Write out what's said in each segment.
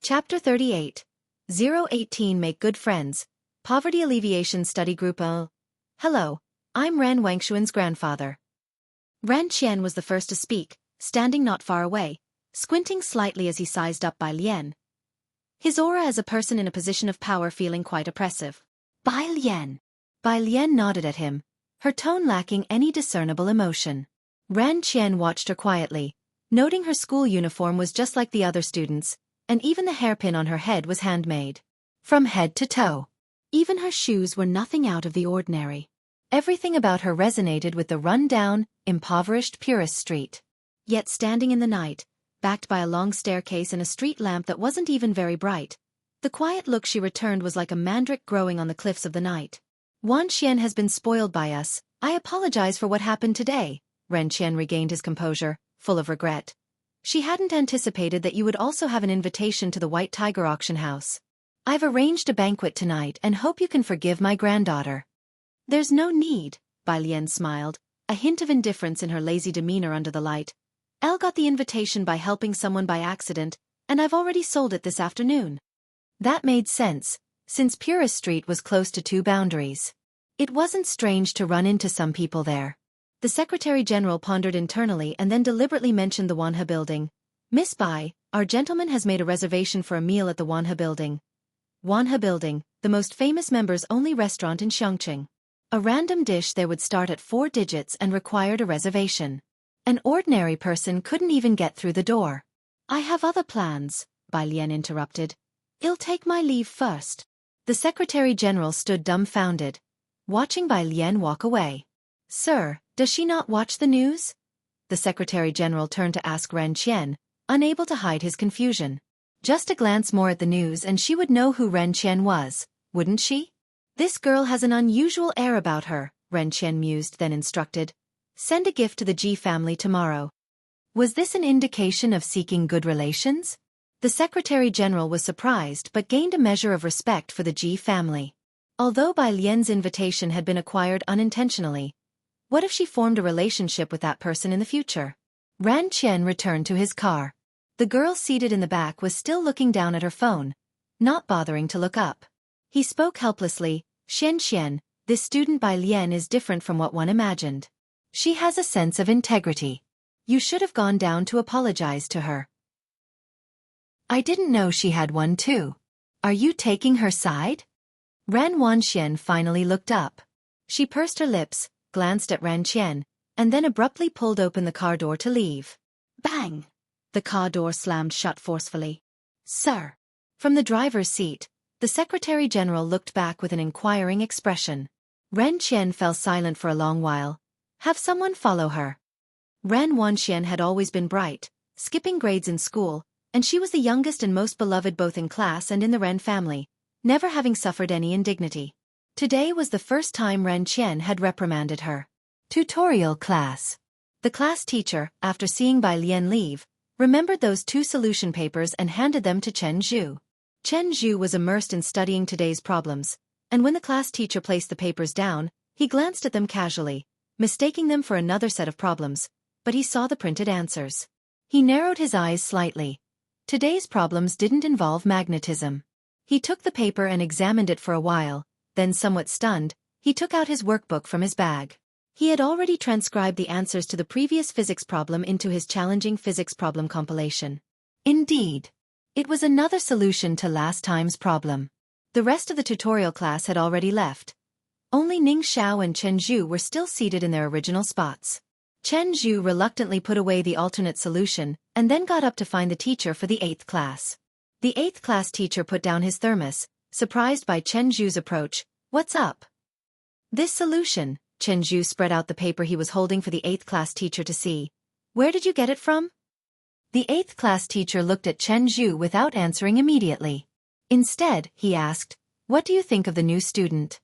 Chapter 38. 018 Make Good Friends. Poverty Alleviation Study Group. Hello, I'm Ran Wangshuan's grandfather. Ran Qian was the first to speak, standing not far away, squinting slightly as he sized up Bai Lian. His aura as a person in a position of power feeling quite oppressive. Bai Lian. Bai Lian nodded at him, her tone lacking any discernible emotion. Ran Qian watched her quietly, noting her school uniform was just like the other students, and even the hairpin on her head was handmade. From head to toe. Even her shoes were nothing out of the ordinary. Everything about her resonated with the run-down, impoverished purist street. Yet standing in the night, backed by a long staircase and a street lamp that wasn't even very bright, the quiet look she returned was like a mandrake growing on the cliffs of the night. Wan Qian has been spoiled by us. I apologize for what happened today. Ren Qian regained his composure, full of regret. She hadn't anticipated that you would also have an invitation to the White Tiger auction house. I've arranged a banquet tonight and hope you can forgive my granddaughter. There's no need, Bai Lian smiled, a hint of indifference in her lazy demeanor under the light. Elle got the invitation by helping someone by accident, and I've already sold it this afternoon. That made sense, since Purist Street was close to two boundaries. It wasn't strange to run into some people there. The Secretary-General pondered internally and then deliberately mentioned the Wanhe building. Miss Bai, our gentleman has made a reservation for a meal at the Wanhe building. Wanhe building, the most famous members-only restaurant in Xianxia. A random dish there would start at 4 digits and required a reservation. An ordinary person couldn't even get through the door. I have other plans, Bai Lian interrupted. I'll take my leave first. The Secretary-General stood dumbfounded, watching Bai Lian walk away. Sir, does she not watch the news? The Secretary-General turned to ask Ran Qian, unable to hide his confusion. Just a glance more at the news and she would know who Ran Qian was, wouldn't she? This girl has an unusual air about her, Ran Qian mused, then instructed. Send a gift to the Ji family tomorrow. Was this an indication of seeking good relations? The Secretary-General was surprised but gained a measure of respect for the Ji family. Although Bai Lian's invitation had been acquired unintentionally, what if she formed a relationship with that person in the future? Ran Qian returned to his car. The girl seated in the back was still looking down at her phone, not bothering to look up. He spoke helplessly, Xianxia, this student Bai Lian is different from what one imagined. She has a sense of integrity. You should have gone down to apologize to her. I didn't know she had one too. Are you taking her side? Ran Wanxian finally looked up. She pursed her lips, glanced at Ran Qian, and then abruptly pulled open the car door to leave. Bang! The car door slammed shut forcefully. Sir! From the driver's seat, the Secretary-General looked back with an inquiring expression. Ran Qian fell silent for a long while. Have someone follow her. Ran Wanxian had always been bright, skipping grades in school, and she was the youngest and most beloved both in class and in the Ren family, never having suffered any indignity. Today was the first time Ran Qian had reprimanded her. Tutorial class. The class teacher, after seeing Bai Lian leave, remembered those 2 solution papers and handed them to Chen Zhu. Chen Zhu was immersed in studying today's problems, and when the class teacher placed the papers down, he glanced at them casually, mistaking them for another set of problems, but he saw the printed answers. He narrowed his eyes slightly. Today's problems didn't involve magnetism. He took the paper and examined it for a while, then somewhat stunned, he took out his workbook from his bag. He had already transcribed the answers to the previous physics problem into his challenging physics problem compilation. Indeed. It was another solution to last time's problem. The rest of the tutorial class had already left. Only Ning Xiao and Chen Zhu were still seated in their original spots. Chen Zhu reluctantly put away the alternate solution and then got up to find the teacher for the 8th class. The 8th class teacher put down his thermos, surprised by Chen Zhu's approach. What's up? This solution. Chen Zhu spread out the paper he was holding for the 8th class teacher to see. Where did you get it from? The 8th class teacher looked at Chen Zhu without answering immediately. Instead, he asked, what do you think of the new student?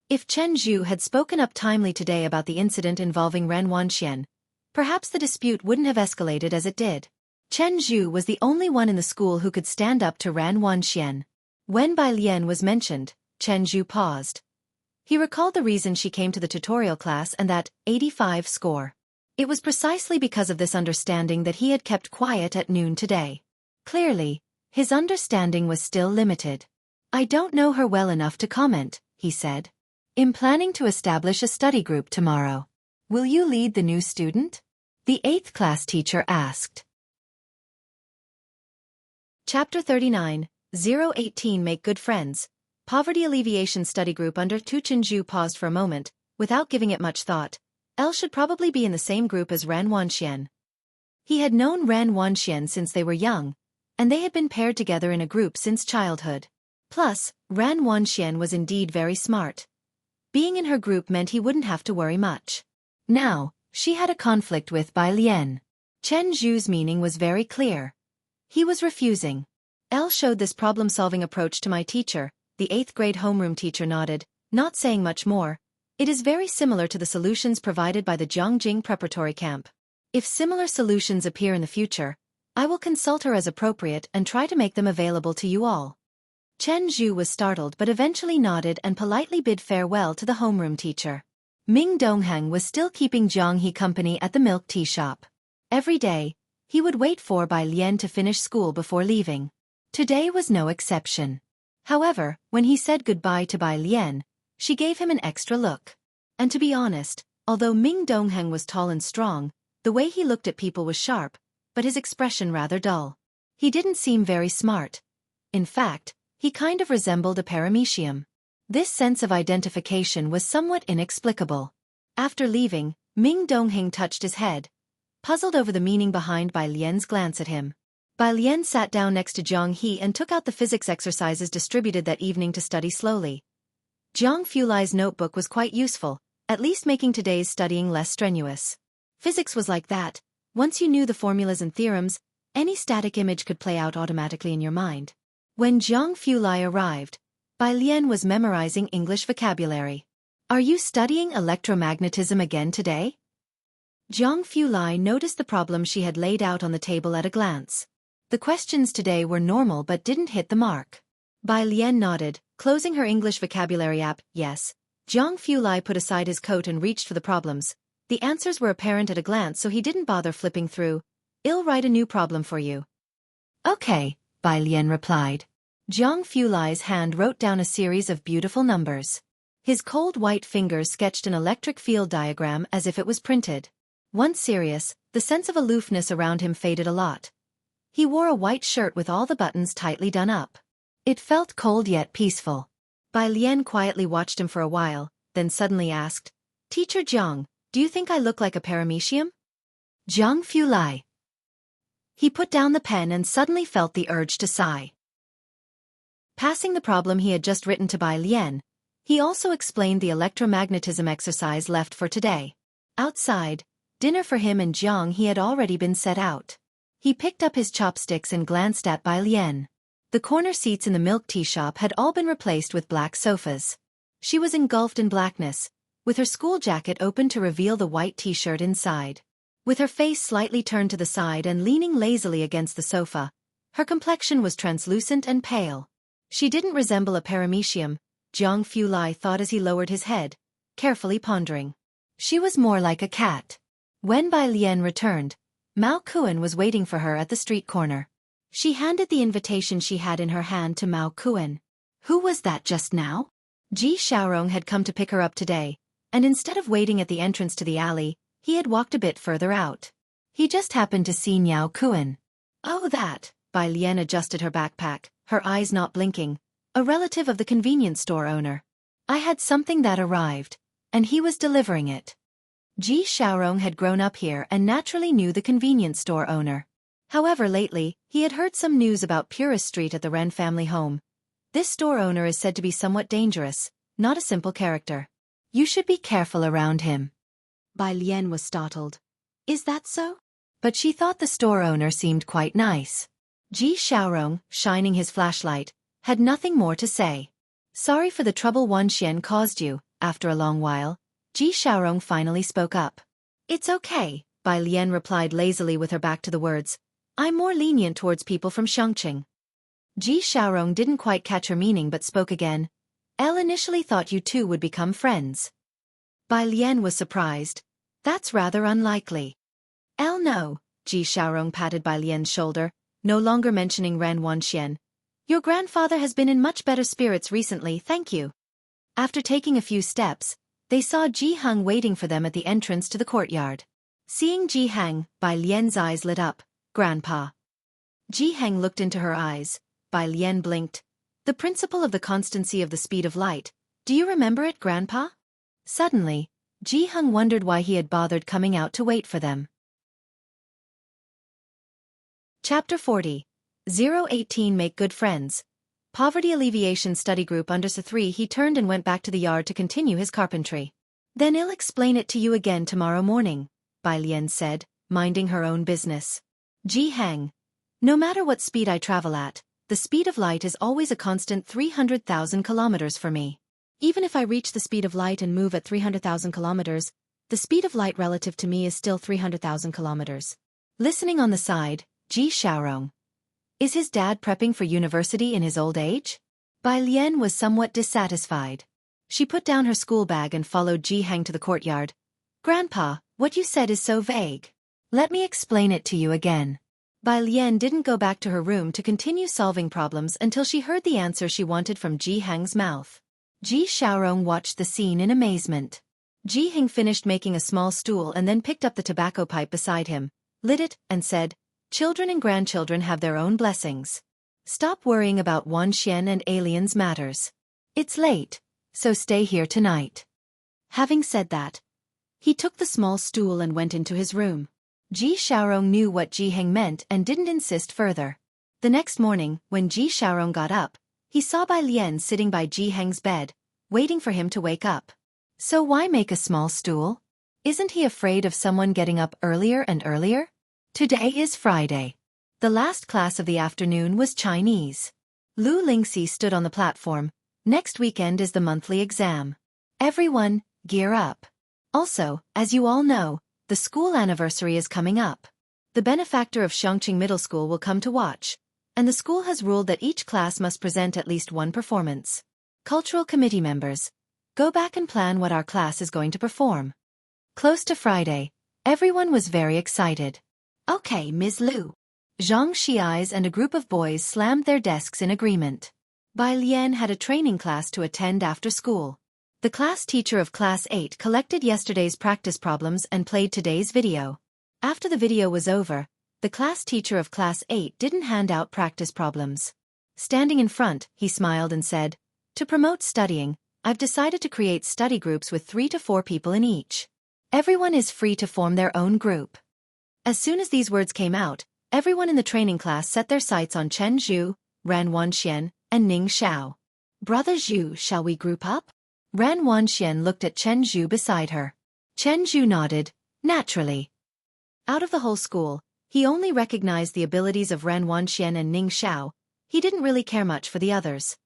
If Chen Zhu had spoken up timely today about the incident involving Ran Wanxian, perhaps the dispute wouldn't have escalated as it did. Chen Zhu was the only one in the school who could stand up to Ran Wanxian. When Bai Lian was mentioned, Chen Zhu paused. He recalled the reason she came to the tutorial class and that 85 score. It was precisely because of this understanding that he had kept quiet at noon today. Clearly, His understanding was still limited. I don't know her well enough to comment, he said. I'm planning to establish a study group tomorrow. Will you lead the new student? The 8th class teacher asked. Chapter 39, 018 Make Good Friends. Poverty Alleviation Study Group under Tu Chenju paused for a moment, without giving it much thought. Elle should probably be in the same group as Ran Wanxian. He had known Ran Wanxian since they were young, and they had been paired together in a group since childhood. Plus, Ran Wanxian was indeed very smart. Being in her group meant he wouldn't have to worry much. Now, she had a conflict with Bai Lian. Chen Zhu's meaning was very clear. He was refusing. Elle showed this problem-solving approach to my teacher, the 8th grade homeroom teacher nodded, not saying much more. It is very similar to the solutions provided by the Jianghu preparatory camp. If similar solutions appear in the future, I will consult her as appropriate and try to make them available to you all. Chen Zhu was startled but eventually nodded and politely bid farewell to the homeroom teacher. Ming Dongheng was still keeping Jianghu company at the milk tea shop. Every day, he would wait for Bai Lian to finish school before leaving. Today was no exception. However, when he said goodbye to Bai Lian, she gave him an extra look. And to be honest, although Ming Dongheng was tall and strong, the way he looked at people was sharp, but his expression rather dull. He didn't seem very smart. In fact, he kind of resembled a paramecium. This sense of identification was somewhat inexplicable. After leaving, Ming Dongheng touched his head, puzzled over the meaning behind Bai Lian's glance at him. Bai Lian sat down next to Jianghu and took out the physics exercises distributed that evening to study slowly. Jiang Fulai's notebook was quite useful, at least making today's studying less strenuous. Physics was like that. Once you knew the formulas and theorems, any static image could play out automatically in your mind. When Jiang Fulai arrived, Bai Lian was memorizing English vocabulary. Are you studying electromagnetism again today? Jiang Fulai noticed the problem she had laid out on the table at a glance. The questions today were normal but didn't hit the mark. Bai Lian nodded, closing her English vocabulary app. Yes. Jiang Fulai put aside his coat and reached for the problems. The answers were apparent at a glance, so he didn't bother flipping through. I'll write a new problem for you. Okay, Bai Lian replied. Jiang Fulai's hand wrote down a series of beautiful numbers. His cold white fingers sketched an electric field diagram as if it was printed. Once serious, the sense of aloofness around him faded a lot. He wore a white shirt with all the buttons tightly done up. It felt cold yet peaceful. Bai Lian quietly watched him for a while, then suddenly asked, Teacher Jiang, do you think I look like a paramecium? Jiang Fulai. He put down the pen and suddenly felt the urge to sigh. Passing the problem he had just written to Bai Lian, he also explained the electromagnetism exercise left for today. Outside, dinner for him and Jiang he had already been set out. He picked up his chopsticks and glanced at Bai Lian. The corner seats in the milk tea shop had all been replaced with black sofas. She was engulfed in blackness, with her school jacket open to reveal the white t-shirt inside. With her face slightly turned to the side and leaning lazily against the sofa, her complexion was translucent and pale. She didn't resemble a paramecium, Jiang Fulai thought as he lowered his head, carefully pondering. She was more like a cat. When Bai Lian returned, Mao Kuan was waiting for her at the street corner. She handed the invitation she had in her hand to Mao Kuan. Who was that just now? Ji Xiaorong had come to pick her up today, and instead of waiting at the entrance to the alley, he had walked a bit further out. He just happened to see Miao Kuan. Oh that, Bai Lian adjusted her backpack, her eyes not blinking. A relative of the convenience store owner. I had something that arrived, and he was delivering it. Ji Xiaorong had grown up here and naturally knew the convenience store owner. However, lately, he had heard some news about Purist Street at the Ren family home. This store owner is said to be somewhat dangerous, not a simple character. You should be careful around him. Bai Lian was startled. Is that so? But she thought the store owner seemed quite nice. Ji Xiaorong, shining his flashlight, had nothing more to say. Sorry for the trouble Wanxian caused you. After a long while, Ji Xiaorong finally spoke up. It's okay, Bai Lian replied lazily with her back to the words. I'm more lenient towards people from Xianxia. Ji Xiaorong didn't quite catch her meaning but spoke again. Elle initially thought you two would become friends. Bai Lian was surprised. That's rather unlikely. Elle no, Ji Xiaorong patted Bai Lian's shoulder. no longer mentioning Ran Wanxian. Your grandfather has been in much better spirits recently, thank you. After taking a few steps, they saw Jianghu waiting for them at the entrance to the courtyard. Seeing Jianghu, Bai Lian's eyes lit up. Grandpa. Jianghu looked into her eyes. Bai Lian blinked. The principle of the constancy of the speed of light. Do you remember it, Grandpa? Suddenly, Jianghu wondered why he had bothered coming out to wait for them. Chapter 40. 018 Make Good Friends. Poverty Alleviation Study Group under S3. He turned and went back to the yard to continue his carpentry. Then I'll explain it to you again tomorrow morning, Bai Lian said, minding her own business. Jianghu. No matter what speed I travel at, the speed of light is always a constant 300,000 kilometers for me. Even if I reach the speed of light and move at 300,000 kilometers, the speed of light relative to me is still 300,000 kilometers. Listening on the side, Ji Xiaorong. Is his dad prepping for university in his old age? Bai Lian was somewhat dissatisfied. She put down her school bag and followed Jianghu to the courtyard. Grandpa, what you said is so vague. Let me explain it to you again. Bai Lian didn't go back to her room to continue solving problems until she heard the answer she wanted from Jianghu's mouth. Ji Xiaorong watched the scene in amazement. Jianghu finished making a small stool and then picked up the tobacco pipe beside him, lit it, and said, Children and grandchildren have their own blessings. Stop worrying about Wanxian and aliens matters. It's late, so stay here tonight. Having said that, he took the small stool and went into his room. Ji Xiaorong knew what Jianghu meant and didn't insist further. The next morning, when Ji Xiaorong got up, he saw Bai Lian sitting by Jianghu's bed, waiting for him to wake up. So why make a small stool? Isn't he afraid of someone getting up earlier and earlier? Today is Friday. The last class of the afternoon was Chinese. Lu Lingxi stood on the platform. Next weekend is the monthly exam. Everyone, gear up. Also, as you all know, the school anniversary is coming up. The benefactor of Xianxia Middle School will come to watch, and the school has ruled that each class must present at least one performance. Cultural committee members, go back and plan what our class is going to perform. Close to Friday, everyone was very excited. Okay, Ms. Lu. Xianxia and a group of boys slammed their desks in agreement. Bai Lian had a training class to attend after school. The class teacher of Class 8 collected yesterday's practice problems and played today's video. After the video was over, the class teacher of Class 8 didn't hand out practice problems. Standing in front, he smiled and said, To promote studying, I've decided to create study groups with 3 to 4 people in each. Everyone is free to form their own group. As soon as these words came out, everyone in the training class set their sights on Chen Zhu, Ran Wanxian, and Ning Xiao. Brother Zhu, shall we group up? Ran Wanxian looked at Chen Zhu beside her. Chen Zhu nodded, naturally. Out of the whole school, he only recognized the abilities of Ran Wanxian and Ning Xiao. He didn't really care much for the others.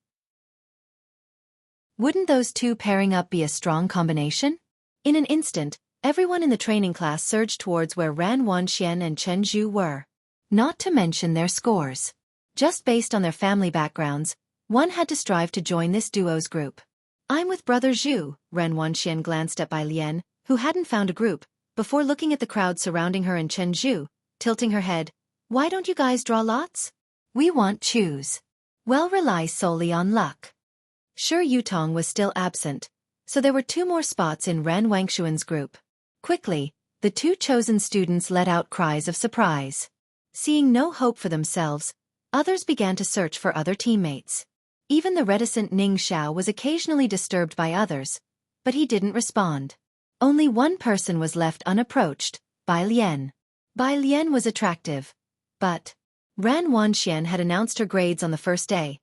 Wouldn't those two pairing up be a strong combination? In an instant, everyone in the training class surged towards where Ran Wanxian and Chen Zhu were. Not to mention their scores. Just based on their family backgrounds, one had to strive to join this duo's group. I'm with Brother Zhu, Ran Wanxian glanced at Bai Lian, who hadn't found a group, before looking at the crowd surrounding her and Chen Zhu, tilting her head. Why don't you guys draw lots? We want choose. Well, rely solely on luck. Sure, Yutong was still absent, so there were 2 more spots in Ran Wangshuan's group. Quickly, the 2 chosen students let out cries of surprise. Seeing no hope for themselves, others began to search for other teammates. Even the reticent Ning Xiao was occasionally disturbed by others, but he didn't respond. Only one person was left unapproached, Bai Lian. Bai Lian was attractive, but Ran Wanxian had announced her grades on the first day.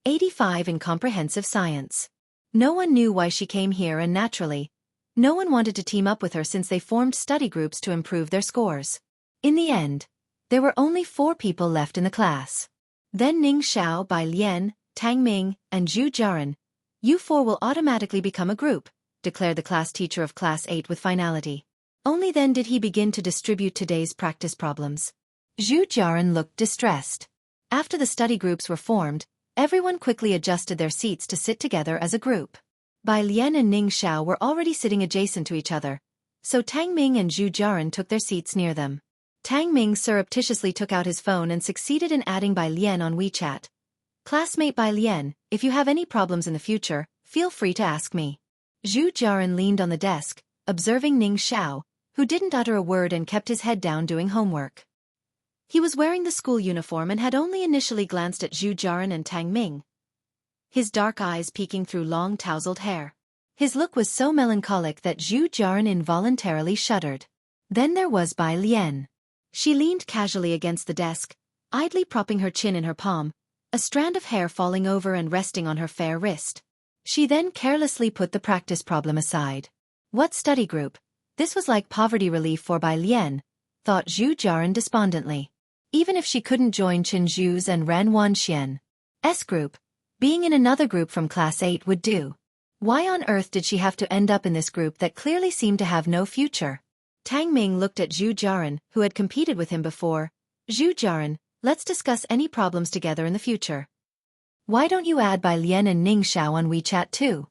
85 in comprehensive science. No one knew why she came here, and naturally, no one wanted to team up with her since they formed study groups to improve their scores. In the end, there were only 4 people left in the class. Then Ning Xiao, Bai Lian, Tang Ming, and Zhu Jiaran. You 4 will automatically become a group, declared the class teacher of Class 8 with finality. Only then did he begin to distribute today's practice problems. Zhu Jiaran looked distressed. After the study groups were formed, everyone quickly adjusted their seats to sit together as a group. Bai Lian and Ning Xiao were already sitting adjacent to each other, so Tang Ming and Zhu Jiaran took their seats near them. Tang Ming surreptitiously took out his phone and succeeded in adding Bai Lian on WeChat. Classmate Bai Lian, if you have any problems in the future, feel free to ask me. Zhu Jiaran leaned on the desk, observing Ning Xiao, who didn't utter a word and kept his head down doing homework. He was wearing the school uniform and had only initially glanced at Zhu Jiaran and Tang Ming, his dark eyes peeking through long tousled hair. His look was so melancholic that Zhu Jiaran involuntarily shuddered. Then there was Bai Lian. She leaned casually against the desk, idly propping her chin in her palm, a strand of hair falling over and resting on her fair wrist. She then carelessly put the practice problem aside. What study group? This was like poverty relief for Bai Lian, thought Zhu Jiaran despondently. Even if she couldn't join Chen Zhu's and Ran Wanxian's group, being in another group from Class 8 would do. Why on earth did she have to end up in this group that clearly seemed to have no future? Tang Ming looked at Zhu Jiaran, who had competed with him before. Zhu Jiaran, let's discuss any problems together in the future. Why don't you add Bai Lian and Ning Xiao on WeChat too?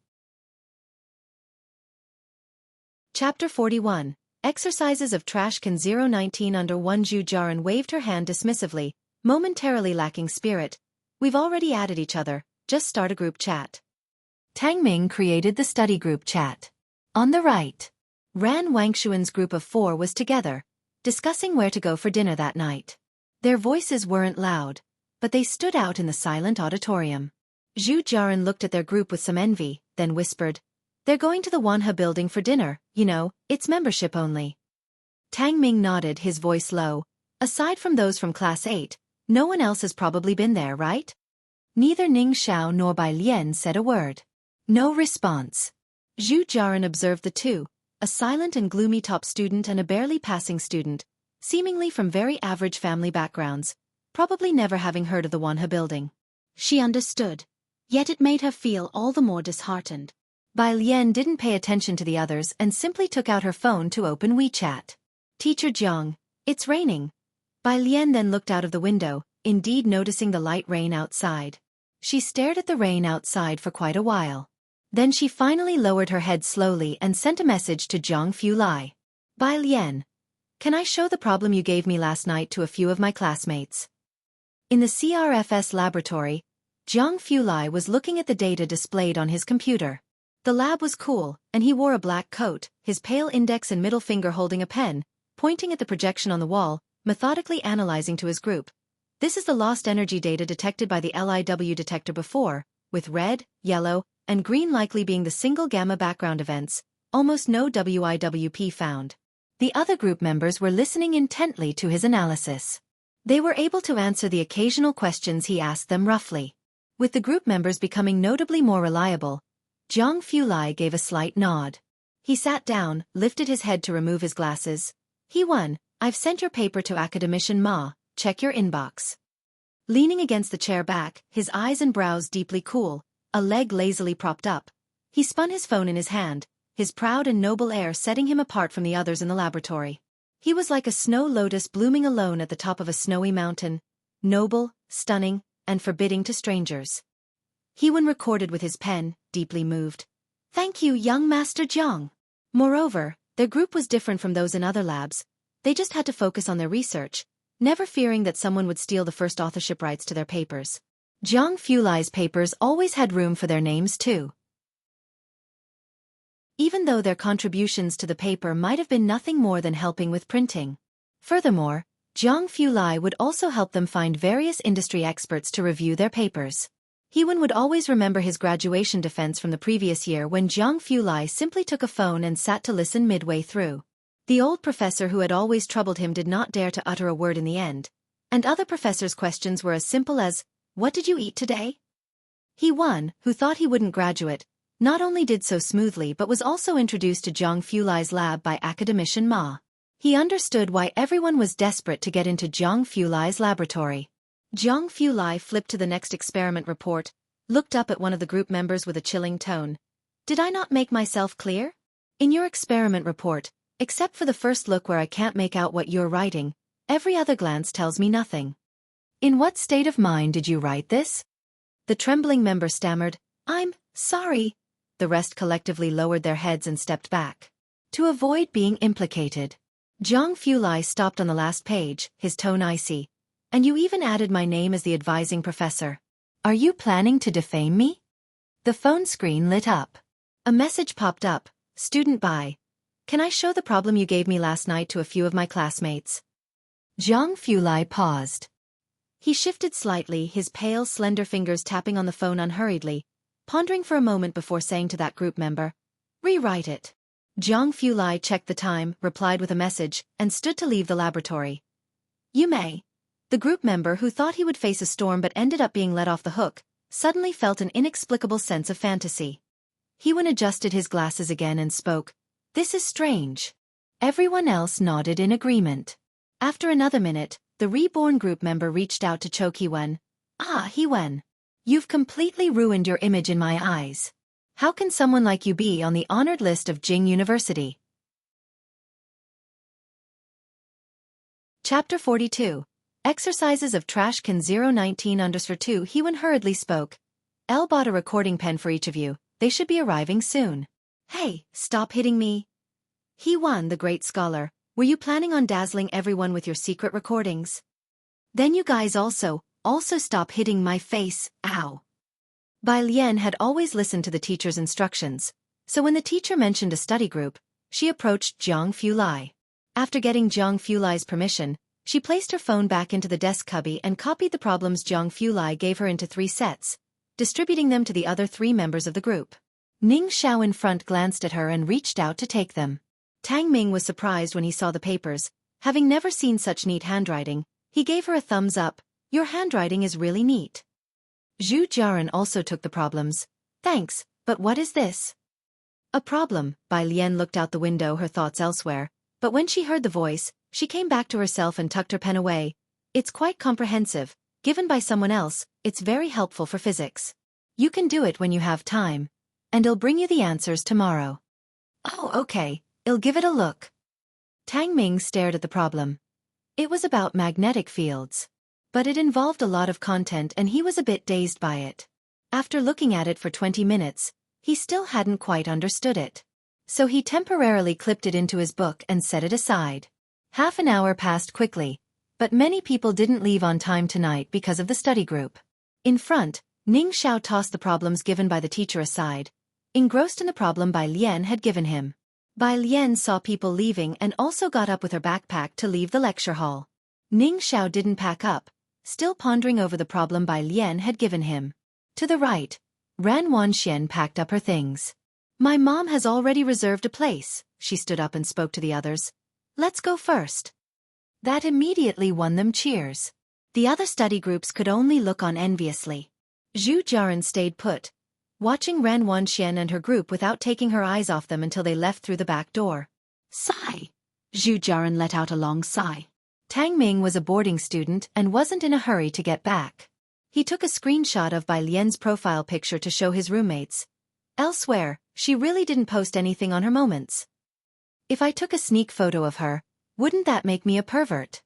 Chapter 41. Exercises of Trash Can 019 Under 1. Zhu Jiaran waved her hand dismissively, momentarily lacking spirit. We've already added each other, just start a group chat. Tang Ming created the study group chat. On the right, Ran Wangshuan's group of 4 was together, discussing where to go for dinner that night. Their voices weren't loud, but they stood out in the silent auditorium. Zhu Jiaran looked at their group with some envy, then whispered, "They're going to the Wanhe building for dinner, you know, it's membership only." Tang Ming nodded, his voice low. "Aside from those from Class 8, no one else has probably been there, right?" Neither Ning Xiao nor Bai Lian said a word. No response. Zhu Jiaran observed the two, a silent and gloomy top student and a barely passing student, seemingly from very average family backgrounds, probably never having heard of the Wanhe building. She understood, yet it made her feel all the more disheartened. Bai Lian didn't pay attention to the others and simply took out her phone to open WeChat. "Teacher Jiang, it's raining." Bai Lian then looked out of the window, indeed noticing the light rain outside. She stared at the rain outside for quite a while. Then she finally lowered her head slowly and sent a message to Jiang Fulai. "Bai Lian, can I show the problem you gave me last night to a few of my classmates?" In the CRFS laboratory, Jiang Fulai was looking at the data displayed on his computer. The lab was cool, and he wore a black coat, his pale index and middle finger holding a pen, pointing at the projection on the wall, methodically analyzing to his group. "This is the lost energy data detected by the LIW detector before, with red, yellow, and green likely being the single gamma background events, almost no WIWP found." The other group members were listening intently to his analysis. They were able to answer the occasional questions he asked them roughly. With the group members becoming notably more reliable, Jiang Fulai gave a slight nod. He sat down, lifted his head to remove his glasses. He won. "I've sent your paper to Academician Ma, check your inbox." Leaning against the chair back, his eyes and brows deeply cool, a leg lazily propped up, he spun his phone in his hand, his proud and noble air setting him apart from the others in the laboratory. He was like a snow lotus blooming alone at the top of a snowy mountain, noble, stunning, and forbidding to strangers. Hewan recorded with his pen, deeply moved. "Thank you, young Master Jiang." Moreover, their group was different from those in other labs. They just had to focus on their research, never fearing that someone would steal the first authorship rights to their papers. Jiang Fulai's papers always had room for their names too, even though their contributions to the paper might have been nothing more than helping with printing. Furthermore, Jiang Fulai would also help them find various industry experts to review their papers. Hewan would always remember his graduation defense from the previous year when Jiang Fulai simply took a phone and sat to listen midway through. The old professor who had always troubled him did not dare to utter a word in the end, and other professors' questions were as simple as, "What did you eat today?" Hewan, who thought he wouldn't graduate, not only did so smoothly but was also introduced to Jiang Fulai's lab by Academician Ma. He understood why everyone was desperate to get into Jiang Fulai's laboratory. Jiang Fulai flipped to the next experiment report, looked up at one of the group members with a chilling tone. "Did I not make myself clear? In your experiment report, except for the first look where I can't make out what you're writing, every other glance tells me nothing." "In what state of mind did you write this?" The trembling member stammered, "I'm sorry." The rest collectively lowered their heads and stepped back. To avoid being implicated, Jianghu Lai stopped on the last page, his tone icy. And you even added my name as the advising professor. Are you planning to defame me? The phone screen lit up. A message popped up, student by. Can I show the problem you gave me last night to a few of my classmates? Jianghu Lai paused. He shifted slightly, his pale, slender fingers tapping on the phone unhurriedly, pondering for a moment before saying to that group member, rewrite it. Jianghu Lai checked the time, replied with a message, and stood to leave the laboratory. You may. The group member, who thought he would face a storm but ended up being let off the hook, suddenly felt an inexplicable sense of fantasy. Hewen adjusted his glasses again and spoke. This is strange. Everyone else nodded in agreement. After another minute, the Reborn group member reached out to choke Hewen. Ah, Hewen. You've completely ruined your image in my eyes. How can someone like you be on the honored list of Jing University? Chapter 42. Exercises of Trash Can 019_2. Hewen hurriedly spoke. Elle bought a recording pen for each of you. They should be arriving soon. Hey, stop hitting me. Hewen, the great scholar, were you planning on dazzling everyone with your secret recordings? Then you guys also stop hitting my face, ow. Bai Lian had always listened to the teacher's instructions, so when the teacher mentioned a study group, she approached Jianghu Lai. After getting Jianghu Lai's permission, she placed her phone back into the desk cubby and copied the problems Jianghu Lai gave her into 3 sets, distributing them to the other 3 members of the group. Ning Xiao in front glanced at her and reached out to take them. Tang Ming was surprised when he saw the papers. Having never seen such neat handwriting, he gave her a thumbs up. Your handwriting is really neat. Zhu Jiaran also took the problems. Thanks, but what is this? A problem. Bai Lian looked out the window, her thoughts elsewhere, but when she heard the voice, she came back to herself and tucked her pen away. It's quite comprehensive. Given by someone else, it's very helpful for physics. You can do it when you have time. And I'll bring you the answers tomorrow. Oh, okay. I'll give it a look. Tang Ming stared at the problem. It was about magnetic fields. But it involved a lot of content and he was a bit dazed by it. After looking at it for 20 minutes, he still hadn't quite understood it. So he temporarily clipped it into his book and set it aside. Half an hour passed quickly, but many people didn't leave on time tonight because of the study group. In front, Ning Xiao tossed the problems given by the teacher aside, engrossed in the problem Bai Lian had given him. Bai Lian saw people leaving and also got up with her backpack to leave the lecture hall. Ning Xiao didn't pack up, still pondering over the problem Bai Lian had given him. To the right, Ran Wanxian packed up her things. My mom has already reserved a place, she stood up and spoke to the others. Let's go first. That immediately won them cheers. The other study groups could only look on enviously. Zhu Jiaran stayed put, watching Ran Wanxian and her group without taking her eyes off them until they left through the back door. Sigh. Zhu Jiaran let out a long sigh. Tang Ming was a boarding student and wasn't in a hurry to get back. He took a screenshot of Bai Lian's profile picture to show his roommates. Elsewhere, she really didn't post anything on her moments. If I took a sneak photo of her, wouldn't that make me a pervert?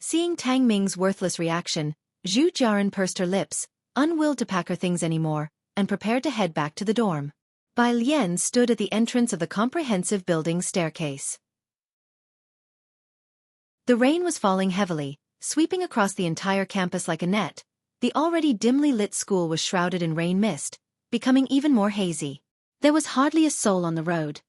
Seeing Tang Ming's worthless reaction, Zhu Jiaran pursed her lips, unwilled to pack her things anymore, and prepared to head back to the dorm. Bai Lian stood at the entrance of the comprehensive building staircase. The rain was falling heavily, sweeping across the entire campus like a net. The already dimly lit school was shrouded in rain mist, becoming even more hazy. There was hardly a soul on the road.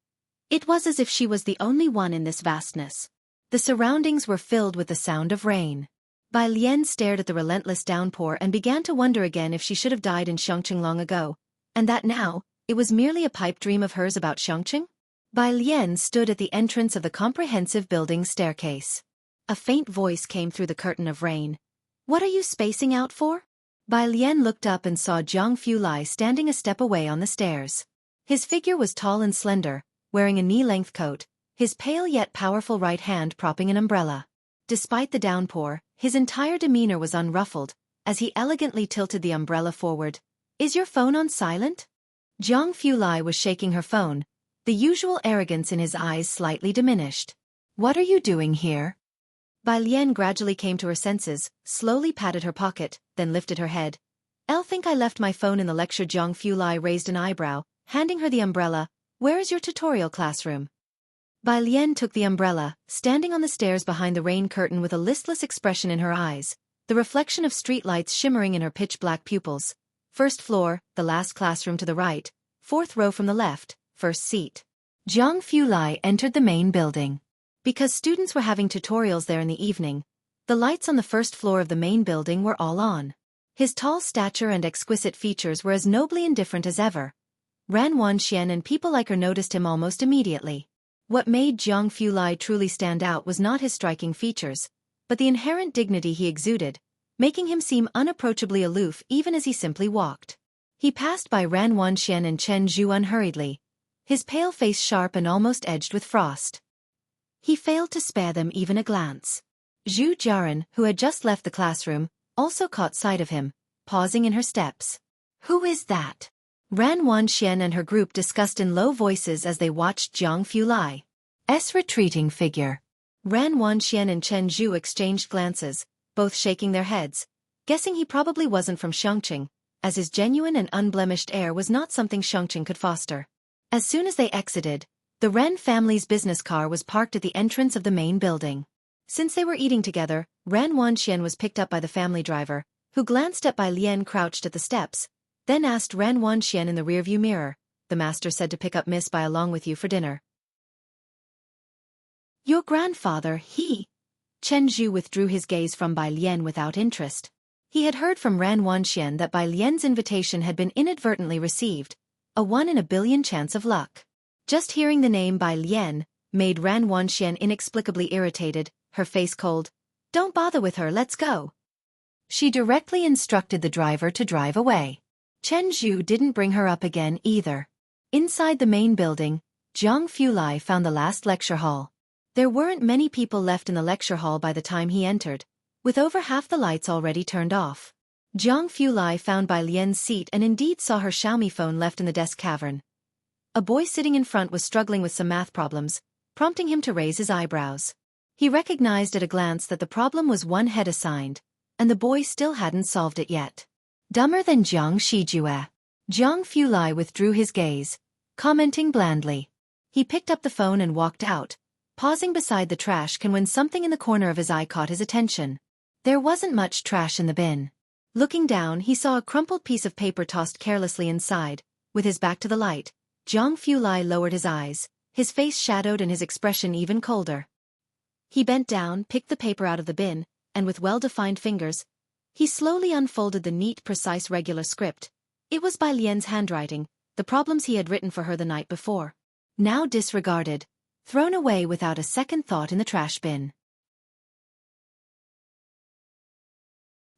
It was as if she was the only one in this vastness. The surroundings were filled with the sound of rain. Bai Lian stared at the relentless downpour and began to wonder again if she should have died in Xianxia long ago, and that now, it was merely a pipe dream of hers about Xianxia? Bai Lian stood at the entrance of the comprehensive building staircase. A faint voice came through the curtain of rain. What are you spacing out for? Bai Lian looked up and saw Jianghu Lai standing a step away on the stairs. His figure was tall and slender, wearing a knee-length coat, his pale yet powerful right hand propping an umbrella. Despite the downpour, his entire demeanor was unruffled, as he elegantly tilted the umbrella forward. Is your phone on silent? Jianghu Lai was shaking her phone, the usual arrogance in his eyes slightly diminished. What are you doing here? Bai Lian gradually came to her senses, slowly patted her pocket, then lifted her head. I'll think I left my phone in the lecture. Jianghu Lai raised an eyebrow, handing her the umbrella. Where is your tutorial classroom? Bai Lian took the umbrella, standing on the stairs behind the rain curtain with a listless expression in her eyes, the reflection of streetlights shimmering in her pitch-black pupils. First floor, the last classroom to the right, fourth row from the left, first seat. Jianghu Lai entered the main building. Because students were having tutorials there in the evening, the lights on the first floor of the main building were all on. His tall stature and exquisite features were as nobly indifferent as ever. Ran Wanxian and people like her noticed him almost immediately. What made Jianghu Lai truly stand out was not his striking features, but the inherent dignity he exuded, making him seem unapproachably aloof even as he simply walked. He passed by Ran Wanxian and Chen Zhu unhurriedly, his pale face sharp and almost edged with frost. He failed to spare them even a glance. Zhu Jiaran, who had just left the classroom, also caught sight of him, pausing in her steps. "Who is that?" Ran Wanxian and her group discussed in low voices as they watched Jianghu Lai's retreating figure. Ran Wanxian and Chen Zhu exchanged glances, both shaking their heads, guessing he probably wasn't from Xianxia, as his genuine and unblemished air was not something Xianxia could foster. As soon as they exited, the Ren family's business car was parked at the entrance of the main building. Since they were eating together, Ran Wanxian was picked up by the family driver, who glanced at Bai Lian crouched at the steps, then asked Ran Wanxian in the rearview mirror, "The master said to pick up Miss Bai along with you for dinner." "Your grandfather, he?" Chen Zhu withdrew his gaze from Bai Lian without interest. He had heard from Ran Wanxian that Bai Lian's invitation had been inadvertently received, a 1 in a billion chance of luck. Just hearing the name Bai Lian made Ran Wanxian inexplicably irritated, her face cold. "Don't bother with her, let's go." She directly instructed the driver to drive away. Chen Zhu didn't bring her up again either. Inside the main building, Jianghu Lai found the last lecture hall. There weren't many people left in the lecture hall by the time he entered, with over half the lights already turned off. Jianghu Lai found Bai Lian's seat and indeed saw her Xiaomi phone left in the desk cavern. A boy sitting in front was struggling with some math problems, prompting him to raise his eyebrows. He recognized at a glance that the problem was one head assigned, and the boy still hadn't solved it yet. Dumber than Jiang Shijue. Jianghu Lai withdrew his gaze, commenting blandly. He picked up the phone and walked out, pausing beside the trash can when something in the corner of his eye caught his attention. There wasn't much trash in the bin. Looking down, he saw a crumpled piece of paper tossed carelessly inside. With his back to the light, Jianghu Lai lowered his eyes, his face shadowed and his expression even colder. He bent down, picked the paper out of the bin, and with well-defined fingers, he slowly unfolded the neat, precise regular script. It was Bai Lian's handwriting, the problems he had written for her the night before. Now disregarded, thrown away without a second thought in the trash bin.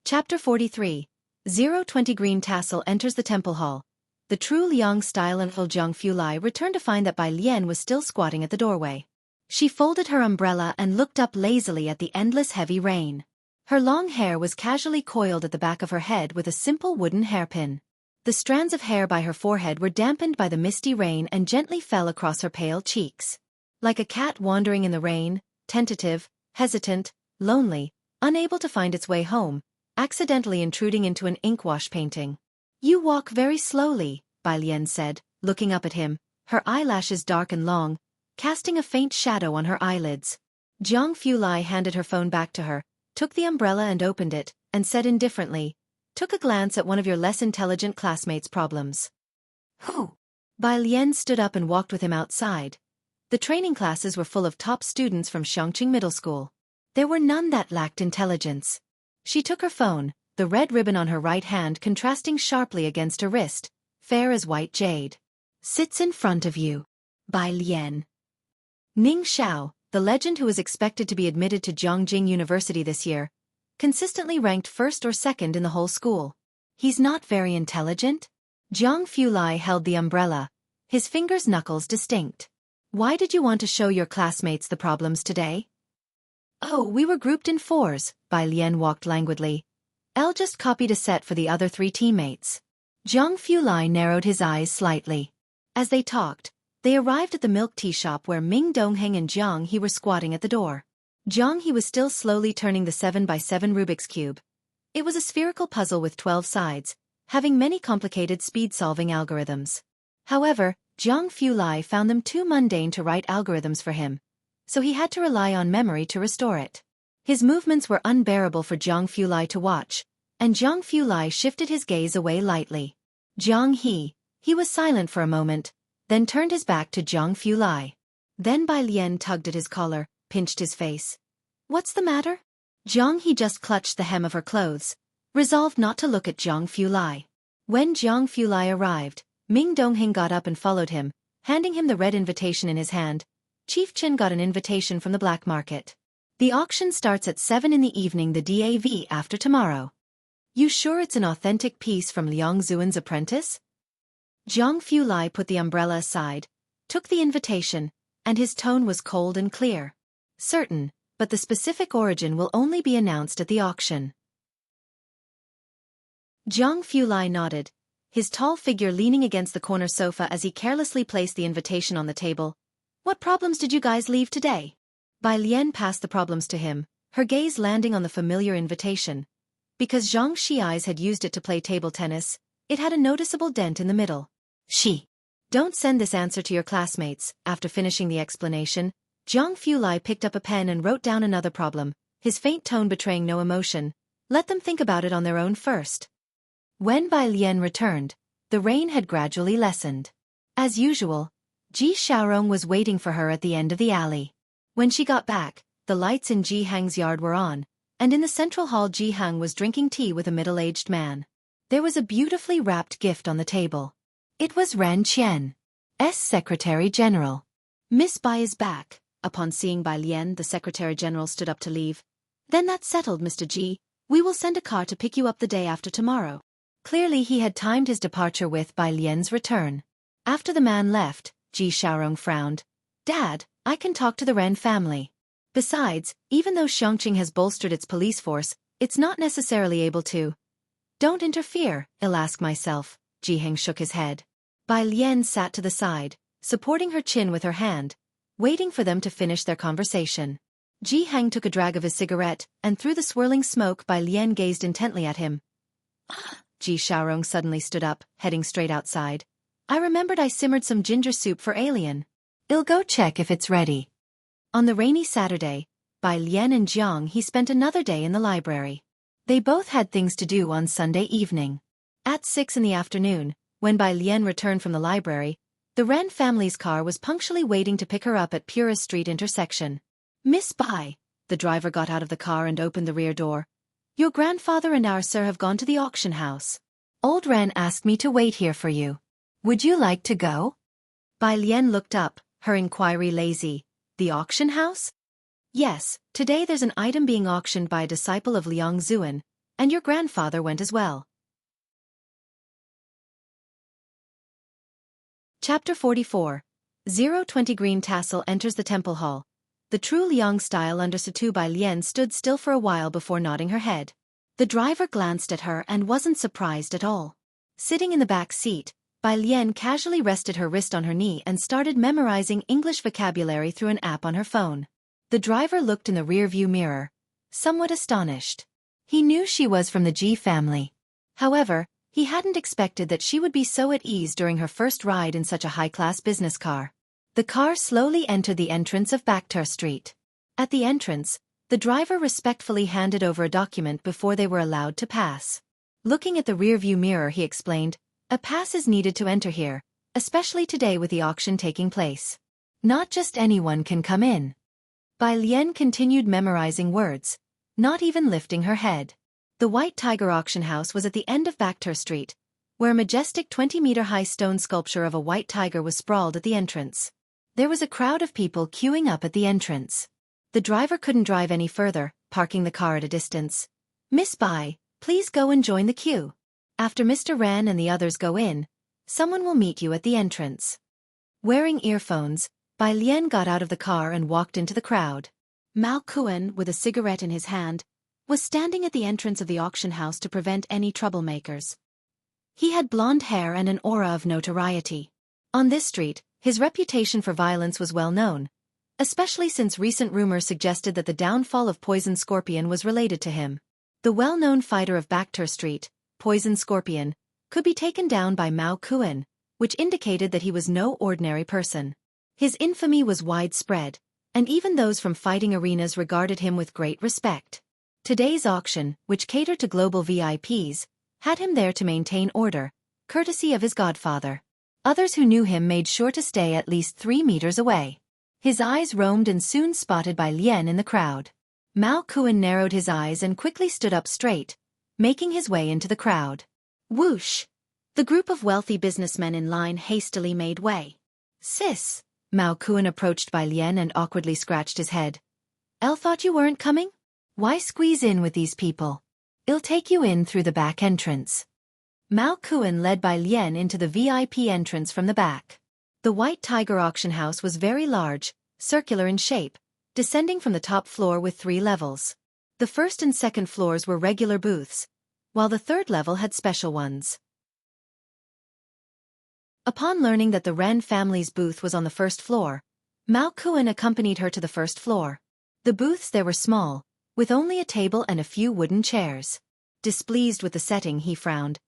Chapter 43. 020 Green Tassel enters the temple hall. The true Liang style and Jianghu Lai returned to find that Bai Lian was still squatting at the doorway. She folded her umbrella and looked up lazily at the endless heavy rain. Her long hair was casually coiled at the back of her head with a simple wooden hairpin. The strands of hair by her forehead were dampened by the misty rain and gently fell across her pale cheeks. Like a cat wandering in the rain, tentative, hesitant, lonely, unable to find its way home, accidentally intruding into an inkwash painting. "You walk very slowly," Bai Lian said, looking up at him, her eyelashes dark and long, casting a faint shadow on her eyelids. Jianghu Lai handed her phone back to her, took the umbrella and opened it, and said indifferently, "Took a glance at one of your less intelligent classmates' problems." "Who?" Bai Lian stood up and walked with him outside. The training classes were full of top students from Xianxia Middle School. There were none that lacked intelligence. She took her phone, the red ribbon on her right hand contrasting sharply against her wrist, fair as white jade. "Sits in front of you. Bai Lian." Ning Xiao, the legend who was expected to be admitted to Zhongjing University this year, consistently ranked first or second in the whole school. "He's not very intelligent?" Jianghu Lai held the umbrella, his fingers' knuckles distinct. "Why did you want to show your classmates the problems today?" "Oh, we were grouped in fours," Bai Lian walked languidly. "Elle just copied a set for the other 3 teammates." Jianghu Lai narrowed his eyes slightly. As they talked, they arrived at the milk tea shop where Ming Dongheng and Jiang He were squatting at the door. Jiang He was still slowly turning the 7x7 Rubik's Cube. It was a spherical puzzle with 12 sides, having many complicated speed-solving algorithms. However, Jianghu Lai found them too mundane to write algorithms for him, so he had to rely on memory to restore it. His movements were unbearable for Jianghu Lai to watch, and Jianghu Lai shifted his gaze away lightly. Jianghe, he was silent for a moment, then turned his back to Jianghu Lai. Then Bai Lian tugged at his collar, pinched his face. What's the matter? Jianghe just clutched the hem of her clothes, resolved not to look at Jianghu Lai. When Jianghu Lai arrived, Ming Dongheng got up and followed him, handing him the red invitation in his hand. Chief Chen got an invitation from the black market. The auction starts at 7 in the evening the DAV after tomorrow. You sure it's an authentic piece from Liang Zuan's apprentice? Jianghu Lai put the umbrella aside, took the invitation, and his tone was cold and clear. Certain, but the specific origin will only be announced at the auction. Jianghu Lai nodded, his tall figure leaning against the corner sofa as he carelessly placed the invitation on the table. What problems did you guys leave today? Bai Lian passed the problems to him, her gaze landing on the familiar invitation. Because Zhang Xi's had used it to play table tennis, it had a noticeable dent in the middle. Don't send this answer to your classmates. After finishing the explanation, Jianghu Lai picked up a pen and wrote down another problem, his faint tone betraying no emotion. Let them think about it on their own first. When Bai Lian returned, the rain had gradually lessened. As usual, Ji Xiaorong was waiting for her at the end of the alley. When she got back, the lights in Jihang's yard were on, and in the central hall Jihang was drinking tea with a middle-aged man. There was a beautifully wrapped gift on the table. It was Ran Qian's Secretary General. Miss Bai is back. Upon seeing Bai Lian, the Secretary General stood up to leave. Then that's settled, Mr. Ji. We will send a car to pick you up the day after tomorrow. Clearly he had timed his departure with Bai Lian's return. After the man left, Ji Xiaorong frowned. Dad, I can talk to the Ren family. Besides, even though Xianxia has bolstered its police force, it's not necessarily able to. Don't interfere, I'll ask myself. Jihang shook his head. Bai Lian sat to the side, supporting her chin with her hand, waiting for them to finish their conversation. Jihang took a drag of his cigarette, and through the swirling smoke Bai Lian gazed intently at him. Ji Xiaorong suddenly stood up, heading straight outside. I remembered I simmered some ginger soup for Alien. I'll go check if it's ready. On the rainy Saturday, Bai Lian and Jianghe spent another day in the library. They both had things to do on Sunday evening. At 6 in the afternoon, when Bai Lian returned from the library, the Ren family's car was punctually waiting to pick her up at Pura Street intersection. Miss Bai, the driver got out of the car and opened the rear door. Your grandfather and our sir have gone to the auction house. Old Ren asked me to wait here for you. Would you like to go? Bai Lian looked up, her inquiry lazy. The auction house? Yes, today there's an item being auctioned by a disciple of Liang Zuan, and your grandfather went as well. Chapter 44. 020 Green Tassel enters the temple hall. The true Liang style under Situ Bai Lian stood still for a while before nodding her head. The driver glanced at her and wasn't surprised at all. Sitting in the back seat, Bai Lian casually rested her wrist on her knee and started memorizing English vocabulary through an app on her phone. The driver looked in the rear-view mirror, somewhat astonished. He knew she was from the Ji family. However, he hadn't expected that she would be so at ease during her first ride in such a high-class business car. The car slowly entered the entrance of Bakhtar Street. At the entrance, the driver respectfully handed over a document before they were allowed to pass. Looking at the rear-view mirror, he explained, a pass is needed to enter here, especially today with the auction taking place. Not just anyone can come in. Bai Lian continued memorizing words, not even lifting her head. The White Tiger auction house was at the end of Bakhtar Street, where a majestic 20-meter-high stone sculpture of a white tiger was sprawled at the entrance. There was a crowd of people queuing up at the entrance. The driver couldn't drive any further, parking the car at a distance. Miss Bai, please go and join the queue. After Mr. Ran and the others go in, someone will meet you at the entrance. Wearing earphones, Bai Lian got out of the car and walked into the crowd. Mao Kuan, with a cigarette in his hand, was standing at the entrance of the auction house to prevent any troublemakers. He had blonde hair and an aura of notoriety. On this street, his reputation for violence was well known, especially since recent rumors suggested that the downfall of Poison Scorpion was related to him. The well-known fighter of Bakhtar Street, Poison Scorpion, could be taken down by Mao Kuan, which indicated that he was no ordinary person. His infamy was widespread, and even those from fighting arenas regarded him with great respect. Today's auction, which catered to global VIPs, had him there to maintain order, courtesy of his godfather. Others who knew him made sure to stay at least 3 meters away. His eyes roamed and soon spotted Bai Lian in the crowd. Mao Kuan narrowed his eyes and quickly stood up straight, making his way into the crowd. Whoosh! The group of wealthy businessmen in line hastily made way. Sis! Mao Kuan approached Bai Lian and awkwardly scratched his head. "El thought you weren't coming? Why squeeze in with these people? I'll take you in through the back entrance." Mao Kuan led Bai Lian into the VIP entrance from the back. The White Tiger auction house was very large, circular in shape, descending from the top floor with 3 levels. The first and second floors were regular booths, while the third level had special ones. Upon learning that the Ren family's booth was on the first floor, Mao Kuan accompanied her to the first floor. The booths there were small, with only a table and a few wooden chairs. Displeased with the setting, he frowned.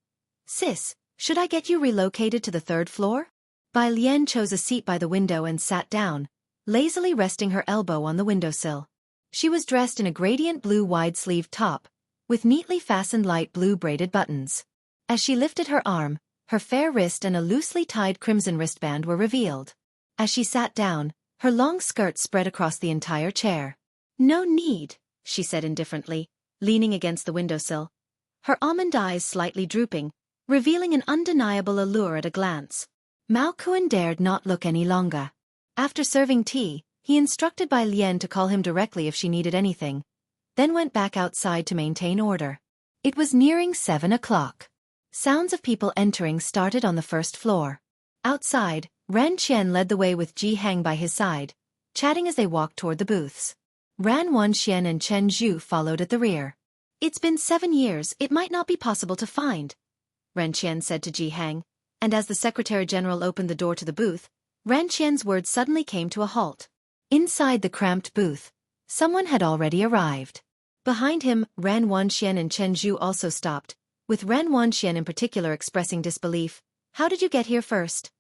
"Sis, should I get you relocated to the third floor?" Bai Lian chose a seat by the window and sat down, lazily resting her elbow on the windowsill. She was dressed in a gradient blue wide-sleeved top, with neatly fastened light blue braided buttons. As she lifted her arm, her fair wrist and a loosely tied crimson wristband were revealed. As she sat down, her long skirt spread across the entire chair. "No need," she said indifferently, leaning against the windowsill, her almond eyes slightly drooping, revealing an undeniable allure at a glance. Mao Kuan dared not look any longer. After serving tea, he instructed Bai Lian to call him directly if she needed anything, then went back outside to maintain order. It was nearing 7 o'clock. Sounds of people entering started on the first floor. Outside, Ran Qian led the way with Jianghu by his side, chatting as they walked toward the booths. Ran Wanxian and Chen Zhu followed at the rear. "It's been 7 years, it might not be possible to find," Ran Qian said to Jianghu, and as the Secretary-General opened the door to the booth, Ran Qian's words suddenly came to a halt. Inside the cramped booth, someone had already arrived. Behind him, Ran Wanxian and Chen Zhu also stopped, with Ran Wanxian in particular expressing disbelief. "How did you get here first?"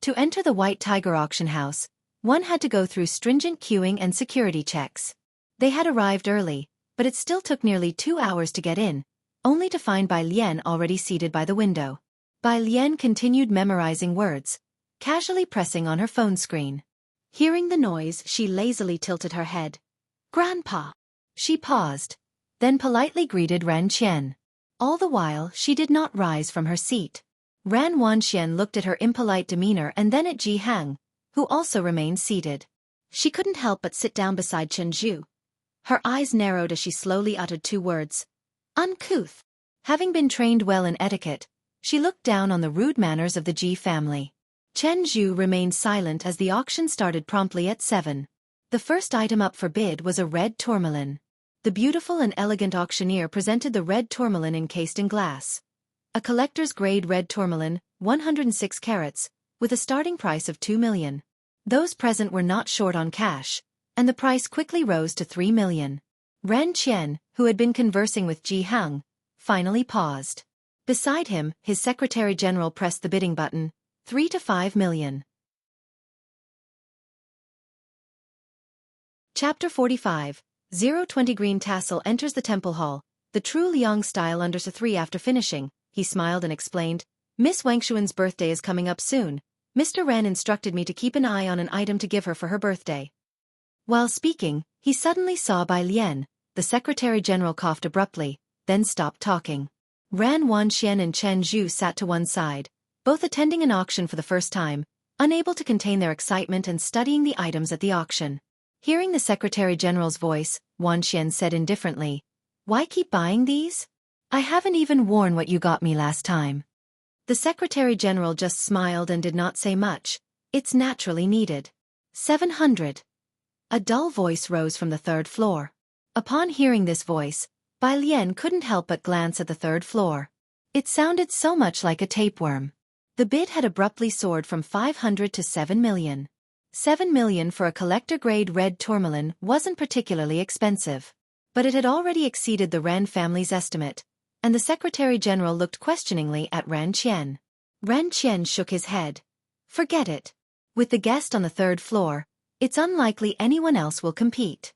To enter the White Tiger auction house, one had to go through stringent queuing and security checks. They had arrived early, but it still took nearly 2 hours to get in, only to find Bai Lian already seated by the window. Bai Lian continued memorizing words, casually pressing on her phone screen. Hearing the noise, she lazily tilted her head. "Grandpa." She paused, then politely greeted Ran Qian. All the while, she did not rise from her seat. Ran Wanxian looked at her impolite demeanor and then at Jianghu, who also remained seated. She couldn't help but sit down beside Chen Zhu. Her eyes narrowed as she slowly uttered 2 words. "Uncouth." Having been trained well in etiquette, she looked down on the rude manners of the Ji family. Chen Zhu remained silent as the auction started promptly at 7. The first item up for bid was a red tourmaline. The beautiful and elegant auctioneer presented the red tourmaline encased in glass. A collector's grade red tourmaline, 106 carats, with a starting price of 2 million. Those present were not short on cash, and the price quickly rose to 3 million. Ran Qian, who had been conversing with Jianghu, finally paused. Beside him, his Secretary-General pressed the bidding button. 3 to 5 million. Chapter 45. 020 Green Tassel enters the temple hall, the true Liang style under Sa3 after finishing. He smiled and explained, "Miss Wangshuan's birthday is coming up soon. Mr. Ren instructed me to keep an eye on an item to give her for her birthday." While speaking, he suddenly saw Bai Lian. The Secretary-General coughed abruptly, then stopped talking. Ran Wanxian and Chen Zhu sat to one side, both attending an auction for the first time, unable to contain their excitement and studying the items at the auction. Hearing the Secretary-General's voice, Wanxian said indifferently, "Why keep buying these? I haven't even worn what you got me last time." The Secretary-General just smiled and did not say much. "It's naturally needed." 700. A dull voice rose from the third floor. Upon hearing this voice, Bai Lian couldn't help but glance at the third floor. It sounded so much like a tapeworm. The bid had abruptly soared from 500 to 7 million. 7 million for a collector-grade red tourmaline wasn't particularly expensive. But it had already exceeded the Ran family's estimate, and the Secretary-General looked questioningly at Ran Qian. Ren Qian shook his head. Forget it. With the guest on the third floor, it's unlikely anyone else will compete.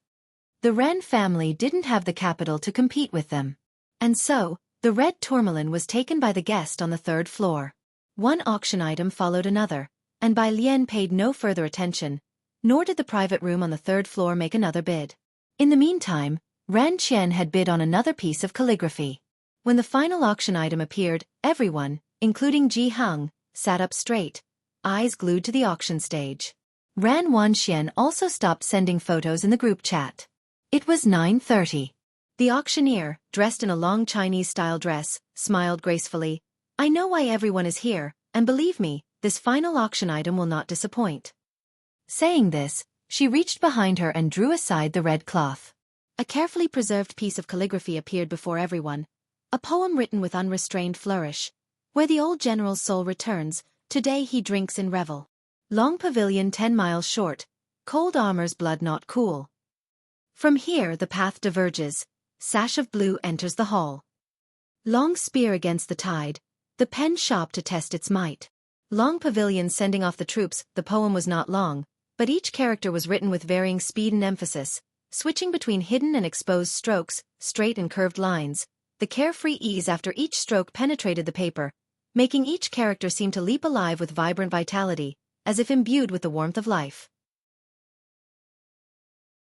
The Ren family didn't have the capital to compete with them. And so, the red tourmaline was taken by the guest on the third floor. One auction item followed another, and Bai Lian paid no further attention, nor did the private room on the third floor make another bid. In the meantime, Ran Qian had bid on another piece of calligraphy. When the final auction item appeared, everyone, including Jianghu, sat up straight, eyes glued to the auction stage. Ran Wanxian also stopped sending photos in the group chat. It was 9:30. The auctioneer, dressed in a long Chinese-style dress, smiled gracefully. I know why everyone is here, and believe me, this final auction item will not disappoint. Saying this, she reached behind her and drew aside the red cloth. A carefully preserved piece of calligraphy appeared before everyone, a poem written with unrestrained flourish. Where the old general's soul returns, today he drinks in revel. Long pavilion 10 miles short, cold armor's blood not cool. From here the path diverges, sash of blue enters the hall. Long spear against the tide, the pen shop to test its might. Long pavilion sending off the troops. The poem was not long, but each character was written with varying speed and emphasis, switching between hidden and exposed strokes, straight and curved lines. The carefree ease after each stroke penetrated the paper, making each character seem to leap alive with vibrant vitality, as if imbued with the warmth of life.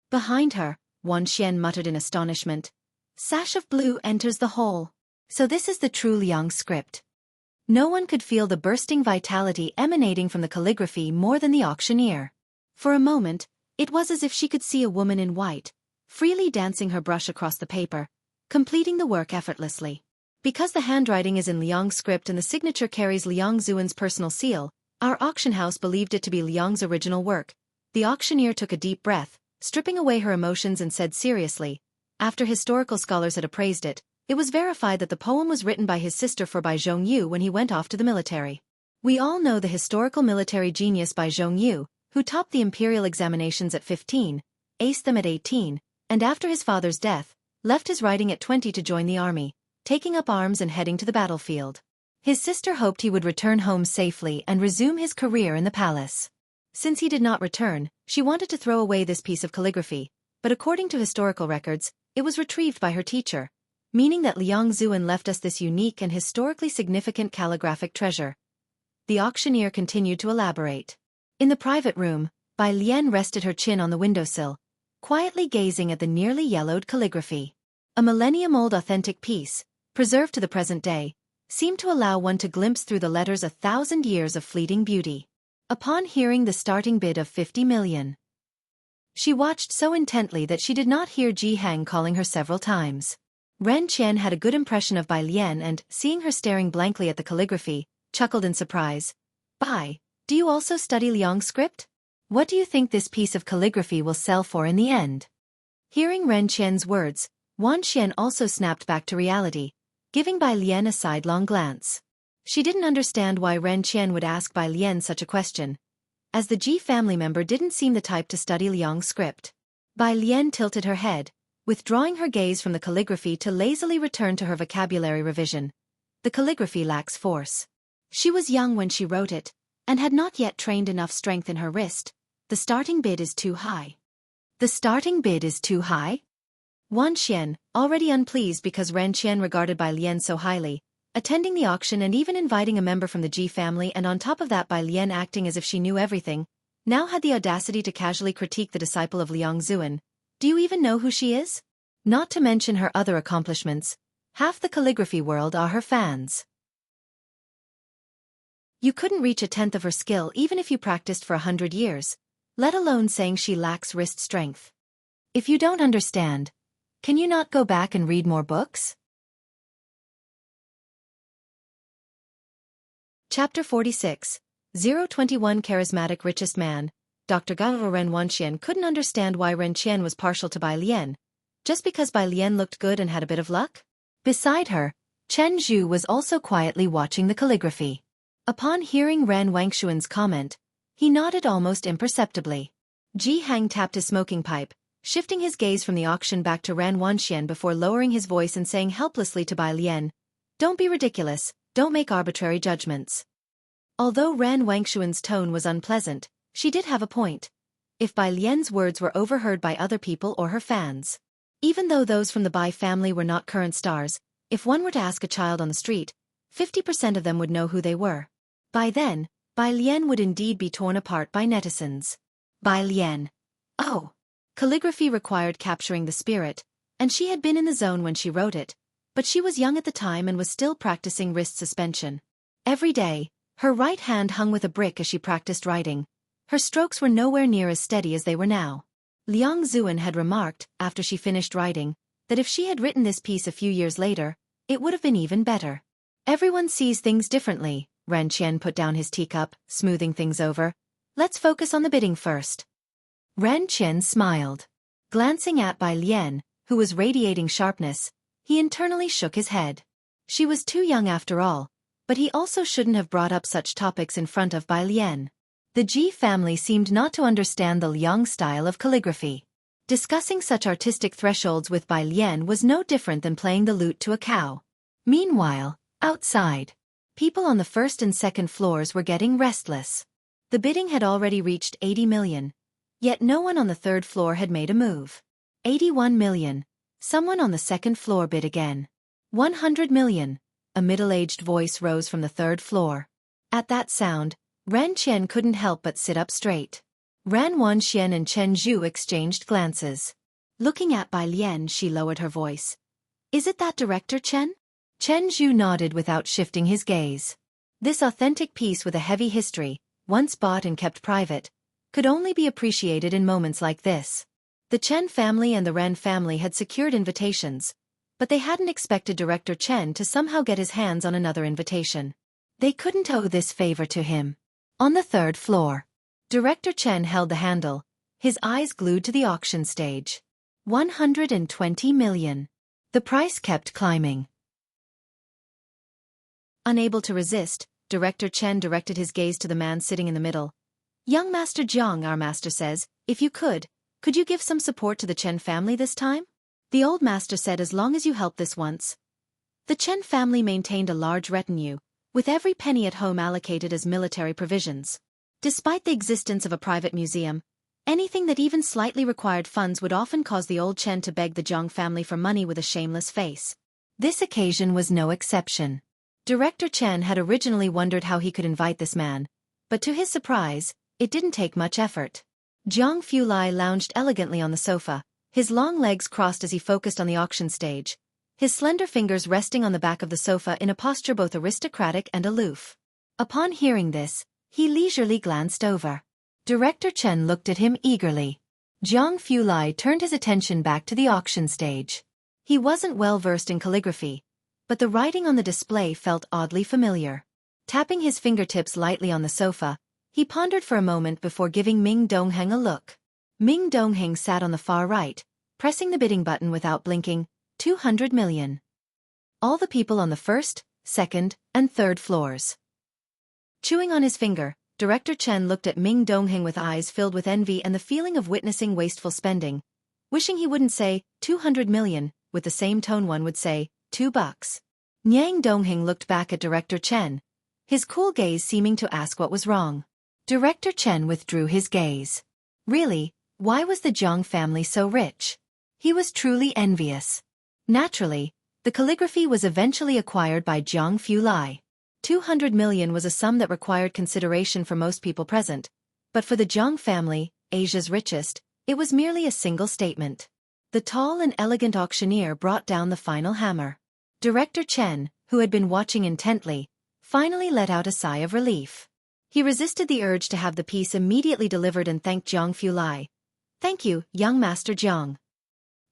Behind her, Wan Xian muttered in astonishment. Sash of blue enters the hall. So this is the true Liang script. No one could feel the bursting vitality emanating from the calligraphy more than the auctioneer. For a moment, it was as if she could see a woman in white, freely dancing her brush across the paper, completing the work effortlessly. Because the handwriting is in Liang's script and the signature carries Liang Zuan's personal seal, our auction house believed it to be Liang's original work. The auctioneer took a deep breath, stripping away her emotions and said seriously, after historical scholars had appraised it, it was verified that the poem was written by his sister for Bai Zhongyu when he went off to the military. We all know the historical military genius Bai Zhongyu, who topped the imperial examinations at 15, aced them at 18, and after his father's death, left his writing at 20 to join the army, taking up arms and heading to the battlefield. His sister hoped he would return home safely and resume his career in the palace. Since he did not return, she wanted to throw away this piece of calligraphy, but according to historical records, it was retrieved by her teacher, meaning that Liang Zuan left us this unique and historically significant calligraphic treasure. The auctioneer continued to elaborate. In the private room, Bai Lian rested her chin on the windowsill, quietly gazing at the nearly yellowed calligraphy. A millennium-old authentic piece, preserved to the present day, seemed to allow one to glimpse through the letters 1,000 years of fleeting beauty. Upon hearing the starting bid of 50 million, she watched so intently that she did not hear Jianghu calling her several times. Ren Qian had a good impression of Bai Lian and, seeing her staring blankly at the calligraphy, chuckled in surprise. Bai, do you also study Liang's script? What do you think this piece of calligraphy will sell for in the end? Hearing Ren Qian's words, Wan Xian also snapped back to reality, giving Bai Lian a sidelong glance. She didn't understand why Ren Qian would ask Bai Lian such a question, as the Ji family member didn't seem the type to study Liang's script. Bai Lian tilted her head, withdrawing her gaze from the calligraphy to lazily return to her vocabulary revision. The calligraphy lacks force. She was young when she wrote it, and had not yet trained enough strength in her wrist. The starting bid is too high. The starting bid is too high? Wan Xian, already unpleased because Ren Qian regarded Bai Lian so highly, attending the auction and even inviting a member from the Ji family, and on top of that Bai Lian acting as if she knew everything, now had the audacity to casually critique the disciple of Liang Zuan. Do you even know who she is? Not to mention her other accomplishments. Half the calligraphy world are her fans. You couldn't reach 1/10 of her skill even if you practiced for 100 years, let alone saying she lacks wrist strength. If you don't understand, can you not go back and read more books? Chapter 46. 021 Charismatic Richest Man. Dr. Gao Ren Wanxian couldn't understand why Ren Qian was partial to Bai Lian, just because Bai Lian looked good and had a bit of luck. Beside her, Chen Zhu was also quietly watching the calligraphy. Upon hearing Ran Wangshuan's comment, he nodded almost imperceptibly. Jianghu tapped his smoking pipe, shifting his gaze from the auction back to Ran Wanxian before lowering his voice and saying helplessly to Bai Lian, "Don't be ridiculous, don't make arbitrary judgments. Although Ran Wangshuan's tone was unpleasant, she did have a point. If Bai Lian's words were overheard by other people or her fans, even though those from the Bai family were not current stars, if one were to ask a child on the street, 50% of them would know who they were. By then, Bai Lian would indeed be torn apart by netizens. Bai Lian. Oh. Calligraphy required capturing the spirit, and she had been in the zone when she wrote it, but she was young at the time and was still practicing wrist suspension. Every day, her right hand hung with a brick as she practiced writing. Her strokes were nowhere near as steady as they were now. Liang Zuan had remarked, after she finished writing, that if she had written this piece a few years later, it would have been even better. Everyone sees things differently, Ren Qian put down his teacup, smoothing things over. Let's focus on the bidding first. Ren Qian smiled. Glancing at Bai Lian, who was radiating sharpness, he internally shook his head. She was too young after all, but he also shouldn't have brought up such topics in front of Bai Lian. The Ji family seemed not to understand the Liang style of calligraphy. Discussing such artistic thresholds with Bai Lian was no different than playing the lute to a cow. Meanwhile, outside, people on the first and second floors were getting restless. The bidding had already reached 80 million. Yet no one on the third floor had made a move. 81 million. Someone on the second floor bid again. 100 million. A middle-aged voice rose from the third floor. At that sound, Ran Qian couldn't help but sit up straight. Ran Wanxian and Chen Zhu exchanged glances. Looking at Bai Lian, she lowered her voice. Is it that director Chen? Chen Zhu nodded without shifting his gaze. This authentic piece with a heavy history, once bought and kept private, could only be appreciated in moments like this. The Chen family and the Ren family had secured invitations, but they hadn't expected Director Chen to somehow get his hands on another invitation. They couldn't owe this favor to him. On the third floor, Director Chen held the handle, his eyes glued to the auction stage. 120 million. The price kept climbing. Unable to resist, Director Chen directed his gaze to the man sitting in the middle. Young Master Jiang, our master says, if you could you give some support to the Chen family this time? The old master said as long as you help this once. The Chen family maintained a large retinue, with every penny at home allocated as military provisions. Despite the existence of a private museum, anything that even slightly required funds would often cause the old Chen to beg the Jiang family for money with a shameless face. This occasion was no exception. Director Chen had originally wondered how he could invite this man, but to his surprise, it didn't take much effort. Jiang Fulai lounged elegantly on the sofa, his long legs crossed as he focused on the auction stage, his slender fingers resting on the back of the sofa in a posture both aristocratic and aloof. Upon hearing this, he leisurely glanced over. Director Chen looked at him eagerly. Jiang Fulai turned his attention back to the auction stage. He wasn't well versed in calligraphy, but the writing on the display felt oddly familiar. Tapping his fingertips lightly on the sofa, he pondered for a moment before giving Ming Dongheng a look. Ming Dongheng sat on the far right, pressing the bidding button without blinking. 200 million. All the people on the first, second, and third floors. Chewing on his finger, Director Chen looked at Ming Dongheng with eyes filled with envy and the feeling of witnessing wasteful spending, wishing he wouldn't say 200 million, with the same tone one would say $2. Niang Dongheng looked back at Director Chen, his cool gaze seeming to ask what was wrong. Director Chen withdrew his gaze. Really, why was the Jiang family so rich? He was truly envious. Naturally, the calligraphy was eventually acquired by Jiang Fulai. 200 million was a sum that required consideration for most people present, but for the Jiang family, Asia's richest, it was merely a single statement. The tall and elegant auctioneer brought down the final hammer. Director Chen, who had been watching intently, finally let out a sigh of relief. He resisted the urge to have the piece immediately delivered and thanked Jiang Fulai. Thank you, young Master Jiang.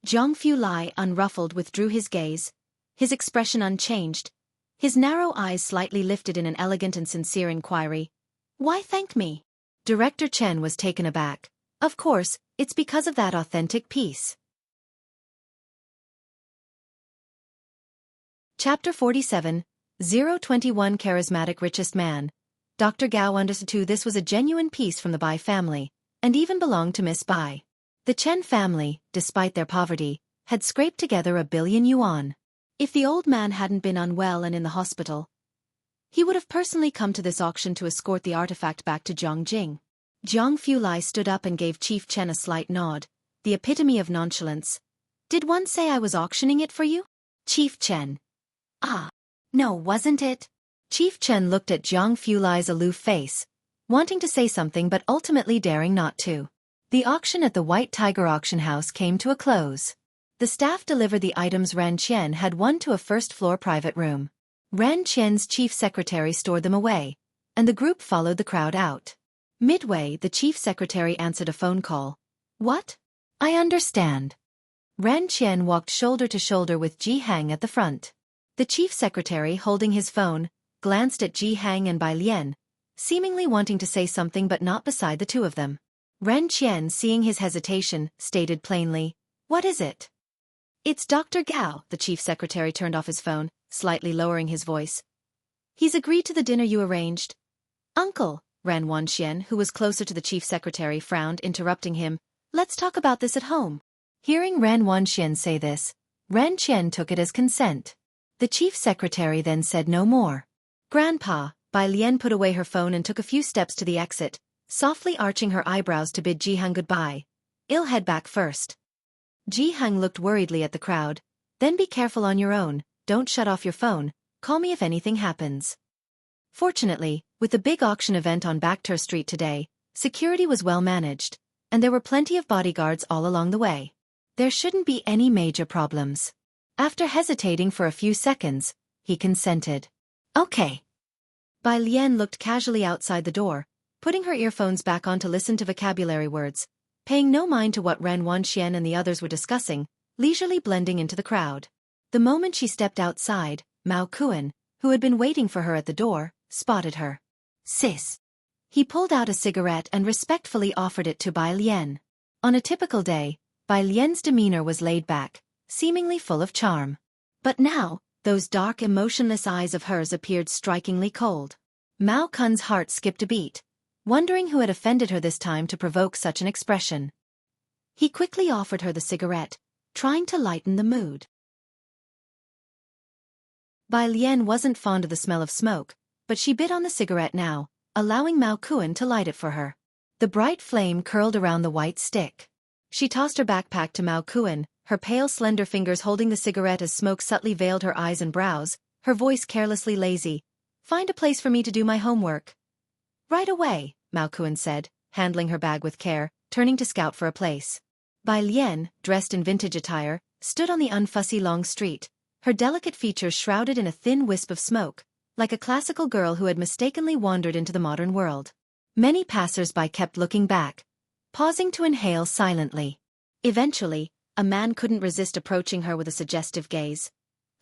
Jiang Fulai, unruffled, withdrew his gaze, his expression unchanged, his narrow eyes slightly lifted in an elegant and sincere inquiry. Why thank me? Director Chen was taken aback. Of course, it's because of that authentic piece. Chapter 47, 021 Charismatic Richest Man. Dr. Gao understood too this was a genuine piece from the Bai family, and even belonged to Miss Bai. The Chen family, despite their poverty, had scraped together 1 billion yuan. If the old man hadn't been unwell and in the hospital, He would have personally come to this auction to escort the artifact back to Jianghu. Jianghu stood up and gave Chief Chen a slight nod, the epitome of nonchalance. Did one say I was auctioning it for you? Chief Chen. Ah. No, wasn't it? Chief Chen looked at Jianghu aloof face, wanting to say something but ultimately daring not to. The auction at the White Tiger Auction House came to a close. The staff delivered the items Ran Qian had won to a first-floor private room. Ran Qian's chief secretary stored them away, and the group followed the crowd out. Midway, the chief secretary answered a phone call. What? I understand. Ran Qian walked shoulder to shoulder with Ji Hang at the front. The chief secretary, holding his phone, glanced at Ji Hang and Bai Lian, seemingly wanting to say something but not beside the two of them. Ran Qian, seeing his hesitation, stated plainly, What is it? It's Dr. Gao. The chief secretary turned off his phone, slightly lowering his voice. He's agreed to the dinner you arranged. Uncle, Ran Wanxian, who was closer to the chief secretary, frowned, interrupting him. Let's talk about this at home. Hearing Ran Wanxian say this, Ran Qian took it as consent. The chief secretary then said no more. Grandpa, Bai Lian put away her phone and took a few steps to the exit, softly arching her eyebrows to bid Ji Hang goodbye. I'll head back first. Ji Hang looked worriedly at the crowd. Then be careful on your own, don't shut off your phone, call me if anything happens. Fortunately, with the big auction event on Bakhtur Street today, security was well managed, and there were plenty of bodyguards all along the way. There shouldn't be any major problems. After hesitating for a few seconds, he consented. Okay. Bai Lian looked casually outside the door, putting her earphones back on to listen to vocabulary words, paying no mind to what Ran Wanxian and the others were discussing, leisurely blending into the crowd. The moment she stepped outside, Mao Kuan, who had been waiting for her at the door, spotted her. Sis. He pulled out a cigarette and respectfully offered it to Bai Lian. On a typical day, Bai Lian's demeanor was laid back, seemingly full of charm. But now, those dark, emotionless eyes of hers appeared strikingly cold. Mao Kun's heart skipped a beat, wondering who had offended her this time to provoke such an expression. He quickly offered her the cigarette, trying to lighten the mood. Bai Lian wasn't fond of the smell of smoke, but she bit on the cigarette now, allowing Mao Kuan to light it for her. The bright flame curled around the white stick. She tossed her backpack to Mao Kuan, her pale slender fingers holding the cigarette as smoke subtly veiled her eyes and brows, her voice carelessly lazy. Find a place for me to do my homework. Right away, Mao Kuan said, handling her bag with care, turning to scout for a place. Bai Lian, dressed in vintage attire, stood on the unfussy long street, her delicate features shrouded in a thin wisp of smoke, like a classical girl who had mistakenly wandered into the modern world. Many passers-by kept looking back, pausing to inhale silently. Eventually, a man couldn't resist approaching her with a suggestive gaze.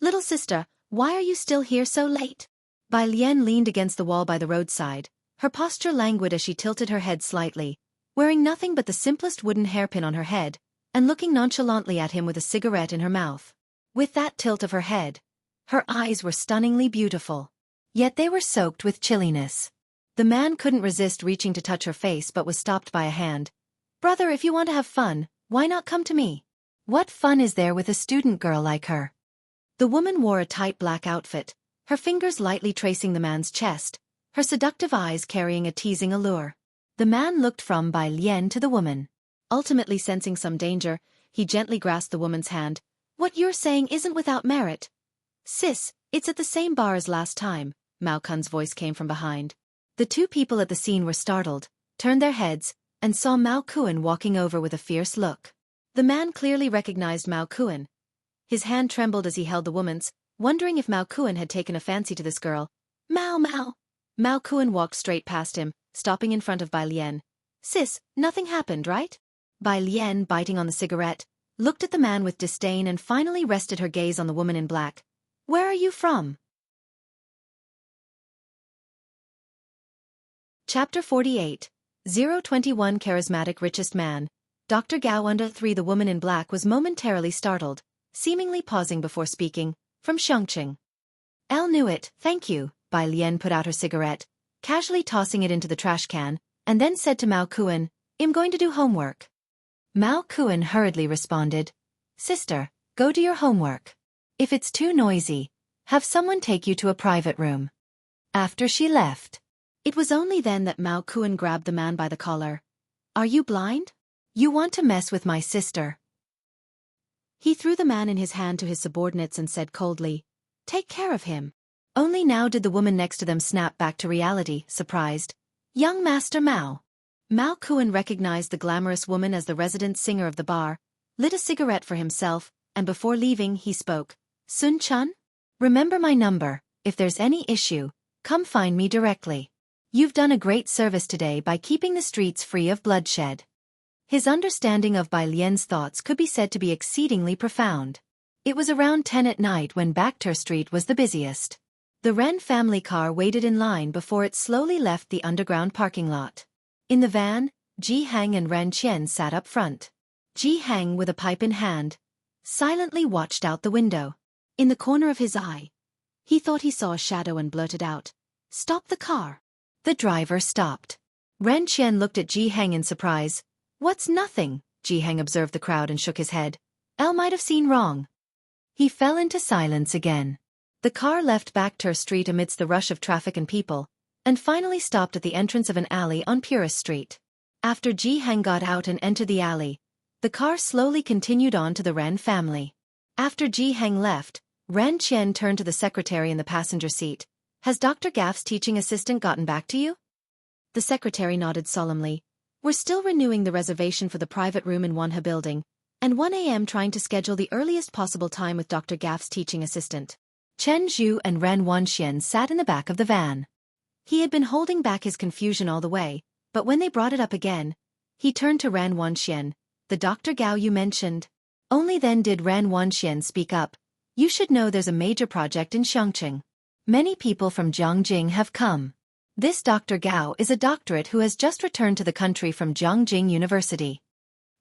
Little sister, why are you still here so late? Bai Lian leaned against the wall by the roadside, her posture languid as she tilted her head slightly, wearing nothing but the simplest wooden hairpin on her head, and looking nonchalantly at him with a cigarette in her mouth. With that tilt of her head, her eyes were stunningly beautiful. Yet they were soaked with chilliness. The man couldn't resist reaching to touch her face but was stopped by a hand. Brother, if you want to have fun, why not come to me? What fun is there with a student girl like her? The woman wore a tight black outfit, her fingers lightly tracing the man's chest, her seductive eyes carrying a teasing allure. The man looked from Bai Lian to the woman. Ultimately sensing some danger, he gently grasped the woman's hand. What you're saying isn't without merit. Sis, it's at the same bar as last time, Mao Kun's voice came from behind. The two people at the scene were startled, turned their heads, and saw Mao Kuan walking over with a fierce look. The man clearly recognized Mao Kuan. His hand trembled as he held the woman's, wondering if Mao Kuan had taken a fancy to this girl. Mao. Mao Kuan walked straight past him, stopping in front of Bai Lian. Sis, nothing happened, right? Bai Lian, biting on the cigarette, looked at the man with disdain and finally rested her gaze on the woman in black. Where are you from? Chapter 48. 021 Charismatic Richest Man. Dr. Gao under 3. The woman in black was momentarily startled, seemingly pausing before speaking, from Xianxia. Elle knew it, thank you, Bai Lian put out her cigarette, casually tossing it into the trash can, and then said to Mao Kuan, I'm going to do homework. Mao Kuan hurriedly responded, Sister, go do your homework. If it's too noisy, have someone take you to a private room. After she left. It was only then that Mao Kuan grabbed the man by the collar. Are you blind? You want to mess with my sister? He threw the man in his hand to his subordinates and said coldly, take care of him. Only now did the woman next to them snap back to reality, surprised. Young Master Mao. Mao Kuan recognized the glamorous woman as the resident singer of the bar, lit a cigarette for himself, and before leaving he spoke. Sun Chun? Remember my number, if there's any issue, come find me directly. You've done a great service today by keeping the streets free of bloodshed. His understanding of Bai Lian's thoughts could be said to be exceedingly profound. It was around 10 at night when Backter Street was the busiest. The Ren family car waited in line before it slowly left the underground parking lot. In the van, Ji Hang and Ren Qian sat up front. Ji Hang, with a pipe in hand, silently watched out the window. In the corner of his eye, he thought he saw a shadow and blurted out, stop the car. The driver stopped. Ren Qian looked at Ji Hang in surprise. What's nothing? Ji Hang observed the crowd and shook his head. Elle might have seen wrong. He fell into silence again. The car left Backter Street amidst the rush of traffic and people, and finally stopped at the entrance of an alley on Purist Street. After Ji Hang got out and entered the alley, the car slowly continued on to the Ren family. After Ji Hang left, Ren Qian turned to the secretary in the passenger seat. Has Dr. Gaff's teaching assistant gotten back to you? The secretary nodded solemnly. We're still renewing the reservation for the private room in Wanhe building, and 1 a.m. trying to schedule the earliest possible time with Dr. Gaff's teaching assistant. Chen Zhu and Ren Wanxian sat in the back of the van. He had been holding back his confusion all the way, but when they brought it up again, he turned to Ren Wanxian. The Dr. Gao you mentioned. Only then did Ren Wanxian speak up. You should know there's a major project in Xianxia. Many people from Jianghu have come. This Dr. Gao is a doctorate who has just returned to the country from Jianghu University.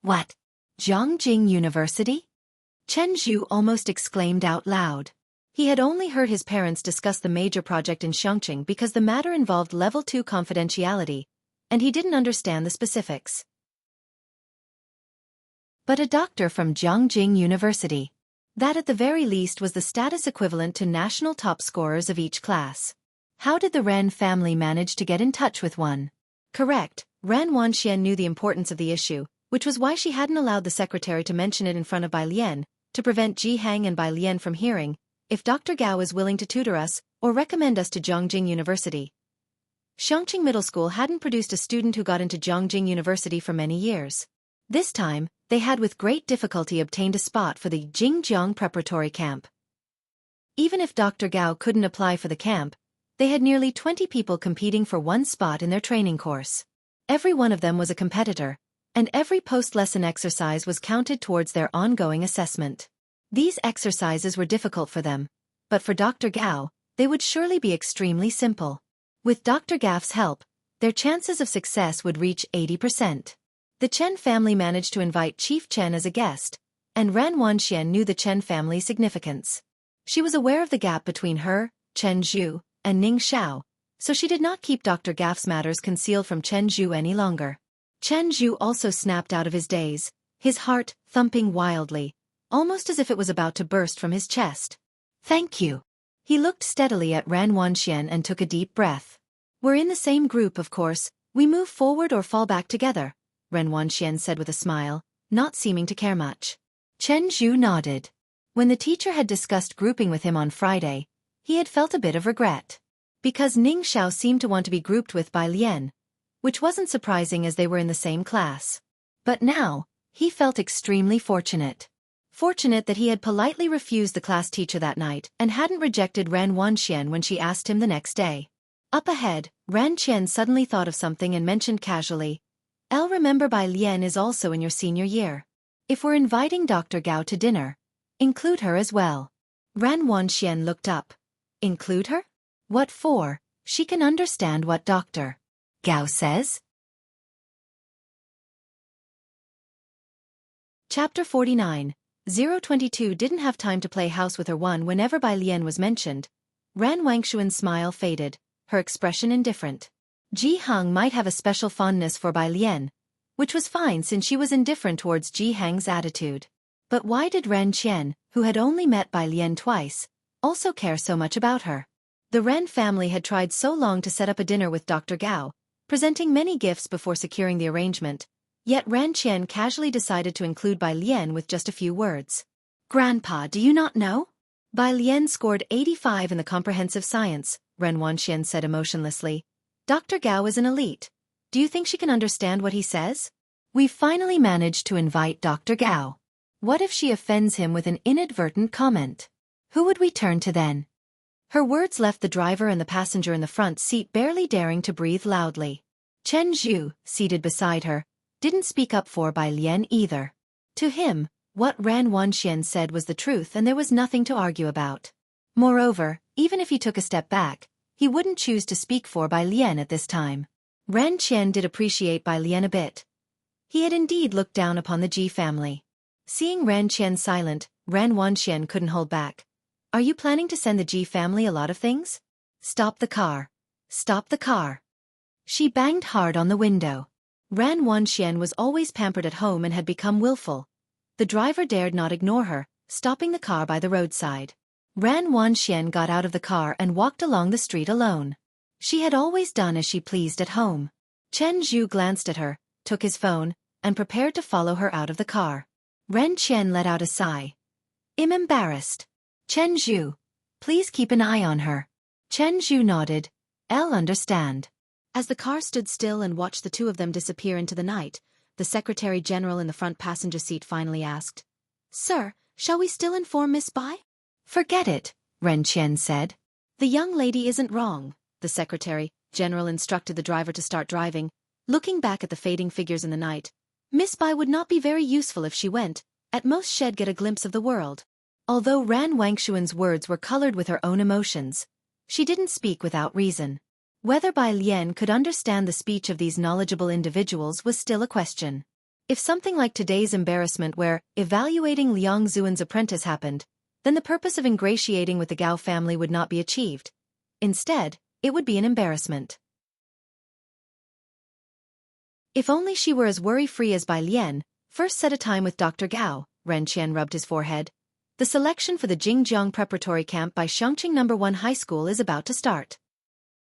What? Jianghu University? Chen Zhu almost exclaimed out loud. He had only heard his parents discuss the major project in Xianxia because the matter involved level 2 confidentiality, and he didn't understand the specifics. But a doctor from Jianghu University. That at the very least was the status equivalent to national top scorers of each class. How did the Ren family manage to get in touch with one? Correct, Ren Wanxian knew the importance of the issue, which was why she hadn't allowed the secretary to mention it in front of Bai Lian, to prevent Ji Hang and Bai Lian from hearing, if Dr. Gao is willing to tutor us, or recommend us to Jianghu University. Xianxia Middle School hadn't produced a student who got into Jianghu University for many years. This time, they had with great difficulty obtained a spot for the Jingjiang preparatory camp. Even if Dr. Gao couldn't apply for the camp, they had nearly 20 people competing for one spot in their training course. Every one of them was a competitor, and every post-lesson exercise was counted towards their ongoing assessment. These exercises were difficult for them, but for Dr. Gao, they would surely be extremely simple. With Dr. Gaff's help, their chances of success would reach 80%. The Chen family managed to invite Chief Chen as a guest, and Ren Wanxian knew the Chen family's significance. She was aware of the gap between her, Chen Zhu, and Ning Xiao, so she did not keep Dr. Gaff's matters concealed from Chen Zhu any longer. Chen Zhu also snapped out of his daze, his heart thumping wildly, almost as if it was about to burst from his chest. Thank you. He looked steadily at Ren Wanxian and took a deep breath. We're in the same group, of course. We move forward or fall back together, Ren Wanxian said with a smile, not seeming to care much. Chen Zhu nodded. When the teacher had discussed grouping with him on Friday, he had felt a bit of regret. Because Ning Xiao seemed to want to be grouped with Bai Lian, which wasn't surprising as they were in the same class. But now, he felt extremely fortunate. Fortunate that he had politely refused the class teacher that night and hadn't rejected Ren Wanxian when she asked him the next day. Up ahead, Ren Qian suddenly thought of something and mentioned casually, "Elle, remember Bai Lian is also in your senior year. If we're inviting Dr. Gao to dinner, include her as well." Ren Wanxian looked up. Include her? What for? She can understand what Dr. Gao says. Chapter 49. 022 didn't have time to play house with her one whenever Bai Lian was mentioned. Ran Wangshuan's smile faded, her expression indifferent. Ji Hang might have a special fondness for Bai Lian, which was fine since she was indifferent towards Ji Hang's attitude. But why did Ren Qian, who had only met Bai Lian twice, also care so much about her? The The Ren family had tried so long to set up a dinner with Dr. Gao, presenting many gifts before securing the arrangement, yet Ren Qian casually decided to include Bai Lian with just a few words. "Grandpa, do you not know? Bai Lian scored 85 in the comprehensive science," Ren Wanxian said emotionlessly. "Dr. Gao is an elite. Do you think she can understand what he says? We've finally managed to invite Dr. Gao. What if she offends him with an inadvertent comment? Who would we turn to then?" Her words left the driver and the passenger in the front seat barely daring to breathe loudly. Chen Zhu, seated beside her, didn't speak up for Bai Lian either. To him, what Ran Wanxian said was the truth and there was nothing to argue about. Moreover, even if he took a step back, he wouldn't choose to speak for Bai Lian at this time. Ran Qian did appreciate Bai Lian a bit. He had indeed looked down upon the Ji family. Seeing Ran Qian silent, Ran Wanxian couldn't hold back. "Are you planning to send the Ji family a lot of things? Stop the car. Stop the car." She banged hard on the window. Ran Wanxian was always pampered at home and had become willful. The driver dared not ignore her, stopping the car by the roadside. Ran Wanxian got out of the car and walked along the street alone. She had always done as she pleased at home. Chen Zhu glanced at her, took his phone, and prepared to follow her out of the car. Ren Qian let out a sigh. "I'm embarrassed. Chen Zhu, please keep an eye on her." Chen Zhu nodded. "I'll understand." As the car stood still and watched the two of them disappear into the night, the Secretary General in the front passenger seat finally asked, "Sir, shall we still inform Miss Bai?" "Forget it," Ren Qian said. "The young lady isn't wrong," the Secretary General instructed the driver to start driving. Looking back at the fading figures in the night, Miss Bai would not be very useful if she went, at most she'd get a glimpse of the world. Although Ran Wangshuan's words were colored with her own emotions, she didn't speak without reason. Whether Bai Lian could understand the speech of these knowledgeable individuals was still a question. If something like today's embarrassment where evaluating Liang Zuan's apprentice happened, then the purpose of ingratiating with the Gao family would not be achieved. Instead, it would be an embarrassment. If only she were as worry-free as Bai Lian. "First set a time with Dr. Gao," Ren Qian rubbed his forehead. "The selection for the Jingjiang preparatory camp by Xianxia No. 1 High School is about to start."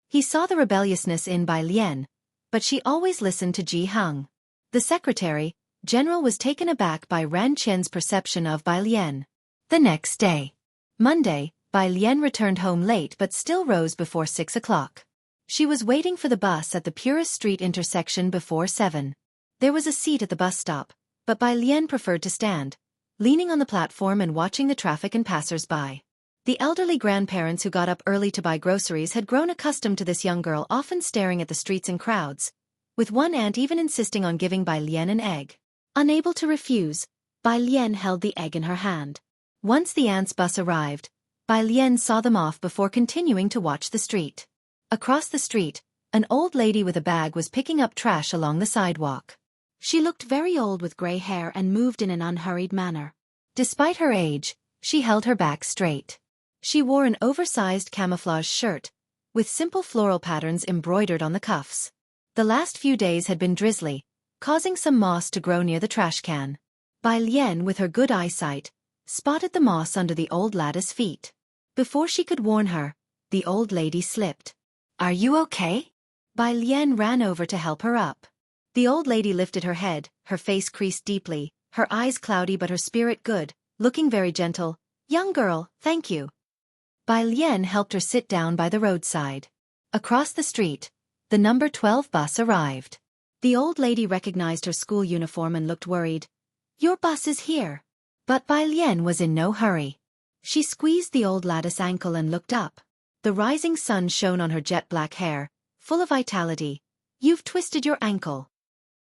He saw the rebelliousness in Bai Lian, but she always listened to Ji Hang. The Secretary General was taken aback by Ran Qian's perception of Bai Lian. The next day, Monday, Bai Lian returned home late but still rose before 6 o'clock. She was waiting for the bus at the Purist Street intersection before 7. There was a seat at the bus stop, but Bai Lian preferred to stand, leaning on the platform and watching the traffic and passers-by. The elderly grandparents who got up early to buy groceries had grown accustomed to this young girl often staring at the streets in crowds, with one aunt even insisting on giving Bai Lian an egg. Unable to refuse, Bai Lian held the egg in her hand. Once the aunt's bus arrived, Bai Lian saw them off before continuing to watch the street. Across the street, an old lady with a bag was picking up trash along the sidewalk. She looked very old with gray hair and moved in an unhurried manner. Despite her age, she held her back straight. She wore an oversized camouflage shirt, with simple floral patterns embroidered on the cuffs. The last few days had been drizzly, causing some moss to grow near the trash can. Bai Lian, with her good eyesight, spotted the moss under the old lady's feet. Before she could warn her, the old lady slipped. "Are you okay?" Bai Lian ran over to help her up. The old lady lifted her head, her face creased deeply, her eyes cloudy but her spirit good, looking very gentle. "Young girl, thank you." Bai Lian helped her sit down by the roadside. Across the street, the number 12 bus arrived. The old lady recognized her school uniform and looked worried. "Your bus is here." But Bai Lian was in no hurry. She squeezed the old lady's ankle and looked up. The rising sun shone on her jet-black hair, full of vitality. "You've twisted your ankle."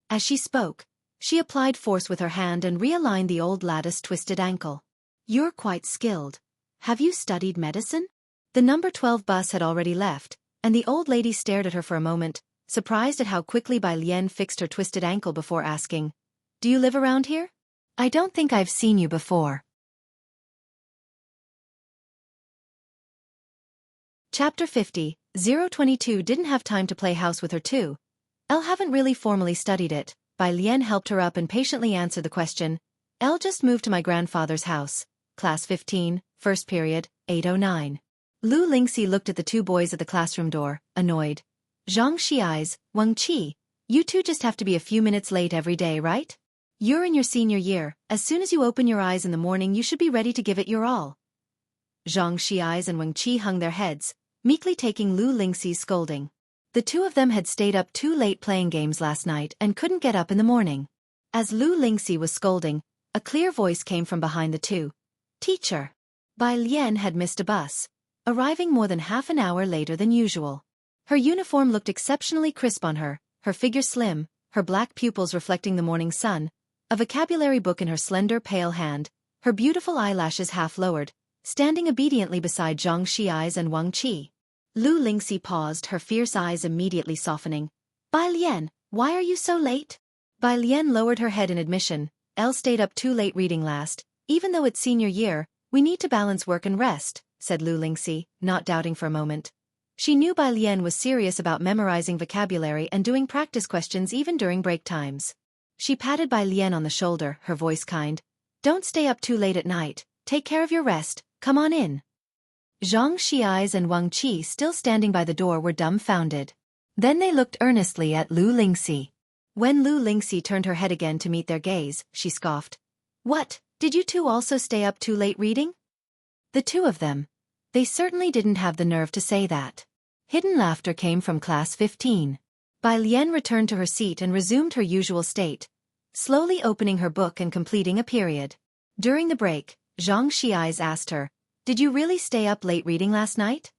As she spoke, she applied force with her hand and realigned the old lady's twisted ankle. "You're quite skilled. Have you studied medicine?" The number 12 bus had already left, and the old lady stared at her for a moment, surprised at how quickly Bai Lian fixed her twisted ankle before asking, "Do you live around here? I don't think I've seen you before." Chapter 50, 022 didn't have time to play house with her too. Elle haven't really formally studied it. Bai Lian helped her up and patiently answered the question. Elle just moved to my grandfather's house. Class 15, first period, 809. Lu Lingxi looked at the two boys at the classroom door, annoyed. Xianxia, Wuxia, you two just have to be a few minutes late every day, right? You're in your senior year, as soon as you open your eyes in the morning you should be ready to give it your all. Xianxia and Wuxia hung their heads, meekly taking Lu Lingxi's scolding. The two of them had stayed up too late playing games last night and couldn't get up in the morning. As Lu Lingxi was scolding, a clear voice came from behind the two. Teacher. Bai Lian had missed a bus, arriving more than half an hour later than usual. Her uniform looked exceptionally crisp on her, her figure slim, her black pupils reflecting the morning sun, a vocabulary book in her slender pale hand, her beautiful eyelashes half lowered, standing obediently beside Xianxia and Wuxia. Lu Lingxi paused, her fierce eyes immediately softening. Bai Lian, why are you so late? Bai Lian lowered her head in admission. Elle stayed up too late reading last. Even though it's senior year, we need to balance work and rest, said Lu Lingxi, not doubting for a moment. She knew Bai Lian was serious about memorizing vocabulary and doing practice questions even during break times. She patted Bai Lian on the shoulder, her voice kind. Don't stay up too late at night. Take care of your rest. Come on in. Xianxia and Wuxia, still standing by the door, were dumbfounded. Then they looked earnestly at Lu Lingxi. When Lu Lingxi turned her head again to meet their gaze, she scoffed. What, did you two also stay up too late reading? The two of them. They certainly didn't have the nerve to say that. Hidden laughter came from class 15. Bai Lian returned to her seat and resumed her usual state, slowly opening her book and completing a period. During the break, Xianxia asked her, did you really stay up late reading last night?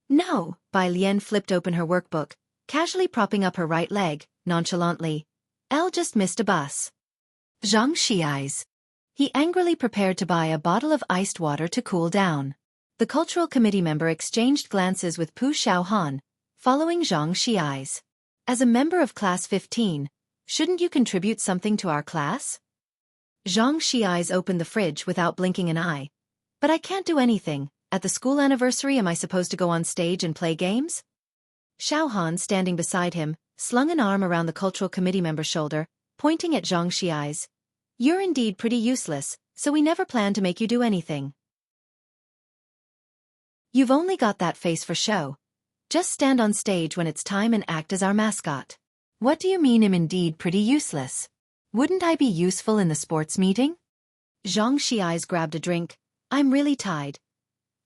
No, Bai Lian flipped open her workbook, casually propping up her right leg, nonchalantly. Elle just missed a bus. Xianxia. He angrily prepared to buy a bottle of iced water to cool down. The cultural committee member exchanged glances with Pu Xiaohan, following Xianxia. As a member of class 15, shouldn't you contribute something to our class? Xianxia opened the fridge without blinking an eye. But I can't do anything. At the school anniversary, am I supposed to go on stage and play games? Xiaohan, standing beside him, slung an arm around the cultural committee member's shoulder, pointing at Xianxia. You're indeed pretty useless, so we never plan to make you do anything. You've only got that face for show. Just stand on stage when it's time and act as our mascot. What do you mean I'm indeed pretty useless? Wouldn't I be useful in the sports meeting? Xianxia grabbed a drink. I'm really tired.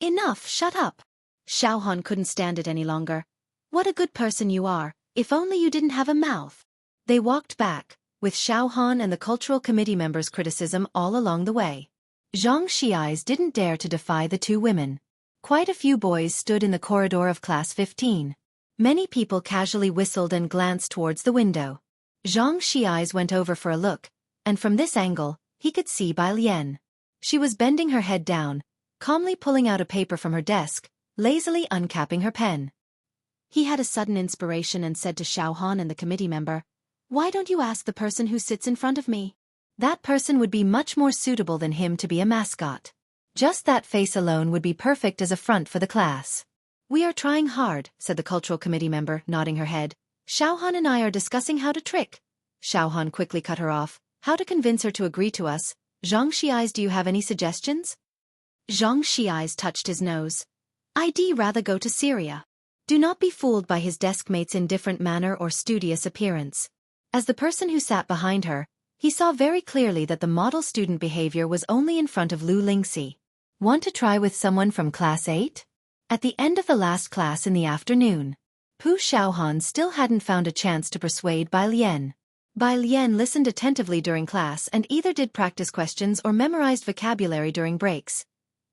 Enough, shut up. Xiaohan couldn't stand it any longer. What a good person you are, if only you didn't have a mouth. They walked back, with Xiaohan and the cultural committee members' criticism all along the way. Xianxia didn't dare to defy the two women. Quite a few boys stood in the corridor of class 15. Many people casually whistled and glanced towards the window. Xianxia went over for a look, and from this angle, he could see Bai Lian. She was bending her head down, calmly pulling out a paper from her desk, lazily uncapping her pen. He had a sudden inspiration and said to Xiaohan and the committee member, why don't you ask the person who sits in front of me? That person would be much more suitable than him to be a mascot. Just that face alone would be perfect as a front for the class. We are trying hard, said the cultural committee member, nodding her head. Xiaohan and I are discussing how to trick. Xiaohan quickly cut her off. How to convince her to agree to us. Xianxia, do you have any suggestions? Xianxia touched his nose. I'd rather go to Syria. Do not be fooled by his deskmate's indifferent manner or studious appearance. As the person who sat behind her, he saw very clearly that the model student behavior was only in front of Lu Lingxi. Want to try with someone from class 8? At the end of the last class in the afternoon, Pu Xiaohan still hadn't found a chance to persuade Bai Lian. Bai Lian listened attentively during class and either did practice questions or memorized vocabulary during breaks,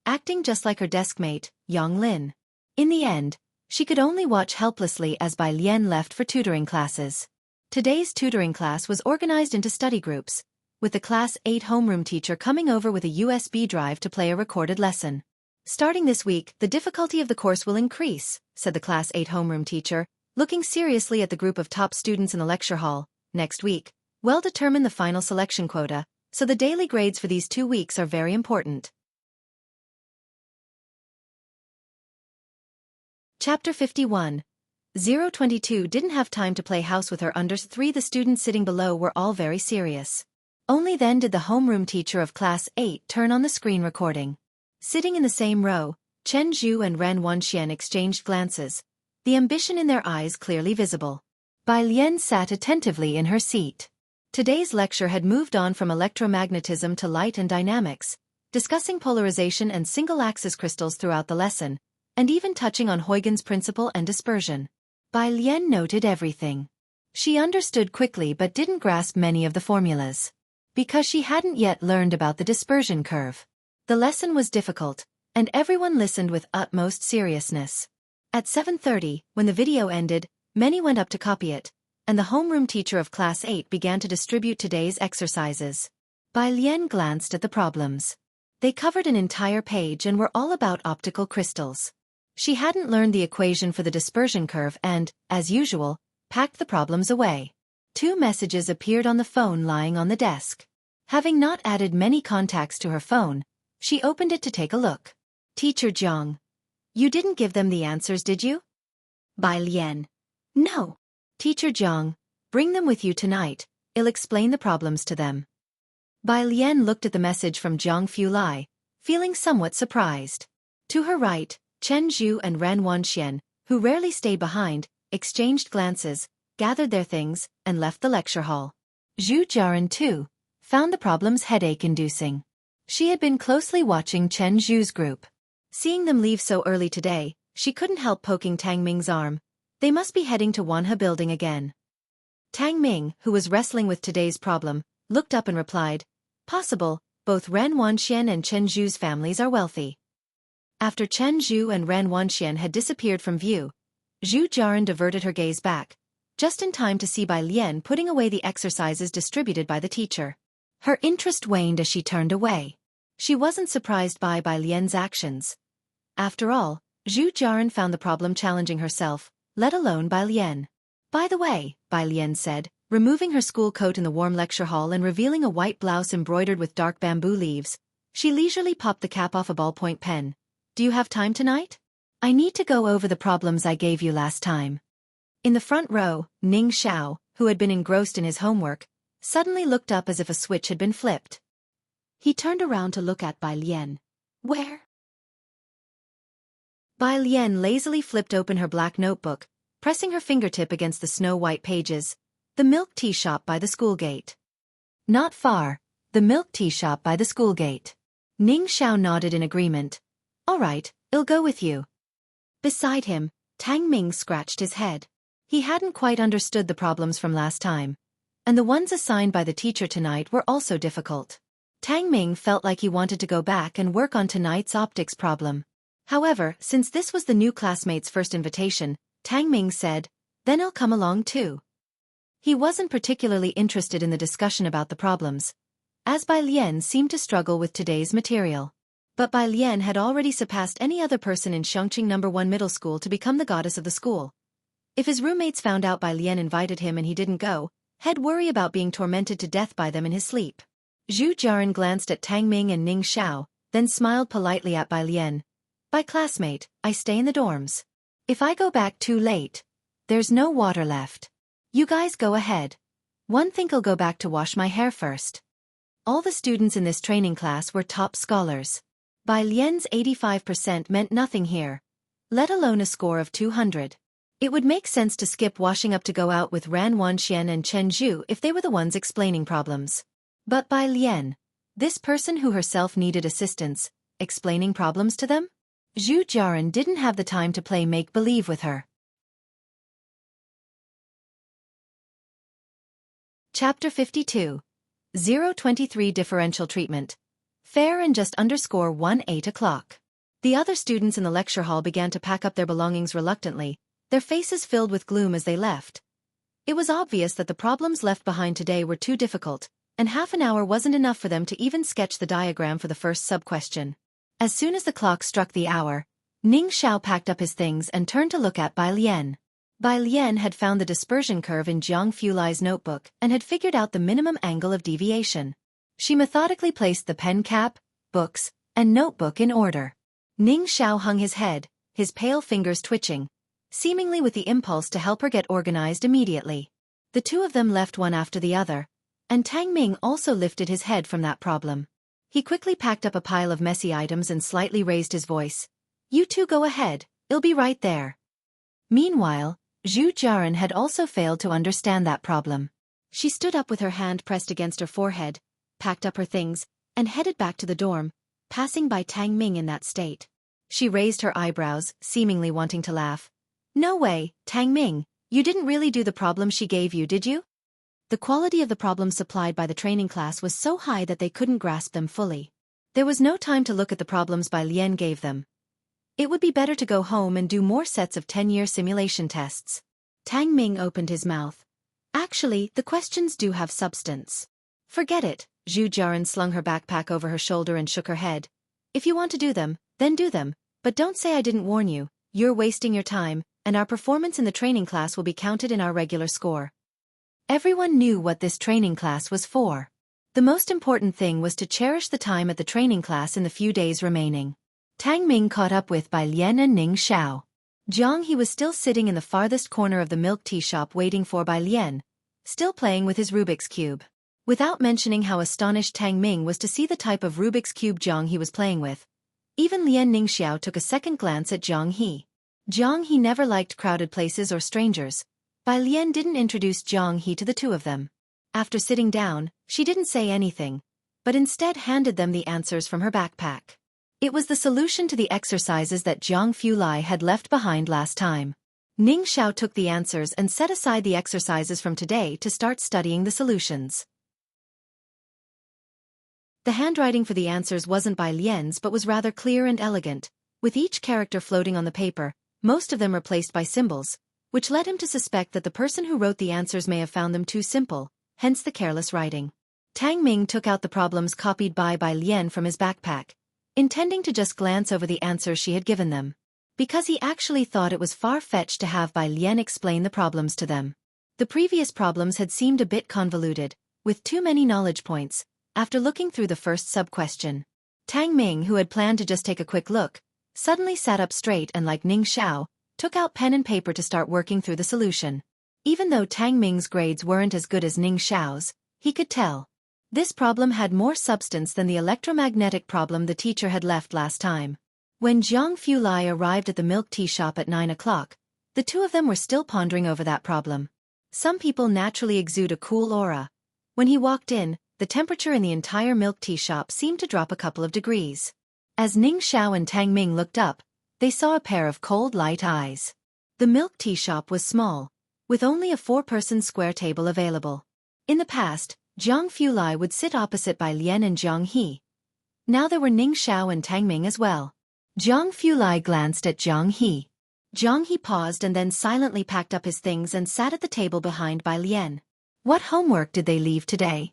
acting just like her deskmate, Yang Lin. In the end, she could only watch helplessly as Bai Lian left for tutoring classes. Today's tutoring class was organized into study groups, with the class 8 homeroom teacher coming over with a USB drive to play a recorded lesson. Starting this week, the difficulty of the course will increase, said the class 8 homeroom teacher, looking seriously at the group of top students in the lecture hall. Next week, we'll determine the final selection quota, so the daily grades for these 2 weeks are very important. Chapter 51. 022 didn't have time to play house with her under 3. The students sitting below were all very serious. Only then did the homeroom teacher of class 8 turn on the screen recording. Sitting in the same row, Chen Zhu and Ran Wanxian exchanged glances, the ambition in their eyes clearly visible. Bai Lian sat attentively in her seat. Today's lecture had moved on from electromagnetism to light and dynamics, discussing polarization and single-axis crystals throughout the lesson, and even touching on Huygens principle and dispersion. Bai Lian noted everything. She understood quickly but didn't grasp many of the formulas, because she hadn't yet learned about the dispersion curve. The lesson was difficult, and everyone listened with utmost seriousness. At 7:30, when the video ended, many went up to copy it, and the homeroom teacher of Class 8 began to distribute today's exercises. Bai Lian glanced at the problems. They covered an entire page and were all about optical crystals. She hadn't learned the equation for the dispersion curve and, as usual, packed the problems away. 2 messages appeared on the phone lying on the desk. Having not added many contacts to her phone, she opened it to take a look. Teacher Jiang. You didn't give them the answers, did you? Bai Lian. No. Teacher Jiang, bring them with you tonight, I'll explain the problems to them. Bai Lian looked at the message from Jiang Fulai, feeling somewhat surprised. To her right, Chen Zhu and Ran Wanxian, who rarely stayed behind, exchanged glances, gathered their things, and left the lecture hall. Zhu Jiaran, too, found the problems headache-inducing. She had been closely watching Chen Zhu's group. Seeing them leave so early today, she couldn't help poking Tang Ming's arm. They must be heading to Wanhe building again. Tang Ming, who was wrestling with today's problem, looked up and replied, Possible, both Ran Wanxian and Chen Zhu's families are wealthy. After Chen Zhu and Ran Wanxian had disappeared from view, Zhu Jiaran diverted her gaze back, just in time to see Bai Lian putting away the exercises distributed by the teacher. Her interest waned as she turned away. She wasn't surprised by Bai Lian's actions. After all, Zhu Jiaran found the problem challenging herself, let alone Bai Lian. By the way, Bai Lian said, removing her school coat in the warm lecture hall and revealing a white blouse embroidered with dark bamboo leaves, she leisurely popped the cap off a ballpoint pen. Do you have time tonight? I need to go over the problems I gave you last time. In the front row, Ning Xiao, who had been engrossed in his homework, suddenly looked up as if a switch had been flipped. He turned around to look at Bai Lian. Where? Bai Lian lazily flipped open her black notebook, pressing her fingertip against the snow-white pages. The milk tea shop by the school gate. Not far, the milk tea shop by the school gate. Ning Xiao nodded in agreement. All right, I'll go with you. Beside him, Tang Ming scratched his head. He hadn't quite understood the problems from last time, and the ones assigned by the teacher tonight were also difficult. Tang Ming felt like he wanted to go back and work on tonight's optics problem. However, since this was the new classmate's first invitation, Tang Ming said, Then I'll come along too. He wasn't particularly interested in the discussion about the problems, as Bai Lian seemed to struggle with today's material. But Bai Lian had already surpassed any other person in Xianxia No. 1 middle school to become the goddess of the school. If his roommates found out Bai Lian invited him and he didn't go, he'd worry about being tormented to death by them in his sleep. Zhu Jiaran glanced at Tang Ming and Ning Xiao, then smiled politely at Bai Lian. By classmate, I stay in the dorms. If I go back too late, there's no water left. You guys go ahead. One think I'll go back to wash my hair first. All the students in this training class were top scholars. Bai Lian's 85% meant nothing here, let alone a score of 200. It would make sense to skip washing up to go out with Ran Wanxian and Chen Zhu if they were the ones explaining problems. But Bai Lian, this person who herself needed assistance, explaining problems to them? Zhu Jiaran didn't have the time to play make-believe with her. Chapter 52. 023 Differential Treatment. Fair and just _ 8 o'clock. The other students in the lecture hall began to pack up their belongings reluctantly, their faces filled with gloom as they left. It was obvious that the problems left behind today were too difficult, and half an hour wasn't enough for them to even sketch the diagram for the first sub-question. As soon as the clock struck the hour, Ning Xiao packed up his things and turned to look at Bai Lian. Bai Lian had found the dispersion curve in Jiang Fulai's notebook and had figured out the minimum angle of deviation. She methodically placed the pen cap, books, and notebook in order. Ning Xiao hung his head, his pale fingers twitching, seemingly with the impulse to help her get organized immediately. The two of them left one after the other, and Tang Ming also lifted his head from that problem. He quickly packed up a pile of messy items and slightly raised his voice. You two go ahead, it'll be right there. Meanwhile, Zhu Jiaran had also failed to understand that problem. She stood up with her hand pressed against her forehead, packed up her things, and headed back to the dorm, passing by Tang Ming in that state. She raised her eyebrows, seemingly wanting to laugh. No way, Tang Ming, you didn't really do the problem she gave you, did you? The quality of the problems supplied by the training class was so high that they couldn't grasp them fully. There was no time to look at the problems Bai Lian gave them. It would be better to go home and do more sets of 10-year simulation tests. Tang Ming opened his mouth. Actually, the questions do have substance. Forget it, Zhu Jiaran slung her backpack over her shoulder and shook her head. If you want to do them, then do them, but don't say I didn't warn you. You're wasting your time, and our performance in the training class will be counted in our regular score. Everyone knew what this training class was for. The most important thing was to cherish the time at the training class in the few days remaining. Tang Ming caught up with Bai Lian and Ning Xiao. Jianghu was still sitting in the farthest corner of the milk tea shop waiting for Bai Lian, still playing with his Rubik's Cube. Without mentioning how astonished Tang Ming was to see the type of Rubik's Cube Jianghu was playing with, even Lian Ningxiao took a second glance at Jianghu. Jianghu never liked crowded places or strangers. Bai Lian didn't introduce Jianghu to the two of them. After sitting down, she didn't say anything, but instead handed them the answers from her backpack. It was the solution to the exercises that Jianghu Lai had left behind last time. Ning Xiao took the answers and set aside the exercises from today to start studying the solutions. The handwriting for the answers wasn't Bai Lian's but was rather clear and elegant, with each character floating on the paper, most of them replaced by symbols, which led him to suspect that the person who wrote the answers may have found them too simple, hence the careless writing. Tang Ming took out the problems copied by Bai Lian from his backpack, intending to just glance over the answers she had given them, because he actually thought it was far-fetched to have Bai Lian explain the problems to them. The previous problems had seemed a bit convoluted, with too many knowledge points. After looking through the first sub-question, Tang Ming, who had planned to just take a quick look, suddenly sat up straight and, like Ning Xiao, took out pen and paper to start working through the solution. Even though Tang Ming's grades weren't as good as Ning Xiao's, he could tell. This problem had more substance than the electromagnetic problem the teacher had left last time. When Jianghu Lai arrived at the milk tea shop at 9 o'clock, the two of them were still pondering over that problem. Some people naturally exude a cool aura. When he walked in, the temperature in the entire milk tea shop seemed to drop a couple of degrees. As Ning Xiao and Tang Ming looked up, they saw a pair of cold light eyes. The milk tea shop was small, with only a 4-person square table available. In the past, Jianghu Lai would sit opposite Bai Lian and Jianghu. Now there were Ning Xiao and Tang Ming as well. Jianghu Lai glanced at Jianghu. Jianghu paused and then silently packed up his things and sat at the table behind Bai Lian. What homework did they leave today?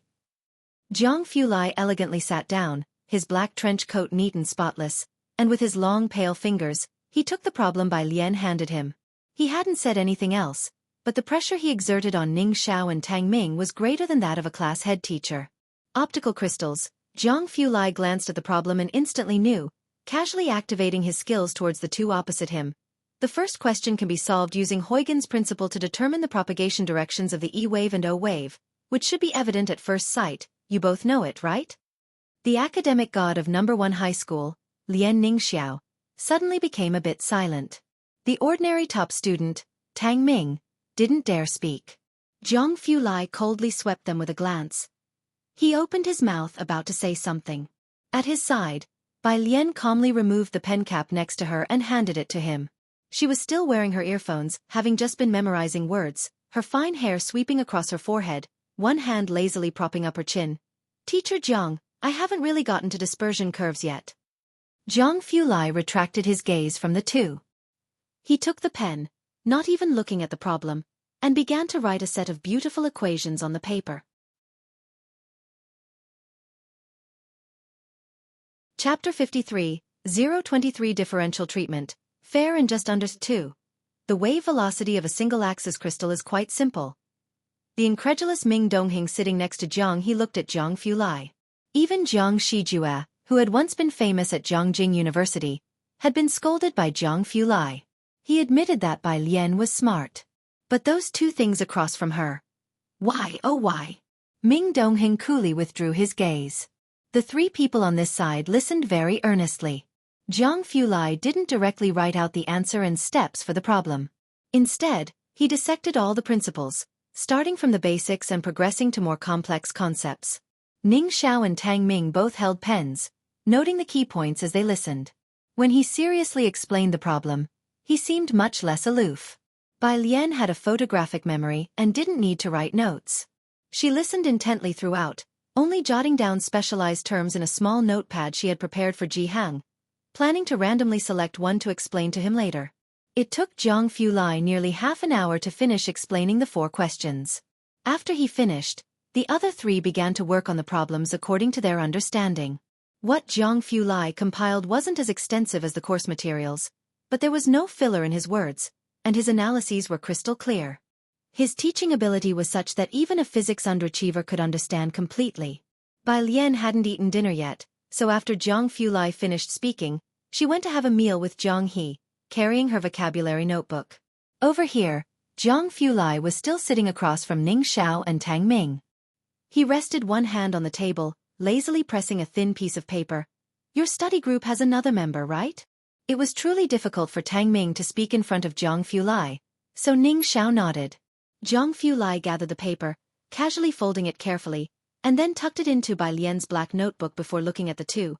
Jianghu Lai elegantly sat down, his black trench coat neat and spotless, and with his long pale fingers, he took the problem Bai Lian handed him. He hadn't said anything else, but the pressure he exerted on Ning Xiao and Tang Ming was greater than that of a class head teacher. Optical crystals. Jianghu Lai glanced at the problem and instantly knew, casually activating his skills towards the two opposite him. The first question can be solved using Huygens' principle to determine the propagation directions of the E wave and O wave, which should be evident at first sight. You both know it, right? The academic god of No. 1 high school, Lian Ningxiao, suddenly became a bit silent. The ordinary top student, Tang Ming, didn't dare speak. Jianghu Lai coldly swept them with a glance. He opened his mouth about to say something. At his side, Bai Lian calmly removed the pen cap next to her and handed it to him. She was still wearing her earphones, having just been memorizing words, her fine hair sweeping across her forehead, one hand lazily propping up her chin. Teacher Jiang, I haven't really gotten to dispersion curves yet. Jianghu Lai retracted his gaze from the two. He took the pen, not even looking at the problem, and began to write a set of beautiful equations on the paper. Chapter 53, 023 Differential Treatment, Fair and Just Under 2. The wave velocity of a single-axis crystal is quite simple. The incredulous Ming Dongheng sitting next to Jiang He looked at Jianghu Lai. Even Jiang Shijue, who had once been famous at Jiangjing University, had been scolded by Jianghu Lai. He admitted that Bai Lian was smart. But those two things across from her. Why, oh why? Ming Dongheng coolly withdrew his gaze. The three people on this side listened very earnestly. Jianghu Lai didn't directly write out the answer and steps for the problem. Instead, he dissected all the principles, starting from the basics and progressing to more complex concepts. Ning Xiao and Tang Ming both held pens, noting the key points as they listened. When he seriously explained the problem, he seemed much less aloof. Bai Lian had a photographic memory and didn't need to write notes. She listened intently throughout, only jotting down specialized terms in a small notepad she had prepared for Jianghu, planning to randomly select one to explain to him later. It took Jianghu Lai nearly half an hour to finish explaining the 4 questions. After he finished, the other 3 began to work on the problems according to their understanding. What Jianghu Lai compiled wasn't as extensive as the course materials, but there was no filler in his words, and his analyses were crystal clear. His teaching ability was such that even a physics underachiever could understand completely. Bai Lian hadn't eaten dinner yet, so after Jianghu Lai finished speaking, she went to have a meal with Zhang He, carrying her vocabulary notebook. Over here, Jianghu Lai was still sitting across from Ning Xiao and Tang Ming. He rested one hand on the table, lazily pressing a thin piece of paper. Your study group has another member, right? It was truly difficult for Tang Ming to speak in front of Jianghu Lai, so Ning Xiao nodded. Jianghu Lai gathered the paper, casually folding it carefully, and then tucked it into Bai Lian's black notebook before looking at the 2.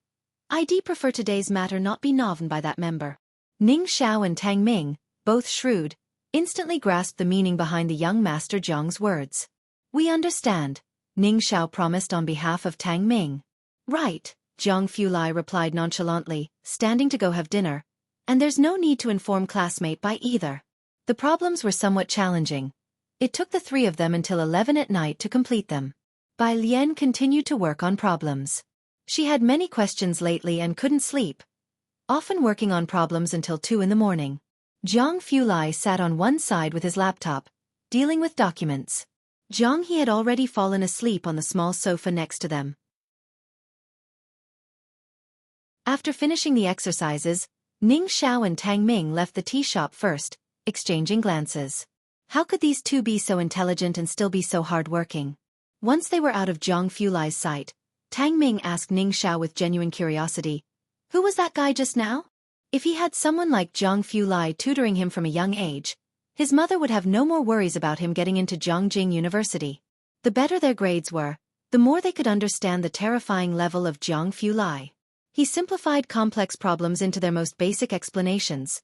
I'd prefer today's matter not be known by that member. Ning Xiao and Tang Ming, both shrewd, instantly grasped the meaning behind the young master Zhang's words. We understand, Ning Xiao promised on behalf of Tang Ming. Right, Jianghu Lai replied nonchalantly, standing to go have dinner. And there's no need to inform classmate Bai either. The problems were somewhat challenging. It took the 3 of them until 11 at night to complete them. Bai Lian continued to work on problems. She had many questions lately and couldn't sleep, often working on problems until 2 in the morning. Jianghu Lai sat on one side with his laptop, dealing with documents. Zhang He had already fallen asleep on the small sofa next to them. After finishing the exercises, Ning Xiao and Tang Ming left the tea shop first, exchanging glances. How could these 2 be so intelligent and still be so hard-working? Once they were out of Jianghu Lai's sight, Tang Ming asked Ning Xiao with genuine curiosity, who was that guy just now? If he had someone like Jianghu Lai tutoring him from a young age, his mother would have no more worries about him getting into Jianghu University. The better their grades were, the more they could understand the terrifying level of Jianghu Lai. He simplified complex problems into their most basic explanations.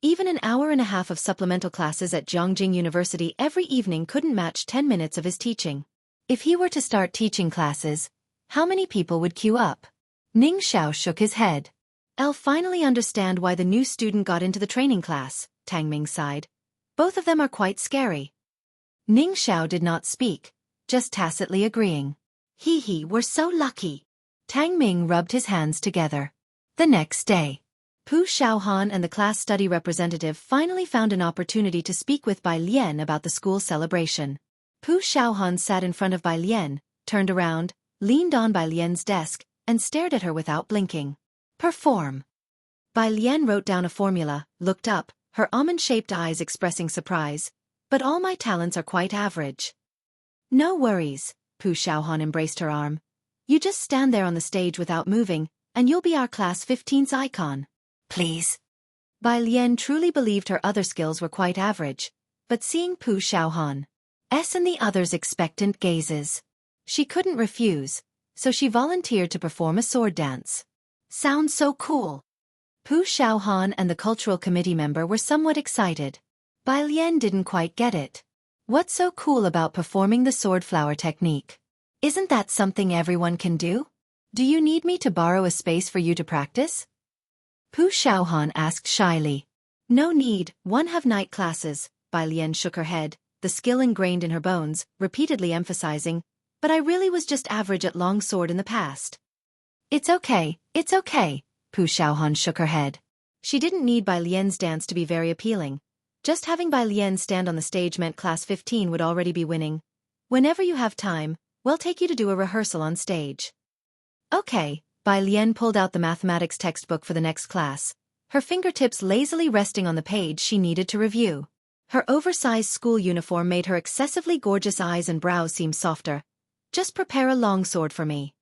Even an hour and a half of supplemental classes at Jianghu University every evening couldn't match 10 minutes of his teaching. If he were to start teaching classes, how many people would queue up? Ning Xiao shook his head. I'll finally understand why the new student got into the training class, Tang Ming sighed. Both of them are quite scary. Ning Xiao did not speak, just tacitly agreeing. We're so lucky. Tang Ming rubbed his hands together. The next day, Pu Xiaohan and the class study representative finally found an opportunity to speak with Bai Lian about the school celebration. Pu Xiaohan sat in front of Bai Lian, turned around, leaned on Bai Lian's desk, and stared at her without blinking. Perform. Bai Lian wrote down a formula, looked up, her almond-shaped eyes expressing surprise. But all my talents are quite average. No worries, Pu Xiaohan embraced her arm. You just stand there on the stage without moving, and you'll be our class 15's icon. Please. Bai Lian truly believed her other skills were quite average, but seeing Pu Xiaohan's and the others' expectant gazes, she couldn't refuse, so she volunteered to perform a sword dance. Sounds so cool. Pu Xiaohan and the cultural committee member were somewhat excited. Bai Lian didn't quite get it. What's so cool about performing the sword flower technique? Isn't that something everyone can do? Do you need me to borrow a space for you to practice? Pu Xiaohan asked shyly. No need, one have night classes, Bai Lian shook her head, the skill ingrained in her bones, repeatedly emphasizing, but I really was just average at long sword in the past. It's okay, Pu Xiaohan shook her head. She didn't need Bai Lian's dance to be very appealing. Just having Bai Lian stand on the stage meant class 15 would already be winning. Whenever you have time, we'll take you to do a rehearsal on stage. Okay, Bai Lian pulled out the mathematics textbook for the next class, her fingertips lazily resting on the page she needed to review. Her oversized school uniform made her excessively gorgeous eyes and brows seem softer. Just prepare a longsword for me.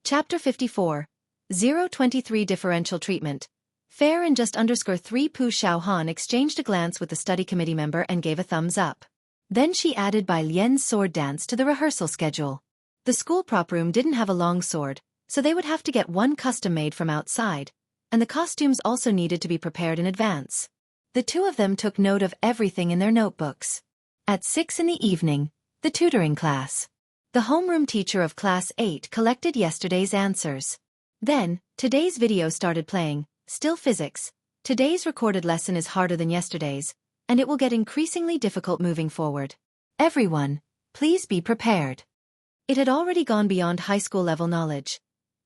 Chapter 54. 023 Differential Treatment. Fair and just _3 Pu Xiaohan exchanged a glance with the study committee member and gave a thumbs up. Then she added Bai Lian's sword dance to the rehearsal schedule. The school prop room didn't have a long sword, so they would have to get one custom-made from outside, and the costumes also needed to be prepared in advance. The two of them took note of everything in their notebooks. At 6 in the evening, the tutoring class. The homeroom teacher of Class 8 collected yesterday's answers. Then, today's video started playing, still physics. Today's recorded lesson is harder than yesterday's, and it will get increasingly difficult moving forward. Everyone, please be prepared. It had already gone beyond high school level knowledge.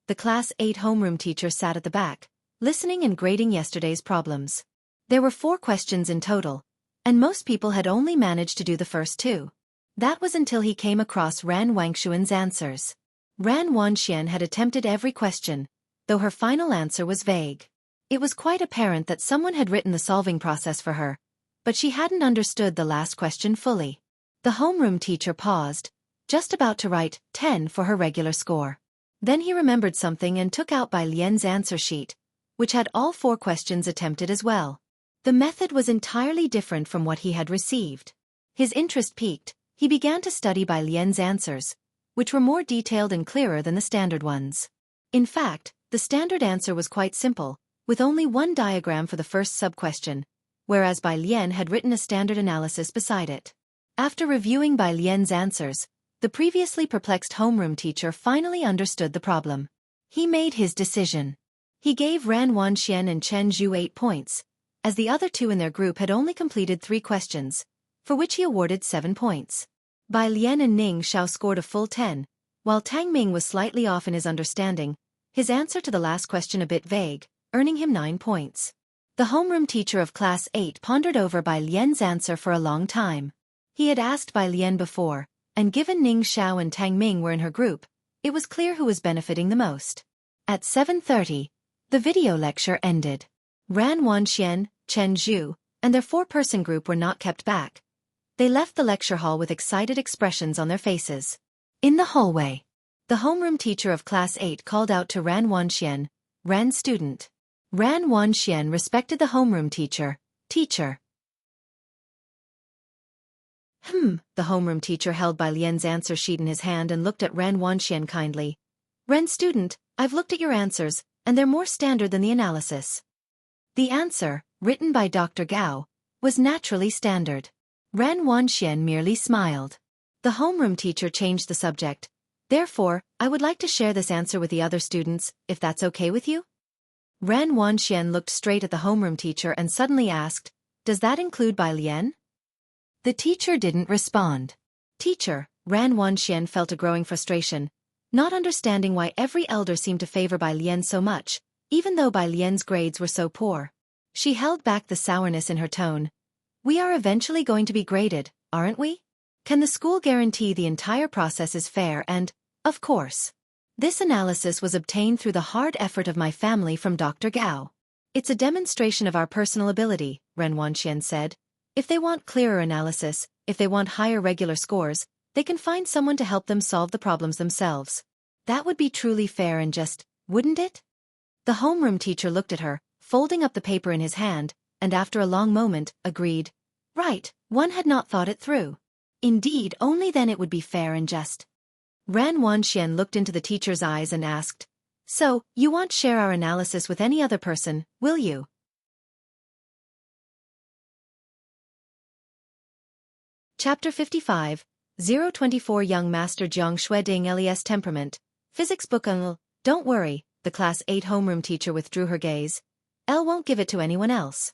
The Class 8 homeroom teacher sat at the back, listening and grading yesterday's problems. There were 4 questions in total, and most people had only managed to do the first 2. That was until he came across Ran Wangxuan's answers. Ran Wanxian had attempted every question, though her final answer was vague. It was quite apparent that someone had written the solving process for her, but she hadn't understood the last question fully. The homeroom teacher paused, just about to write 10 for her regular score. Then he remembered something and took out Bai Lian's answer sheet, which had all 4 questions attempted as well. The method was entirely different from what he had received. His interest piqued. He began to study Bai Lian's answers, which were more detailed and clearer than the standard ones. In fact, the standard answer was quite simple, with only one diagram for the first sub-question, whereas Bai Lian had written a standard analysis beside it. After reviewing Bai Lian's answers, the previously perplexed homeroom teacher finally understood the problem. He made his decision. He gave Ran Wanxian and Chen Zhu 8 points, as the other 2 in their group had only completed 3 questions, for which he awarded 7 points. Bai Lian and Ning Xiao scored a full 10, while Tang Ming was slightly off in his understanding, his answer to the last question a bit vague, earning him 9 points. The homeroom teacher of Class 8 pondered over Bai Lian's answer for a long time. He had asked Bai Lian before, and given Ning Xiao and Tang Ming were in her group, it was clear who was benefiting the most. At 7:30, the video lecture ended. Ran Wanxian, Chen Zhu, and their 4-person group were not kept back. They left the lecture hall with excited expressions on their faces. In the hallway, the homeroom teacher of Class 8 called out to Ran Wanxian, "Ran student." Ran Wanxian respected the homeroom teacher, "Teacher." The homeroom teacher held Bai Lian's answer sheet in his hand and looked at Ran Wanxian kindly. "Ran student, I've looked at your answers, and they're more standard than the analysis." The answer, written by Dr. Gao, was naturally standard. Ran Wanxian merely smiled. The homeroom teacher changed the subject. "Therefore, I would like to share this answer with the other students, if that's okay with you?" Ran Wanxian looked straight at the homeroom teacher and suddenly asked, "Does that include Bai Lian?" The teacher didn't respond. "Teacher," Ran Wanxian felt a growing frustration, not understanding why every elder seemed to favor Bai Lian so much, even though Bai Lian's grades were so poor. She held back the sourness in her tone. "We are eventually going to be graded, aren't we? Can the school guarantee the entire process is fair and, of course, this analysis was obtained through the hard effort of my family from Dr. Gao. It's a demonstration of our personal ability," Ran Wanxian said. "If they want clearer analysis, if they want higher regular scores, they can find someone to help them solve the problems themselves. That would be truly fair and just, wouldn't it?" The homeroom teacher looked at her, folding up the paper in his hand, and after a long moment, agreed. "Right, one had not thought it through. Indeed, only then it would be fair and just." Ran Wanxian looked into the teacher's eyes and asked, "So, you won't share our analysis with any other person, will you?" Chapter 55. 024 Young Master Jiang Shueding Les Temperament. Physics book. Don't worry, the Class 8 homeroom teacher withdrew her gaze. "Elle won't give it to anyone else."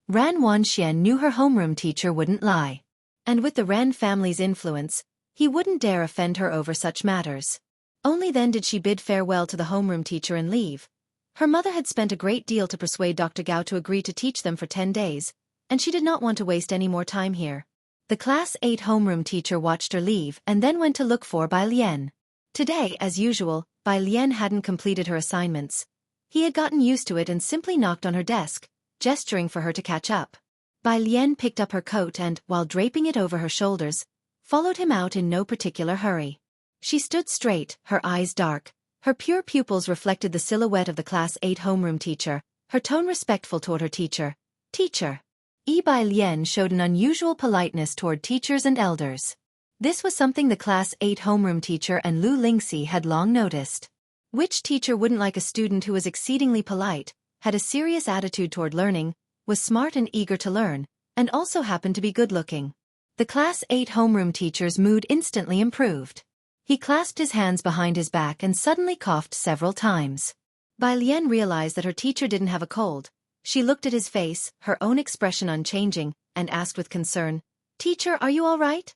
Ran Wanxian knew her homeroom teacher wouldn't lie. And with the Ran family's influence, he wouldn't dare offend her over such matters. Only then did she bid farewell to the homeroom teacher and leave. Her mother had spent a great deal to persuade Dr. Gao to agree to teach them for 10 days, and she did not want to waste any more time here. The Class 8 homeroom teacher watched her leave and then went to look for Bai Lian. Today, as usual, Bai Lian hadn't completed her assignments. He had gotten used to it and simply knocked on her desk, gesturing for her to catch up. Bai Lian picked up her coat and, while draping it over her shoulders, followed him out in no particular hurry. She stood straight, her eyes dark, Her pure pupils reflected the silhouette of the Class 8 homeroom teacher, her tone respectful toward her teacher. Teacher. Bai Lian showed an unusual politeness toward teachers and elders. This was something the Class 8 homeroom teacher and Lu Lingxi had long noticed. Which teacher wouldn't like a student who was exceedingly polite, had a serious attitude toward learning, was smart and eager to learn, and also happened to be good-looking? The Class 8 homeroom teacher's mood instantly improved. He clasped his hands behind his back and suddenly coughed several times. Bai Lian realized that her teacher didn't have a cold. She looked at his face, her own expression unchanging, and asked with concern, "Teacher, are you all right?"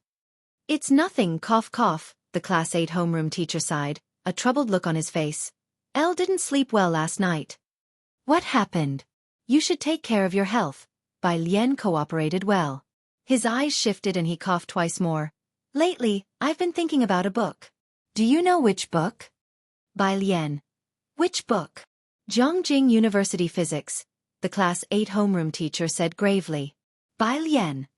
"It's nothing, cough cough," the Class 8 homeroom teacher sighed, a troubled look on his face. "Elle didn't sleep well last night." "What happened?" "You should take care of your health." Bai Lian cooperated well. His eyes shifted and he coughed twice more. "Lately, I've been thinking about a book." "Do you know which book?" Bai Lian. "Which book?" "Jianghu University Physics," the Class 8 homeroom teacher said gravely. Bai Lian.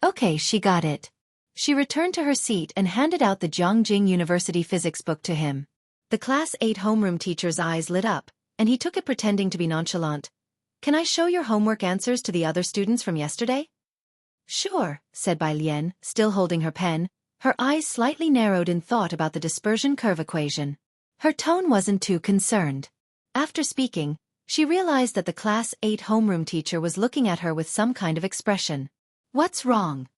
"Okay, she got it." She returned to her seat and handed out the Jianghu University Physics book to him. The Class 8 homeroom teacher's eyes lit up, and he took it pretending to be nonchalant. "Can I show your homework answers to the other students from yesterday?" "Sure," said Bai Lian, still holding her pen, her eyes slightly narrowed in thought about the dispersion curve equation. Her tone wasn't too concerned. After speaking, she realized that the Class 8 homeroom teacher was looking at her with some kind of expression. "What's wrong?"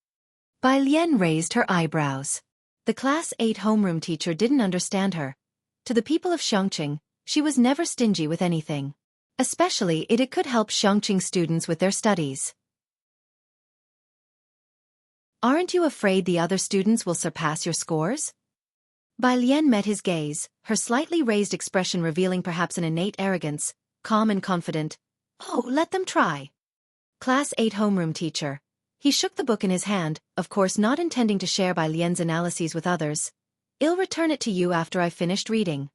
Bai Lian raised her eyebrows. The Class 8 homeroom teacher didn't understand her. To the people of Xianxia, she was never stingy with anything. Especially it could help Xianxia students with their studies. "Aren't you afraid the other students will surpass your scores?" Bai Lian met his gaze, her slightly raised expression revealing perhaps an innate arrogance, calm and confident. "Oh, let them try." Class 8 homeroom teacher. He shook the book in his hand, of course not intending to share Bai Lian's analyses with others. "I'll return it to you after I've finished reading."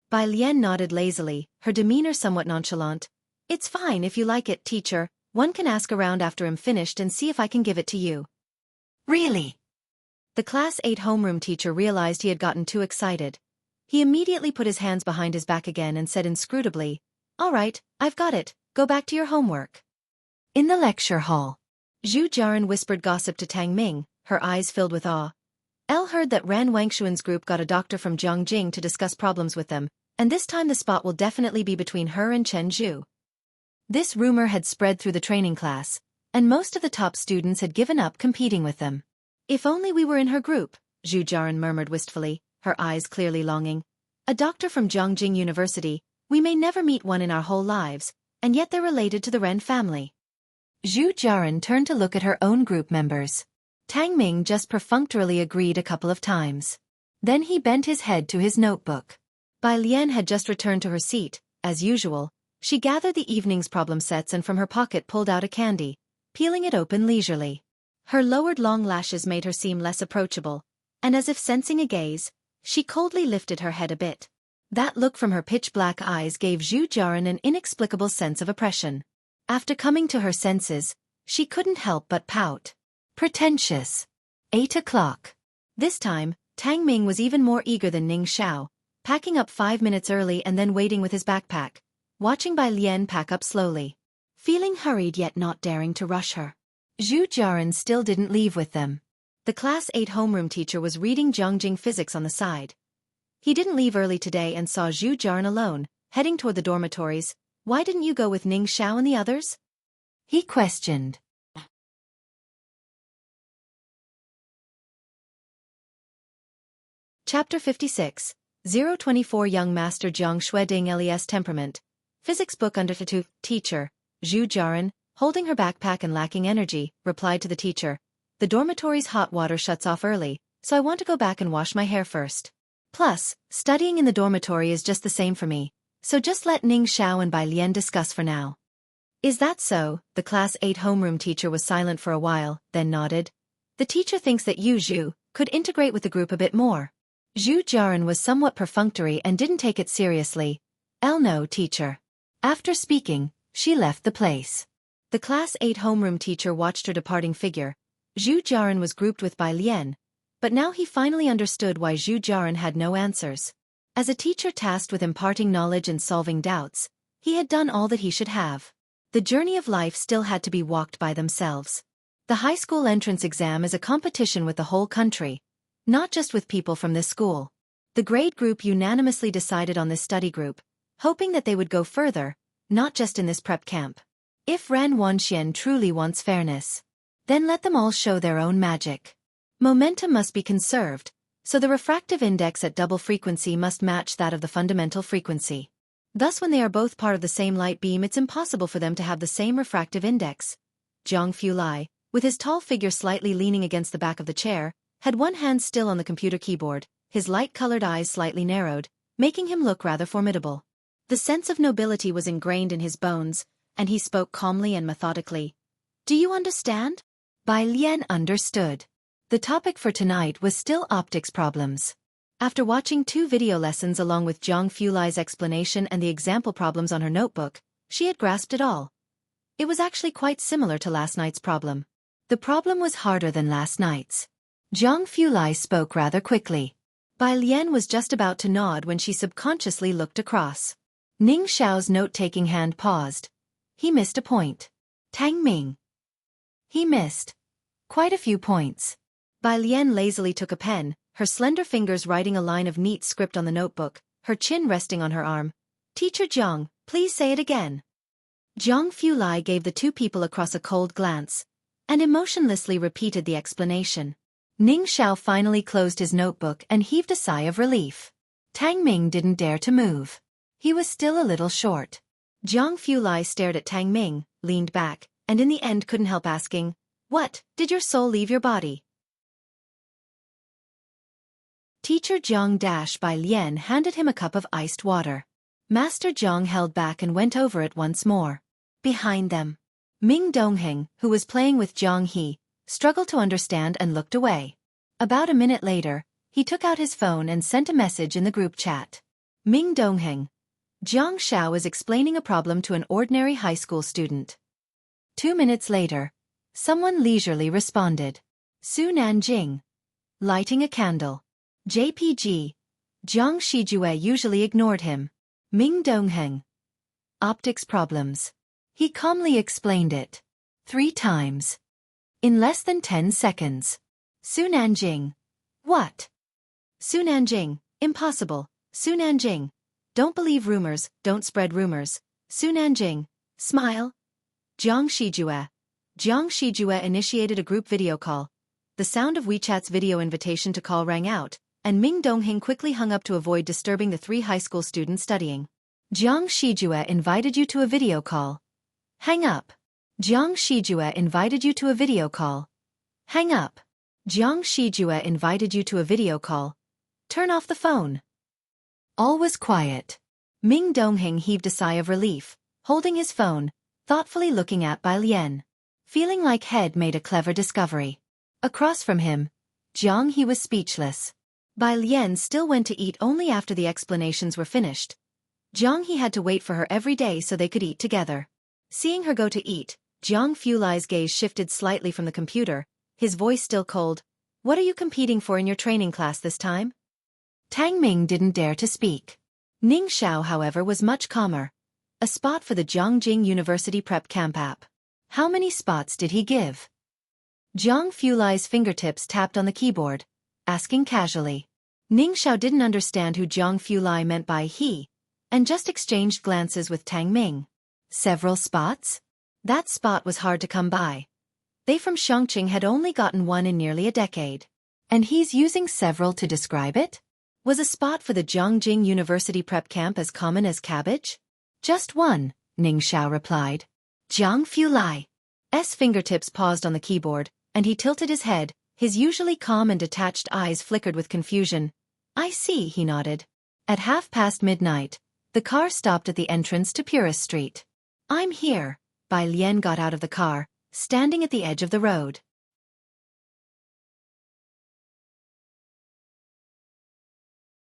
Bai Lian nodded lazily, her demeanor somewhat nonchalant. "It's fine if you like it, teacher. One can ask around after I'm finished and see if I can give it to you." "Really?" The Class 8 homeroom teacher realized he had gotten too excited. He immediately put his hands behind his back again and said inscrutably, "All right, I've got it. Go back to your homework." In the lecture hall, Zhu Jiaran whispered gossip to Tang Ming, her eyes filled with awe. Elle heard that Ran Wangshuan's group got a doctor from Jianghu to discuss problems with them, and this time the spot will definitely be between her and Chen Zhu. This rumor had spread through the training class, and most of the top students had given up competing with them. "If only we were in her group," Zhu Jiaran murmured wistfully, her eyes clearly longing. "A doctor from Jianghu University, we may never meet one in our whole lives, and yet they're related to the Ren family." Zhu Jiaran turned to look at her own group members. Tang Ming just perfunctorily agreed a couple of times. Then he bent his head to his notebook. Bai Lian had just returned to her seat, as usual. She gathered the evening's problem sets and from her pocket pulled out a candy, peeling it open leisurely. Her lowered long lashes made her seem less approachable, and as if sensing a gaze, she coldly lifted her head a bit. That look from her pitch-black eyes gave Zhu Jiaran an inexplicable sense of oppression. After coming to her senses, she couldn't help but pout. Pretentious. 8 o'clock. This time, Tang Ming was even more eager than Ning Xiao, packing up 5 minutes early and then waiting with his backpack, watching Bai Lian pack up slowly. Feeling hurried yet not daring to rush her, Zhu Jiaran still didn't leave with them. The Class 8 homeroom teacher was reading Jianghu physics on the side. He didn't leave early today and saw Zhu Jiaran alone, heading toward the dormitories. "Why didn't you go with Ning Xiao and the others?" he questioned. Chapter 56, 024 Young Master Jiang Shueding Les Temperament. Physics book under teacher, Zhu Jiaran, holding her backpack and lacking energy, replied to the teacher. "The dormitory's hot water shuts off early, so I want to go back and wash my hair first. Plus, studying in the dormitory is just the same for me, so just let Ning Xiao and Bai Lian discuss for now." "Is that so?" The Class 8 homeroom teacher was silent for a while, then nodded. "The teacher thinks that you, Zhu, could integrate with the group a bit more." Zhu Jiaran was somewhat perfunctory and didn't take it seriously. "No, teacher." After speaking, she left the place. The Class 8 homeroom teacher watched her departing figure. Zhu Jiaran was grouped with Bai Lian, but now he finally understood why Zhu Jiaran had no answers. As a teacher tasked with imparting knowledge and solving doubts, he had done all that he should have. The journey of life still had to be walked by themselves. The high school entrance exam is a competition with the whole country, not just with people from this school. The grade group unanimously decided on this study group, hoping that they would go further, not just in this prep camp. If Ran Wanxian truly wants fairness, then let them all show their own magic. Momentum must be conserved, so the refractive index at double frequency must match that of the fundamental frequency. Thus when they are both part of the same light beam, it's impossible for them to have the same refractive index. Jianghu Lai, with his tall figure slightly leaning against the back of the chair, had one hand still on the computer keyboard, his light-colored eyes slightly narrowed, making him look rather formidable. The sense of nobility was ingrained in his bones, and he spoke calmly and methodically. "Do you understand?" Bai Lian understood. The topic for tonight was still optics problems. After watching 2 video lessons along with Jianghu Lai's explanation and the example problems on her notebook, she had grasped it all. It was actually quite similar to last night's problem. The problem was harder than last night's. Jianghu Lai spoke rather quickly. Bai Lian was just about to nod when she subconsciously looked across. Ning Xiao's note-taking hand paused. He missed a point. Tang Ming. He missed quite a few points. Bai Lian lazily took a pen, her slender fingers writing a line of neat script on the notebook, her chin resting on her arm. "Teacher Jiang, please say it again." Jianghu Lai gave the 2 people across a cold glance, and emotionlessly repeated the explanation. Ning Xiao finally closed his notebook and heaved a sigh of relief. Tang Ming didn't dare to move. He was still a little short. Jianghu Lai stared at Tang Ming, leaned back, and in the end couldn't help asking, "What, did your soul leave your body?" Teacher Jiang Bai Lian handed him a cup of iced water. Master Jiang held back and went over it once more. Behind them, Ming Dongheng, who was playing with Jiang He, struggled to understand and looked away. About a minute later, he took out his phone and sent a message in the group chat. Ming Dongheng. Jiang Xiao is explaining a problem to an ordinary high school student. 2 minutes later, someone leisurely responded. Su Nanjing. Lighting a candle. JPG. Jiang Shijue usually ignored him. Ming Dongheng. Optics problems. He calmly explained it. 3 times. In less than 10 seconds. Su Nanjing. What? Su Nanjing. Impossible. Su Nanjing. Don't believe rumors, don't spread rumors. Su Nanjing. Smile. Jiang Shijue. Jiang Shijue initiated a group video call. The sound of WeChat's video invitation to call rang out, and Ming Dongheng quickly hung up to avoid disturbing the 3 high school students studying. Jiang Shijue invited you to a video call. Hang up. Jiang Shijue invited you to a video call. Hang up. Jiang Shijue invited you to a video call. Turn off the phone. All was quiet. Ming Dongheng heaved a sigh of relief, holding his phone, thoughtfully looking at Bai Lian. Feeling like he'd made a clever discovery. Across from him, Jiang He was speechless. Bai Lian still went to eat only after the explanations were finished. Jiang He had to wait for her every day so they could eat together. Seeing her go to eat, Jianghu Lai's gaze shifted slightly from the computer, his voice still cold. "What are you competing for in your training class this time?" Tang Ming didn't dare to speak. Ning Xiao, however, was much calmer. A spot for the Jiangjing University Prep Camp app. How many spots did he give? Jianghu Lai's fingertips tapped on the keyboard, asking casually. Ning Xiao didn't understand who Jianghu Lai meant by he, and just exchanged glances with Tang Ming. Several spots? That spot was hard to come by. They from Xianxia had only gotten one in nearly a decade. And he's using several to describe it? Was a spot for the Jiangjing University Prep Camp as common as cabbage? Just one, Ning Xiao replied. Jianghu Lai's fingertips paused on the keyboard, and he tilted his head, his usually calm and detached eyes flickered with confusion. I see, he nodded. At midnight, the car stopped at the entrance to Purist Street. I'm here, Bai Lian got out of the car, standing at the edge of the road.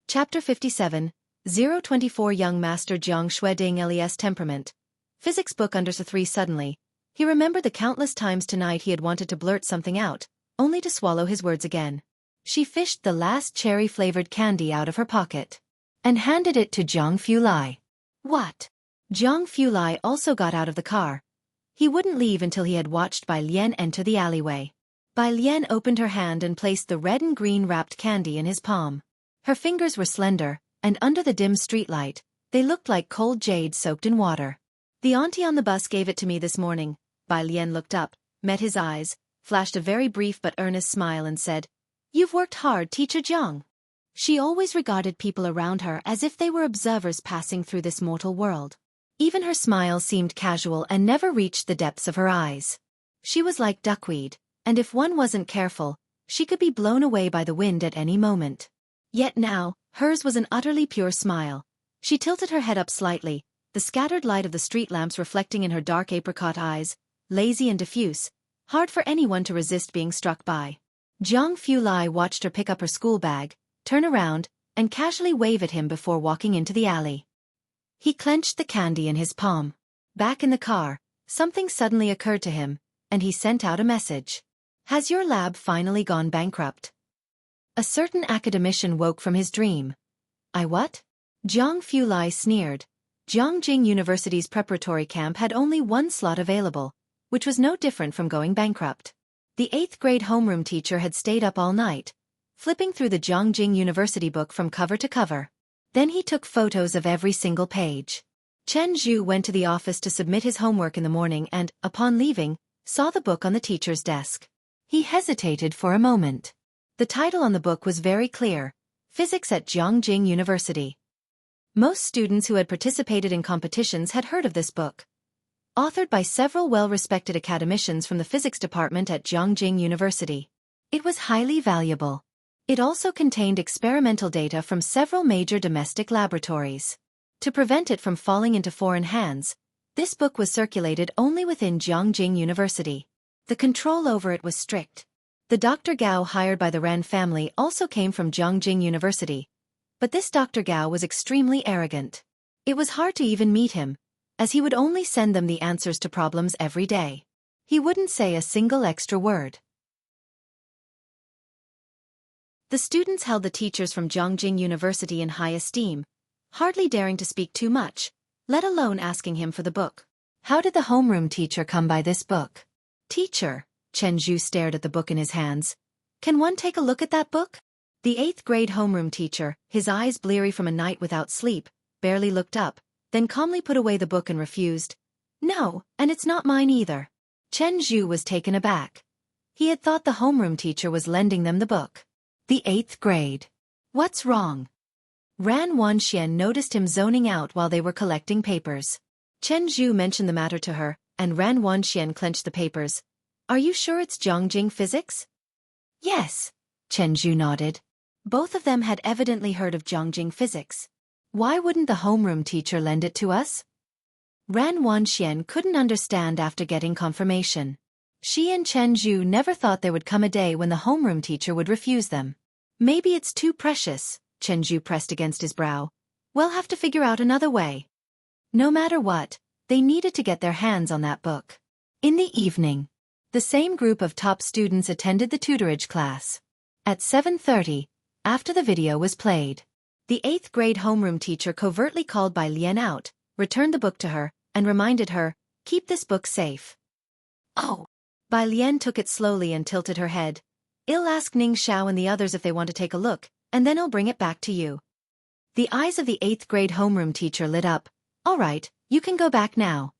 Chapter 57, 024 Young Master Jiang Shueding Les Temperament. Physics book under 3 suddenly. He remembered the countless times tonight he had wanted to blurt something out, only to swallow his words again. She fished the last cherry-flavored candy out of her pocket. and handed it to Jianghu. What? Jianghu also got out of the car. He wouldn't leave until he had watched Bai Lian enter the alleyway. Bai Lian opened her hand and placed the red and green wrapped candy in his palm. Her fingers were slender, and under the dim streetlight, they looked like cold jade soaked in water. The auntie on the bus gave it to me this morning. Bai Lian looked up, met his eyes, flashed a very brief but earnest smile and said, "You've worked hard, Teacher Jiang." She always regarded people around her as if they were observers passing through this mortal world. Even her smile seemed casual and never reached the depths of her eyes. She was like duckweed, and if one wasn't careful, she could be blown away by the wind at any moment. Yet now, hers was an utterly pure smile. She tilted her head up slightly, the scattered light of the street lamps reflecting in her dark apricot eyes, lazy and diffuse, hard for anyone to resist being struck by. Jianghu watched her pick up her school bag, turn around, and casually wave at him before walking into the alley. He clenched the candy in his palm. Back in the car, something suddenly occurred to him, and he sent out a message. "Has your lab finally gone bankrupt?" A certain academician woke from his dream. "I what?" Jianghu sneered. Jianghu University's preparatory camp had only one slot available, which was no different from going bankrupt. The 8th grade homeroom teacher had stayed up all night, flipping through the Jianghu University book from cover to cover. Then he took photos of every single page. Chen Zhu went to the office to submit his homework in the morning and, upon leaving, saw the book on the teacher's desk. He hesitated for a moment. The title on the book was very clear: Physics at Jianghu University. Most students who had participated in competitions had heard of this book. Authored by several well-respected academicians from the physics department at Jianghu University. It was highly valuable. It also contained experimental data from several major domestic laboratories. To prevent it from falling into foreign hands, this book was circulated only within Jianghu University. The control over it was strict. The Dr. Gao hired by the Ran family also came from Jianghu University, but this Dr. Gao was extremely arrogant. It was hard to even meet him, as he would only send them the answers to problems every day. He wouldn't say a single extra word. The students held the teachers from Jianghu University in high esteem, hardly daring to speak too much, let alone asking him for the book. How did the homeroom teacher come by this book? "Teacher," Chen Zhu stared at the book in his hands. "Can one take a look at that book?" The 8th grade homeroom teacher, his eyes bleary from a night without sleep, barely looked up, then calmly put away the book and refused. "No, and it's not mine either." Chen Zhu was taken aback. He had thought the homeroom teacher was lending them the book. The 8th grade. What's wrong? Ran Wanxian noticed him zoning out while they were collecting papers. Chen Zhu mentioned the matter to her, and Ran Wanxian clenched the papers. "Are you sure it's Jianghu physics?" "Yes," Chen Zhu nodded. Both of them had evidently heard of Jianghu physics. Why wouldn't the homeroom teacher lend it to us? Ran Wanxian couldn't understand after getting confirmation. She and Chen Zhu never thought there would come a day when the homeroom teacher would refuse them. "Maybe it's too precious," Chen Zhu pressed against his brow. "We'll have to figure out another way." No matter what, they needed to get their hands on that book. In the evening, the same group of top students attended the tutorage class. At 7:30, after the video was played, the 8th grade homeroom teacher covertly called Bai Lian out, returned the book to her, and reminded her, "Keep this book safe." "Oh." Bai Lian took it slowly and tilted her head. "I'll ask Ning Xiao and the others if they want to take a look, and then I'll bring it back to you." The eyes of the 8th grade homeroom teacher lit up. "All right, you can go back now."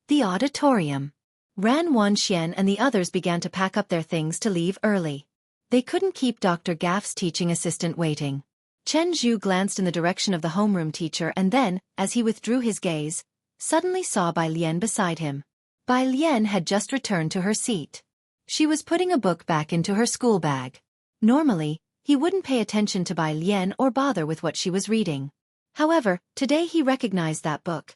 The auditorium. Ran Wanxian and the others began to pack up their things to leave early. They couldn't keep Dr. Gaff's teaching assistant waiting. Chen Zhu glanced in the direction of the homeroom teacher and then, as he withdrew his gaze, suddenly saw Bai Lian beside him. Bai Lian had just returned to her seat. She was putting a book back into her school bag. Normally, he wouldn't pay attention to Bai Lian or bother with what she was reading. However, today he recognized that book.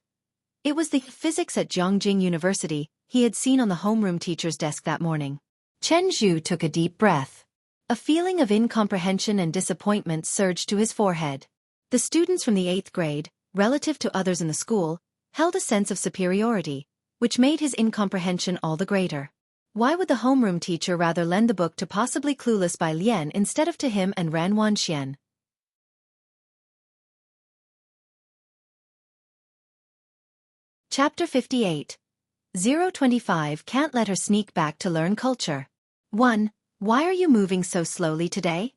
It was the Physics at Jianghu University he had seen on the homeroom teacher's desk that morning. Chen Zhu took a deep breath. A feeling of incomprehension and disappointment surged to his forehead. The students from the 8th grade, relative to others in the school, held a sense of superiority, which made his incomprehension all the greater. Why would the homeroom teacher rather lend the book to possibly clueless Bai Lian instead of to him and Ran Wanxian? Chapter 58. 025 Can't Let Her Sneak Back to Learn Culture. 1. Why are you moving so slowly today?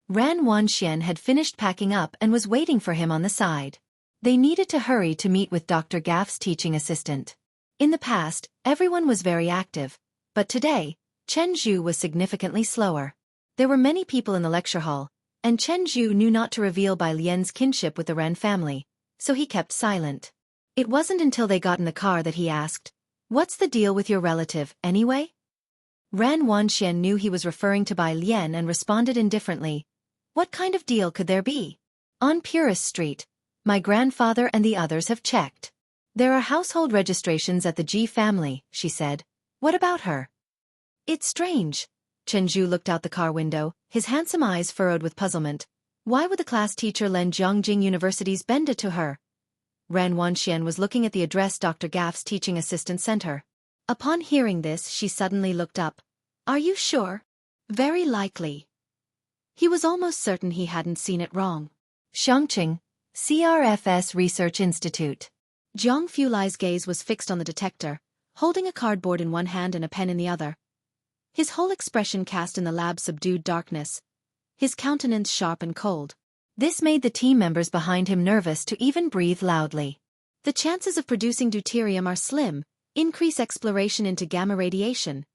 Ran Wanxian had finished packing up and was waiting for him on the side. They needed to hurry to meet with Dr. Gaff's teaching assistant. In the past, everyone was very active, but today, Chen Zhu was significantly slower. There were many people in the lecture hall, and Chen Zhu knew not to reveal Bai Lian's kinship with the Ren family, so he kept silent. It wasn't until they got in the car that he asked, "What's the deal with your relative, anyway?" Ran Wanxian knew he was referring to Bai Lian and responded indifferently, "What kind of deal could there be? On Purist Street, my grandfather and the others have checked. There are household registrations at the Ji family," she said. "What about her?" "It's strange." Chen Zhu looked out the car window, his handsome eyes furrowed with puzzlement. Why would the class teacher lend Jianghu University's benda to her? Ran Wanxian was looking at the address Dr. Gaff's teaching assistant sent her. Upon hearing this, she suddenly looked up. "Are you sure?" "Very likely." He was almost certain he hadn't seen it wrong. Xianxia, CRFS Research Institute. Jianghu Lai's gaze was fixed on the detector, holding a cardboard in one hand and a pen in the other. His whole expression cast in the lab's subdued darkness, his countenance sharp and cold. This made the team members behind him nervous to even breathe loudly. The chances of producing deuterium are slim. Increase exploration into gamma radiation.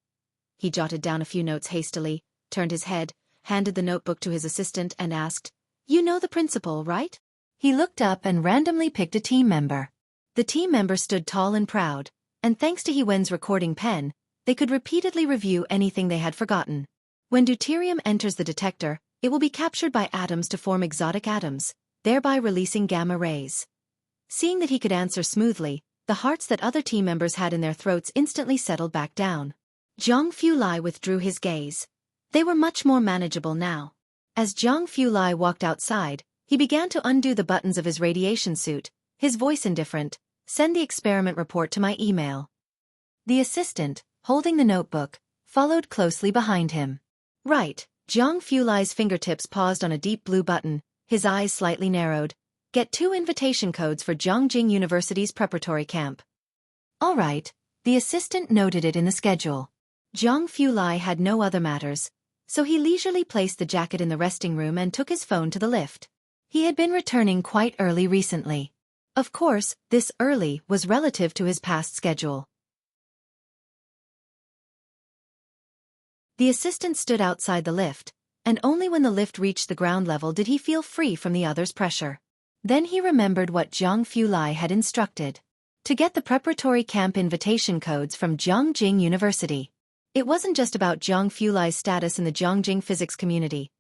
He jotted down a few notes hastily, turned his head, handed the notebook to his assistant and asked, "You know the principal, right?" He looked up and randomly picked a team member. The team member stood tall and proud, and thanks to He-Wen's recording pen, they could repeatedly review anything they had forgotten. When deuterium enters the detector, it will be captured by atoms to form exotic atoms, thereby releasing gamma rays. Seeing that he could answer smoothly, the hearts that other team members had in their throats instantly settled back down. Jianghu Lai withdrew his gaze. They were much more manageable now. As Jianghu Lai walked outside, he began to undo the buttons of his radiation suit, his voice indifferent. "Send the experiment report to my email." The assistant, holding the notebook, followed closely behind him. "Right." Jianghu Lai's fingertips paused on a deep blue button, his eyes slightly narrowed. "Get 2 invitation codes for Jianghu University's preparatory camp." "All right." The assistant noted it in the schedule. Jianghu Lai had no other matters, so he leisurely placed the jacket in the resting room and took his phone to the lift. He had been returning quite early recently. Of course, this early was relative to his past schedule. The assistant stood outside the lift, and only when the lift reached the ground level did he feel free from the other's pressure. Then he remembered what Jianghu Lai had instructed. To get the preparatory camp invitation codes from Jianghu University. It wasn't just about Jianghu Lai's status in the Jianghu physics community.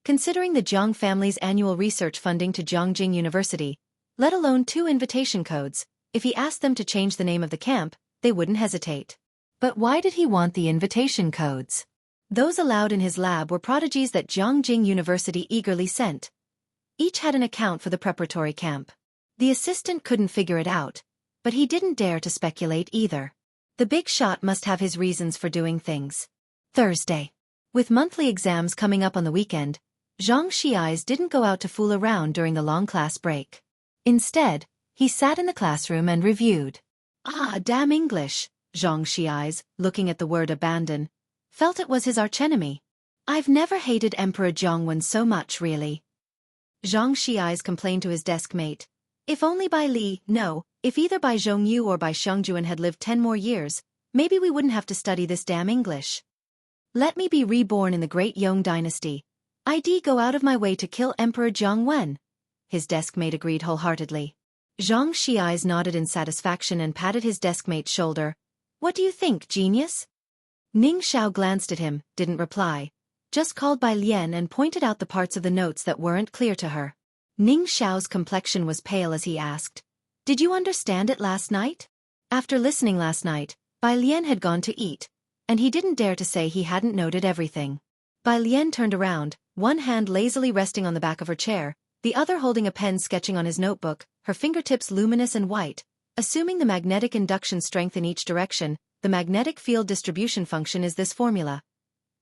Considering the Jiang family's annual research funding to Jianghu University, let alone 2 invitation codes, if he asked them to change the name of the camp, they wouldn't hesitate. But why did he want the invitation codes? Those allowed in his lab were prodigies that Jianghu University eagerly sent. Each had an account for the preparatory camp. The assistant couldn't figure it out, but he didn't dare to speculate either. The big shot must have his reasons for doing things. Thursday. With monthly exams coming up on the weekend, Xianxia didn't go out to fool around during the long class break. Instead, he sat in the classroom and reviewed. Damn English, Xianxia, looking at the word abandon, felt it was his archenemy. "I've never hated Emperor Jiangwen so much, really." Xianxia complained to his desk mate. "If only Bai Li, no, if either Bai Zhongyu or Bai Shengjuan had lived 10 more years, maybe we wouldn't have to study this damn English. Let me be reborn in the great Yong dynasty. I'd go out of my way to kill Emperor Jiangwen." His deskmate agreed wholeheartedly. Xianxia nodded in satisfaction and patted his deskmate's shoulder. "What do you think, genius?" Ning Xiao glanced at him, didn't reply, just called Bai Lian and pointed out the parts of the notes that weren't clear to her. Ning Xiao's complexion was pale as he asked, "Did you understand it last night?" After listening last night, Bai Lian had gone to eat, and he didn't dare to say he hadn't noted everything. Bai Lian turned around, one hand lazily resting on the back of her chair, the other holding a pen sketching on his notebook, her fingertips luminous and white. Assuming the magnetic induction strength in each direction, the magnetic field distribution function is this formula.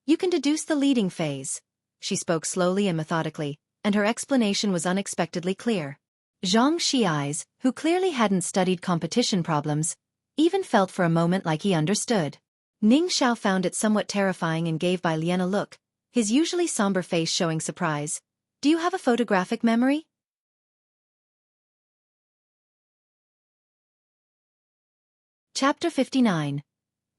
You can deduce the leading phase. She spoke slowly and methodically, and her explanation was unexpectedly clear. Xianxia, who clearly hadn't studied competition problems, even felt for a moment like he understood. Ning Xiao found it somewhat terrifying and gave Bai Lian a look, his usually somber face showing surprise. Do you have a photographic memory? Chapter 59.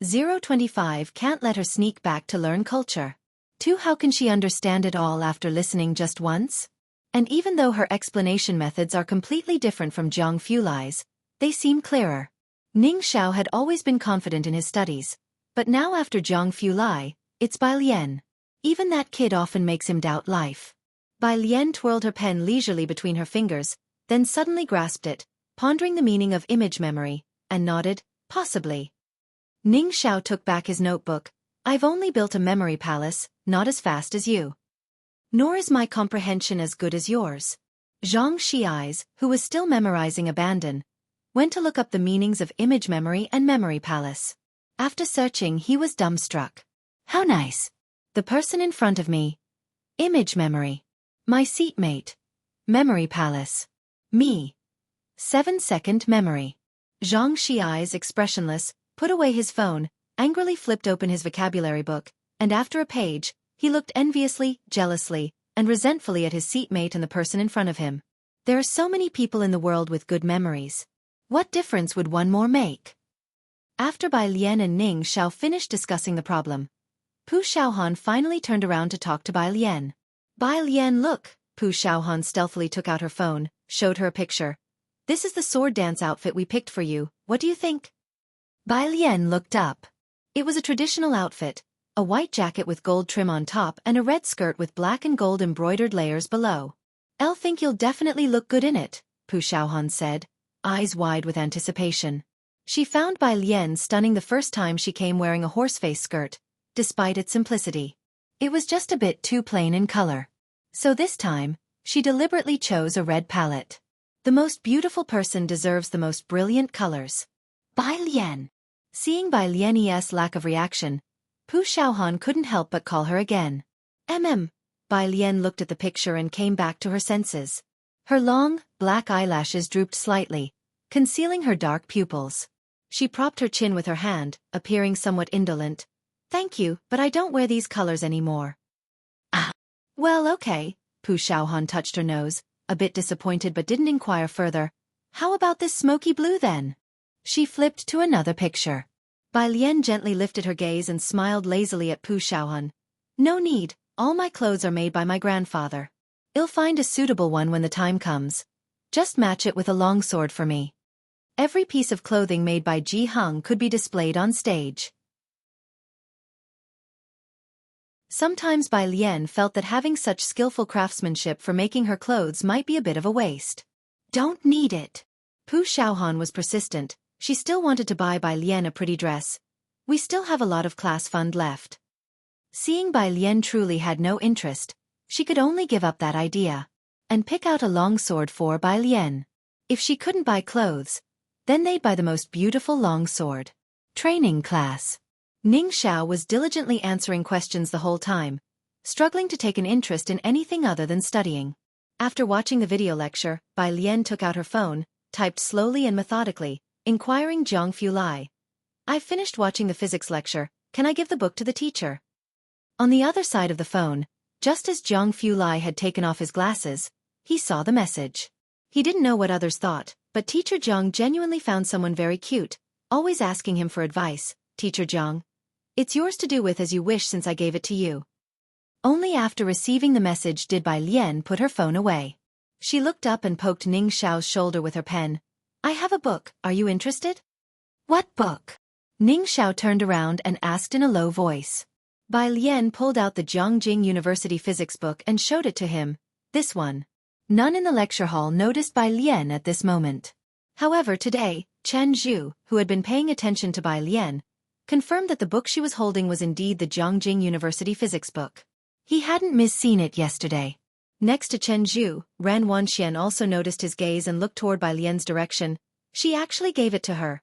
025 can't let her sneak back to learn culture. 2. How can she understand it all after listening just once? And even though her explanation methods are completely different from Jianghu Lai's, they seem clearer. Ning Xiao had always been confident in his studies, but now after Jianghu Lai, it's Bai Lian. Even that kid often makes him doubt life. Bai Lian twirled her pen leisurely between her fingers, then suddenly grasped it, pondering the meaning of image memory, and nodded, possibly. Ning Xiao took back his notebook. I've only built a memory palace, not as fast as you. Nor is my comprehension as good as yours. Xianxia, who was still memorizing abandon, went to look up the meanings of image memory and memory palace. After searching, he was dumbstruck. How nice. The person in front of me. Image memory. My seatmate. Memory palace. Me. 7-second memory. Xianxia, expressionless, put away his phone, angrily flipped open his vocabulary book, and after a page, he looked enviously, jealously, and resentfully at his seatmate and the person in front of him. There are so many people in the world with good memories. What difference would one more make? After Bai Lian and Ning Xiao finished discussing the problem, Pu Xiaohan finally turned around to talk to Bai Lian. Bai Lian, look. Pu Xiaohan stealthily took out her phone, showed her a picture. This is the sword dance outfit we picked for you, what do you think? Bai Lian looked up. It was a traditional outfit, a white jacket with gold trim on top and a red skirt with black and gold embroidered layers below. I'll think you'll definitely look good in it, Pu Xiaohan said, eyes wide with anticipation. She found Bai Lian stunning the first time she came wearing a horseface skirt, despite its simplicity. It was just a bit too plain in color. So this time, she deliberately chose a red palette. The most beautiful person deserves the most brilliant colors. Bai Lian. Seeing Bai Lian's lack of reaction, Pu Xiaohan couldn't help but call her again. Bai Lian looked at the picture and came back to her senses. Her long, black eyelashes drooped slightly, concealing her dark pupils. She propped her chin with her hand, appearing somewhat indolent. Thank you, but I don't wear these colors anymore. Ah. Well, okay. Pu Xiaohan touched her nose, a bit disappointed but didn't inquire further. How about this smoky blue then? She flipped to another picture. Bai Lian gently lifted her gaze and smiled lazily at Pu Xiaohan. No need, all my clothes are made by my grandfather. I'll find a suitable one when the time comes. Just match it with a longsword for me. Every piece of clothing made by Jianghu could be displayed on stage. Sometimes Bai Lian felt that having such skillful craftsmanship for making her clothes might be a bit of a waste. Don't need it. Pu Xiaohan was persistent. She still wanted to buy Bai Lian a pretty dress. We still have a lot of class fund left. Seeing Bai Lian truly had no interest, she could only give up that idea and pick out a longsword for Bai Lian. If she couldn't buy clothes, then they'd buy the most beautiful longsword. Training class. Ning Xiao was diligently answering questions the whole time, struggling to take an interest in anything other than studying. After watching the video lecture, Bai Lian took out her phone, typed slowly and methodically, inquiring Jianghu Lai. I've finished watching the physics lecture, can I give the book to the teacher? On the other side of the phone, just as Jianghu Lai had taken off his glasses, he saw the message. He didn't know what others thought, but Teacher Jiang genuinely found someone very cute, always asking him for advice. Teacher Jiang, it's yours to do with as you wish since I gave it to you. Only after receiving the message did Bai Lian put her phone away. She looked up and poked Ning Xiao's shoulder with her pen. I have a book, are you interested? What book? Ning Xiao turned around and asked in a low voice. Bai Lian pulled out the Jianghu University physics book and showed it to him. This one. None in the lecture hall noticed Bai Lian at this moment. However, today, Chen Zhu, who had been paying attention to Bai Lian, confirmed that the book she was holding was indeed the Jianghu University physics book. He hadn't misseen it yesterday. Next to Chen Zhu, Ran Wanxian also noticed his gaze and looked toward Bai Lian's direction. She actually gave it to her.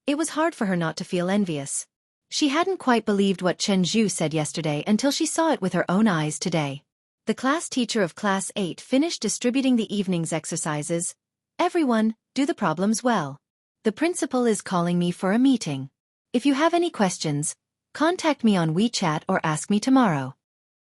It was hard for her not to feel envious. She hadn't quite believed what Chen Zhu said yesterday until she saw it with her own eyes today. The class teacher of Class 8 finished distributing the evening's exercises, Everyone, do the problems well. The principal is calling me for a meeting. If you have any questions, contact me on WeChat or ask me tomorrow.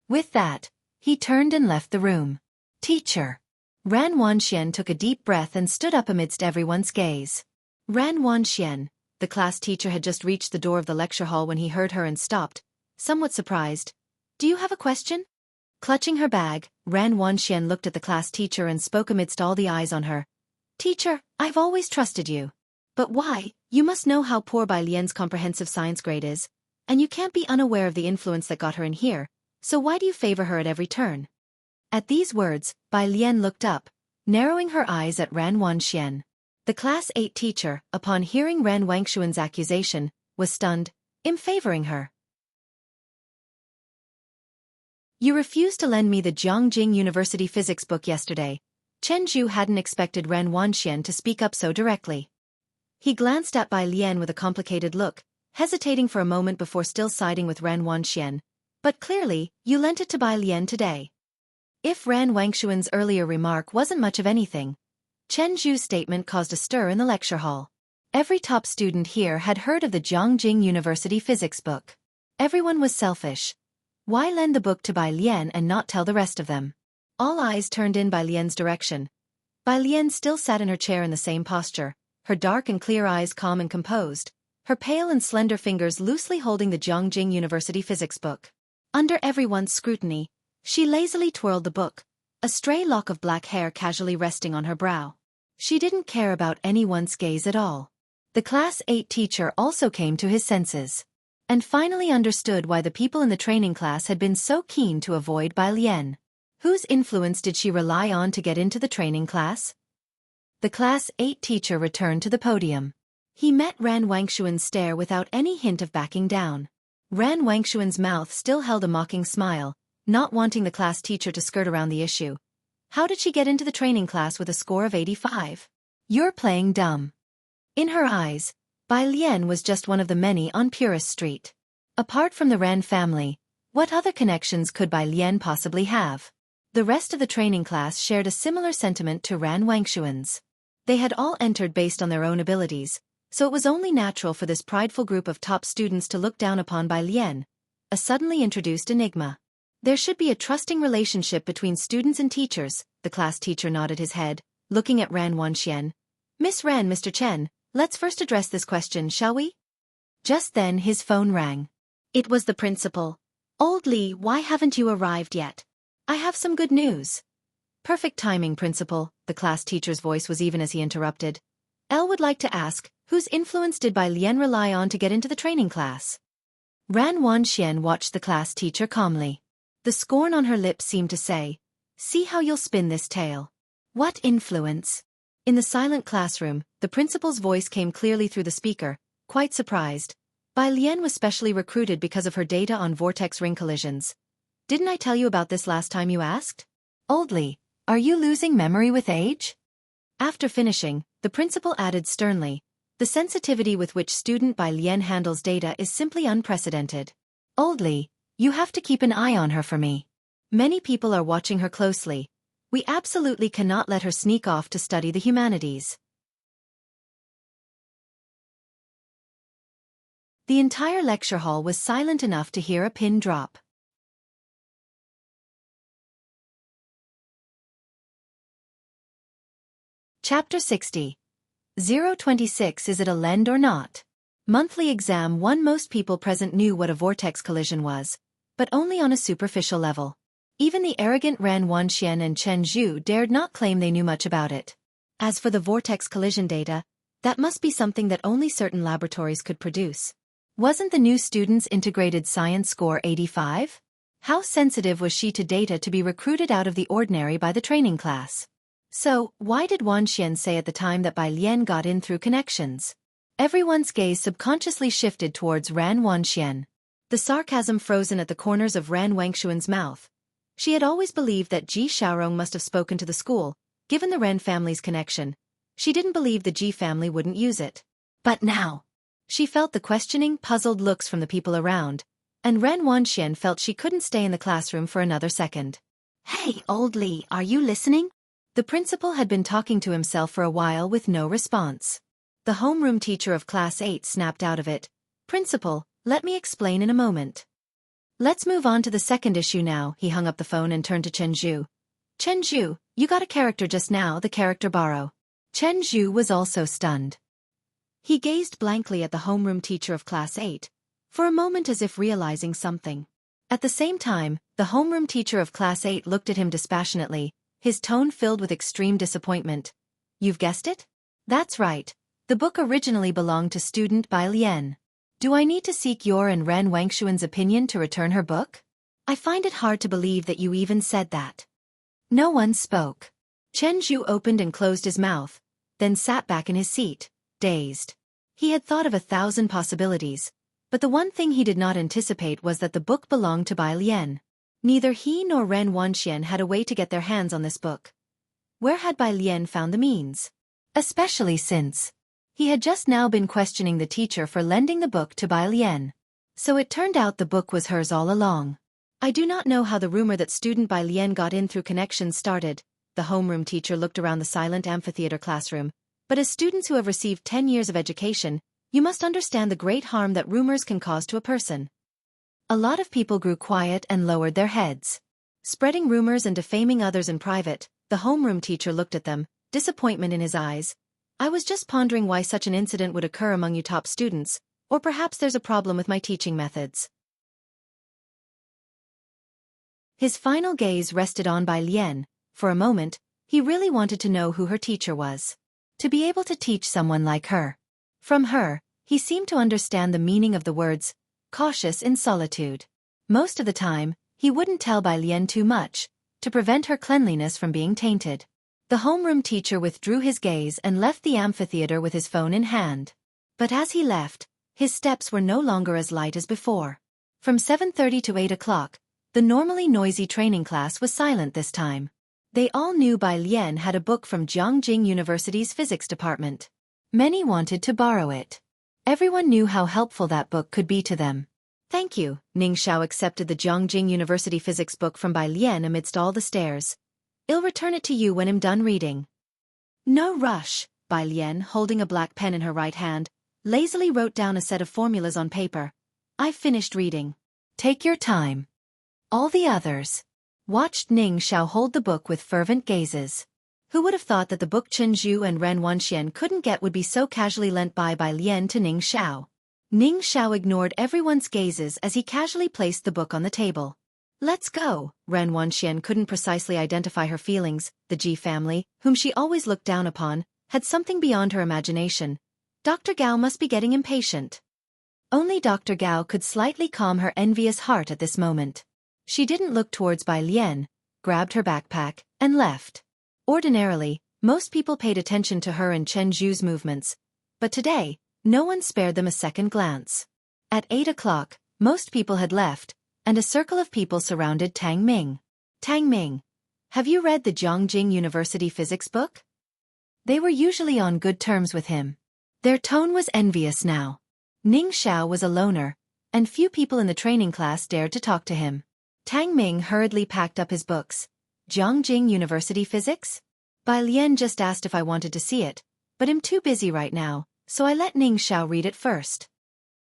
With that, he turned and left the room. Teacher. Ran Wanxian took a deep breath and stood up amidst everyone's gaze. Ran Wanxian, the class teacher, had just reached the door of the lecture hall when he heard her and stopped, somewhat surprised. Do you have a question? Clutching her bag, Ran Wanxian looked at the class teacher and spoke amidst all the eyes on her. Teacher, I've always trusted you. But why? You must know how poor Bai Lian's comprehensive science grade is, and you can't be unaware of the influence that got her in here, so why do you favor her at every turn? At these words, Bai Lian looked up, narrowing her eyes at Ran Wanxian. The Class 8 teacher, upon hearing Ran Wangshuan's accusation, was stunned, favoring her. You refused to lend me the Jianghu University physics book yesterday. Chen Zhu hadn't expected Ran Wanxian to speak up so directly. He glanced at Bai Lian with a complicated look, hesitating for a moment before still siding with Ran Wanxian. But clearly, you lent it to Bai Lian today. If Ran Wangshuan's earlier remark wasn't much of anything, Chen Zhu's statement caused a stir in the lecture hall. Every top student here had heard of the Jianghu University physics book. Everyone was selfish. Why lend the book to Bai Lian and not tell the rest of them? All eyes turned in Bai Lian's direction. Bai Lian still sat in her chair in the same posture, her dark and clear eyes calm and composed, her pale and slender fingers loosely holding the Jianghu University physics book. Under everyone's scrutiny, she lazily twirled the book, a stray lock of black hair casually resting on her brow. She didn't care about anyone's gaze at all. The Class 8 teacher also came to his senses, and finally understood why the people in the training class had been so keen to avoid Bai Lian. Whose influence did she rely on to get into the training class? The Class 8 teacher returned to the podium. He met Ran Wangshuan's stare without any hint of backing down. Ran Wangshuan's mouth still held a mocking smile, not wanting the class teacher to skirt around the issue. How did she get into the training class with a score of 85? You're playing dumb. In her eyes, Bai Lian was just one of the many on Purist Street. Apart from the Ran family, what other connections could Bai Lian possibly have? The rest of the training class shared a similar sentiment to Ran Wangshuan's. They had all entered based on their own abilities, so it was only natural for this prideful group of top students to look down upon Bai Lian, a suddenly introduced enigma. There should be a trusting relationship between students and teachers, the class teacher nodded his head, looking at Ran Wanxian. Miss Ran, Mr. Chen, let's first address this question, shall we? Just then his phone rang. It was the principal. Old Li, why haven't you arrived yet? I have some good news. Perfect timing, principal, the class teacher's voice was even as he interrupted. Elle would like to ask, whose influence did Bai Lian rely on to get into the training class? Ran Wanxian watched the class teacher calmly. The scorn on her lips seemed to say, see how you'll spin this tale. What influence? In the silent classroom, the principal's voice came clearly through the speaker, quite surprised. Bai Lian was specially recruited because of her data on vortex ring collisions. Didn't I tell you about this last time you asked? Old Li, are you losing memory with age? After finishing, the principal added sternly, the sensitivity with which student Bai Lian handles data is simply unprecedented. Old Li, you have to keep an eye on her for me. Many people are watching her closely. We absolutely cannot let her sneak off to study the humanities. The entire lecture hall was silent enough to hear a pin drop. Chapter 60. 026 Is it a lend or not? Monthly exam 1. Most people present knew what a vortex collision was, but only on a superficial level. Even the arrogant Ran Wanxian and Chen Zhu dared not claim they knew much about it. As for the vortex collision data, that must be something that only certain laboratories could produce. Wasn't the new student's integrated science score 85? How sensitive was she to data to be recruited out of the ordinary by the training class? So, why did Wanxian say at the time that Bai Lian got in through connections? Everyone's gaze subconsciously shifted towards Ran Wanxian. The sarcasm frozen at the corners of Ran Wangshuan's mouth. She had always believed that Ji Xiaorong must have spoken to the school, given the Ren family's connection. She didn't believe the Ji family wouldn't use it. But now, she felt the questioning, puzzled looks from the people around, and Ran Wanxian felt she couldn't stay in the classroom for another second. Hey, Old Li, are you listening? The principal had been talking to himself for a while with no response. The homeroom teacher of Class 8 snapped out of it. "Principal, let me explain in a moment. Let's move on to the second issue now." He hung up the phone and turned to Chenju. "Chenju, you got a character just now, the character borrow." Chenju was also stunned. He gazed blankly at the homeroom teacher of Class 8, for a moment as if realizing something. At the same time, the homeroom teacher of Class 8 looked at him dispassionately, his tone filled with extreme disappointment. "You've guessed it? That's right. The book originally belonged to student Bai Lian. Do I need to seek your and Ren Wangshuan's opinion to return her book? I find it hard to believe that you even said that." No one spoke. Chen Zhu opened and closed his mouth, then sat back in his seat, dazed. He had thought of 1,000 possibilities, but the one thing he did not anticipate was that the book belonged to Bai Lian. Neither he nor Ren Wanxian had a way to get their hands on this book. Where had Bai Lian found the means? Especially since he had just now been questioning the teacher for lending the book to Bai Lian. So it turned out the book was hers all along. "I do not know how the rumor that student Bai Lian got in through connections started." The homeroom teacher looked around the silent amphitheater classroom. "But as students who have received 10 years of education, you must understand the great harm that rumors can cause to a person." A lot of people grew quiet and lowered their heads. Spreading rumors and defaming others in private, the homeroom teacher looked at them, disappointment in his eyes. "I was just pondering why such an incident would occur among you top students, or perhaps there's a problem with my teaching methods." His final gaze rested on Bai Lian. For a moment, he really wanted to know who her teacher was. To be able to teach someone like her. From her, he seemed to understand the meaning of the words, cautious in solitude. Most of the time, he wouldn't tell Bai Lian too much, to prevent her cleanliness from being tainted. The homeroom teacher withdrew his gaze and left the amphitheater with his phone in hand. But as he left, his steps were no longer as light as before. From 7:30 to 8 o'clock, the normally noisy training class was silent this time. They all knew Bai Lian had a book from Jianghu University's physics department. Many wanted to borrow it. Everyone knew how helpful that book could be to them. "Thank you." Ning Xiao accepted the Jianghu University physics book from Bai Lian amidst all the stares. "I'll return it to you when I'm done reading." "No rush." Bai Lian, holding a black pen in her right hand, lazily wrote down a set of formulas on paper. "I've finished reading. Take your time." All the others watched Ning Xiao hold the book with fervent gazes. Who would have thought that the book Chen Zhu and Ren Wanxian couldn't get would be so casually lent by Bai Lian to Ning Xiao? Ning Xiao ignored everyone's gazes as he casually placed the book on the table. "Let's go." Ren Wanxian couldn't precisely identify her feelings. The Ji family, whom she always looked down upon, had something beyond her imagination. Dr. Gao must be getting impatient. Only Dr. Gao could slightly calm her envious heart at this moment. She didn't look towards Bai Lian, grabbed her backpack, and left. Ordinarily, most people paid attention to her and Chen Zhu's movements, but today, no one spared them a second glance. At 8 o'clock, most people had left, and a circle of people surrounded Tang Ming. "Tang Ming, have you read the Jianghu University physics book?" They were usually on good terms with him. Their tone was envious now. Ning Xiao was a loner, and few people in the training class dared to talk to him. Tang Ming hurriedly packed up his books. "Jianghu University physics? Bai Lian just asked if I wanted to see it, but I'm too busy right now, so I let Ning Xiao read it first."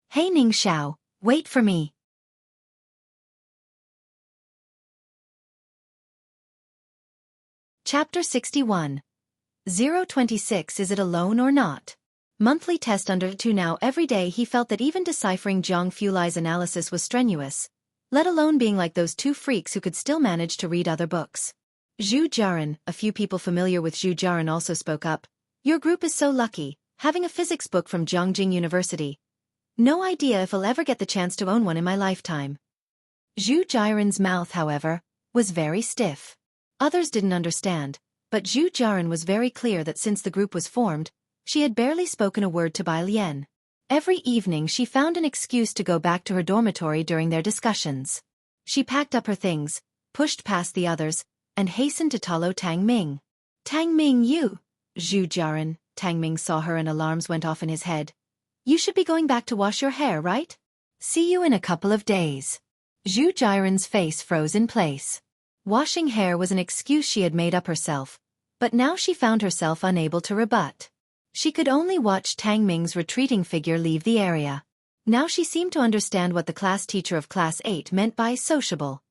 "Hey Ning Xiao, wait for me." Chapter 61. 026 Is it alone or not? Monthly test under 2 now. Every day he felt that even deciphering Jiang Fulai's analysis was strenuous, let alone being like those two freaks who could still manage to read other books. Zhu Jiaran, a few people familiar with Zhu Jiaran also spoke up. "Your group is so lucky, having a physics book from Jianghu University. No idea if I'll ever get the chance to own one in my lifetime." Zhu Jiaran's mouth, however, was very stiff. Others didn't understand, but Zhu Jiaran was very clear that since the group was formed, she had barely spoken a word to Bai Lian. Every evening she found an excuse to go back to her dormitory during their discussions. She packed up her things, pushed past the others, and hastened to follow Tang Ming. "Tang Ming, you!" Zhu Jiaran. Tang Ming saw her and alarms went off in his head. "You should be going back to wash your hair, right? See you in a couple of days." Zhu Jiaran's face froze in place. Washing hair was an excuse she had made up herself, But now she found herself unable to rebut. She could only watch Tang Ming's retreating figure leave the area. Now she seemed to understand what the class teacher of Class 8 meant by sociable.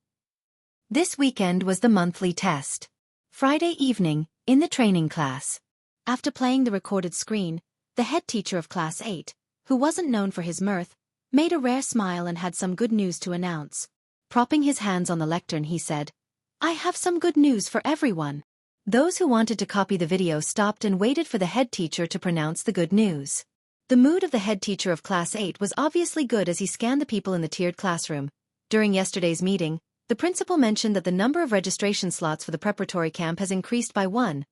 This weekend was the monthly test. Friday evening, in the training class. After playing the recorded screen, the head teacher of Class 8, who wasn't known for his mirth, made a rare smile and had some good news to announce. Propping his hands on the lectern, he said, "I have some good news for everyone." Those who wanted to copy the video stopped and waited for the head teacher to pronounce the good news. The mood of the head teacher of Class 8 was obviously good as he scanned the people in the tiered classroom. During yesterday's meeting, the principal mentioned that the number of registration slots for the preparatory camp has increased by 1,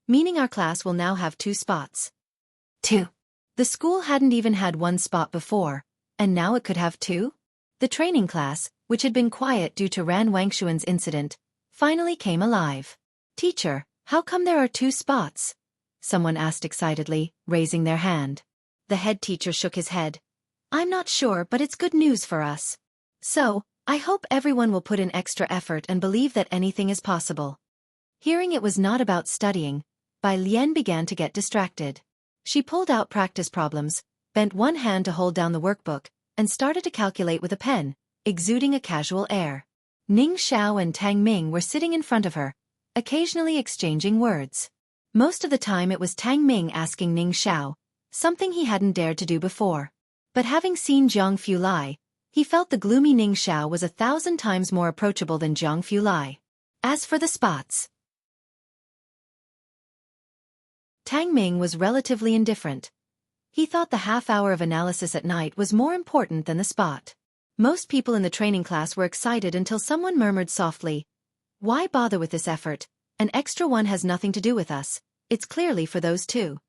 meaning our class will now have 2 spots. 2. The school hadn't even had 1 spot before, and now it could have 2? The training class, which had been quiet due to Ran Wangshuan's incident, finally came alive. "Teacher, how come there are 2 spots?" someone asked excitedly, raising their hand. The head teacher shook his head. "I'm not sure, but it's good news for us. So, I hope everyone will put in extra effort and believe that anything is possible." Hearing it was not about studying, Bai Lian began to get distracted. She pulled out practice problems, bent one hand to hold down the workbook, and started to calculate with a pen, exuding a casual air. Ning Xiao and Tang Ming were sitting in front of her, occasionally exchanging words. Most of the time it was Tang Ming asking Ning Xiao, something he hadn't dared to do before. But having seen Jianghu Lai, he felt the gloomy Ning Xiao was 1,000 times more approachable than Jianghu Lai. As for the spots, Tang Ming was relatively indifferent. He thought the half-hour of analysis at night was more important than the spot. Most people in the training class were excited until someone murmured softly, "Why bother with this effort? An extra one has nothing to do with us. It's clearly for those 2.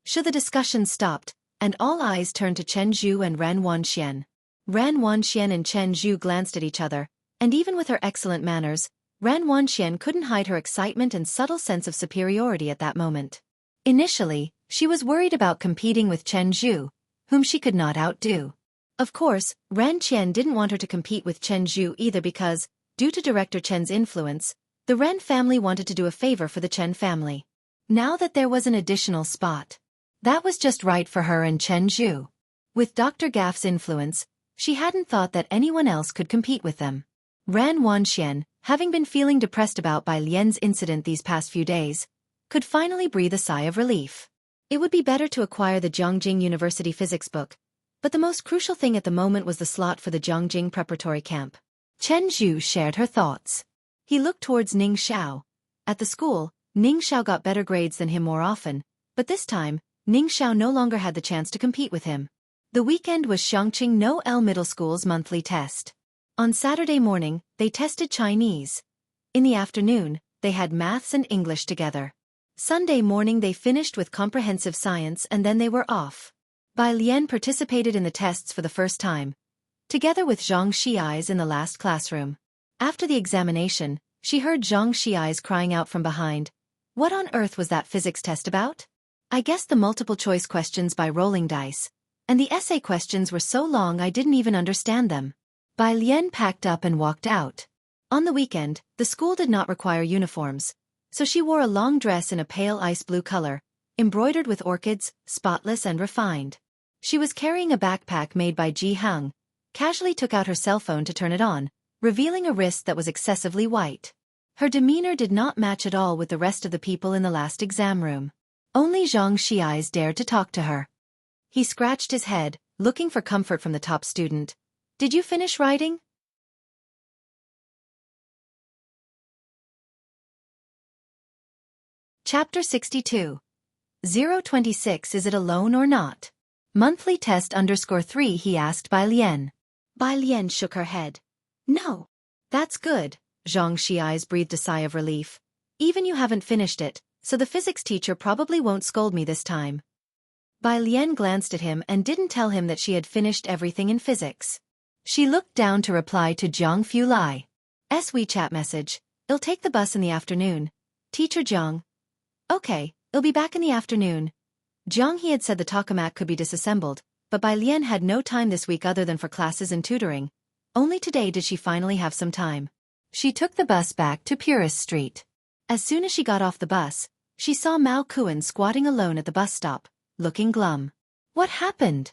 The discussion stopped, and all eyes turned to Chen Zhu and Ran Wanxian. Ran Wanxian and Chen Zhu glanced at each other, and even with her excellent manners, Ran Wanxian couldn't hide her excitement and subtle sense of superiority at that moment. Initially, she was worried about competing with Chen Zhu, whom she could not outdo. Of course, Ran Qian didn't want her to compete with Chen Zhu either because, due to Director Chen's influence, the Ren family wanted to do a favor for the Chen family. Now that there was an additional spot, that was just right for her and Chen Zhu. With Dr. Gaff's influence, she hadn't thought that anyone else could compete with them. Ran Wanxian, having been feeling depressed about Bai Lian's incident these past few days, could finally breathe a sigh of relief. It would be better to acquire the Jiangjing University physics book, but the most crucial thing at the moment was the slot for the Jiangjing preparatory camp. Chen Zhu shared her thoughts. He looked towards Ning Xiao. At the school, Ning Xiao got better grades than him more often, but this time, Ning Xiao no longer had the chance to compete with him. The weekend was Xianxia No L Middle School's monthly test. On Saturday morning, they tested Chinese. In the afternoon, they had maths and English together. Sunday morning they finished with comprehensive science and then they were off. Bai Lian participated in the tests for the first time, together with Zhang Xiai's in the last classroom. After the examination, she heard Zhang Xiai's crying out from behind, "What on earth was that physics test about? I guessed the multiple-choice questions by rolling dice, and the essay questions were so long I didn't even understand them." Bai Lian packed up and walked out. On the weekend, the school did not require uniforms, so she wore a long dress in a pale ice blue color, embroidered with orchids, spotless and refined. She was carrying a backpack made by Jianghu, casually took out her cell phone to turn it on, revealing a wrist that was excessively white. Her demeanor did not match at all with the rest of the people in the last exam room. Only Zhang Xiai's dared to talk to her. He scratched his head, looking for comfort from the top student. "Did you finish writing?" Chapter 62. 026 Is it alone or not? Monthly test _3 he asked Bai Lian. Bai Lian shook her head. "No." "That's good," Zhang Xiai's breathed a sigh of relief. "Even you haven't finished it, so the physics teacher probably won't scold me this time." Bai Lian glanced at him and didn't tell him that she had finished everything in physics. She looked down to reply to Jianghu Lai's WeChat message. "I'll take the bus in the afternoon. Teacher Jiang." "Okay, I'll be back in the afternoon." Jianghu had said the tokamak could be disassembled, but Bai Lian had no time this week other than for classes and tutoring. Only today did she finally have some time. She took the bus back to Purist Street. As soon as she got off the bus, she saw Mao Kuan squatting alone at the bus stop, looking glum. What happened?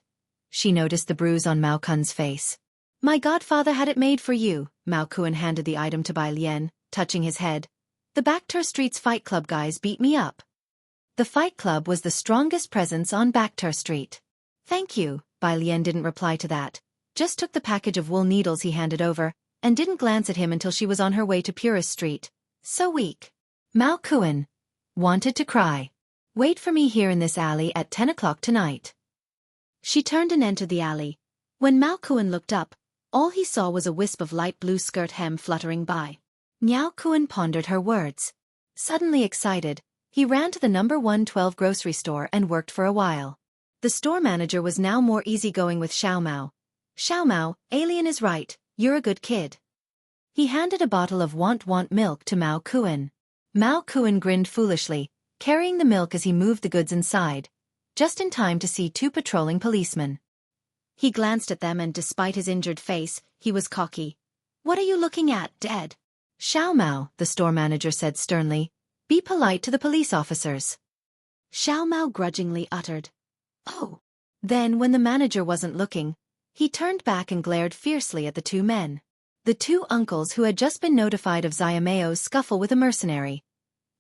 She noticed the bruise on Mao Kun's face. My godfather had it made for you, Mao Kuan handed the item to Bai Lian, touching his head. The Backter Street's Fight Club guys beat me up. The Fight Club was the strongest presence on Backter Street. Thank you, Bai Lian didn't reply to that, just took the package of wool needles he handed over, and didn't glance at him until she was on her way to Purist Street. So weak. Mao Kuan wanted to cry. Wait for me here in this alley at 10 o'clock tonight. She turned and entered the alley. When Mao Kuan looked up, all he saw was a wisp of light blue skirt hem fluttering by. Miao Kuan pondered her words. Suddenly excited, he ran to the number 112 grocery store and worked for a while. The store manager was now more easygoing with Xiao Mao. Xiao Mao, alien is right, you're a good kid. He handed a bottle of want milk to Mao Kuan. Mao Kuan grinned foolishly, carrying the milk as he moved the goods inside, just in time to see two patrolling policemen. He glanced at them and despite his injured face, he was cocky. What are you looking at, Dad? Xiao Mao, the store manager said sternly, be polite to the police officers. Xiao Mao grudgingly uttered, oh. Then when the manager wasn't looking, he turned back and glared fiercely at the two men. The two uncles who had just been notified of Xiaomeo's scuffle with a mercenary.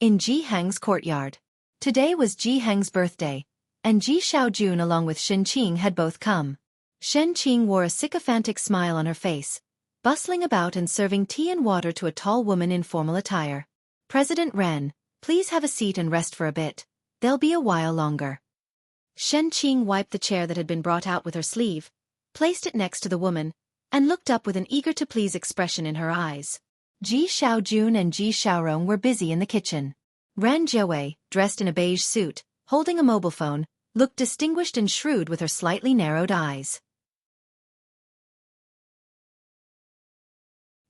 In Jihang's courtyard. Today was Jihang's birthday, and Ji Xiaojun along with Shen Qing had both come. Shen Qing wore a sycophantic smile on her face, bustling about and serving tea and water to a tall woman in formal attire. President Ren, please have a seat and rest for a bit. They'll be a while longer. Shen Qing wiped the chair that had been brought out with her sleeve, placed it next to the woman, and looked up with an eager-to-please expression in her eyes. Ji Xiaojun and Ji Xiaorong were busy in the kitchen. Ran Jiawei, dressed in a beige suit, holding a mobile phone, looked distinguished and shrewd with her slightly narrowed eyes.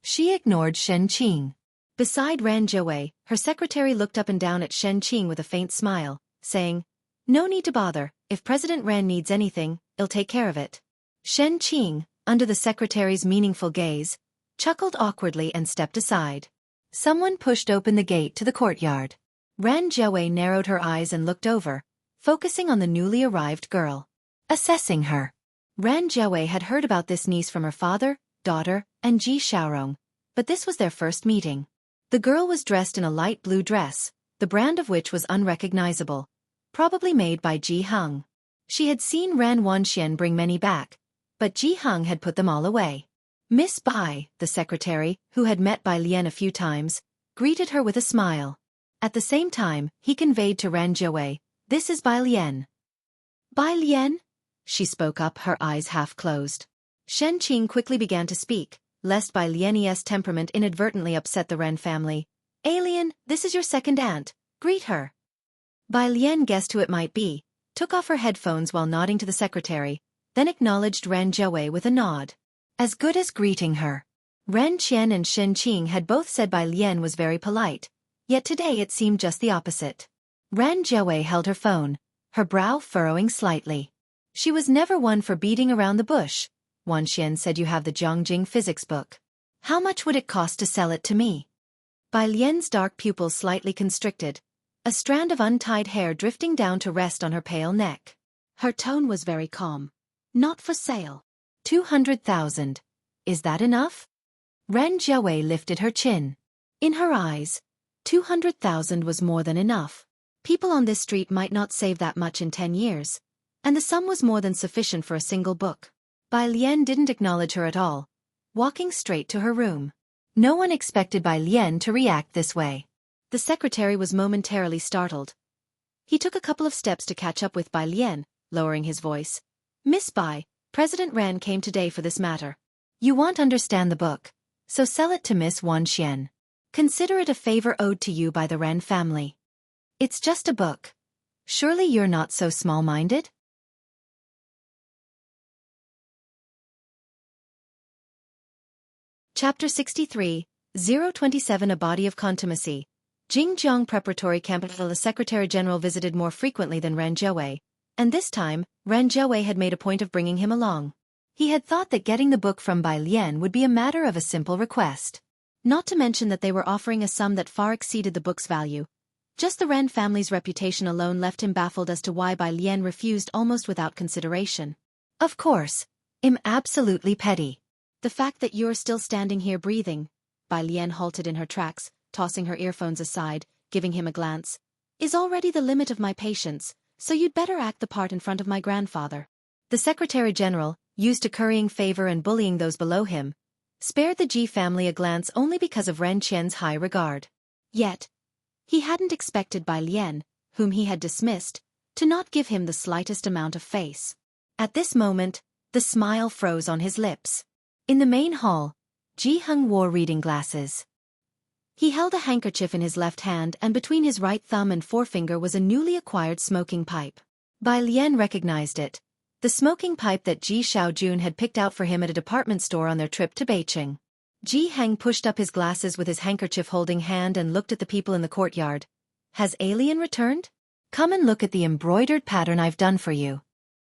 She ignored Shen Qing. Beside Ran Jiawei, her secretary looked up and down at Shen Qing with a faint smile, saying, no need to bother, if President Ren needs anything, he'll take care of it. Shen Qing, under the secretary's meaningful gaze, chuckled awkwardly and stepped aside. Someone pushed open the gate to the courtyard. Ran Jiawei narrowed her eyes and looked over, focusing on the newly arrived girl. Assessing her. Ran Jiawei had heard about this niece from her father, daughter, and Ji Xiaorong, but this was their first meeting. The girl was dressed in a light blue dress, the brand of which was unrecognizable, probably made by Ji Hung. She had seen Ran Wanxian bring many back, but Ji Hung had put them all away. Miss Bai, the secretary, who had met Bai Lian a few times, greeted her with a smile. At the same time, he conveyed to Ran Jiawei, this is Bai Lian. Bai Lian? She spoke up, her eyes half closed. Shen Qing quickly began to speak, lest Bai Lian's temperament inadvertently upset the Ren family. Alien, this is your second aunt, greet her. Bai Lian guessed who it might be, took off her headphones while nodding to the secretary, then acknowledged Ran Jiawei with a nod. As good as greeting her. Ren Qian and Shen Qing had both said Bai Lian was very polite, yet today it seemed just the opposite. Ran Jiawei held her phone, her brow furrowing slightly. She was never one for beating around the bush. Wanxian said you have the Zhongjing physics book. How much would it cost to sell it to me? Bai Lian's dark pupils slightly constricted, a strand of untied hair drifting down to rest on her pale neck. Her tone was very calm. Not for sale. 200,000. Is that enough? Ren Jiawei lifted her chin. In her eyes, 200,000 was more than enough. People on this street might not save that much in 10 years, and the sum was more than sufficient for a single book. Bai Lian didn't acknowledge her at all, walking straight to her room. No one expected Bai Lian to react this way. The secretary was momentarily startled. He took a couple of steps to catch up with Bai Lian, lowering his voice. Miss Bai, President Ren came today for this matter. You won't understand the book, so sell it to Miss Wanxian. Consider it a favor owed to you by the Ren family. It's just a book. Surely you're not so small-minded? Chapter 63, 027 A Body of Contumacy. Jingjiang Preparatory Capital. The Secretary-General visited more frequently than Ran Jiawei, and this time, Ran Jiawei had made a point of bringing him along. He had thought that getting the book from Bai Lian would be a matter of a simple request. Not to mention that they were offering a sum that far exceeded the book's value. Just the Ren family's reputation alone left him baffled as to why Bai Lian refused almost without consideration. Of course, I'm absolutely petty. The fact that you're still standing here breathing, Bai Lian halted in her tracks, tossing her earphones aside, giving him a glance, is already the limit of my patience, so you'd better act the part in front of my grandfather. The Secretary General, used to currying favor and bullying those below him, spared the Ji family a glance only because of Ren Qian's high regard. Yet, he hadn't expected Bai Lian, whom he had dismissed, to not give him the slightest amount of face. At this moment, the smile froze on his lips. In the main hall, Jianghu wore reading glasses. He held a handkerchief in his left hand and between his right thumb and forefinger was a newly acquired smoking pipe. Bai Lian recognized it. The smoking pipe that Ji Xiaojun had picked out for him at a department store on their trip to Beijing. Jianghu pushed up his glasses with his handkerchief-holding hand and looked at the people in the courtyard. Has Alien returned? Come and look at the embroidered pattern I've done for you.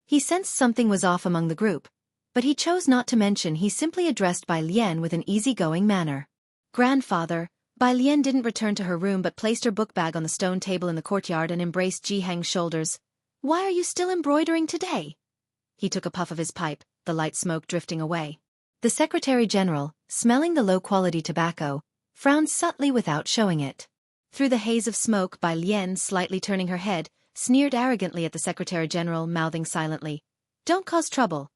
He sensed something was off among the group, but he chose not to mention. He simply addressed Bai Lian with an easygoing manner. Grandfather. Bai Lian didn't return to her room but placed her book bag on the stone table in the courtyard and embraced Jianghu's shoulders. Why are you still embroidering today? He took a puff of his pipe, the light smoke drifting away. The Secretary General, smelling the low-quality tobacco, frowned subtly without showing it. Through the haze of smoke, Bai Lian, slightly turning her head, sneered arrogantly at the Secretary General, mouthing silently, "Don't cause trouble."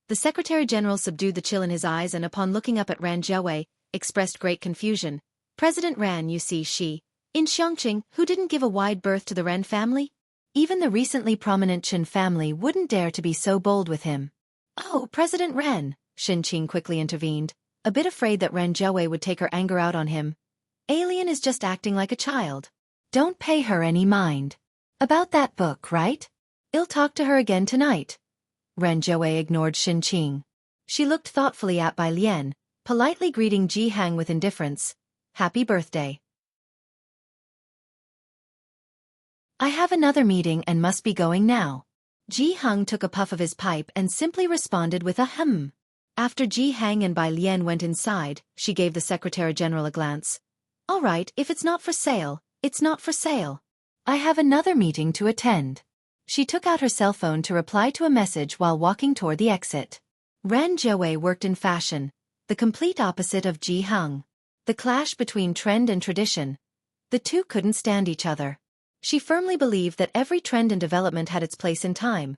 The Secretary General subdued the chill in his eyes and upon looking up at Ran Jiawei, expressed great confusion. President Ran, you see, in Xianxia, who didn't give a wide berth to the Ren family? Even the recently prominent Chen family wouldn't dare to be so bold with him. Oh, President Ren, Xianxia quickly intervened, a bit afraid that Ran Jiawei would take her anger out on him. Alien is just acting like a child. Don't pay her any mind. About that book, right? I'll talk to her again tonight. Ran Jiawei ignored Xianxia. She looked thoughtfully at Bai Lian, politely greeting Jianghu with indifference. Happy birthday. I have another meeting and must be going now. Jianghu took a puff of his pipe and simply responded with a hum. After Jianghu and Bai Lian went inside, she gave the Secretary General a glance. All right, if it's not for sale, it's not for sale. I have another meeting to attend. She took out her cell phone to reply to a message while walking toward the exit. Ran Jiawei worked in fashion, the complete opposite of Jianghu. The clash between trend and tradition. The two couldn't stand each other. She firmly believed that every trend and development had its place in time,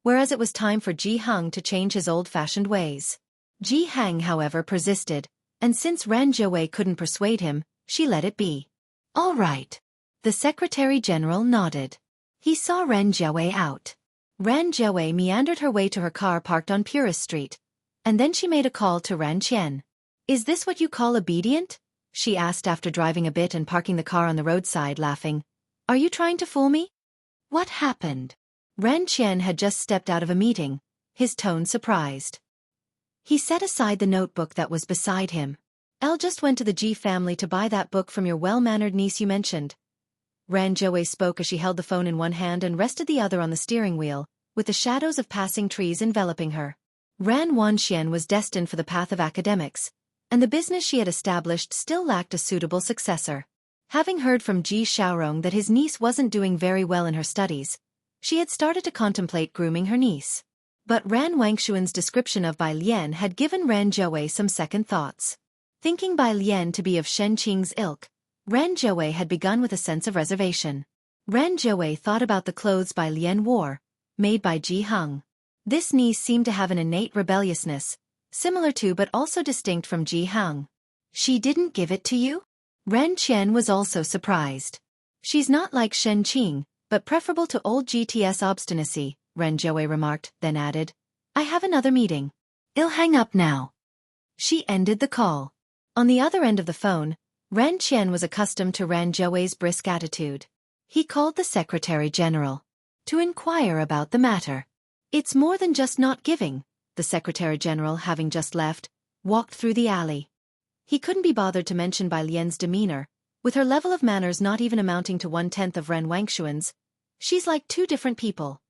whereas it was time for Jianghu to change his old-fashioned ways. Jianghu, however, persisted, and since Ran Jiawei couldn't persuade him, she let it be. All right. The Secretary General nodded. He saw Ran Jiawei out. Ran Jiawei meandered her way to her car parked on Purist Street, and then she made a call to Ran Qian. Is this what you call obedient? She asked after driving a bit and parking the car on the roadside, laughing. Are you trying to fool me? What happened? Ran Qian had just stepped out of a meeting, his tone surprised. He set aside the notebook that was beside him. Elle just went to the Ji family to buy that book from your well-mannered niece you mentioned. Ran Jiawei spoke as she held the phone in one hand and rested the other on the steering wheel, with the shadows of passing trees enveloping her. Ran Wanxian was destined for the path of academics, and the business she had established still lacked a suitable successor. Having heard from Ji Xiaorong that his niece wasn't doing very well in her studies, she had started to contemplate grooming her niece. But Ran Wangshuan's description of Bai Lian had given Ran Jiawei some second thoughts. Thinking Bai Lian to be of Shen Qing's ilk, Ran Jiawei had begun with a sense of reservation. Ran Jiawei thought about the clothes Bai Lian wore, made by Jianghu. This niece seemed to have an innate rebelliousness, similar to but also distinct from Jianghu. She didn't give it to you? Ran Qian was also surprised. She's not like Shen Qing, but preferable to old GTS obstinacy, Ran Jiawei remarked, then added. I have another meeting. I'll hang up now. She ended the call. On the other end of the phone, Ran Qian was accustomed to Ran Jiawei's brisk attitude. He called the Secretary General to inquire about the matter. It's more than just not giving, the Secretary General, having just left, walked through the alley. He couldn't be bothered to mention Bai Lian's demeanor, with her level of manners not even amounting to 1/10 of Ren Wangshuan's. She's like two different people.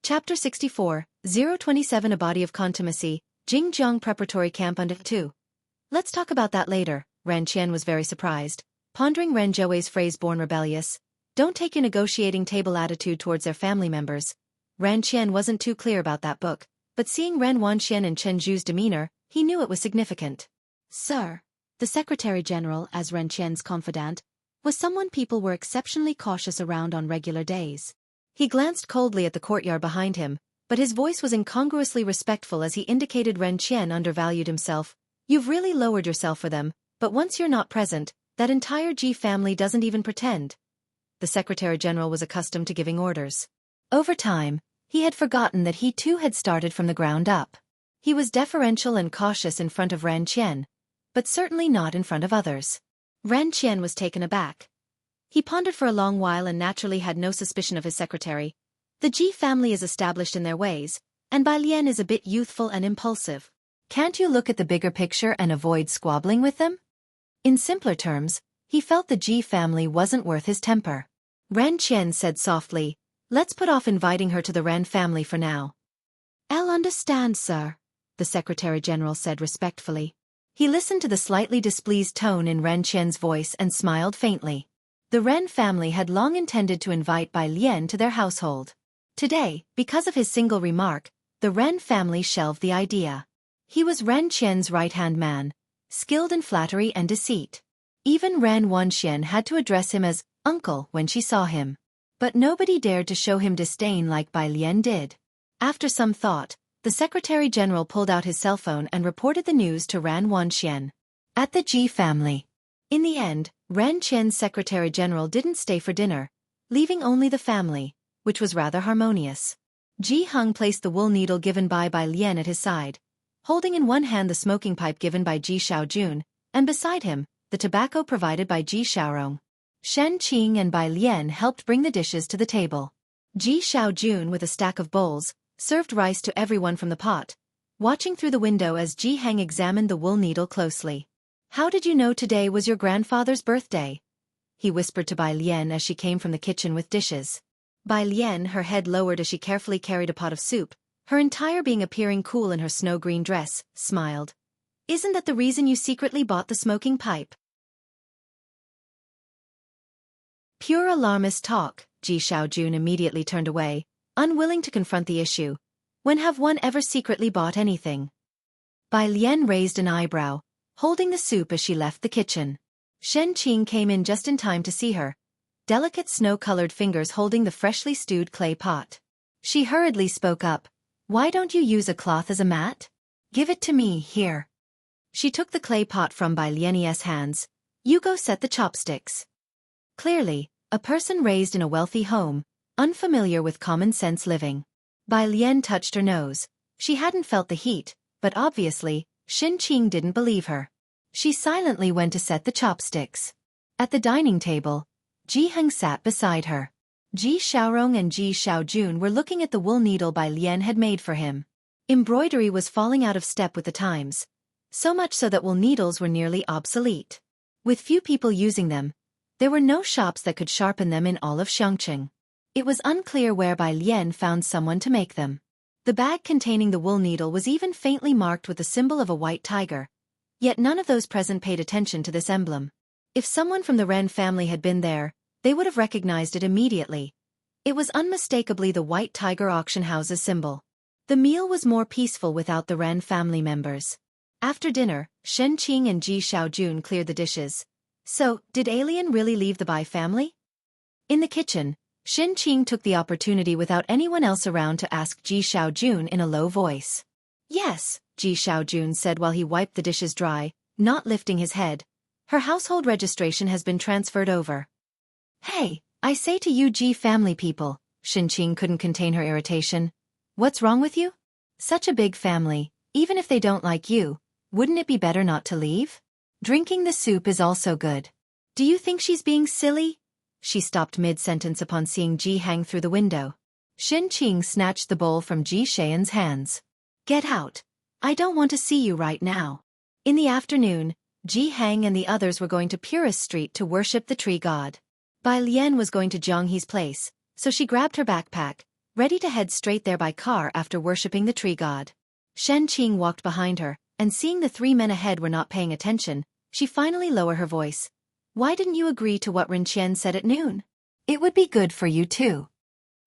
Chapter 64, 027 A body of contumacy, Jingjiang preparatory camp under 2. Let's talk about that later. Ran Qian was very surprised, pondering Ren Zhouwei's phrase born rebellious. Don't take your negotiating table attitude towards their family members. Ran Qian wasn't too clear about that book, but seeing Ren Wanxian and Chen Zhu's demeanor, he knew it was significant. Sir, the Secretary General, as Ren Qian's confidant, was someone people were exceptionally cautious around on regular days. He glanced coldly at the courtyard behind him, but his voice was incongruously respectful as he indicated Ren Qian undervalued himself. You've really lowered yourself for them, but once you're not present, that entire Ji family doesn't even pretend. The Secretary General was accustomed to giving orders. Over time, he had forgotten that he too had started from the ground up. He was deferential and cautious in front of Ran Qian, but certainly not in front of others. Ran Qian was taken aback. He pondered for a long while and naturally had no suspicion of his secretary. The Ji family is established in their ways, and Bai Lian is a bit youthful and impulsive. Can't you look at the bigger picture and avoid squabbling with them? In simpler terms, he felt the Ji family wasn't worth his temper. Ran Qian said softly, let's put off inviting her to the Ran family for now. I'll understand, sir, the Secretary General said respectfully. He listened to the slightly displeased tone in Ran Qian's voice and smiled faintly. The Ren family had long intended to invite Bai Lian to their household. Today, because of his single remark, the Ren family shelved the idea. He was Ren Qian's right-hand man, skilled in flattery and deceit. Even Ren Wanxian had to address him as uncle when she saw him. But nobody dared to show him disdain like Bai Lian did. After some thought, the Secretary General pulled out his cell phone and reported the news to Ran Wanxian. At the Ji family. In the end, Ran Qian's Secretary General didn't stay for dinner, leaving only the family, which was rather harmonious. Ji Heng placed the wool needle given by Bai Lian at his side, holding in one hand the smoking pipe given by Ji Xiaojun, and beside him, the tobacco provided by Ji Xiaorong. Shen Qing and Bai Lian helped bring the dishes to the table. Ji Xiaojun, with a stack of bowls, served rice to everyone from the pot, watching through the window as Ji Heng examined the wool needle closely. How did you know today was your grandfather's birthday? He whispered to Bai Lian as she came from the kitchen with dishes. Bai Lian, her head lowered as she carefully carried a pot of soup, her entire being appearing cool in her snow-green dress, smiled. Isn't that the reason you secretly bought the smoking pipe? Pure alarmist talk, Ji Xiaojun immediately turned away, unwilling to confront the issue. When have one ever secretly bought anything? Bai Lian raised an eyebrow, holding the soup as she left the kitchen. Shen Qing came in just in time to see her, delicate snow-colored fingers holding the freshly stewed clay pot. She hurriedly spoke up. Why don't you use a cloth as a mat? Give it to me, here. She took the clay pot from Bai Lian's hands. You go set the chopsticks. Clearly, a person raised in a wealthy home, unfamiliar with common-sense living. Bai Lian touched her nose. She hadn't felt the heat, but obviously, Shen Qing didn't believe her. She silently went to set the chopsticks. At the dining table, Ji Heng sat beside her. Ji Xiaorong and Ji Xiaojun were looking at the wool needle Bai Lian had made for him. Embroidery was falling out of step with the times, so much so that wool needles were nearly obsolete. With few people using them, there were no shops that could sharpen them in all of Xianxia. It was unclear where Bai Lian found someone to make them. The bag containing the wool needle was even faintly marked with the symbol of a white tiger. Yet none of those present paid attention to this emblem. If someone from the Ren family had been there, they would have recognized it immediately. It was unmistakably the white tiger auction house's symbol. The meal was more peaceful without the Ren family members. After dinner, Shen Qing and Ji Xiaojun cleared the dishes. So, did Alien really leave the Bai family? In the kitchen, Shen Qing took the opportunity without anyone else around to ask Ji Xiaojun in a low voice. Yes, Ji Xiaojun said while he wiped the dishes dry, not lifting his head. Her household registration has been transferred over. Hey, I say to you Ji family people, Shen Qing couldn't contain her irritation. What's wrong with you? Such a big family, even if they don't like you, wouldn't it be better not to leave? Drinking the soup is also good. Do you think she's being silly? She stopped mid-sentence upon seeing Ji Heng through the window. Shen Qing snatched the bowl from Ji Xian's hands. Get out. I don't want to see you right now. In the afternoon, Ji Heng and the others were going to Purist Street to worship the tree god. Bai Lian was going to Jianghu's place, so she grabbed her backpack, ready to head straight there by car after worshipping the tree god. Xianxia walked behind her, and seeing the 3 men ahead were not paying attention, she finally lowered her voice. Why didn't you agree to what Ren said at noon? It would be good for you too.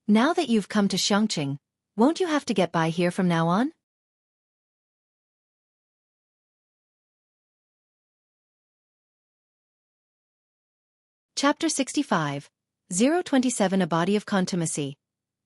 Now that you've come to Xianxia, won't you have to get by here from now on? Chapter 65. 027 A Body of Contumacy.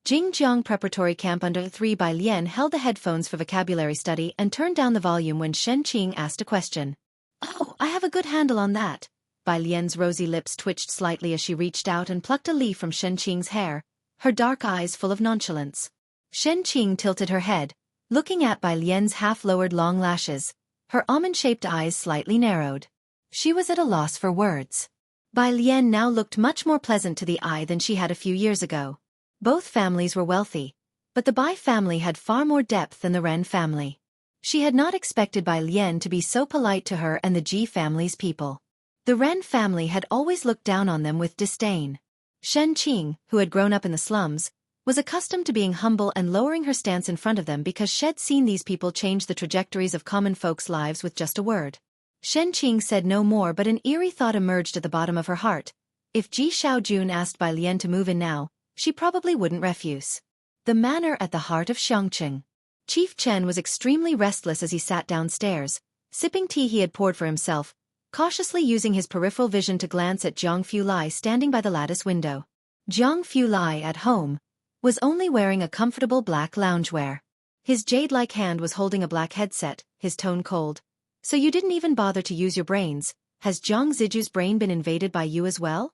Jingjiang Preparatory Camp Under 3 by Lian held the headphones for vocabulary study and turned down the volume when Xianxia asked a question. Oh, I have a good handle on that. Bai Lian's rosy lips twitched slightly as she reached out and plucked a leaf from Xianxia's hair, her dark eyes full of nonchalance. Xianxia tilted her head, looking at Bai Lian's half-lowered long lashes, her almond-shaped eyes slightly narrowed. She was at a loss for words. Bai Lian now looked much more pleasant to the eye than she had a few years ago. Both families were wealthy, but the Bai family had far more depth than the Ren family. She had not expected Bai Lian to be so polite to her and the Ji family's people. The Ren family had always looked down on them with disdain. Xianxia, who had grown up in the slums, was accustomed to being humble and lowering her stance in front of them because she'd seen these people change the trajectories of common folks' lives with just a word. Xianxia said no more, but an eerie thought emerged at the bottom of her heart. If Ji Xiaojun asked Bai Lian to move in now, she probably wouldn't refuse. The manor at the heart of Xianxia. Chief Chen was extremely restless as he sat downstairs, sipping tea he had poured for himself, cautiously using his peripheral vision to glance at Jianghu Lai standing by the lattice window. Jianghu Lai, at home, was only wearing a comfortable black loungewear. His jade-like hand was holding a black headset, his tone cold. So you didn't even bother to use your brains. Has Jiang Ziju's brain been invaded by you as well?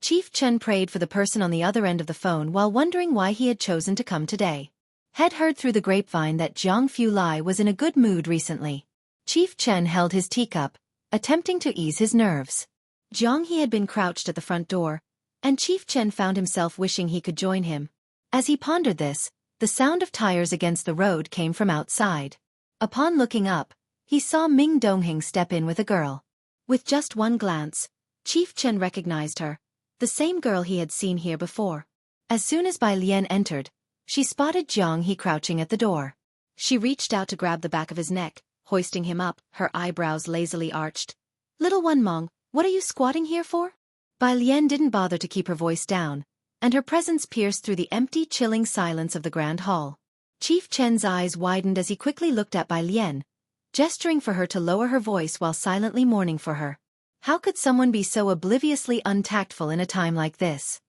Chief Chen prayed for the person on the other end of the phone while wondering why he had chosen to come today. Had heard through the grapevine that Jianghu Lai was in a good mood recently. Chief Chen held his teacup, attempting to ease his nerves. Jianghe had been crouched at the front door, and Chief Chen found himself wishing he could join him. As he pondered this, the sound of tires against the road came from outside. Upon looking up, he saw Ming Dongheng step in with a girl. With just one glance, Chief Chen recognized her, the same girl he had seen here before. As soon as Bai Lian entered, she spotted Jianghe crouching at the door. She reached out to grab the back of his neck, hoisting him up, her eyebrows lazily arched. Little one Meng, what are you squatting here for? Bai Lian didn't bother to keep her voice down, and her presence pierced through the empty, chilling silence of the grand hall. Chief Chen's eyes widened as he quickly looked at Bai Lian, gesturing for her to lower her voice while silently mourning for her. How could someone be so obliviously untactful in a time like this?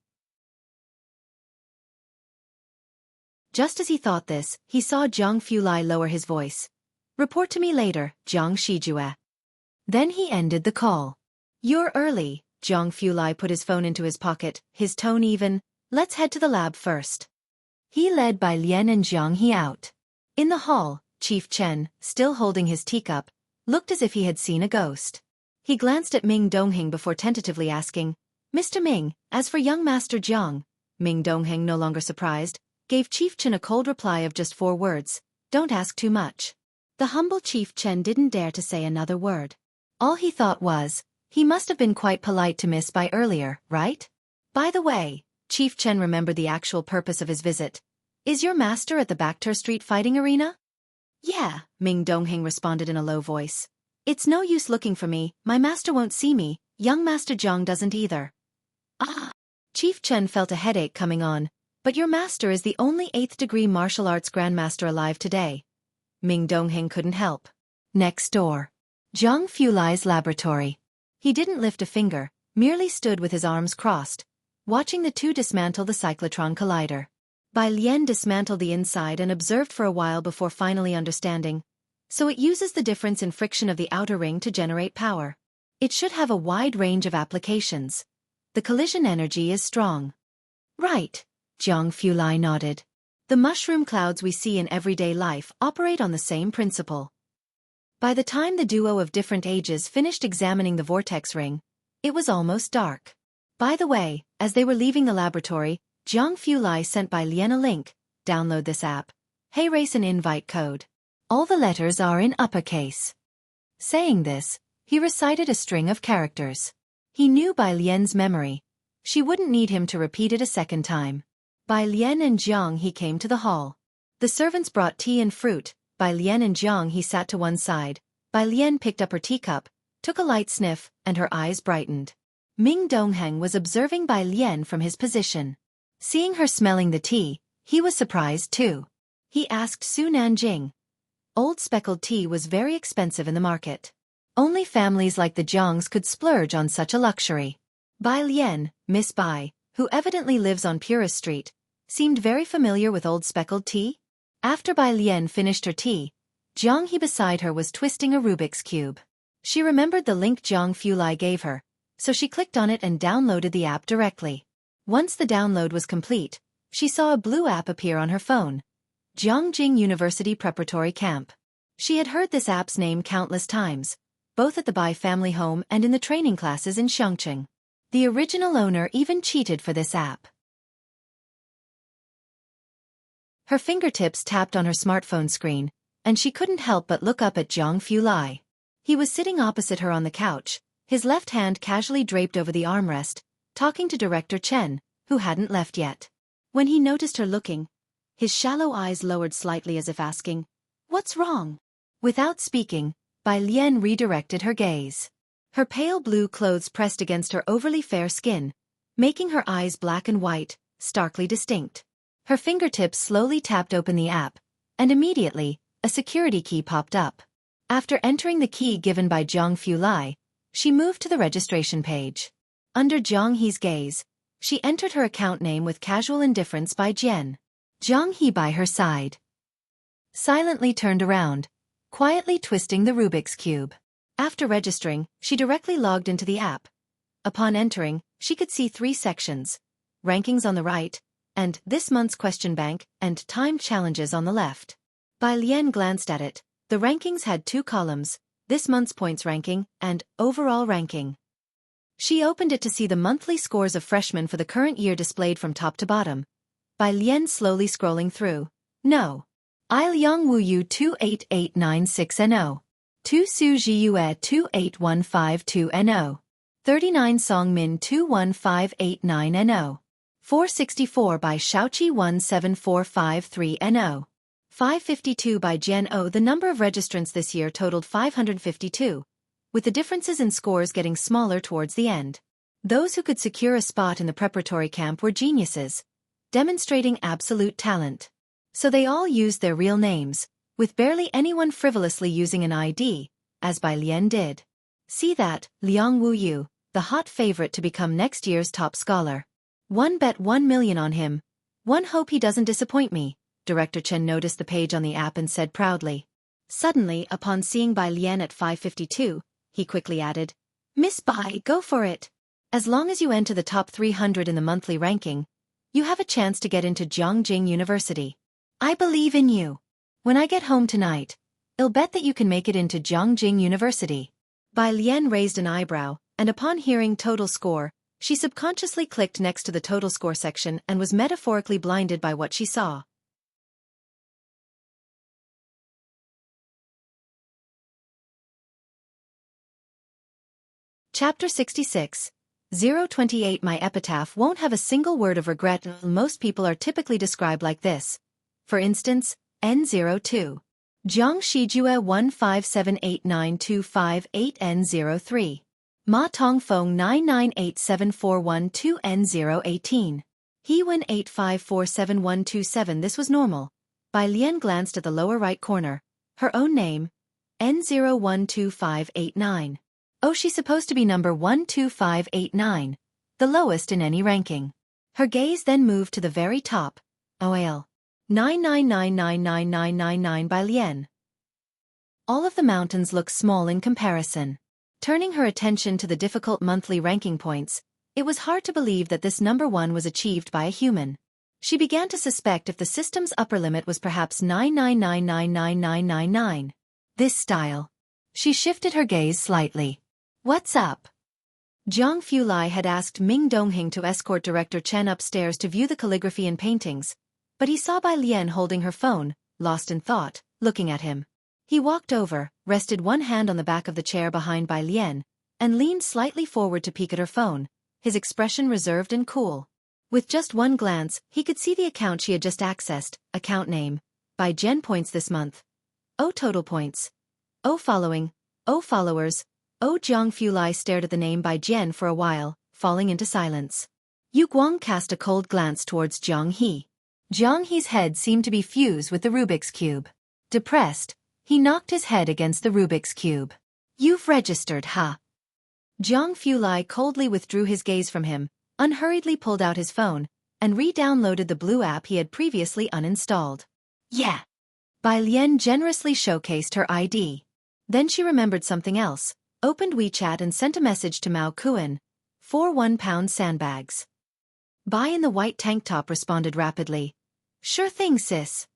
Just as he thought this, he saw Jianghu Lai lower his voice. Report to me later, Jiang Shijue. Then he ended the call. You're early. Jianghu Lai put his phone into his pocket, his tone even. Let's head to the lab first. He led Bai Lian and Jianghe out. In the hall, Chief Chen, still holding his teacup, looked as if he had seen a ghost. He glanced at Ming Dongheng before tentatively asking, Mr. Ming, as for young Master Jiang. Ming Dongheng, no longer surprised, gave Chief Chen a cold reply of just 4 words, don't ask too much. The humble Chief Chen didn't dare to say another word. All he thought was, he must have been quite polite to Miss Bai earlier, right? By the way, Chief Chen remembered the actual purpose of his visit. Is your master at the Baktur Street fighting arena? Yeah, Ming Dongheng responded in a low voice. It's no use looking for me, my master won't see me, young Master Jiang doesn't either. Ah! Chief Chen felt a headache coming on, but your master is the only 8th degree martial arts grandmaster alive today. Ming Dongheng couldn't help. Next door. Jianghu Lai's laboratory. He didn't lift a finger, merely stood with his arms crossed, watching the two dismantle the cyclotron collider. Bai Lian dismantled the inside and observed for a while before finally understanding. So it uses the difference in friction of the outer ring to generate power. It should have a wide range of applications. The collision energy is strong. Right, Jianghu Lai nodded. The mushroom clouds we see in everyday life operate on the same principle. By the time the duo of different ages finished examining the vortex ring, it was almost dark. By the way, as they were leaving the laboratory, Jianghu Lai sent Bai Lian a link. Download this app. Heiress an invite code. All the letters are in uppercase. Saying this, he recited a string of characters. He knew Bai Lian's memory. She wouldn't need him to repeat it a second time. By Lien and Jianghu came to the hall. The servants brought tea and fruit. By Lien and Jianghu sat to one side. By Lien picked up her teacup, took a light sniff, and her eyes brightened. Ming Dongheng was observing Bai Lien from his position. Seeing her smelling the tea, he was surprised too. He asked Su Nanjing. Old speckled tea was very expensive in the market. Only families like the Jiangs could splurge on such a luxury. Bai Lien, Miss Bai, who evidently lives on Purist Street, seemed very familiar with old speckled tea. After Bai Lien finished her tea, Jianghu beside her was twisting a Rubik's Cube. She remembered the link Jiang Fulai gave her, so she clicked on it and downloaded the app directly. Once the download was complete, she saw a blue app appear on her phone. Jiangjing University Preparatory Camp. She had heard this app's name countless times, both at the Bai family home and in the training classes in Xianxia. The original owner even cheated for this app. Her fingertips tapped on her smartphone screen, and she couldn't help but look up at Jiang Fulai. He was sitting opposite her on the couch, his left hand casually draped over the armrest, talking to Director Chen, who hadn't left yet. When he noticed her looking, his shallow eyes lowered slightly as if asking, "What's wrong?" Without speaking, Bai Lien redirected her gaze. Her pale blue clothes pressed against her overly fair skin, making her eyes black and white, starkly distinct. Her fingertips slowly tapped open the app, and immediately, a security key popped up. After entering the key given by Jiang Fulai, she moved to the registration page. Under Jiang He's gaze, she entered her account name with casual indifference by Jian. Jiang He by her side silently turned around, quietly twisting the Rubik's Cube. After registering, she directly logged into the app. Upon entering, she could see 3 sections: rankings on the right, and this month's question bank, and timed challenges on the left. Bai Lien glanced at it. The rankings had 2 columns, this month's points ranking, and overall ranking. She opened it to see the monthly scores of freshmen for the current year displayed from top to bottom. Bai Lien slowly scrolling through. No. I Liang Wu Yu 28896 NO. 2 Su Ji Yue 28152 NO. 39 Song Min 21589 NO. 464 by Shaoqi 17453 NO. 552 by Jian O. The number of registrants this year totaled 552, with the differences in scores getting smaller towards the end. Those who could secure a spot in the preparatory camp were geniuses, demonstrating absolute talent. So they all used their real names, with barely anyone frivolously using an ID, as Bai Lien did. See that, Liang Wu Yu, the hot favorite to become next year's top scholar. One bet 1 million on him. One hope he doesn't disappoint me. Director Chen noticed the page on the app and said proudly. Suddenly, upon seeing Bai Lien at 552, he quickly added, "Miss Bai, go for it. As long as you enter the top 300 in the monthly ranking, you have a chance to get into Jiangjing University. I believe in you. When I get home tonight, I'll bet that you can make it into Jiangjing University." Bai Lien raised an eyebrow, and upon hearing total score, she subconsciously clicked next to the total score section and was metaphorically blinded by what she saw. Chapter 66. 028 My epitaph won't have a single word of regret. Most people are typically described like this. For instance, N02. Jiang Shijue 1578925 N03. Ma Tongfeng 9987412 N018. He-Win 8547127. This was normal. Bai Lien glanced at the lower right corner. Her own name. N012589. Oh, she's supposed to be number 12589, the lowest in any ranking. Her gaze then moved to the very top. OL. 999999999 Bai Lien. All of the mountains look small in comparison. Turning her attention to the difficult monthly ranking points, it was hard to believe that this number 1 was achieved by a human. She began to suspect if the system's upper limit was perhaps 999999999. This style. She shifted her gaze slightly. What's up? Jiang Fulai had asked Ming Dongheng to escort Director Chen upstairs to view the calligraphy and paintings, but he saw Bai Lien holding her phone, lost in thought, looking at him. He walked over, rested one hand on the back of the chair behind Bai Lien, and leaned slightly forward to peek at her phone, his expression reserved and cool. With just one glance, he could see the account she had just accessed. Account name. By Jen points this month. O total points. O following. O followers. O Jianghu Lai stared at the name by Jen for a while, falling into silence. Yu Guang cast a cold glance towards Jianghe. Jianghe's head seemed to be fused with the Rubik's Cube. Depressed, he knocked his head against the Rubik's Cube. You've registered, huh? Jianghu Lai coldly withdrew his gaze from him, unhurriedly pulled out his phone, and re-downloaded the blue app he had previously uninstalled. Yeah. Bai Lian generously showcased her ID. Then she remembered something else, opened WeChat and sent a message to Mao Kuan. 4 1-pound sandbags. Bai in the white tank top responded rapidly. Sure thing, sis.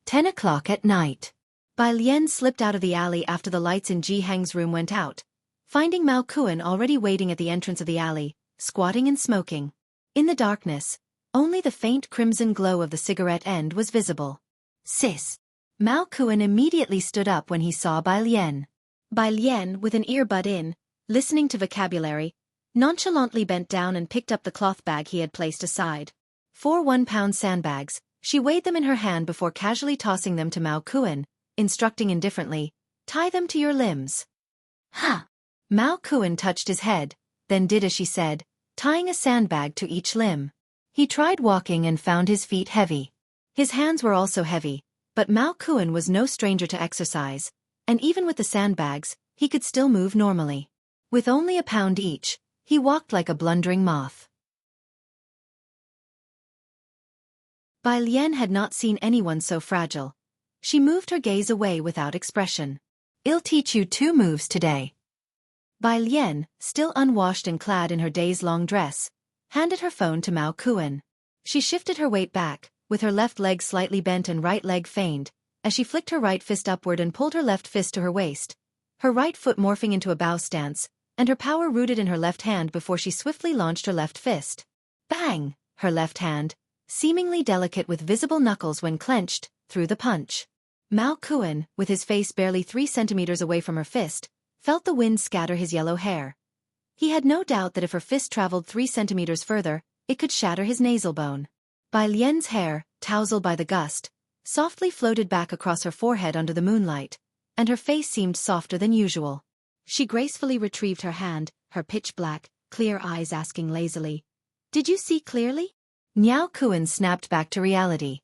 10 o'clock at night. Bai Lian slipped out of the alley after the lights in Jihang's room went out, finding Mao Kuan already waiting at the entrance of the alley, squatting and smoking. In the darkness, only the faint crimson glow of the cigarette end was visible. Sis. Mao Kuan immediately stood up when he saw Bai Lian. Bai Lian, with an earbud in, listening to vocabulary, nonchalantly bent down and picked up the cloth bag he had placed aside. 4 1-pound sandbags, she weighed them in her hand before casually tossing them to Mao Kuan, instructing indifferently, tie them to your limbs. Huh. Mao Kuan touched his head, then did as she said, tying a sandbag to each limb. He tried walking and found his feet heavy. His hands were also heavy, but Mao Kuan was no stranger to exercise, and even with the sandbags, he could still move normally. With only a pound each, he walked like a blundering moth. Bai Lian had not seen anyone so fragile. She moved her gaze away without expression. I'll teach you 2 moves today. Bai Lian, still unwashed and clad in her days-long dress, handed her phone to Mao Kuan. She shifted her weight back, with her left leg slightly bent and right leg feigned, as she flicked her right fist upward and pulled her left fist to her waist, her right foot morphing into a bow stance, and her power rooted in her left hand before she swiftly launched her left fist. Bang! Her left hand, seemingly delicate with visible knuckles when clenched, threw the punch. Mao Kuan, with his face barely 3 centimeters away from her fist, felt the wind scatter his yellow hair. He had no doubt that if her fist traveled 3 centimeters further, it could shatter his nasal bone. Bai Lian's hair, tousled by the gust, softly floated back across her forehead under the moonlight, and her face seemed softer than usual. She gracefully retrieved her hand, her pitch-black, clear eyes asking lazily, "Did you see clearly?" Mao Kuan snapped back to reality.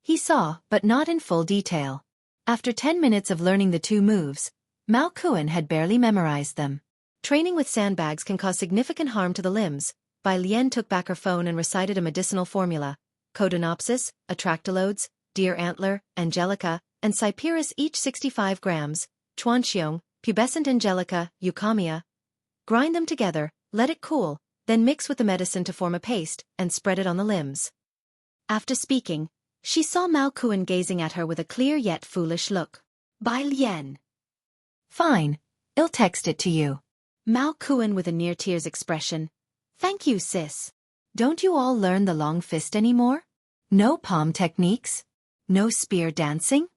He saw, but not in full detail. After 10 minutes of learning the 2 moves, Mao Kuan had barely memorized them. Training with sandbags can cause significant harm to the limbs. Bai Lian took back her phone and recited a medicinal formula. Codonopsis, Atractylodes, Deer Antler, Angelica, and Cyperus each 65 grams, Chuanxiong, Pubescent Angelica, Eucamia. Grind them together, let it cool, then mix with the medicine to form a paste, and spread it on the limbs. After speaking, she saw Mao Kuan gazing at her with a clear yet foolish look. Bai Lian. Fine, I'll text it to you. Mao Kuan with a near-tears expression. Thank you, sis. Don't you all learn the long fist anymore? No palm techniques? No spear dancing?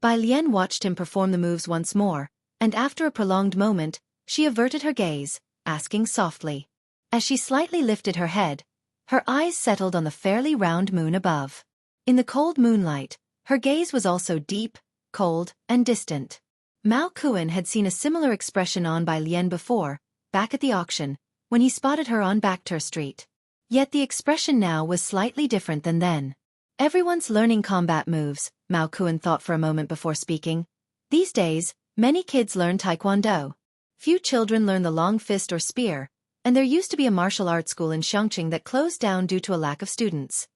Bai Lian watched him perform the moves once more, and after a prolonged moment, she averted her gaze, asking softly. As she slightly lifted her head, her eyes settled on the fairly round moon above. In the cold moonlight, her gaze was also deep, cold, and distant. Mao Kuan had seen a similar expression on Bai Lian before, back at the auction, when he spotted her on Backter Street. Yet the expression now was slightly different than then. Everyone's learning combat moves, Mao Kuan thought for a moment before speaking. These days, many kids learn Taekwondo. Few children learn the long fist or spear, and there used to be a martial arts school in Xianxia that closed down due to a lack of students.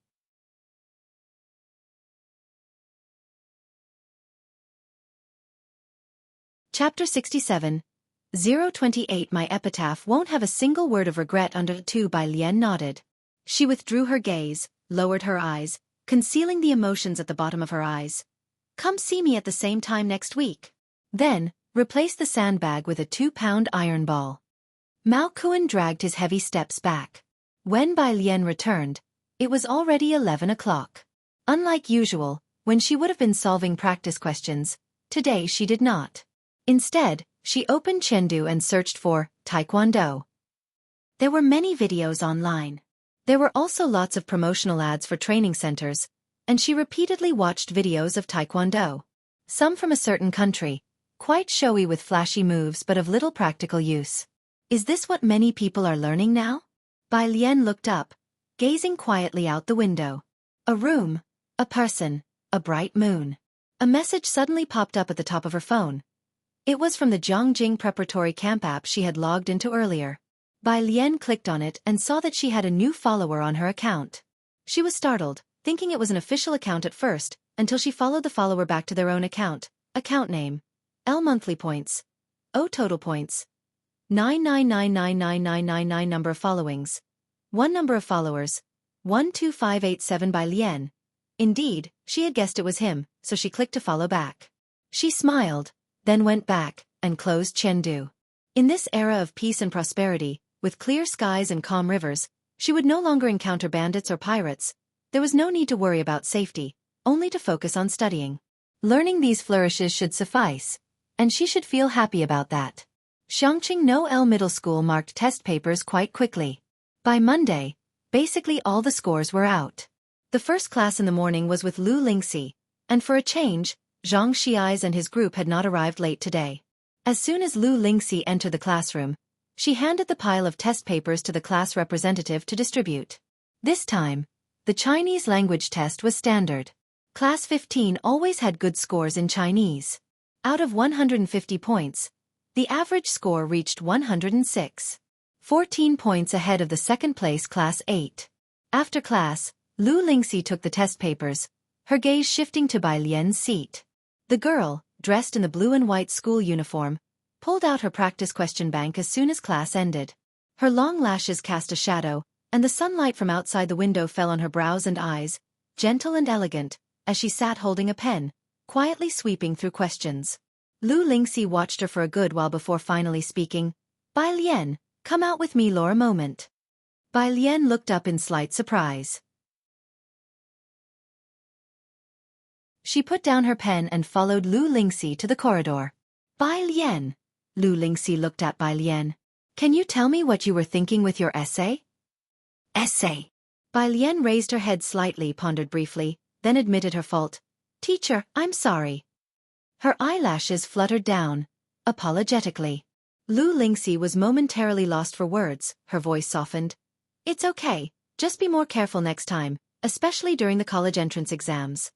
Chapter 67. 028 My epitaph won't have a single word of regret under it. Too. Bai Lian nodded. She withdrew her gaze, lowered her eyes, concealing the emotions at the bottom of her eyes. Come see me at the same time next week. Then, replace the sandbag with a 2-pound iron ball. Mao Kuan dragged his heavy steps back. When Bai Lian returned, it was already 11 o'clock. Unlike usual, when she would have been solving practice questions, today she did not. Instead, she opened Chengdu and searched for Taekwondo. There were many videos online. There were also lots of promotional ads for training centers, and she repeatedly watched videos of Taekwondo. Some from a certain country, quite showy with flashy moves but of little practical use. Is this what many people are learning now? Bai Lian looked up, gazing quietly out the window. A room, a person, a bright moon. A message suddenly popped up at the top of her phone. It was from the Jianghu preparatory camp app she had logged into earlier. Bai Lian clicked on it and saw that she had a new follower on her account. She was startled, thinking it was an official account at first, until she followed the follower back to their own account. Account name: L monthly points. O total points. 9999999 number of followings. 1 number of followers. 12587 Bai Lian. Indeed, she had guessed it was him, so she clicked to follow back. She smiled, then went back, and closed Chengdu. In this era of peace and prosperity, with clear skies and calm rivers, she would no longer encounter bandits or pirates. There was no need to worry about safety, only to focus on studying. Learning these flourishes should suffice, and she should feel happy about that. Xianxia No Middle School marked test papers quite quickly. By Monday, basically all the scores were out. The first class in the morning was with Lu Lingxi, and for a change, Xianxia and his group had not arrived late today. As soon as Lu Lingxi entered the classroom, she handed the pile of test papers to the class representative to distribute. This time, the Chinese language test was standard. Class 15 always had good scores in Chinese. Out of 150 points, the average score reached 106. 14 points ahead of the second-place Class 8. After class, Lu Lingxi took the test papers, her gaze shifting to Bai Lian's seat. The girl, dressed in the blue and white school uniform, pulled out her practice question bank as soon as class ended. Her long lashes cast a shadow, and the sunlight from outside the window fell on her brows and eyes, gentle and elegant, as she sat holding a pen, quietly sweeping through questions. Lu Lingxi watched her for a good while before finally speaking. Bai Lian, come out with me for a moment. Bai Lian looked up in slight surprise. She put down her pen and followed Lu Lingxi to the corridor. Bai Lian. Lu Lingxi looked at Bai Lian. Can you tell me what you were thinking with your essay? Essay. Bai Lian raised her head slightly, pondered briefly, then admitted her fault. Teacher, I'm sorry. Her eyelashes fluttered down, apologetically. Lu Lingxi was momentarily lost for words, her voice softened. It's okay, just be more careful next time, especially during the college entrance exams.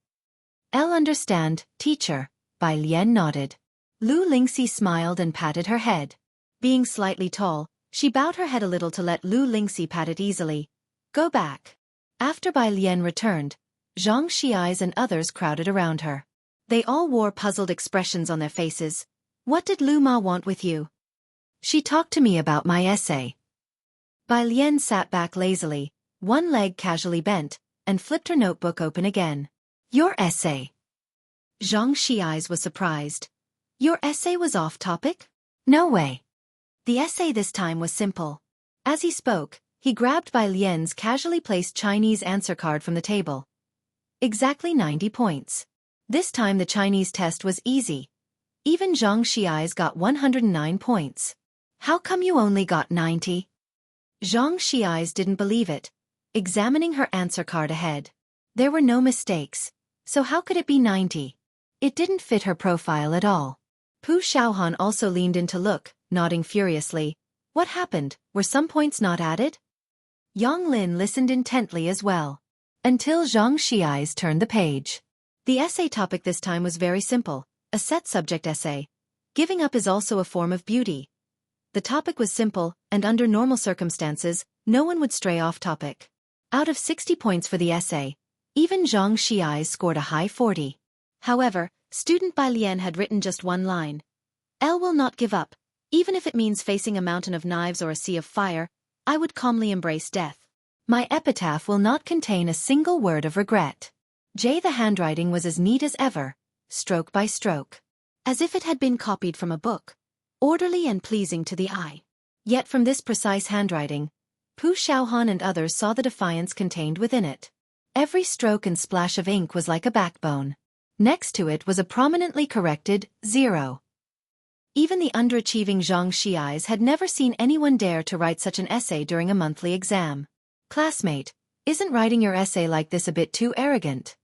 I'll understand, teacher, Bai Lian nodded. Lu Lingxi smiled and patted her head. Being slightly tall, she bowed her head a little to let Lu Lingxi pat it easily. Go back. After Bai Lian returned, Xianxia and others crowded around her. They all wore puzzled expressions on their faces. What did Lu Ma want with you? She talked to me about my essay. Bai Lian sat back lazily, one leg casually bent, and flipped her notebook open again. Your essay. Xianxia was surprised. Your essay was off topic? No way. The essay this time was simple. As he spoke, he grabbed Bai Lian's casually placed Chinese answer card from the table. Exactly 90 points. This time the Chinese test was easy. Even Xianxia's got 109 points. How come you only got 90? Xianxia didn't believe it, examining her answer card ahead. There were no mistakes, so how could it be 90? It didn't fit her profile at all. Pu Xiaohan also leaned in to look, nodding furiously. What happened? Were some points not added? Yang Lin listened intently as well. Until Xianxia turned the page. The essay topic this time was very simple, a set subject essay. Giving up is also a form of beauty. The topic was simple, and under normal circumstances, no one would stray off topic. Out of 60 points for the essay, even Xianxia scored a high 40. However, student Bai Lian had written just one line. L will not give up, even if it means facing a mountain of knives or a sea of fire, I would calmly embrace death. My epitaph will not contain a single word of regret. The handwriting was as neat as ever, stroke by stroke. As if it had been copied from a book, orderly and pleasing to the eye. Yet from this precise handwriting, Pu Xiaohan and others saw the defiance contained within it. Every stroke and splash of ink was like a backbone. Next to it was a prominently corrected 0. Even the underachieving Xianxia had never seen anyone dare to write such an essay during a monthly exam. Classmate, isn't writing your essay like this a bit too arrogant?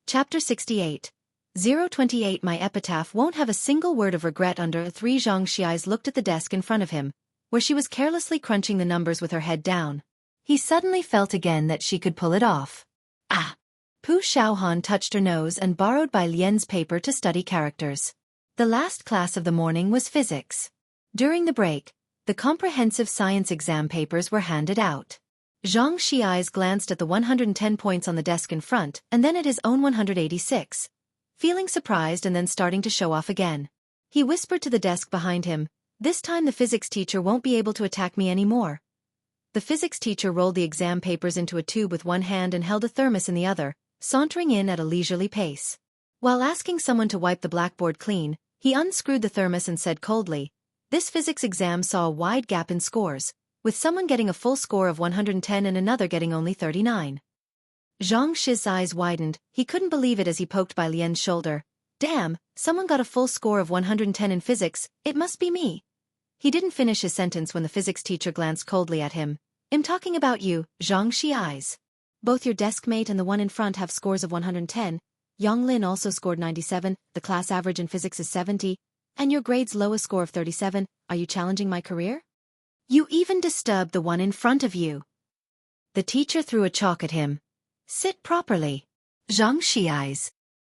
Chapter 68. 028 My epitaph won't have a single word of regret under 3. Xianxia looked at the desk in front of him, where she was carelessly crunching the numbers with her head down. He suddenly felt again that she could pull it off. Ah! Pu Xiaohan touched her nose and borrowed Bai Lian's paper to study characters. The last class of the morning was physics. During the break, the comprehensive science exam papers were handed out. Xianxia's glanced at the 110 points on the desk in front and then at his own 186. Feeling surprised and then starting to show off again. He whispered to the desk behind him, "This time the physics teacher won't be able to attack me anymore." The physics teacher rolled the exam papers into a tube with one hand and held a thermos in the other, sauntering in at a leisurely pace. While asking someone to wipe the blackboard clean, he unscrewed the thermos and said coldly, "This physics exam saw a wide gap in scores, with someone getting a full score of 110 and another getting only 39. Xianxi's eyes widened. He couldn't believe it as he poked Bai Lian's shoulder. "Damn, someone got a full score of 110 in physics, it must be me." He didn't finish his sentence when the physics teacher glanced coldly at him. "I'm talking about you, Xianxi. Both your desk mate and the one in front have scores of 110. Yang Lin also scored 97, the class average in physics is 70, and your grade's lowest score of 37. Are you challenging my career? You even disturbed the one in front of you." The teacher threw a chalk at him. "Sit properly, Xianxi."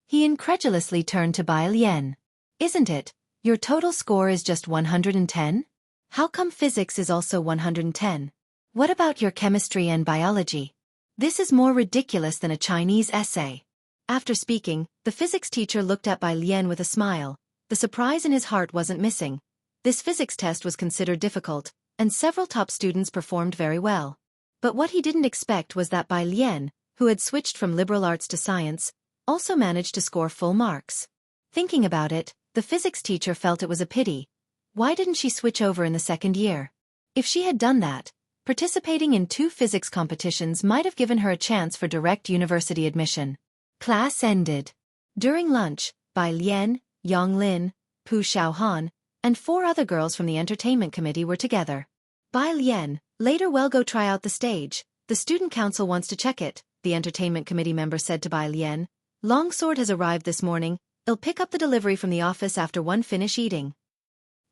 He incredulously turned to Bai Lian. "Isn't it? Your total score is just 110? How come physics is also 110? What about your chemistry and biology? This is more ridiculous than a Chinese essay." After speaking, the physics teacher looked at Bai Lian with a smile. The surprise in his heart wasn't missing. This physics test was considered difficult, and several top students performed very well. But what he didn't expect was that Bai Lian, who had switched from liberal arts to science, also managed to score full marks. Thinking about it, the physics teacher felt it was a pity. Why didn't she switch over in the second year? If she had done that, participating in 2 physics competitions might have given her a chance for direct university admission. Class ended. During lunch, Bai Lian, Yang Lin, Pu Xiaohan, and 4 other girls from the entertainment committee were together. Bai Lian, later well go try out the stage. The student council wants to check it, the entertainment committee member said to Bai Lian. Longsword has arrived this morning. I'll pick up the delivery from the office after one finish eating.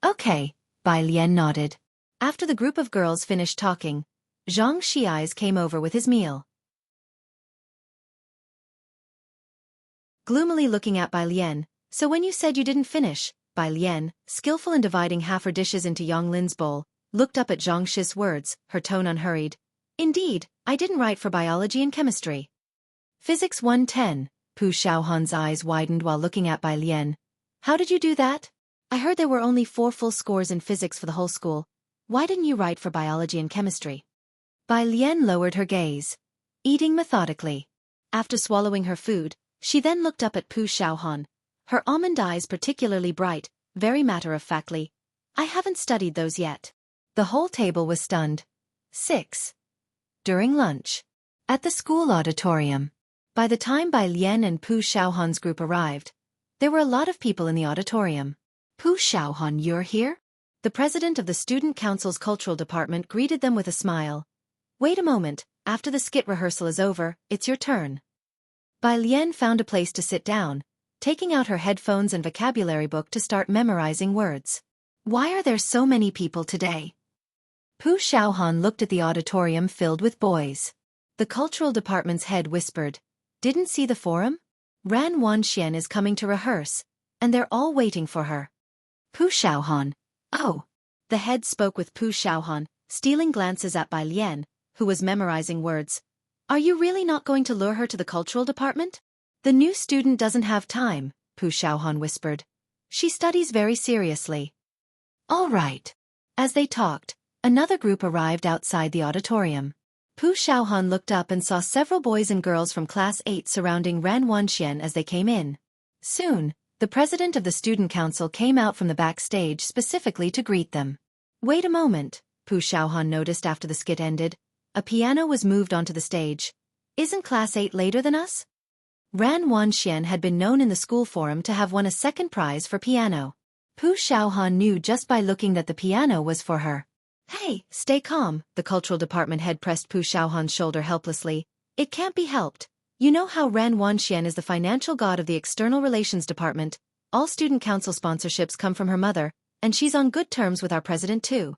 Okay, Bai Lian nodded. After the group of girls finished talking, Xianxi came over with his meal. Gloomily looking at Bai Lian, "So when you said you didn't finish," Bai Lian, skillful in dividing half her dishes into Yang Lin's bowl, looked up at Xianxi's words, her tone unhurried. "Indeed, I didn't write for biology and chemistry." Physics 110, Pu Xiaohan's eyes widened while looking at Bai Lian. "How did you do that? I heard there were only 4 full scores in physics for the whole school. Why didn't you write for biology and chemistry?" Bai Lian lowered her gaze, eating methodically. After swallowing her food, she then looked up at Pu Xiaohan, her almond eyes particularly bright, very matter-of-factly. "I haven't studied those yet." The whole table was stunned. 6. During lunch. At the school auditorium. By the time Bai Lian and Pu Xiaohan's group arrived, there were a lot of people in the auditorium. "Pu Xiaohan, you're here?" The president of the student council's cultural department greeted them with a smile. "Wait a moment, after the skit rehearsal is over, it's your turn." Bai Lian found a place to sit down, taking out her headphones and vocabulary book to start memorizing words. "Why are there so many people today?" Pu Xiaohan looked at the auditorium filled with boys. The cultural department's head whispered, "Didn't see the forum? Ran Wanxian is coming to rehearse, and they're all waiting for her." Pu Xiaohan. "Oh." The head spoke with Pu Xiaohan, stealing glances at Bai Lian, who was memorizing words. "Are you really not going to lure her to the cultural department?" "The new student doesn't have time," Pu Xiaohan whispered. "She studies very seriously." "All right." As they talked, another group arrived outside the auditorium. Pu Xiaohan looked up and saw several boys and girls from Class 8 surrounding Ran Wanxian as they came in. Soon, the president of the student council came out from the backstage specifically to greet them. "Wait a moment," Pu Xiaohan noticed after the skit ended. A piano was moved onto the stage. "Isn't Class 8 later than us?" Ran Wanxian had been known in the school forum to have won a second prize for piano. Pu Xiaohan knew just by looking that the piano was for her. Hey, stay calm, the cultural department head pressed Pu Xiaohan's shoulder helplessly. It can't be helped. You know how Ran Wanxian is the financial god of the external relations department. All student council sponsorships come from her mother, and she's on good terms with our president too.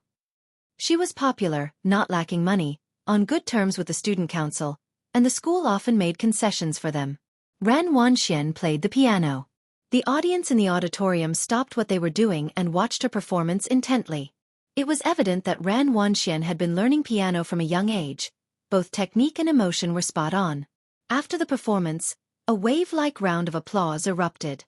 She was popular, not lacking money, on good terms with the student council, and the school often made concessions for them. Ran Wanxian played the piano. The audience in the auditorium stopped what they were doing and watched her performance intently. It was evident that Ran Wanxian had been learning piano from a young age. Both technique and emotion were spot on. After the performance, a wave-like round of applause erupted.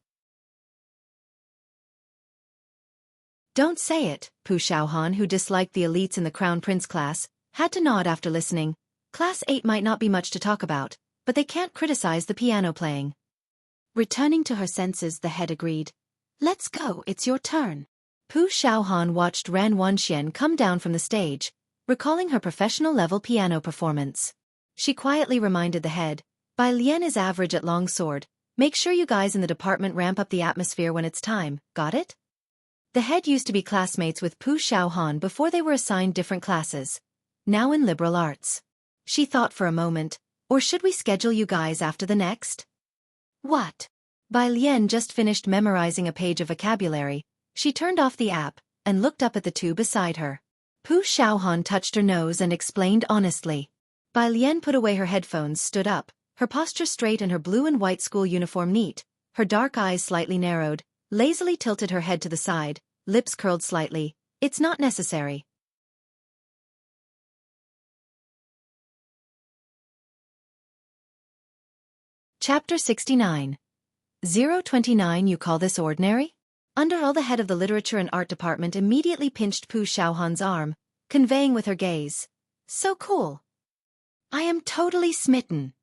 Don't say it, Pu Xiaohan, who disliked the elites in the Crown Prince class, had to nod after listening. Class 8 might not be much to talk about, but they can't criticize the piano playing. Returning to her senses, the head agreed. Let's go, it's your turn. Pu Xiaohan watched Ran Wanxian come down from the stage, recalling her professional-level piano performance. She quietly reminded the head, Bai Lian is average at long sword. Make sure you guys in the department ramp up the atmosphere when it's time, got it? The head used to be classmates with Pu Xiaohan before they were assigned different classes, now in liberal arts. She thought for a moment, or should we schedule you guys after the next? What? Bai Lian just finished memorizing a page of vocabulary. She turned off the app and looked up at the two beside her. Pu Xiaohan touched her nose and explained honestly. Bai Lian put away her headphones, stood up, her posture straight and her blue and white school uniform neat, her dark eyes slightly narrowed, lazily tilted her head to the side, lips curled slightly. It's not necessary. Chapter 69. 029. You call this ordinary? Underhill, the head of the literature and art department, immediately pinched Pu Xiaohan's arm, conveying with her gaze, so cool. I am totally smitten.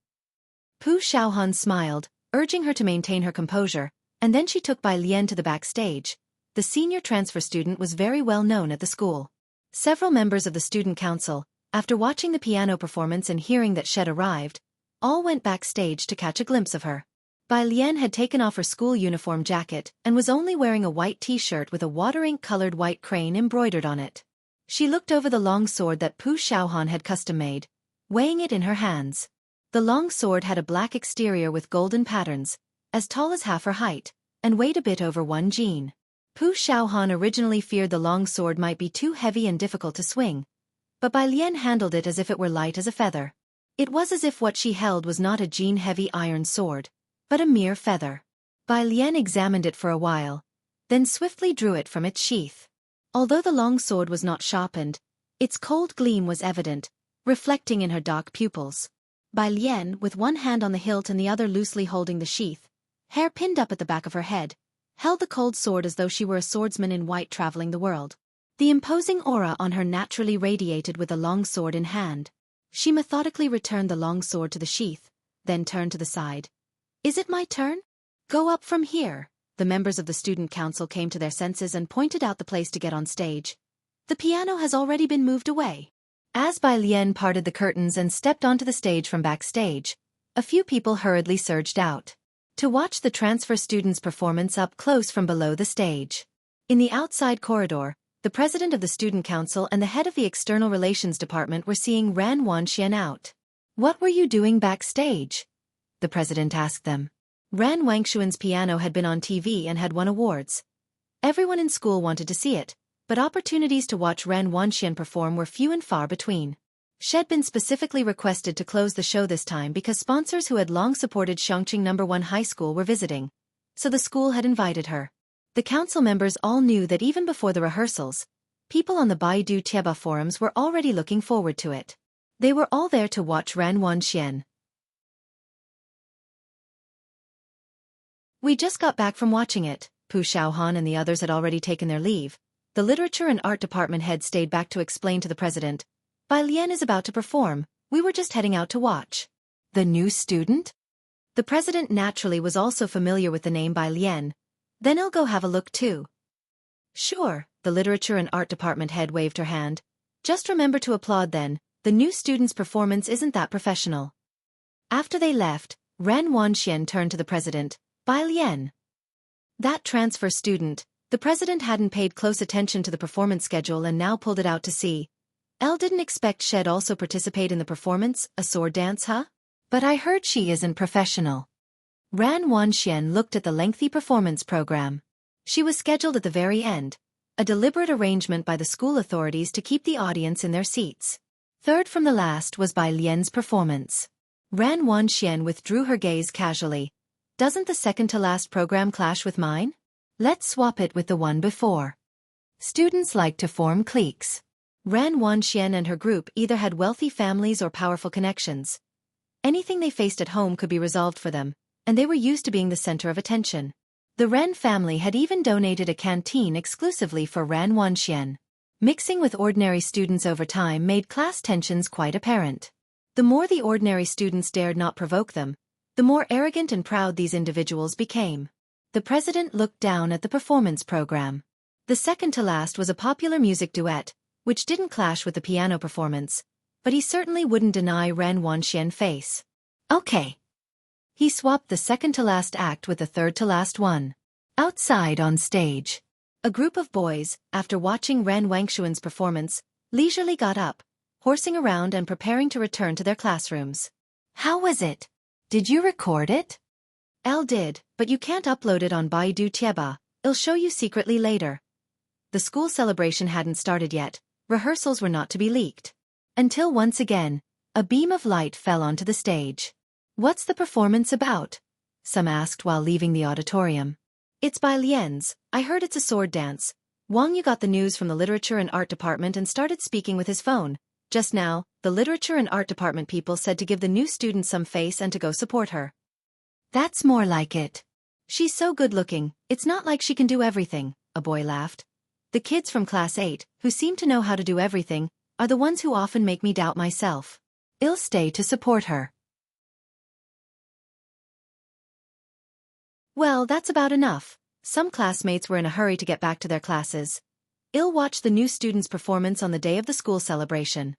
Pu Xiaohan smiled, urging her to maintain her composure, and then she took Bai Lian to the backstage. The senior transfer student was very well known at the school. Several members of the student council, after watching the piano performance and hearing that Shed arrived, all went backstage to catch a glimpse of her. Bai Lian had taken off her school uniform jacket and was only wearing a white t-shirt with a water ink-colored white crane embroidered on it. She looked over the long sword that Pu Xiaohan had custom-made, weighing it in her hands. The long sword had a black exterior with golden patterns, as tall as half her height, and weighed a bit over 1 jin. Pu Xiaohan originally feared the long sword might be too heavy and difficult to swing, but Bai Lian handled it as if it were light as a feather. It was as if what she held was not a jin-heavy iron sword, but a mere feather. Bai Lian examined it for a while, then swiftly drew it from its sheath. Although the long sword was not sharpened, its cold gleam was evident, reflecting in her dark pupils. Bai Lian, with one hand on the hilt and the other loosely holding the sheath, hair pinned up at the back of her head, held the cold sword as though she were a swordsman in white traveling the world. The imposing aura on her naturally radiated with the long sword in hand. She methodically returned the long sword to the sheath, then turned to the side. Is it my turn? Go up from here. The members of the student council came to their senses and pointed out the place to get on stage. The piano has already been moved away. As Bai Lian parted the curtains and stepped onto the stage from backstage, a few people hurriedly surged out to watch the transfer students' performance up close from below the stage. In the outside corridor, the president of the student council and the head of the external relations department were seeing Ran Wanxian out. What were you doing backstage? The president asked them. Ran Wanxian's piano had been on TV and had won awards. Everyone in school wanted to see it, but opportunities to watch Ran Wanxian perform were few and far between. She had been specifically requested to close the show this time because sponsors who had long supported Xianxia No. 1 High School were visiting, so the school had invited her. The council members all knew that even before the rehearsals, people on the Baidu Tieba forums were already looking forward to it. They were all there to watch Ran Wanxian. We just got back from watching it. Pu Xiaohan and the others had already taken their leave. The literature and art department head stayed back to explain to the president. Bai Lian is about to perform. We were just heading out to watch. The new student? The president naturally was also familiar with the name Bai Lian. Then I'll go have a look too. Sure, the literature and art department head waved her hand. Just remember to applaud then. The new student's performance isn't that professional. After they left, Ran Wanxian turned to the president. Bai Lian. That transfer student, The president hadn't paid close attention to the performance schedule and now pulled it out to sea. Elle didn't expect she'd also participate in the performance, a sword dance, huh? But I heard she isn't professional. Ran Wanxian looked at the lengthy performance program. She was scheduled at the very end, a deliberate arrangement by the school authorities to keep the audience in their seats. Third from the last was Bai Lian's performance. Ran Wanxian withdrew her gaze casually. Doesn't the second-to-last program clash with mine? Let's swap it with the one before. Students like to form cliques. Ran Wanxian and her group either had wealthy families or powerful connections. Anything they faced at home could be resolved for them, and they were used to being the center of attention. The Ren family had even donated a canteen exclusively for Ran Wanxian. Mixing with ordinary students over time made class tensions quite apparent. The more the ordinary students dared not provoke them, the more arrogant and proud these individuals became. The president looked down at the performance program. The second to last was a popular music duet, which didn't clash with the piano performance, but he certainly wouldn't deny Ren Wanxian face. Okay. He swapped the second-to-last act with the third-to-last one. Outside on stage, a group of boys, after watching Ren Wanxian's performance, leisurely got up, horsing around and preparing to return to their classrooms. How was it? Did you record it? Elle did, but you can't upload it on Baidu Tieba. I'll show you secretly later. The school celebration hadn't started yet. Rehearsals were not to be leaked. Until once again, a beam of light fell onto the stage. What's the performance about? Some asked while leaving the auditorium. It's by Lien's. I heard it's a sword dance. Wang Yu got the news from the literature and art department and started speaking with his phone. Just now, the literature and art department people said to give the new student some face and to go support her. That's more like it. She's so good-looking, it's not like she can do everything, a boy laughed. The kids from class 8, who seem to know how to do everything, are the ones who often make me doubt myself. I'll stay to support her. Well, that's about enough. Some classmates were in a hurry to get back to their classes. I'll watch the new student's performance on the day of the school celebration.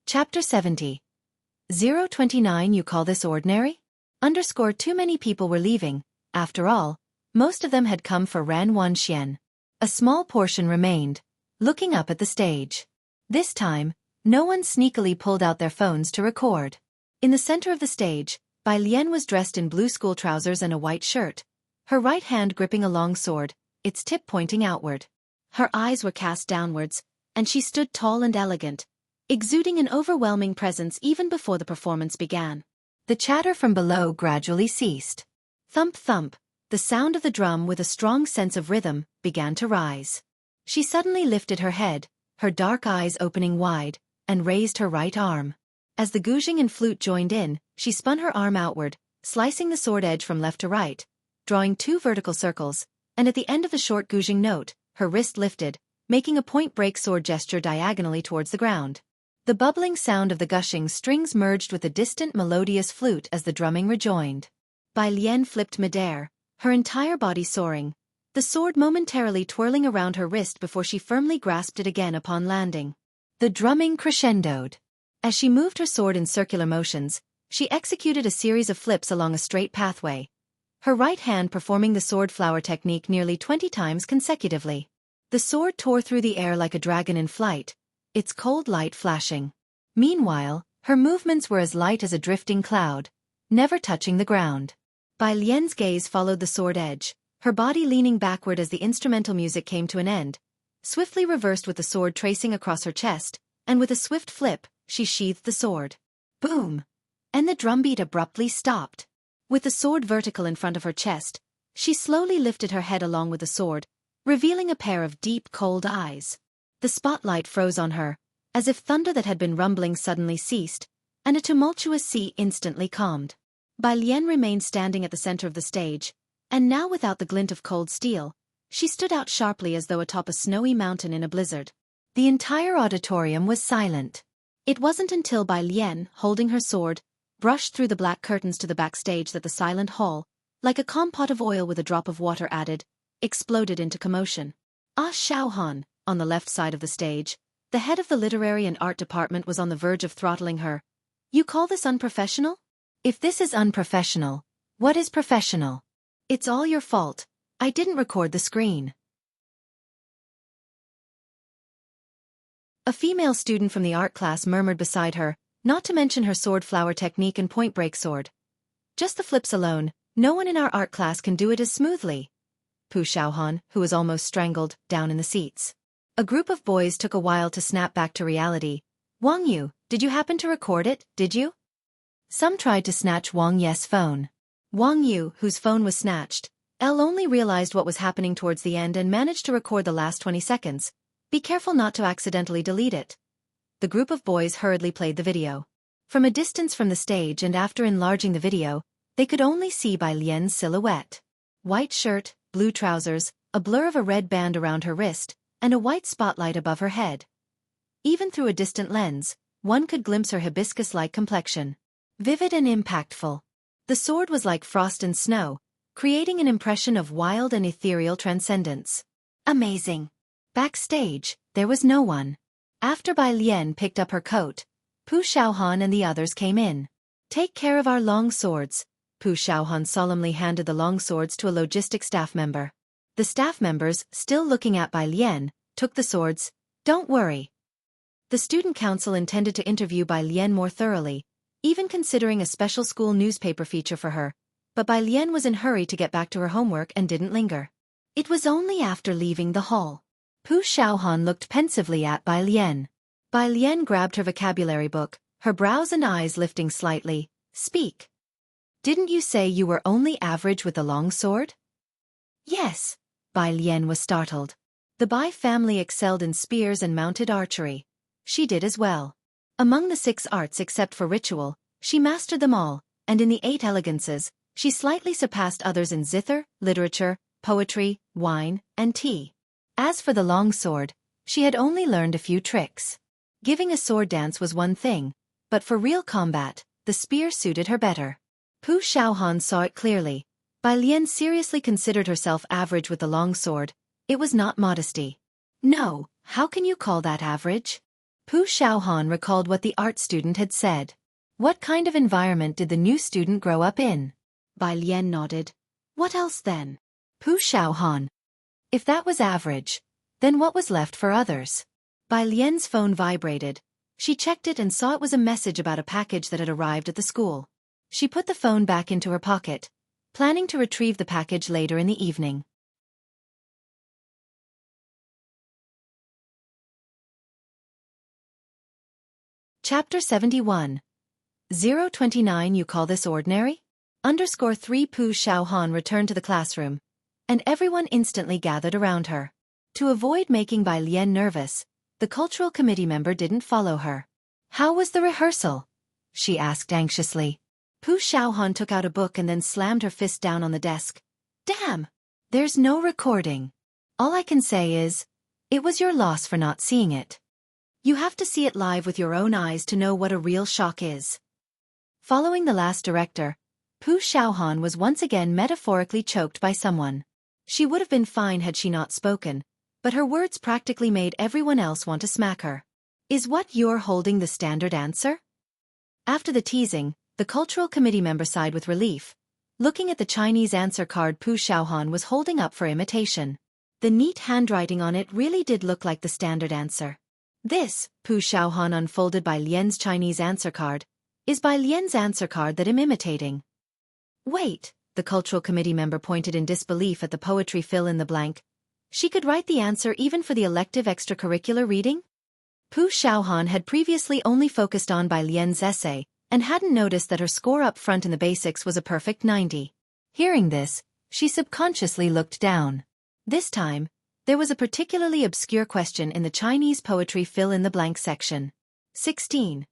Chapter 70. 029. You call this ordinary? Too many people were leaving. After all, most of them had come for Ran Wanxian. A small portion remained, looking up at the stage. This time, no one sneakily pulled out their phones to record. In the center of the stage, Bai Lian was dressed in blue school trousers and a white shirt, her right hand gripping a long sword, its tip pointing outward. Her eyes were cast downwards, and she stood tall and elegant, exuding an overwhelming presence even before the performance began. The chatter from below gradually ceased. Thump thump, the sound of the drum with a strong sense of rhythm, began to rise. She suddenly lifted her head, her dark eyes opening wide, and raised her right arm. As the guzheng and flute joined in, she spun her arm outward, slicing the sword edge from left to right, drawing 2 vertical circles, and at the end of the short guzheng note, her wrist lifted, making a point-break sword gesture diagonally towards the ground. The bubbling sound of the gushing strings merged with the distant melodious flute as the drumming rejoined. Bai Lian flipped midair, her entire body soaring, the sword momentarily twirling around her wrist before she firmly grasped it again upon landing. The drumming crescendoed. As she moved her sword in circular motions, she executed a series of flips along a straight pathway, her right hand performing the sword flower technique nearly 20 times consecutively. The sword tore through the air like a dragon in flight, its cold light flashing. Meanwhile, her movements were as light as a drifting cloud, never touching the ground. Bai Lian's gaze followed the sword edge, her body leaning backward as the instrumental music came to an end, swiftly reversed with the sword tracing across her chest, and with a swift flip, she sheathed the sword. Boom! And the drumbeat abruptly stopped. With the sword vertical in front of her chest, she slowly lifted her head along with the sword, revealing a pair of deep, cold eyes. The spotlight froze on her, as if thunder that had been rumbling suddenly ceased, and a tumultuous sea instantly calmed. Bai Lian remained standing at the center of the stage, and now without the glint of cold steel, she stood out sharply as though atop a snowy mountain in a blizzard. The entire auditorium was silent. It wasn't until Bai Lian, holding her sword, brushed through the black curtains to the backstage that the silent hall, like a compot of oil with a drop of water added, exploded into commotion. Ah Xiaohan, on the left side of the stage, the head of the literary and art department was on the verge of throttling her, You call this unprofessional? If this is unprofessional, what is professional? It's all your fault. I didn't record the screen. A female student from the art class murmured beside her, not to mention her sword flower technique and point break sword. Just the flips alone, no one in our art class can do it as smoothly. Pu Xiaohan, who was almost strangled, down in the seats. A group of boys took a while to snap back to reality. Wang Yu, did you happen to record it, did you? Some tried to snatch Wang Ye's phone. Wang Yu, whose phone was snatched, only realized what was happening towards the end and managed to record the last 20 seconds. Be careful not to accidentally delete it. The group of boys hurriedly played the video. From a distance from the stage and after enlarging the video, they could only see Bai Lian's silhouette. White shirt, blue trousers, a blur of a red band around her wrist, and a white spotlight above her head. Even through a distant lens, one could glimpse her hibiscus-like complexion. Vivid and impactful. The sword was like frost and snow, creating an impression of wild and ethereal transcendence. Amazing. Backstage, there was no one. After Bai Lian picked up her coat, Pu Xiaohan and the others came in. Take care of our long swords. Pu Xiaohan solemnly handed the long swords to a logistics staff member. The staff members, still looking at Bai Lian, took the swords. Don't worry. The student council intended to interview Bai Lian more thoroughly, even considering a special school newspaper feature for her, but Bai Lian was in a hurry to get back to her homework and didn't linger. It was only after leaving the hall. Pu Xiaohan looked pensively at Bai Lian. Bai Lian grabbed her vocabulary book, her brows and eyes lifting slightly. Speak. Didn't you say you were only average with a long sword? Yes. Bai Lian was startled. The Bai family excelled in spears and mounted archery. She did as well. Among the 6 arts except for ritual, she mastered them all, and in the 8 elegances, she slightly surpassed others in zither, literature, poetry, wine, and tea. As for the long sword, she had only learned a few tricks. Giving a sword dance was one thing, but for real combat, the spear suited her better. Pu Xiaohan saw it clearly. Bai Lian seriously considered herself average with the long sword. It was not modesty. No, how can you call that average? Pu Xiaohan recalled what the art student had said. What kind of environment did the new student grow up in? Bai Lian nodded. What else then? Pu Xiaohan. If that was average, then what was left for others? Bai Lian's phone vibrated. She checked it and saw it was a message about a package that had arrived at the school. She put the phone back into her pocket, planning to retrieve the package later in the evening. Chapter 71. 029 You call this ordinary? _3 Pu Xiaohan returned to the classroom, and everyone instantly gathered around her. To avoid making Bai Lian nervous, the cultural committee member didn't follow her. How was the rehearsal? She asked anxiously. Pu Xiaohan took out a book and then slammed her fist down on the desk. Damn! There's no recording. All I can say is, it was your loss for not seeing it. You have to see it live with your own eyes to know what a real shock is. Following the last director, Pu Xiaohan was once again metaphorically choked by someone. She would have been fine had she not spoken, but her words practically made everyone else want to smack her. Is what you're holding the standard answer? After the teasing, the cultural committee member sighed with relief, looking at the Chinese answer card Pu Xiaohan was holding up for imitation. The neat handwriting on it really did look like the standard answer. This, Pu Xiaohan unfolded Bai Lian's Chinese answer card, is Bai Lian's answer card that I'm imitating. Wait, the cultural committee member pointed in disbelief at the poetry fill-in-the-blank. She could write the answer even for the elective extracurricular reading? Pu Xiaohan had previously only focused on Bai Lian's essay, and hadn't noticed that her score up front in the basics was a perfect 90. Hearing this, she subconsciously looked down. This time, there was a particularly obscure question in the Chinese poetry fill-in-the-blank section. 16.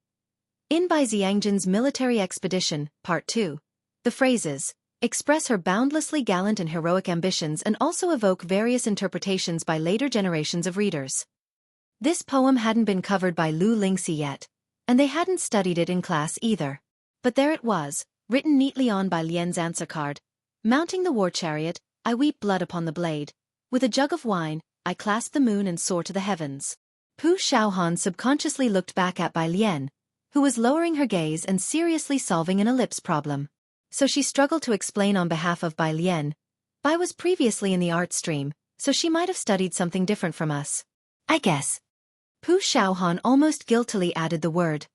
In Bai Xiangjin's military expedition, Part 2, the phrases express her boundlessly gallant and heroic ambitions and also evoke various interpretations by later generations of readers. This poem hadn't been covered by Lu Lingxi yet, and they hadn't studied it in class either. But there it was, written neatly on Bai Lian's answer card. Mounting the war chariot, I weep blood upon the blade. With a jug of wine, I clasp the moon and soar to the heavens. Pu Xiaohan subconsciously looked back at Bai Lian, who was lowering her gaze and seriously solving an ellipse problem. So she struggled to explain on behalf of Bai Lian. Bai was previously in the art stream, so she might have studied something different from us. I guess. Pu Xiaohan almost guiltily added the word.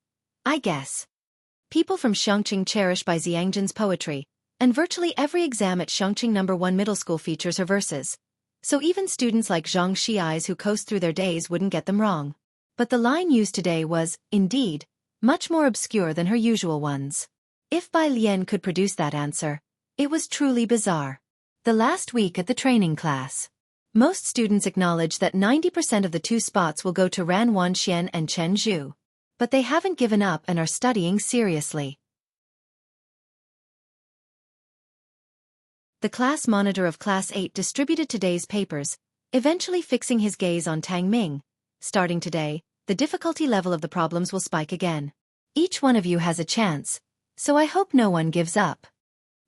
I guess. People from Xianxia cherish Bai Xiangjian's poetry, and virtually every exam at Xianxia No. 1 middle school features her verses. So even students like Xianxia's who coast through their days wouldn't get them wrong. But the line used today was, indeed, much more obscure than her usual ones. If Bai Lian could produce that answer, it was truly bizarre. The last week at the training class. Most students acknowledge that 90% of the 2 spots will go to Ran Wanxian and Chen Zhu. But they haven't given up and are studying seriously. The class monitor of Class 8 distributed today's papers, eventually fixing his gaze on Tang Ming. Starting today, the difficulty level of the problems will spike again. Each one of you has a chance, so I hope no one gives up.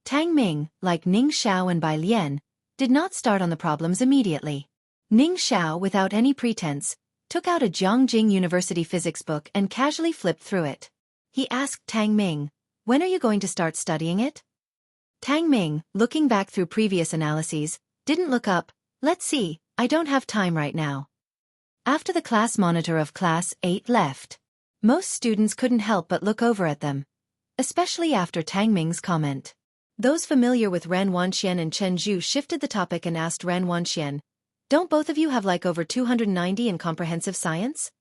Tang Ming, like Ning Xiao and Bai Lian, did not start on the problems immediately. Ning Xiao, without any pretense, took out a Jianghu University physics book and casually flipped through it. He asked Tang Ming, "When are you going to start studying it?" Tang Ming, looking back through previous analyses, didn't look up. "Let's see, I don't have time right now." After the class monitor of Class 8 left, most students couldn't help but look over at them, especially after Tang Ming's comment. Those familiar with Ran Wanxian and Chen Zhu shifted the topic and asked Ran Wanxian, "Don't both of you have like over 290 in comprehensive science?"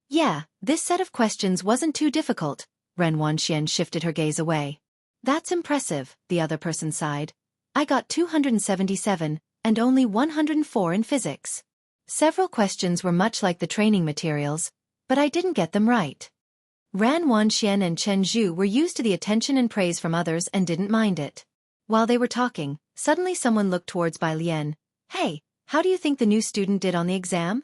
"Yeah, this set of questions wasn't too difficult." Ran Wanxian shifted her gaze away. "That's impressive," the other person sighed. "I got 277, and only 104 in physics. Several questions were much like the training materials, but I didn't get them right." Ran Wanxian and Chen Zhu were used to the attention and praise from others and didn't mind it. While they were talking, suddenly someone looked towards Bai Lian. "Hey, how do you think the new student did on the exam?"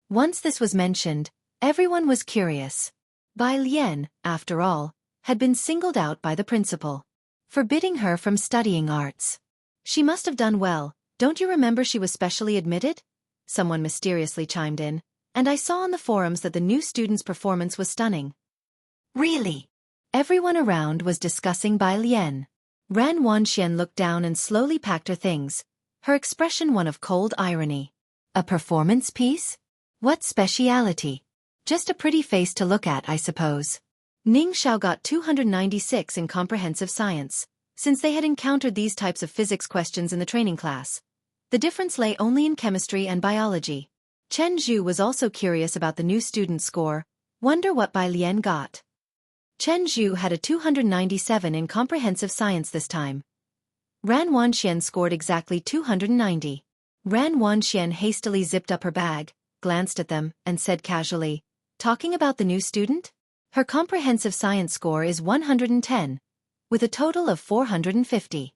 Once this was mentioned, everyone was curious. Bai Lian, after all, had been singled out by the principal, forbidding her from studying arts. "She must have done well, don't you remember she was specially admitted?" Someone mysteriously chimed in, and I saw on the forums that the new student's performance was stunning. Really? Everyone around was discussing Bai Lian. Ran Wanxian looked down and slowly packed her things, her expression one of cold irony. A performance piece? What speciality? Just a pretty face to look at, I suppose. Ning Xiao got 296 in comprehensive science, since they had encountered these types of physics questions in the training class. The difference lay only in chemistry and biology. Chen Zhu was also curious about the new student's score. Wonder what Bai Lian got. Chen Zhu had a 297 in comprehensive science this time. Ran Wanxian scored exactly 290. Ran Wanxian hastily zipped up her bag, glanced at them, and said casually, "Talking about the new student? Her comprehensive science score is 110, with a total of 450.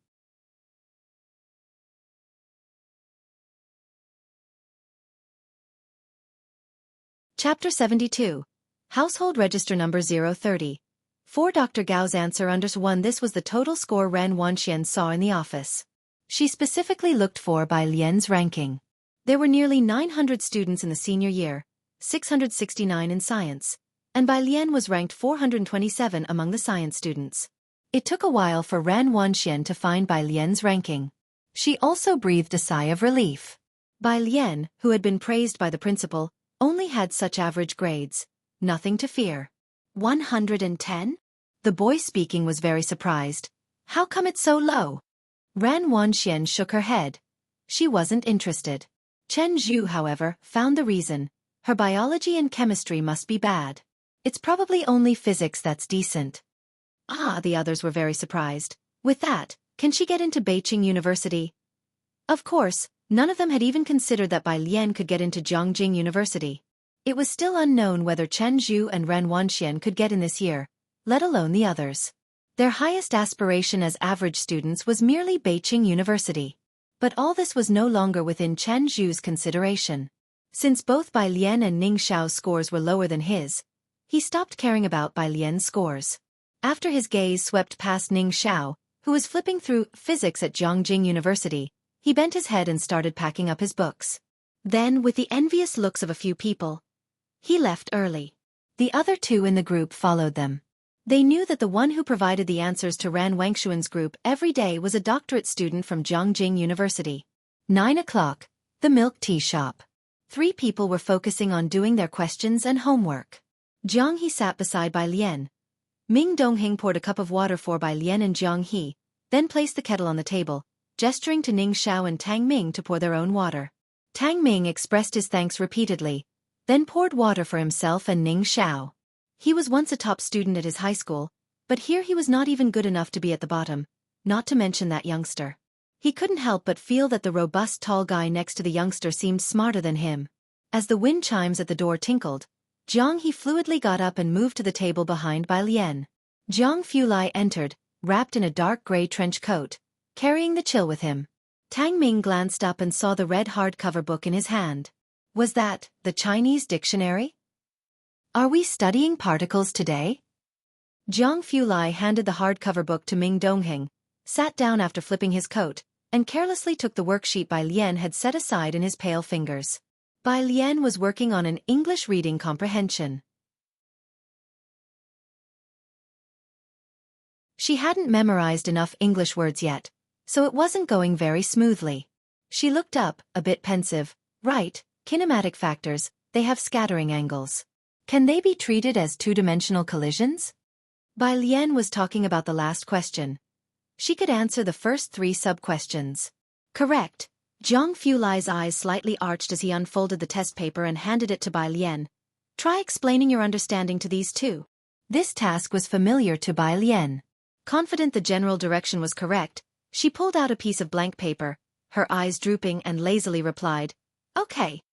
Chapter 72. Household Register Number 030. For Dr. Gao's answer under 1, this was the total score Ran Wanxian saw in the office. She specifically looked for Bai Lian's ranking. There were nearly 900 students in the senior year, 669 in science, and Bai Lian was ranked 427 among the science students. It took a while for Ran Wanxian to find Bai Lian's ranking. She also breathed a sigh of relief. Bai Lian, who had been praised by the principal, only had such average grades. Nothing to fear. 110? The boy speaking was very surprised. How come it's so low? Ran Wanxian shook her head. She wasn't interested. Chen Zhu, however, found the reason. Her biology and chemistry must be bad. It's probably only physics that's decent. Ah, the others were very surprised. With that, can she get into Beijing University? Of course, none of them had even considered that Bai Lian could get into Jianghu University. It was still unknown whether Chen Zhu and Ran Wanxian could get in this year, let alone the others. Their highest aspiration as average students was merely Beijing University. But all this was no longer within Chen Zhu's consideration. Since both Bai Lian and Ning Xiao's scores were lower than his, he stopped caring about Bai Lian's scores. After his gaze swept past Ning Xiao, who was flipping through physics at Jianghu University, he bent his head and started packing up his books. Then, with the envious looks of a few people, he left early. The other two in the group followed them. They knew that the one who provided the answers to Ran Wangshuan's group every day was a doctorate student from Jianghu University. 9 o'clock, the milk tea shop. 3 people were focusing on doing their questions and homework. Jianghu sat beside Bai Lian. Ming Dongheng poured a cup of water for Bai Lian and Jianghu, then placed the kettle on the table, gesturing to Ning Xiao and Tang Ming to pour their own water. Tang Ming expressed his thanks repeatedly, then poured water for himself and Ning Xiao. He was once a top student at his high school, but here he was not even good enough to be at the bottom, not to mention that youngster. He couldn't help but feel that the robust tall guy next to the youngster seemed smarter than him. As the wind chimes at the door tinkled, Jianghu fluidly got up and moved to the table behind Bai Lian. Jiang Fulai entered, wrapped in a dark gray trench coat, carrying the chill with him. Tang Ming glanced up and saw the red hardcover book in his hand. Was that the Chinese dictionary? Are we studying particles today? Jiang Fulai handed the hardcover book to Ming Dongheng, sat down after flipping his coat, and carelessly took the worksheet Bai Lian had set aside in his pale fingers. Bai Lian was working on an English reading comprehension. She hadn't memorized enough English words yet, so it wasn't going very smoothly. She looked up, a bit pensive. Right, kinematic factors, they have scattering angles. Can they be treated as two-dimensional collisions? Bai Lian was talking about the last question. She could answer the first 3 sub-questions. Correct. Jiang Fulai's eyes slightly arched as he unfolded the test paper and handed it to Bai Lian. Try explaining your understanding to these two. This task was familiar to Bai Lian. Confident the general direction was correct, she pulled out a piece of blank paper, her eyes drooping, and lazily replied, "Okay."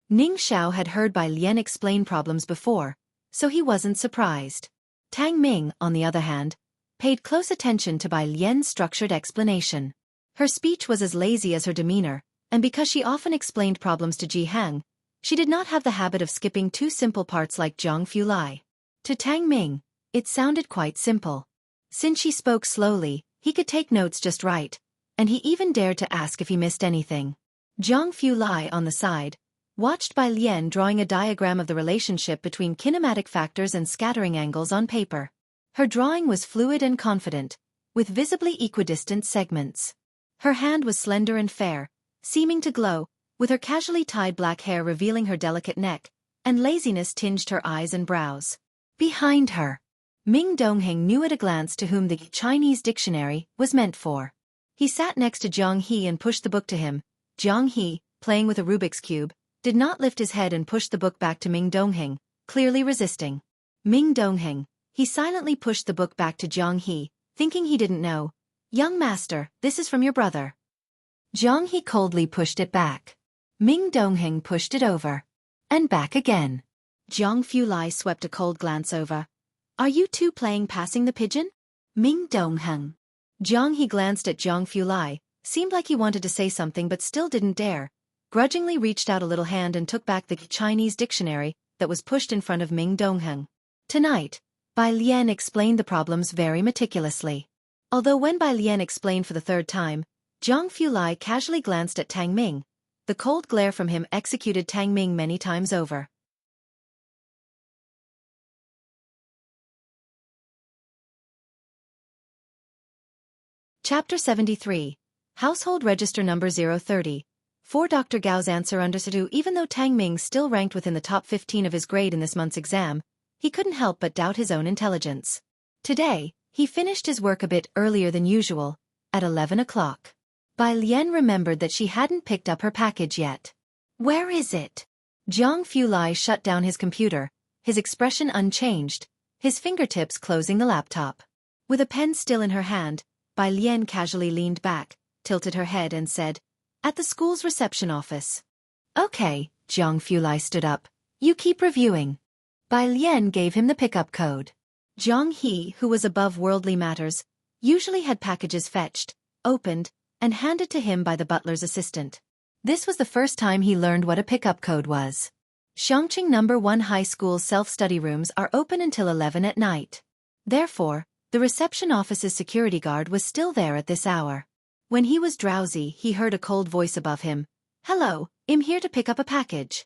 Ning Xiao had heard Bai Lian explain problems before, so he wasn't surprised. Tang Ming, on the other hand, paid close attention to Bai Lian's structured explanation. Her speech was as lazy as her demeanor, and because she often explained problems to Jianghu, she did not have the habit of skipping too simple parts like Jiang Fulai. To Tang Ming, it sounded quite simple. Since she spoke slowly, he could take notes just right, and he even dared to ask if he missed anything. Jiang Fulai, on the side, watched Bai Lian drawing a diagram of the relationship between kinematic factors and scattering angles on paper. Her drawing was fluid and confident, with visibly equidistant segments. Her hand was slender and fair, seeming to glow, with her casually tied black hair revealing her delicate neck, and laziness tinged her eyes and brows. Behind her, Ming Dongheng knew at a glance to whom the Chinese dictionary was meant for. He sat next to Jianghu and pushed the book to him. Jianghu, playing with a Rubik's Cube, did not lift his head and pushed the book back to Ming Dongheng, clearly resisting. Ming Dongheng, he silently pushed the book back to Jianghu, thinking he didn't know. "Young master, this is from your brother." Jianghu coldly pushed it back. Ming Dongheng pushed it over. And back again. Jiang Fulai swept a cold glance over. "Are you two playing passing the pigeon?" Ming Dongheng. Jianghu glanced at Jiang Fulai, seemed like he wanted to say something but still didn't dare, grudgingly reached out a little hand and took back the Chinese dictionary that was pushed in front of Ming Dongheng. Tonight, Bai Lian explained the problems very meticulously. Although when Bai Lian explained for the 3rd time, Jiang Fulai casually glanced at Tang Ming. The cold glare from him executed Tang Ming many times over. Chapter 73. Household Register Number 030. For Dr. Gao's answer understood. Even though Tang Ming still ranked within the top 15 of his grade in this month's exam, he couldn't help but doubt his own intelligence. Today, he finished his work a bit earlier than usual, at 11 o'clock. Bai Lian remembered that she hadn't picked up her package yet. "Where is it?" Jiang Fulai shut down his computer, his expression unchanged, his fingertips closing the laptop. With a pen still in her hand, Bai Lian casually leaned back, tilted her head and said, "At the school's reception office." "Okay," Jiang Fulai stood up. "You keep reviewing." Bai Lian gave him the pickup code. Jianghu, who was above worldly matters, usually had packages fetched, opened, and handed to him by the butler's assistant. This was the first time he learned what a pickup code was. Xianxia No. 1 high school self-study rooms are open until 11 at night. Therefore, the reception office's security guard was still there at this hour. When he was drowsy, he heard a cold voice above him. "Hello, I'm here to pick up a package."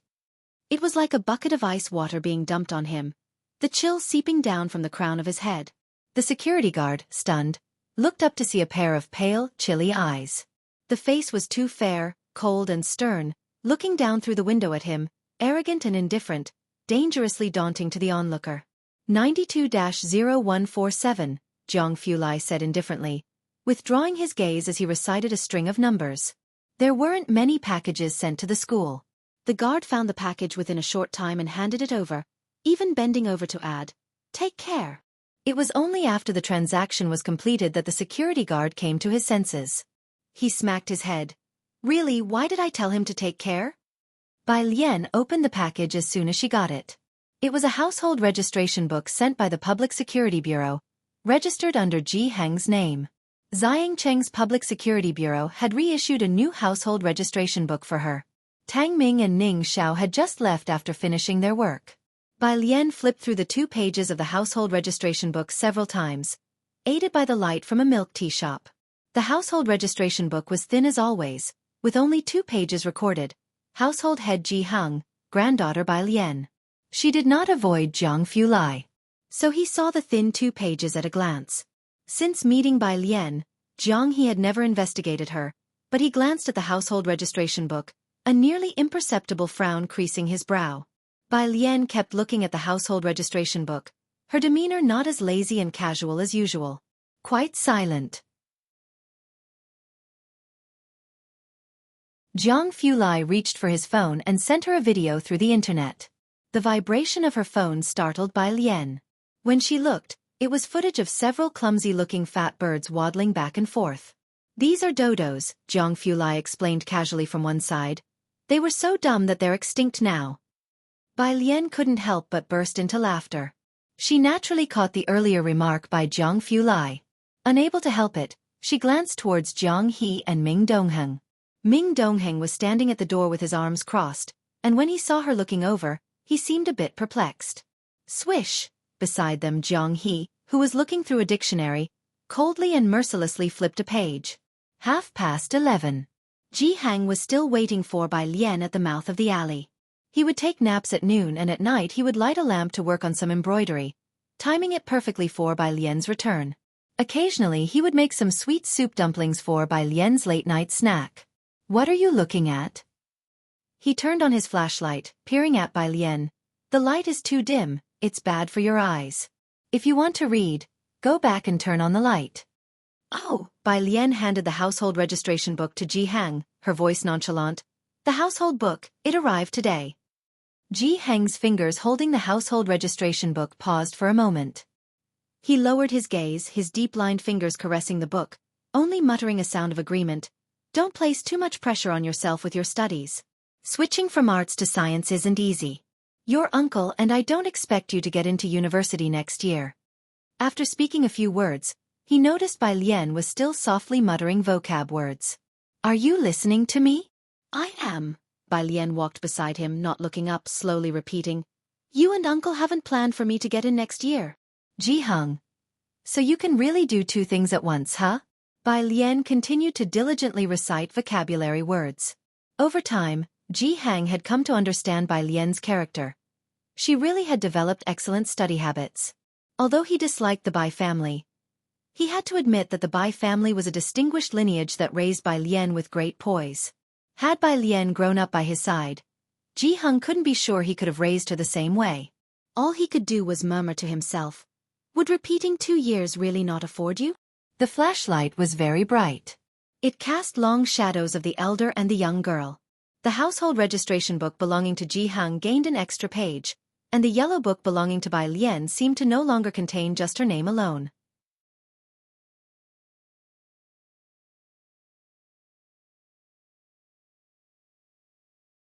It was like a bucket of ice water being dumped on him. the chill seeping down from the crown of his head. The security guard, stunned, looked up to see a pair of pale, chilly eyes. The face was too fair, cold and stern, looking down through the window at him, arrogant and indifferent, dangerously daunting to the onlooker. 92-0147, Jianghu said indifferently, withdrawing his gaze as he recited a string of numbers. There weren't many packages sent to the school. The guard found the package within a short time and handed it over, even bending over to add, "Take care." It was only after the transaction was completed that the security guard came to his senses. He smacked his head. Really, why did I tell him to take care? Bai Lian opened the package as soon as she got it. It was a household registration book sent by the Public Security Bureau, registered under Jianghu's name. Xianxia's Public Security Bureau had reissued a new household registration book for her. Tang Ming and Ning Xiao had just left after finishing their work. Bai Lian flipped through the 2 pages of the household registration book several times, aided by the light from a milk tea shop. The household registration book was thin as always, with only 2 pages recorded. Household head Jianghu, granddaughter Bai Lian. She did not avoid Jianghu, so he saw the thin 2 pages at a glance. Since meeting Bai Lian, Jianghu had never investigated her, but he glanced at the household registration book, a nearly imperceptible frown creasing his brow. Bai Lian kept looking at the household registration book, her demeanor not as lazy and casual as usual. Quite silent. Jianghu reached for his phone and sent her a video through the internet. The vibration of her phone startled Bai Lian. When she looked, it was footage of several clumsy-looking fat birds waddling back and forth. "These are dodos," Jianghu explained casually from one side. "They were so dumb that they're extinct now." Bai Lian couldn't help but burst into laughter. She naturally caught the earlier remark by Jianghu. Unable to help it, she glanced towards Jianghu and Ming Dongheng. Ming Dongheng was standing at the door with his arms crossed, and when he saw her looking over, he seemed a bit perplexed. Swish! Beside them Jianghu, who was looking through a dictionary, coldly and mercilessly flipped a page. 11:30. Jianghu was still waiting for Bai Lian at the mouth of the alley. He would take naps at noon and at night he would light a lamp to work on some embroidery, timing it perfectly for Bai Lian's return. Occasionally he would make some sweet soup dumplings for Bai Lian's late-night snack. "What are you looking at?" He turned on his flashlight, peering at Bai Lian. "The light is too dim, it's bad for your eyes. If you want to read, go back and turn on the light." "Oh," Bai Lian handed the household registration book to Jianghu, her voice nonchalant. "The household book, it arrived today." Jianghu's fingers holding the household registration book paused for a moment. He lowered his gaze, his deep-lined fingers caressing the book, only muttering a sound of agreement. "Don't place too much pressure on yourself with your studies. Switching from arts to science isn't easy. Your uncle and I don't expect you to get into university next year." After speaking a few words, he noticed Bai Lian was still softly muttering vocab words. "Are you listening to me?" "I am." Bai Lian walked beside him, not looking up, slowly repeating. "You and uncle haven't planned for me to get in next year." Jianghu. "So you can really do 2 things at once, huh?" Bai Lian continued to diligently recite vocabulary words. Over time, Jianghu had come to understand Bai Lian's character. She really had developed excellent study habits. Although he disliked the Bai family, he had to admit that the Bai family was a distinguished lineage that raised Bai Lian with great poise. Had Bai Lian grown up by his side, Jianghu couldn't be sure he could have raised her the same way. All he could do was murmur to himself, "Would repeating 2 years really not afford you?" The flashlight was very bright. It cast long shadows of the elder and the young girl. The household registration book belonging to Jianghu gained an extra page, and the yellow book belonging to Bai Lian seemed to no longer contain just her name alone.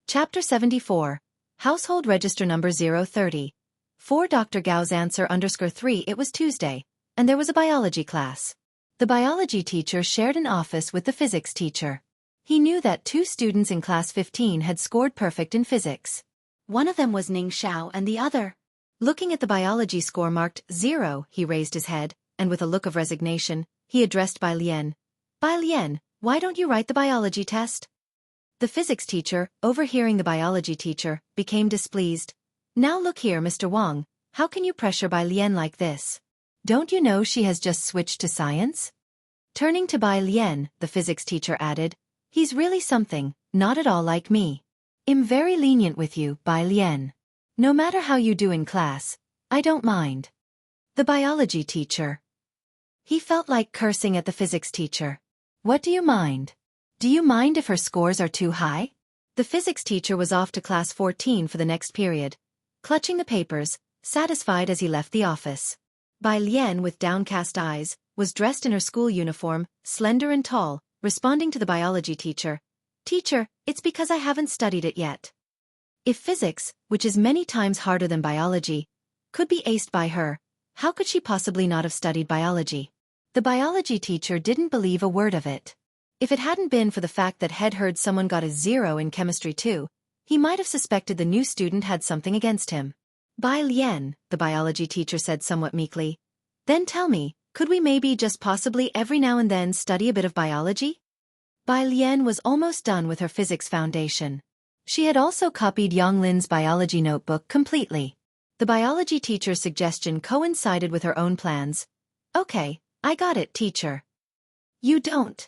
Chapter 74. Household Register Number 030. For Dr. Gao's answer _3 it was Tuesday, and there was a biology class. The biology teacher shared an office with the physics teacher. He knew that 2 students in class 15 had scored perfect in physics. One of them was Ning Xiao and the other. Looking at the biology score marked 0, he raised his head, and with a look of resignation, he addressed Bai Lian. "Bai Lian, why don't you write the biology test?" The physics teacher, overhearing the biology teacher, became displeased. "Now look here, Mr. Wang, How can you pressure Bai Lian like this? Don't you know she has just switched to science? Turning to Bai Lian, the physics teacher added, he's really something, not at all like me. I'm very lenient with you, Bai Lian. No matter how you do in class, I don't mind. The biology teacher. He felt like cursing at the physics teacher. What do you mind? Do you mind if her scores are too high? The physics teacher was off to class 14 for the next period, clutching the papers, satisfied as he left the office. Bai Lian, with downcast eyes, was dressed in her school uniform, slender and tall, responding to the biology teacher. Teacher, it's because I haven't studied it yet. If physics, which is many times harder than biology, could be aced by her, how could she possibly not have studied biology? The biology teacher didn't believe a word of it. If it hadn't been for the fact that he'd heard someone got a 0 in chemistry too, he might have suspected the new student had something against him. Bai Lian, the biology teacher said somewhat meekly. Then tell me, could we maybe just possibly every now and then study a bit of biology? Bai Lian was almost done with her physics foundation. She had also copied Yang Lin's biology notebook completely. The biology teacher's suggestion coincided with her own plans. Okay, I got it, teacher. You don't.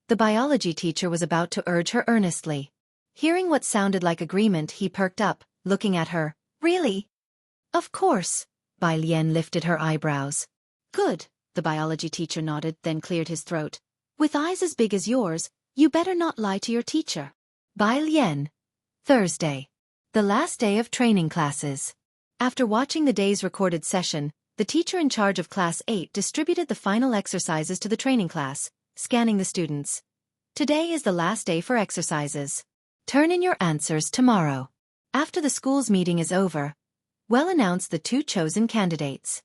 The biology teacher was about to urge her earnestly. Hearing what sounded like agreement, he perked up, looking at her. Really? Of course. Bai Lian lifted her eyebrows. Good, the biology teacher nodded, then cleared his throat. With eyes as big as yours, you better not lie to your teacher. Bai Lian. Thursday. The last day of training classes. After watching the day's recorded session, the teacher in charge of Class 8 distributed the final exercises to the training class, scanning the students. Today is the last day for exercises. Turn in your answers tomorrow. After the school's meeting is over, we'll announce the 2 chosen candidates.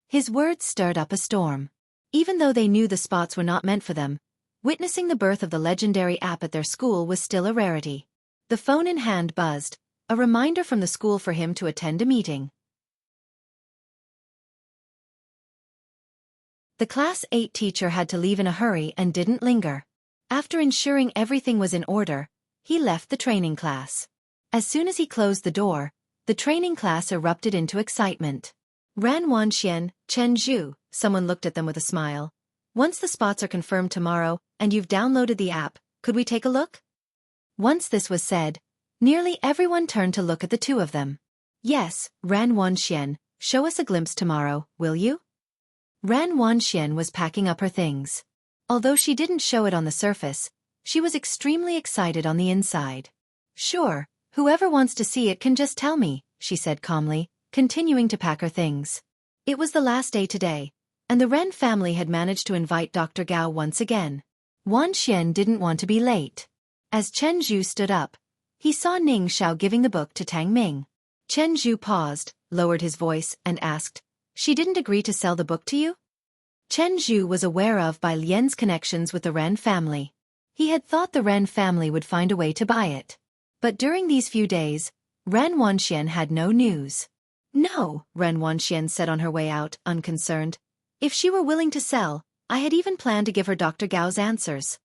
His words stirred up a storm. Even though they knew the spots were not meant for them, witnessing the birth of the legendary app at their school was still a rarity. The phone in hand buzzed, a reminder from the school for him to attend a meeting. The Class 8 teacher had to leave in a hurry and didn't linger. After ensuring everything was in order, he left the training class. As soon as he closed the door, the training class erupted into excitement. Ran Wanxian, Chen Zhu, someone looked at them with a smile. Once the spots are confirmed tomorrow, and you've downloaded the app, could we take a look? Once this was said, nearly everyone turned to look at the 2 of them. Yes, Ran Wanxian, show us a glimpse tomorrow, will you? Ran Wanxian was packing up her things. Although she didn't show it on the surface, she was extremely excited on the inside. Sure, whoever wants to see it can just tell me, she said calmly, continuing to pack her things. It was the last day today, and the Ren family had managed to invite Dr. Gao once again. Wanxian didn't want to be late. As Chen Zhu stood up, he saw Ning Xiao giving the book to Tang Ming. Chen Zhu paused, lowered his voice, and asked, she didn't agree to sell the book to you? Chen Zhu was aware of Bai Lian's connections with the Ren family. He had thought the Ren family would find a way to buy it. But during these few days, Ren Wanxian had no news. No, Ren Wanxian said on her way out, unconcerned. If she were willing to sell, I had even planned to give her Dr. Gao's answers.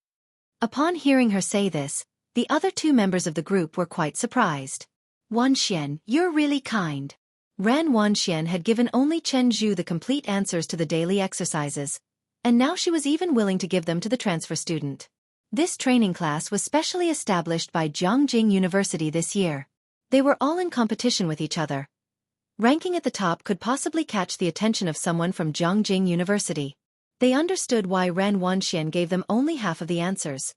Upon hearing her say this, the other 2 members of the group were quite surprised. Wanxian, you're really kind. Ran Wanxian had given only Chen Zhu the complete answers to the daily exercises, and now she was even willing to give them to the transfer student. This training class was specially established by Jianghu University this year. They were all in competition with each other. Ranking at the top could possibly catch the attention of someone from Jianghu University. They understood why Ran Wanxian gave them only half of the answers.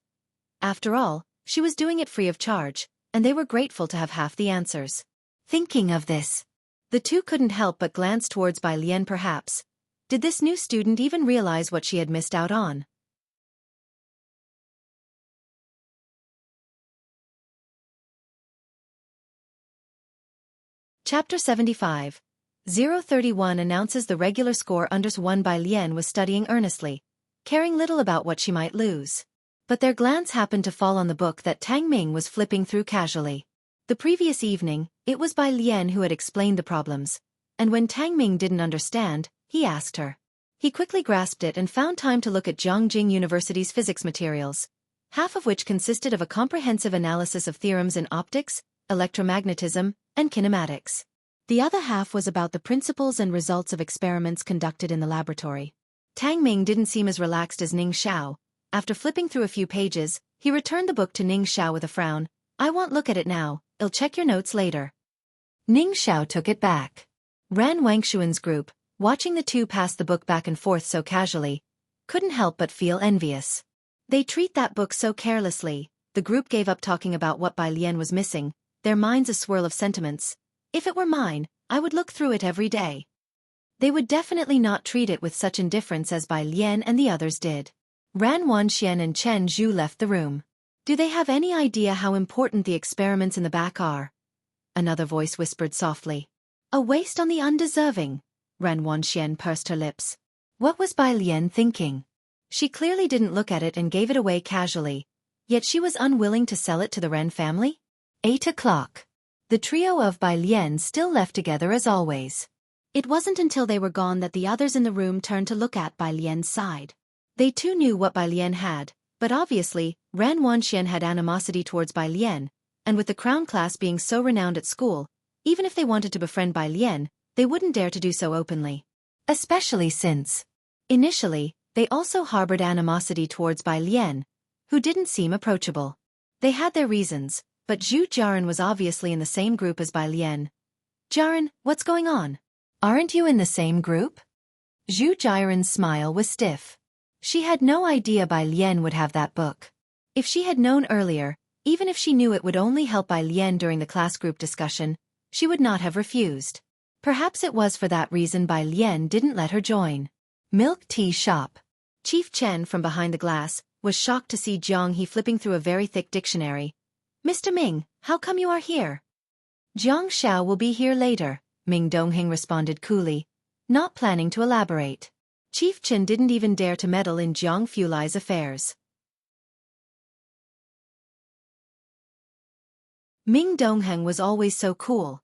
After all, she was doing it free of charge, and they were grateful to have half the answers. Thinking of this, the 2 couldn't help but glance towards Bai Lian perhaps. Did this new student even realize what she had missed out on? Chapter 75. 031 announces the regular score _1. Bai Lian was studying earnestly, caring little about what she might lose. But their glance happened to fall on the book that Tang Ming was flipping through casually. The previous evening, it was Bai Lian who had explained the problems, and when Tang Ming didn't understand, he asked her. He quickly grasped it and found time to look at Jianghu University's physics materials, half of which consisted of a comprehensive analysis of theorems in optics, electromagnetism, and kinematics. The other half was about the principles and results of experiments conducted in the laboratory. Tang Ming didn't seem as relaxed as Ning Xiao. After flipping through a few pages, he returned the book to Ning Xiao with a frown. "I won't look at it now, I'll check your notes later." Ning Xiao took it back. Ran Wangshuan's group, watching the two pass the book back and forth so casually, couldn't help but feel envious. They treat that book so carelessly. The group gave up talking about what Bai Lian was missing, their minds a swirl of sentiments. "If it were mine, I would look through it every day." They would definitely not treat it with such indifference as Bai Lian and the others did. Ran Wanxian and Chen Zhu left the room. "Do they have any idea how important the experiments in the back are?" Another voice whispered softly. "A waste on the undeserving." Ran Wanxian pursed her lips. What was Bai Lian thinking? She clearly didn't look at it and gave it away casually, yet she was unwilling to sell it to the Ren family? 8 o'clock. The trio of Bai Lian still left together as always. It wasn't until they were gone that the others in the room turned to look at Bai Lian's side. They too knew what Bai Lian had, but obviously, Ran Wanxian had animosity towards Bai Lian, and with the crown class being so renowned at school, even if they wanted to befriend Bai Lian, they wouldn't dare to do so openly. Especially since, initially, they also harbored animosity towards Bai Lian, who didn't seem approachable. They had their reasons, but Zhu Jiaran was obviously in the same group as Bai Lian. "Jiaran, what's going on? Aren't you in the same group?" Zhu Jiaran's smile was stiff. She had no idea Bai Lian would have that book. If she had known earlier, even if she knew it would only help Bai Lian during the class group discussion, she would not have refused. Perhaps it was for that reason Bai Lian didn't let her join. Milk tea shop. Chief Chen from behind the glass was shocked to see Jianghu flipping through a very thick dictionary. "Mr. Ming, how come you are here?" "Jiang Xiao will be here later," Ming Dongheng responded coolly, not planning to elaborate. Chief Chen didn't even dare to meddle in Jiang Fulai's affairs. Ming Dongheng was always so cool.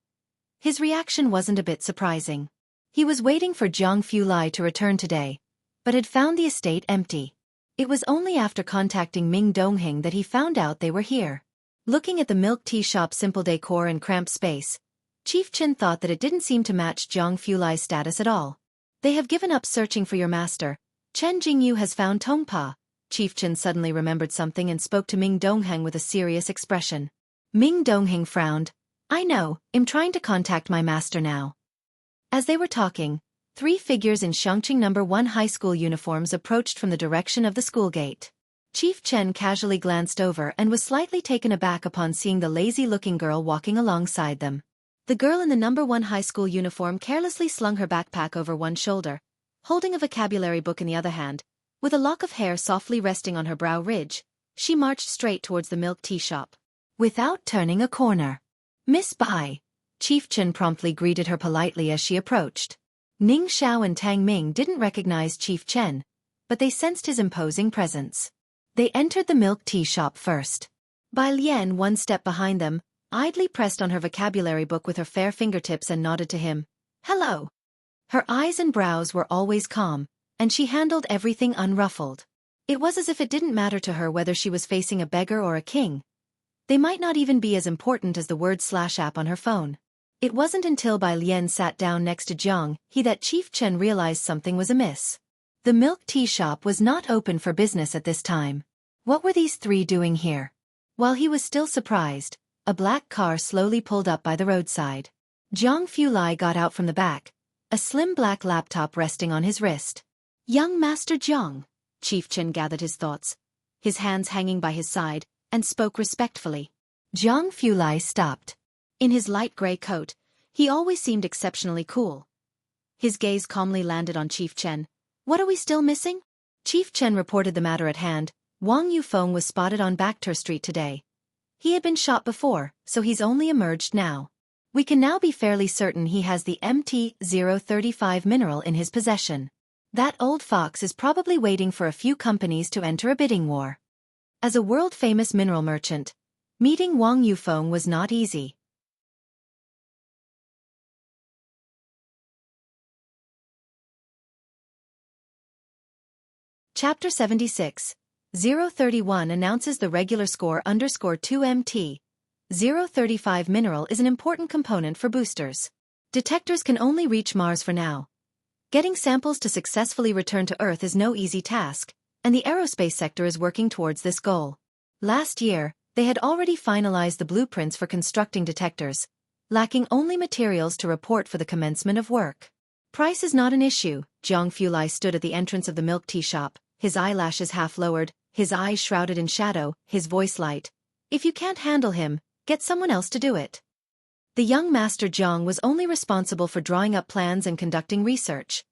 His reaction wasn't a bit surprising. He was waiting for Jiang Fulai to return today, but had found the estate empty. It was only after contacting Ming Dongheng that he found out they were here. Looking at the milk tea shop's simple decor and cramped space, Chief Chen thought that it didn't seem to match Jiang Fulai's status at all. "They have given up searching for your master. Chen Jingyu has found Tongpa." Chief Chen suddenly remembered something and spoke to Ming Dongheng with a serious expression. Ming Dongheng frowned. "I know, I'm trying to contact my master now." As they were talking, 3 figures in Xianxia No. 1 high school uniforms approached from the direction of the school gate. Chief Chen casually glanced over and was slightly taken aback upon seeing the lazy-looking girl walking alongside them. The girl in the No. 1 high school uniform carelessly slung her backpack over one shoulder, holding a vocabulary book in the other hand. With a lock of hair softly resting on her brow ridge, she marched straight towards the milk tea shop. Without turning a corner. "Miss Bai." Chief Chen promptly greeted her politely as she approached. Ning Xiao and Tang Ming didn't recognize Chief Chen, but they sensed his imposing presence. They entered the milk tea shop first. Bai Lian, one step behind them, idly pressed on her vocabulary book with her fair fingertips and nodded to him. "Hello." Her eyes and brows were always calm, and she handled everything unruffled. It was as if it didn't matter to her whether she was facing a beggar or a king. They might not even be as important as the word/app on her phone. It wasn't until Bai Lian sat down next to Jianghu that Chief Chen realized something was amiss. The milk tea shop was not open for business at this time. What were these 3 doing here? While he was still surprised, a black car slowly pulled up by the roadside. Jiang Fulai got out from the back, a slim black laptop resting on his wrist. "Young Master Jiang." Chief Chen gathered his thoughts, his hands hanging by his side, and spoke respectfully. Jiang Fulai stopped. In his light gray coat, he always seemed exceptionally cool. His gaze calmly landed on Chief Chen. "What are we still missing?" Chief Chen reported the matter at hand. Wang Yufeng was spotted on Backter Street today. He had been shot before, so he's only emerged now. We can now be fairly certain he has the MT-035 mineral in his possession. That old fox is probably waiting for a few companies to enter a bidding war. As a world-famous mineral merchant, meeting Wang Yufeng was not easy. Chapter 76. 031 announces the regular score _2 MT. 035 mineral is an important component for boosters. Detectors can only reach Mars for now. Getting samples to successfully return to Earth is no easy task, and the aerospace sector is working towards this goal. Last year, they had already finalized the blueprints for constructing detectors, lacking only materials to report for the commencement of work. Price is not an issue. Jianghu stood at the entrance of the milk tea shop, his eyelashes half lowered, his eyes shrouded in shadow, his voice light. If you can't handle him, get someone else to do it. The young master Jiang was only responsible for drawing up plans and conducting research.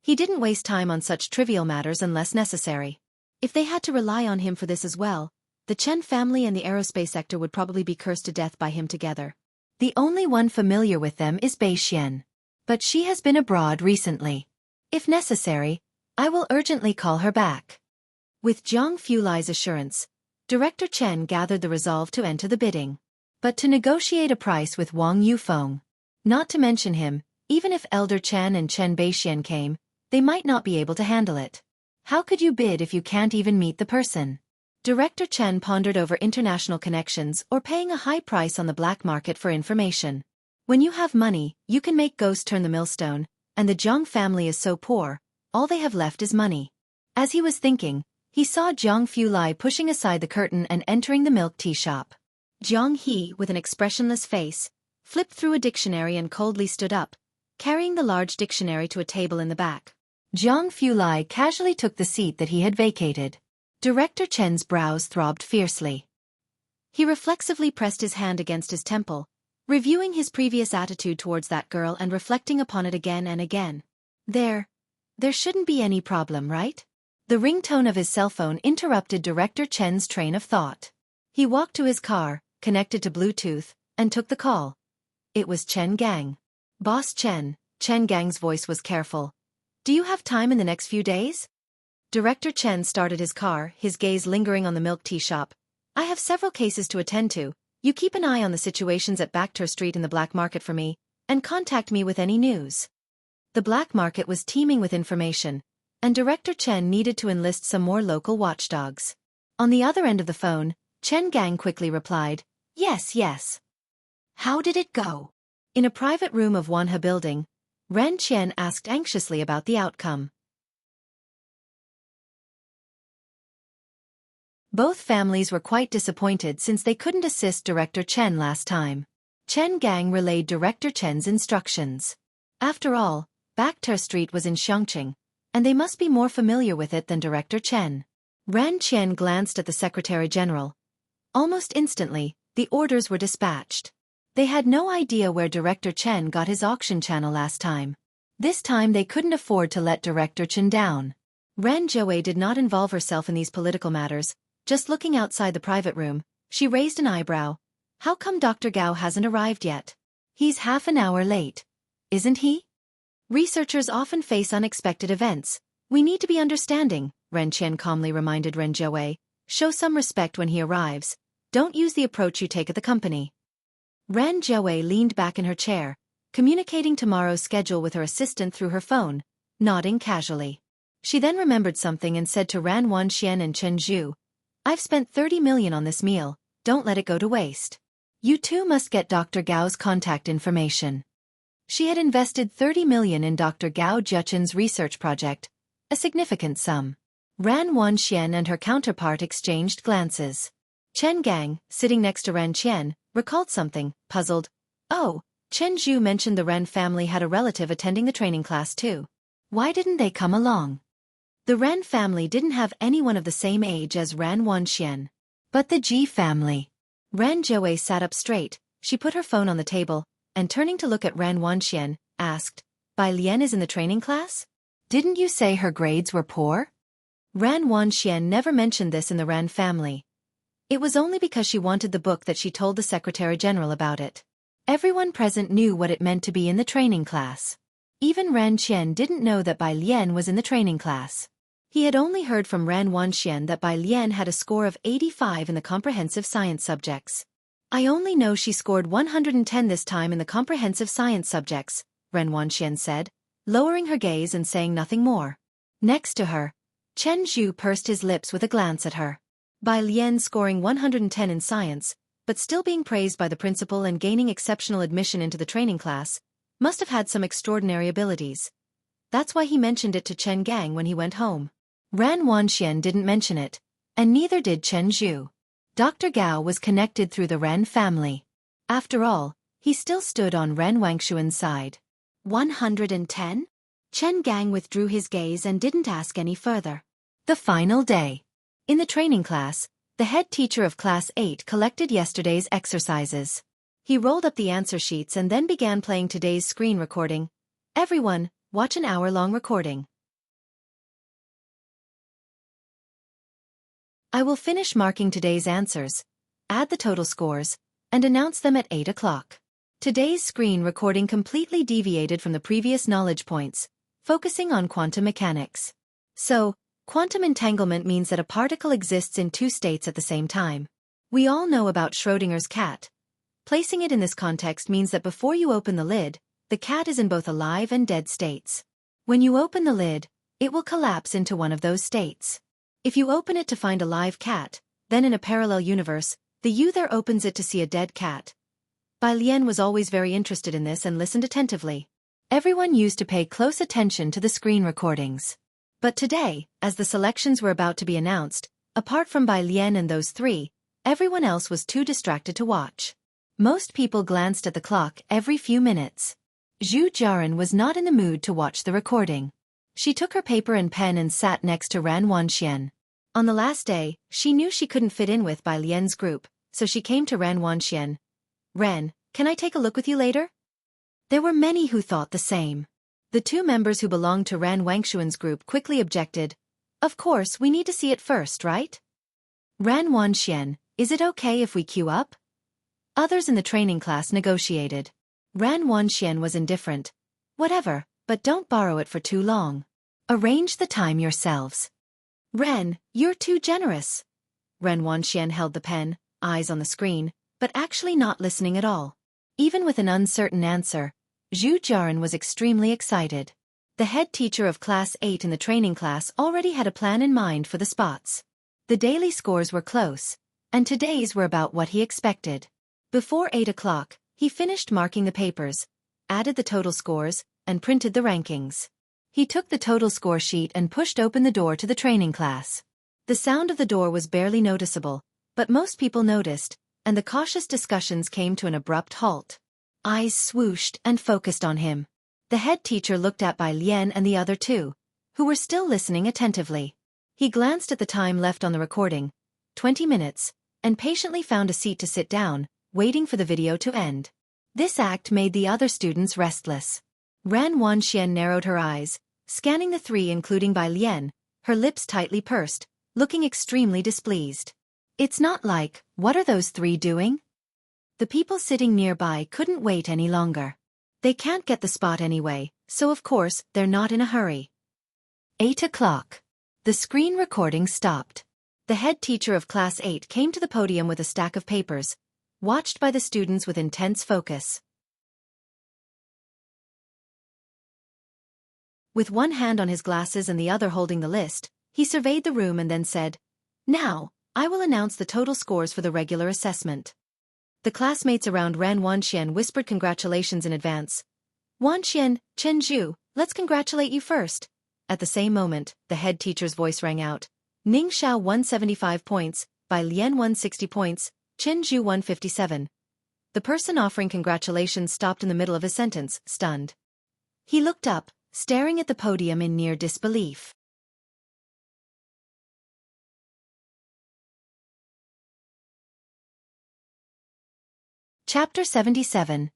He didn't waste time on such trivial matters unless necessary. If they had to rely on him for this as well, the Chen family and the aerospace sector would probably be cursed to death by him together. The only one familiar with them is Bei Xian. But she has been abroad recently. If necessary, I will urgently call her back. With Jiang Fulai's assurance, Director Chen gathered the resolve to enter the bidding. But to negotiate a price with Wang Yufeng. Not to mention him, even if Elder Chen and Chen Beixian came, they might not be able to handle it. How could you bid if you can't even meet the person? Director Chen pondered over international connections or paying a high price on the black market for information. When you have money, you can make ghosts turn the millstone, and the Jiang family is so poor, all they have left is money. As he was thinking, he saw Jiang Fulai pushing aside the curtain and entering the milk tea shop. Jiang He, with an expressionless face, flipped through a dictionary and coldly stood up, carrying the large dictionary to a table in the back. Jiang Fulai casually took the seat that he had vacated. Director Chen's brows throbbed fiercely. He reflexively pressed his hand against his temple, reviewing his previous attitude towards that girl and reflecting upon it again and again. There shouldn't be any problem, right? The ringtone of his cell phone interrupted Director Chen's train of thought. He walked to his car, connected to Bluetooth, and took the call. It was Chen Gang. Boss Chen Gang's voice was careful. Do you have time in the next few days? Director Chen started his car, his gaze lingering on the milk tea shop. I have several cases to attend to. You keep an eye on the situations at Backter Street in the black market for me, and contact me with any news. The black market was teeming with information, and Director Chen needed to enlist some more local watchdogs. On the other end of the phone, Chen Gang quickly replied, Yes. How did it go? In a private room of Wanhe building, Ren Qian asked anxiously about the outcome. Both families were quite disappointed since they couldn't assist Director Chen last time. Chen Gang relayed Director Chen's instructions. After all, Backter Street was in Xianxia, and they must be more familiar with it than Director Chen. Ran Qian glanced at the Secretary General. Almost instantly, the orders were dispatched. They had no idea where Director Chen got his auction channel last time. This time they couldn't afford to let Director Chen down. Ren Zhouwei did not involve herself in these political matters. Just looking outside the private room, she raised an eyebrow. How come Dr. Gao hasn't arrived yet? He's half an hour late. Isn't he? Researchers often face unexpected events. We need to be understanding, Ren Qian calmly reminded Ren Zhouwei. Show some respect when he arrives. Don't use the approach you take at the company. Ren Zhouwei leaned back in her chair, communicating tomorrow's schedule with her assistant through her phone, nodding casually. She then remembered something and said to Ran Wanxian and Chen Zhu, I've spent 30 million on this meal, don't let it go to waste. You two must get Dr. Gao's contact information. She had invested 30 million in Dr. Gao Juchen's research project, a significant sum. Ran Wanxian and her counterpart exchanged glances. Chen Gang, sitting next to Ren Qian, recalled something, puzzled. Oh, Chen Zhu mentioned the Ren family had a relative attending the training class too. Why didn't they come along? The Ren family didn't have anyone of the same age as Ran Wanxian. But the Ji family. Ran Zhouwei sat up straight, she put her phone on the table, and turning to look at Ran Wanxian, asked, Bai Lian is in the training class? Didn't you say her grades were poor? Ran Wanxian never mentioned this in the Ran family. It was only because she wanted the book that she told the Secretary General about it. Everyone present knew what it meant to be in the training class. Even Ran Qian didn't know that Bai Lian was in the training class. He had only heard from Ran Wanxian that Bai Lian had a score of 85 in the comprehensive science subjects. I only know she scored 110 this time in the comprehensive science subjects, Ran Wanxian said, lowering her gaze and saying nothing more. Next to her, Chen Zhu pursed his lips with a glance at her. Bai Lian scoring 110 in science, but still being praised by the principal and gaining exceptional admission into the training class, Must have had some extraordinary abilities. That's why he mentioned it to Chen Gang when he went home. Ran Wanxian didn't mention it, and neither did Chen Zhu. Dr. Gao was connected through the Ren family. After all, he still stood on Ren Wangshuan's side. 110? Chen Gang withdrew his gaze and didn't ask any further. The final day. In the training class, the head teacher of Class 8 collected yesterday's exercises. He rolled up the answer sheets and then began playing today's screen recording. Everyone, watch an hour-long recording. I will finish marking today's answers, add the total scores, and announce them at 8 o'clock. Today's screen recording completely deviated from the previous knowledge points, focusing on quantum mechanics. So, quantum entanglement means that a particle exists in two states at the same time. We all know about Schrödinger's cat. Placing it in this context means that before you open the lid, the cat is in both alive and dead states. When you open the lid, it will collapse into one of those states. If you open it to find a live cat, then in a parallel universe, the you there opens it to see a dead cat. Bai Lian was always very interested in this and listened attentively. Everyone used to pay close attention to the screen recordings. But today, as the selections were about to be announced, apart from Bai Lian and those three, everyone else was too distracted to watch. Most people glanced at the clock every few minutes. Zhu Jiaran was not in the mood to watch the recording. She took her paper and pen and sat next to Ran Wanxian. On the last day, she knew she couldn't fit in with Bai Lian's group, so she came to Ran Wanxian. Ren, can I take a look with you later? There were many who thought the same. The two members who belonged to Ran Wangshuan's group quickly objected. Of course, we need to see it first, right? Ran Wanxian, is it okay if we queue up? Others in the training class negotiated. Ran Wanxian was indifferent. Whatever, but don't borrow it for too long. Arrange the time yourselves. Ren, you're too generous. Ren Wanxian held the pen, eyes on the screen, but actually not listening at all. Even with an uncertain answer, Zhu Jiaran was extremely excited. The head teacher of Class 8 in the training class already had a plan in mind for the spots. The daily scores were close, and today's were about what he expected. Before 8 o'clock, he finished marking the papers, added the total scores, and printed the rankings. He took the total score sheet and pushed open the door to the training class. The sound of the door was barely noticeable, but most people noticed, and the cautious discussions came to an abrupt halt. Eyes swooshed and focused on him. The head teacher looked at Bai Lian and the other two, who were still listening attentively. He glanced at the time left on the recording, 20 minutes, and patiently found a seat to sit down, waiting for the video to end. This act made the other students restless. Ran Wanxian narrowed her eyes, scanning the three including Bai Lian, her lips tightly pursed, looking extremely displeased. It's not like, what are those three doing? The people sitting nearby couldn't wait any longer. They can't get the spot anyway, so of course, they're not in a hurry. 8 o'clock. The screen recording stopped. The head teacher of Class 8 came to the podium with a stack of papers, watched by the students with intense focus. With one hand on his glasses and the other holding the list, he surveyed the room and then said, Now, I will announce the total scores for the regular assessment. The classmates around Ran Wanxian whispered congratulations in advance. Wanxian, Chen Zhu, let's congratulate you first. At the same moment, the head teacher's voice rang out. Ning Xiao 175 points, Bai Lian 160 points, Chen Zhu 157. The person offering congratulations stopped in the middle of his sentence, stunned. He looked up, staring at the podium in near disbelief. Chapter 77.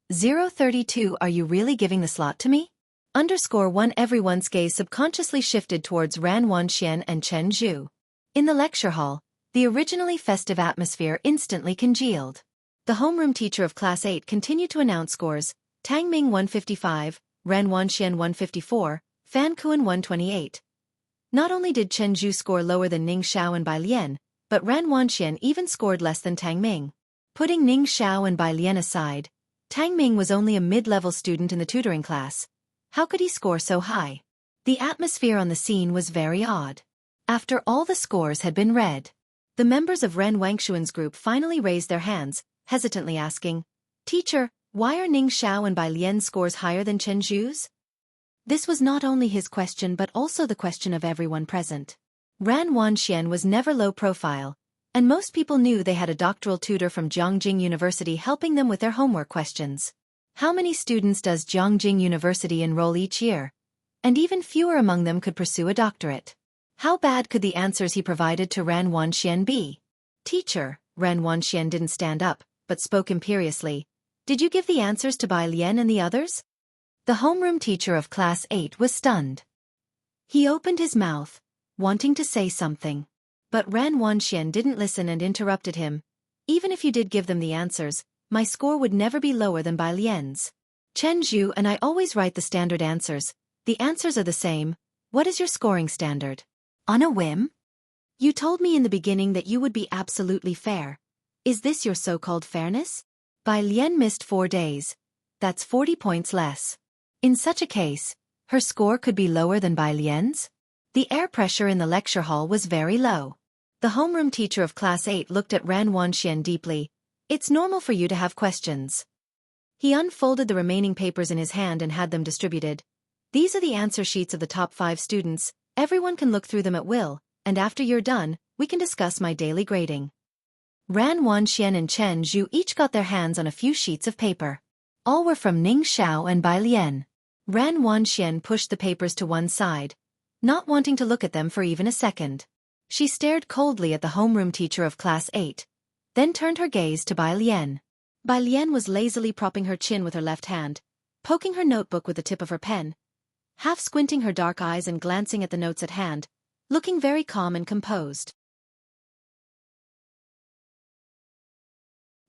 032 Are you really giving the slot to me? _1 Everyone's gaze subconsciously shifted towards Ran Wanxian and Chen Zhu. In the lecture hall, the originally festive atmosphere instantly congealed. The homeroom teacher of Class 8 continued to announce scores, Tang Ming 155, Ran Wanxian 154, Fan Kuan 128. Not only did Chen Zhu score lower than Ning Xiao and Bai Lian, but Ran Wanxian even scored less than Tang Ming. Putting Ning Xiao and Bai Lian aside, Tang Ming was only a mid-level student in the tutoring class. How could he score so high? The atmosphere on the scene was very odd. After all the scores had been read, the members of Ren Wangshuan's group finally raised their hands, hesitantly asking, Teacher, Why are Ning Xiao and Bai Lian's scores higher than Chen Zhu's? This was not only his question but also the question of everyone present. Ran Wanxian was never low profile, and most people knew they had a doctoral tutor from Jianghu University helping them with their homework questions. How many students does Jianghu University enroll each year? And even fewer among them could pursue a doctorate. How bad could the answers he provided to Ran Wanxian be? Teacher, Ran Wanxian didn't stand up, but spoke imperiously. Did you give the answers to Bai Lian and the others? The homeroom teacher of Class 8 was stunned. He opened his mouth, wanting to say something. But Ran Wanxian didn't listen and interrupted him. Even if you did give them the answers, my score would never be lower than Bai Lian's. Chen Zhu and I always write the standard answers. The answers are the same. What is your scoring standard? On a whim? You told me in the beginning that you would be absolutely fair. Is this your so-called fairness? Bai Lian missed 4 days. That's 40 points less. In such a case, her score could be lower than Bai Lian's? The air pressure in the lecture hall was very low. The homeroom teacher of Class 8 looked at Ran Wanxian deeply. It's normal for you to have questions. He unfolded the remaining papers in his hand and had them distributed. These are the answer sheets of the top 5 students. Everyone can look through them at will, and after you're done, we can discuss my daily grading. Ran Wanxian and Chen Zhu each got their hands on a few sheets of paper. All were from Ning Xiao and Bai Lian. Ran Wanxian pushed the papers to one side, not wanting to look at them for even a second. She stared coldly at the homeroom teacher of Class 8, then turned her gaze to Bai Lian. Bai Lian was lazily propping her chin with her left hand, poking her notebook with the tip of her pen, half squinting her dark eyes and glancing at the notes at hand, looking very calm and composed.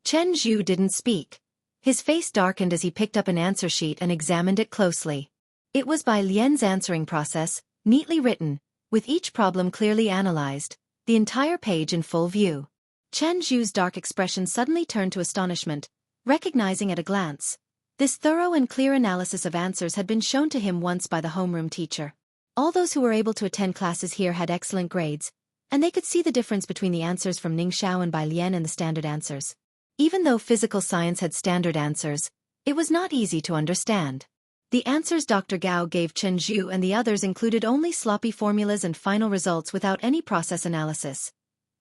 Chen Zhu didn't speak. His face darkened as he picked up an answer sheet and examined it closely. It was Bai Lian's answering process, neatly written, with each problem clearly analyzed, the entire page in full view. Chen Zhu's dark expression suddenly turned to astonishment, recognizing at a glance. This thorough and clear analysis of answers had been shown to him once by the homeroom teacher. All those who were able to attend classes here had excellent grades, and they could see the difference between the answers from Ning Xiao and Bai Lian and the standard answers. Even though physical science had standard answers, it was not easy to understand. The answers Dr. Gao gave Chen Zhu and the others included only sloppy formulas and final results without any process analysis.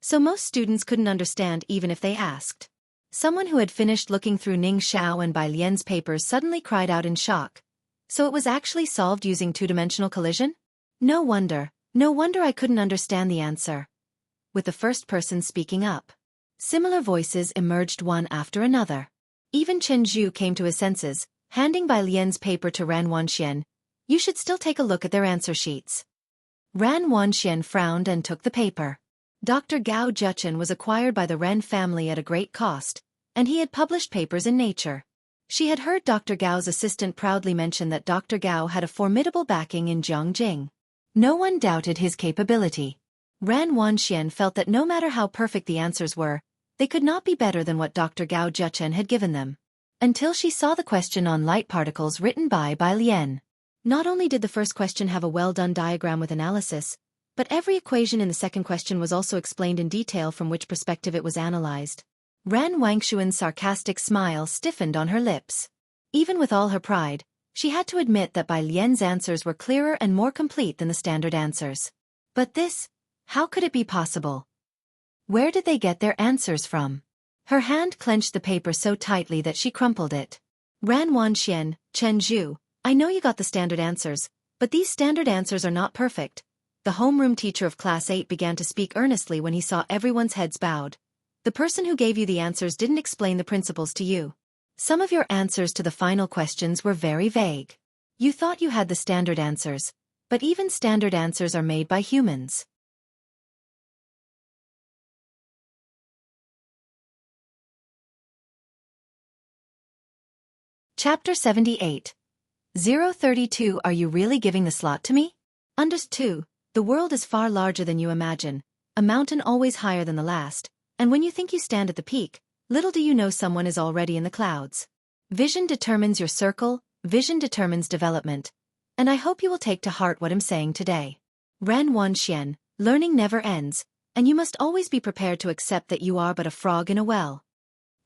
So most students couldn't understand even if they asked. Someone who had finished looking through Ning Xiao and Bai Lian's papers suddenly cried out in shock. So it was actually solved using two-dimensional collision? No wonder I couldn't understand the answer. With the first person speaking up. Similar voices emerged one after another. Even Chen Zhu came to his senses, handing Bai Lian's paper to Ran Wanxian. You should still take a look at their answer sheets. Ran Wanxian frowned and took the paper. Dr. Gao Zhechen was acquired by the Ren family at a great cost, and he had published papers in Nature. She had heard Dr. Gao's assistant proudly mention that Dr. Gao had a formidable backing in Jianghu. No one doubted his capability. Ran Wanxian felt that no matter how perfect the answers were, they could not be better than what Dr. Gao Zhechen had given them. Until she saw the question on light particles written by Bai Lian. Not only did the first question have a well-done diagram with analysis, but every equation in the second question was also explained in detail from which perspective it was analyzed. Ran Wangshuan's sarcastic smile stiffened on her lips. Even with all her pride, she had to admit that Bai Lian's answers were clearer and more complete than the standard answers. But this, how could it be possible? Where did they get their answers from? Her hand clenched the paper so tightly that she crumpled it. Ran Wanxian, Chen Zhu, I know you got the standard answers, but these standard answers are not perfect. The homeroom teacher of Class 8 began to speak earnestly when he saw everyone's heads bowed. The person who gave you the answers didn't explain the principles to you. Some of your answers to the final questions were very vague. You thought you had the standard answers, but even standard answers are made by humans. Chapter 78. 032 Are you really giving the slot to me? Understood. The world is far larger than you imagine, a mountain always higher than the last, and when you think you stand at the peak, little do you know someone is already in the clouds. Vision determines your circle, vision determines development, and I hope you will take to heart what I'm saying today. Ran Wanxian, learning never ends, and you must always be prepared to accept that you are but a frog in a well.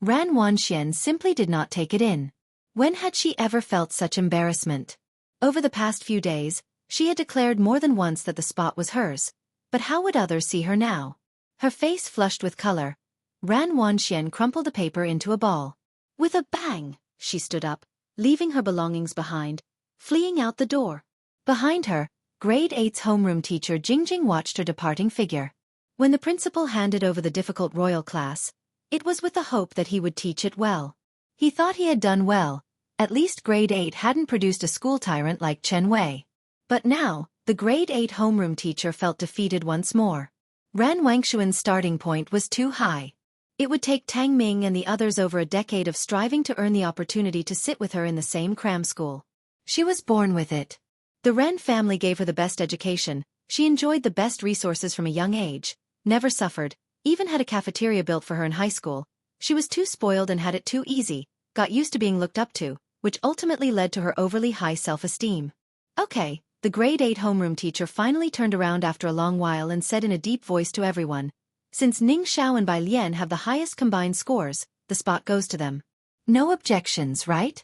Ran Wanxian simply did not take it in. When had she ever felt such embarrassment? Over the past few days, she had declared more than once that the spot was hers. But how would others see her now? Her face flushed with color. Ran Wanxian crumpled the paper into a ball. With a bang, she stood up, leaving her belongings behind, fleeing out the door. Behind her, grade 8's homeroom teacher Jingjing watched her departing figure. When the principal handed over the difficult royal class, it was with the hope that he would teach it well. He thought he had done well. At least grade 8 hadn't produced a school tyrant like Chen Wei. But now, the grade 8 homeroom teacher felt defeated once more. Ran Wangshuan's starting point was too high. It would take Tang Ming and the others over a decade of striving to earn the opportunity to sit with her in the same cram school. She was born with it. The Ren family gave her the best education, she enjoyed the best resources from a young age, never suffered, even had a cafeteria built for her in high school. She was too spoiled and had it too easy, got used to being looked up to, which ultimately led to her overly high self-esteem. Okay, the grade 8 homeroom teacher finally turned around after a long while and said in a deep voice to everyone, since Ning Xiao and Bai Lian have the highest combined scores, the spot goes to them. No objections, right?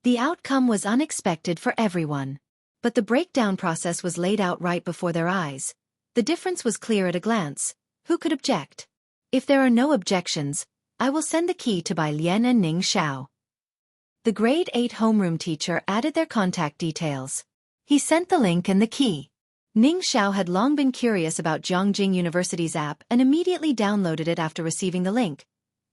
The outcome was unexpected for everyone. But the breakdown process was laid out right before their eyes. The difference was clear at a glance. Who could object? If there are no objections, I will send the key to Bai Lian and Ning Xiao. The grade 8 homeroom teacher added their contact details. He sent the link and the key. Ning Xiao had long been curious about Jianghu University's app and immediately downloaded it after receiving the link,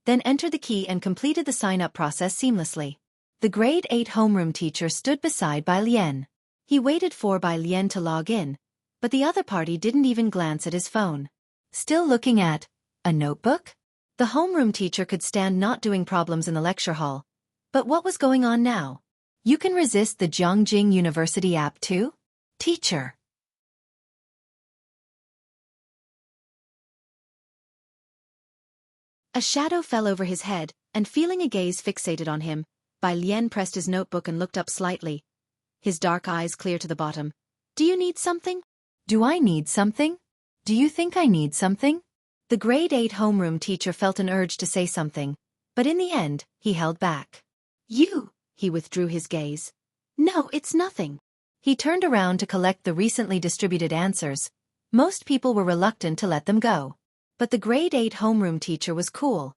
then entered the key and completed the sign-up process seamlessly. The grade 8 homeroom teacher stood beside Bai Lian. He waited for Bai Lian to log in, but the other party didn't even glance at his phone. Still looking at a notebook? The homeroom teacher could stand not doing problems in the lecture hall. But what was going on now? You can resist the Jianghu University app too? Teacher. A shadow fell over his head, and feeling a gaze fixated on him, Bai Lian pressed his notebook and looked up slightly. His dark eyes clear to the bottom. Do you need something? Do I need something? Do you think I need something? The grade 8 homeroom teacher felt an urge to say something, but in the end, he held back. He withdrew his gaze. No, it's nothing. He turned around to collect the recently distributed answers. Most people were reluctant to let them go. But the grade 8 homeroom teacher was cool.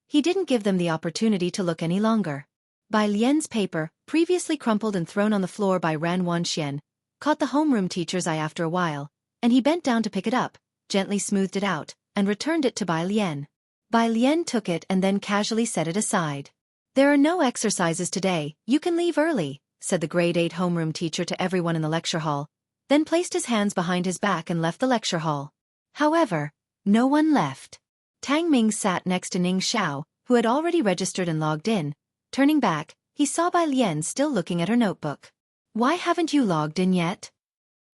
He didn't give them the opportunity to look any longer. Bai Lian's paper, previously crumpled and thrown on the floor by Ran Wanxian, caught the homeroom teacher's eye after a while, and he bent down to pick it up, gently smoothed it out, and returned it to Bai Lian. Bai Lian took it and then casually set it aside. There are no exercises today, you can leave early, said the grade 8 homeroom teacher to everyone in the lecture hall, then placed his hands behind his back and left the lecture hall. However, no one left. Tang Ming sat next to Ning Xiao, who had already registered and logged in. Turning back, he saw Bai Lian still looking at her notebook. Why haven't you logged in yet?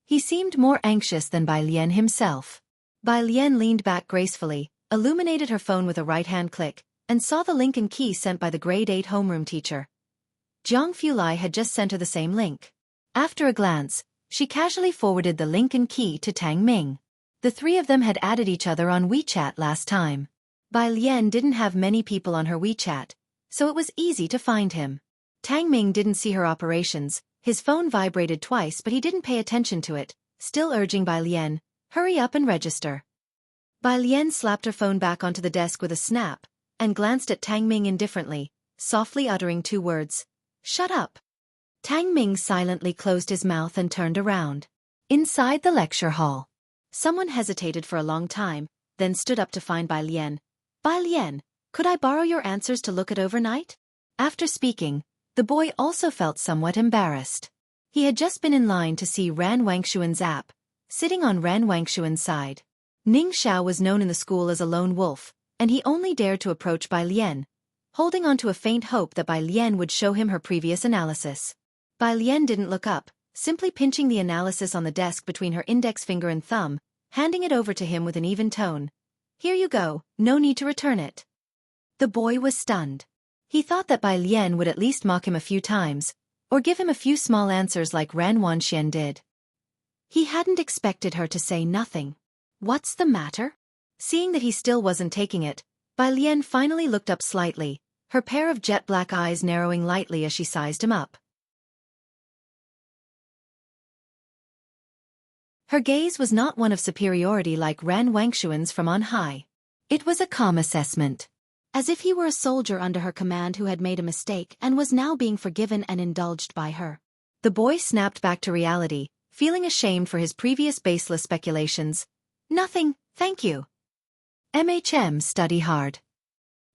He seemed more anxious than Bai Lian himself. Bai Lian leaned back gracefully, illuminated her phone with a right-hand click, and saw the link and key sent by the grade 8 homeroom teacher. Jianghu Lai had just sent her the same link. After a glance, she casually forwarded the link and key to Tang Ming. The three of them had added each other on WeChat last time. Bai Lian didn't have many people on her WeChat, so it was easy to find him. Tang Ming didn't see her operations, his phone vibrated twice but he didn't pay attention to it, still urging Bai Lian, hurry up and register. Bai Lian slapped her phone back onto the desk with a snap, and glanced at Tang Ming indifferently, softly uttering 2 words. Shut up. Tang Ming silently closed his mouth and turned around. Inside the lecture hall. Someone hesitated for a long time, then stood up to find Bai Lian. Bai Lian, could I borrow your answers to look at overnight? After speaking, the boy also felt somewhat embarrassed. He had just been in line to see Ran Wangshuan's app, sitting on Ran Wangshuan's side. Ning Xiao was known in the school as a lone wolf, and he only dared to approach Bai Lian, holding on to a faint hope that Bai Lian would show him her previous analysis. Bai Lian didn't look up, simply pinching the analysis on the desk between her index finger and thumb, handing it over to him with an even tone. Here you go, no need to return it. The boy was stunned. He thought that Bai Lian would at least mock him a few times, or give him a few small answers like Ran Wanxian did. He hadn't expected her to say nothing. What's the matter? Seeing that he still wasn't taking it, Bai Lian finally looked up slightly, her pair of jet-black eyes narrowing lightly as she sized him up. Her gaze was not one of superiority like Ran Wangshuan's from on high. It was a calm assessment. As if he were a soldier under her command who had made a mistake and was now being forgiven and indulged by her. The boy snapped back to reality, feeling ashamed for his previous baseless speculations. Nothing, thank you. Study hard.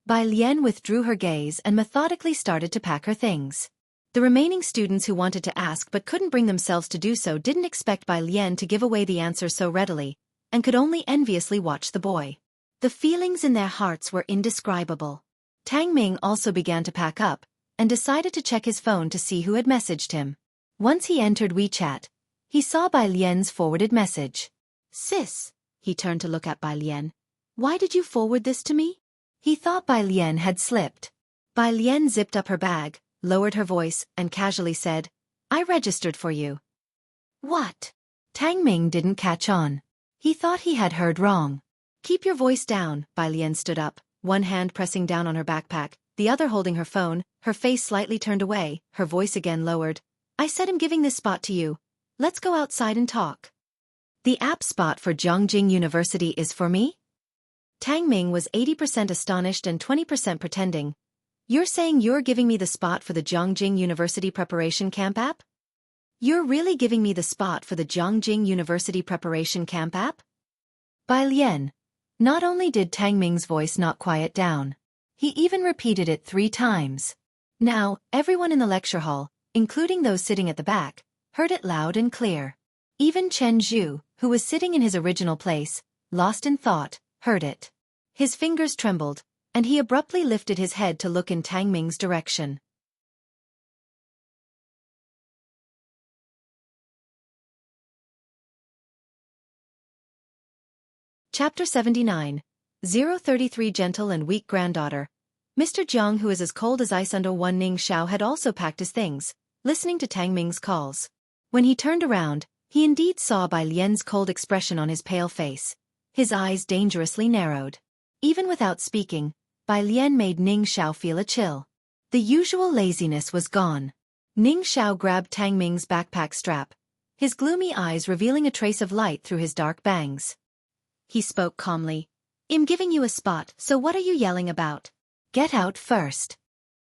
Bai Lian withdrew her gaze and methodically started to pack her things. The remaining students who wanted to ask but couldn't bring themselves to do so didn't expect Bai Lian to give away the answer so readily, and could only enviously watch the boy. The feelings in their hearts were indescribable. Tang Ming also began to pack up, and decided to check his phone to see who had messaged him. Once he entered WeChat, he saw Bai Lian's forwarded message. Sis, he turned to look at Bai Lian. Why did you forward this to me? He thought Bai Lian had slipped. Bai Lian zipped up her bag, lowered her voice, and casually said, I registered for you. What? Tang Ming didn't catch on. He thought he had heard wrong. Keep your voice down, Bai Lian stood up, one hand pressing down on her backpack, the other holding her phone, her face slightly turned away, her voice again lowered. I said I'm giving this spot to you. Let's go outside and talk. The app spot for Jianghu University is for me? Tang Ming was 80% astonished and 20% pretending. You're saying you're giving me the spot for the Jianghu University Preparation Camp app? You're really giving me the spot for the Jianghu University Preparation Camp app? Bai Lian. Not only did Tang Ming's voice not quiet down, he even repeated it 3 times. Now, everyone in the lecture hall, including those sitting at the back, heard it loud and clear. Even Chen Zhu, who was sitting in his original place, lost in thought, heard it. His fingers trembled, and he abruptly lifted his head to look in Tang Ming's direction. Chapter 79. 033 Gentle and Weak Granddaughter. Mr. Jiang, who is as cold as ice under one Ning Xiao, had also packed his things, listening to Tang Ming's calls. When he turned around, he indeed saw Bai Lian's cold expression on his pale face. His eyes dangerously narrowed. Even without speaking, Bai Lian made Ning Xiao feel a chill. The usual laziness was gone. Ning Xiao grabbed Tang Ming's backpack strap, his gloomy eyes revealing a trace of light through his dark bangs. He spoke calmly. I'm giving you a spot, so what are you yelling about? Get out first.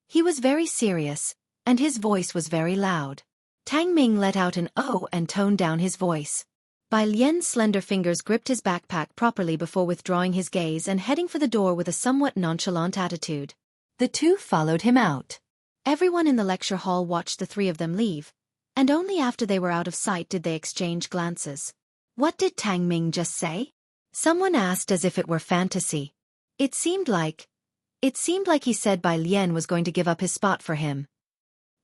He was very serious, and his voice was very loud. Tang Ming let out an "oh" and toned down his voice. Bai Lian's slender fingers gripped his backpack properly before withdrawing his gaze and heading for the door with a somewhat nonchalant attitude. The two followed him out. Everyone in the lecture hall watched the 3 of them leave, and only after they were out of sight did they exchange glances. What did Tang Ming just say? Someone asked as if it were fantasy. It seemed like he said Bai Lian was going to give up his spot for him.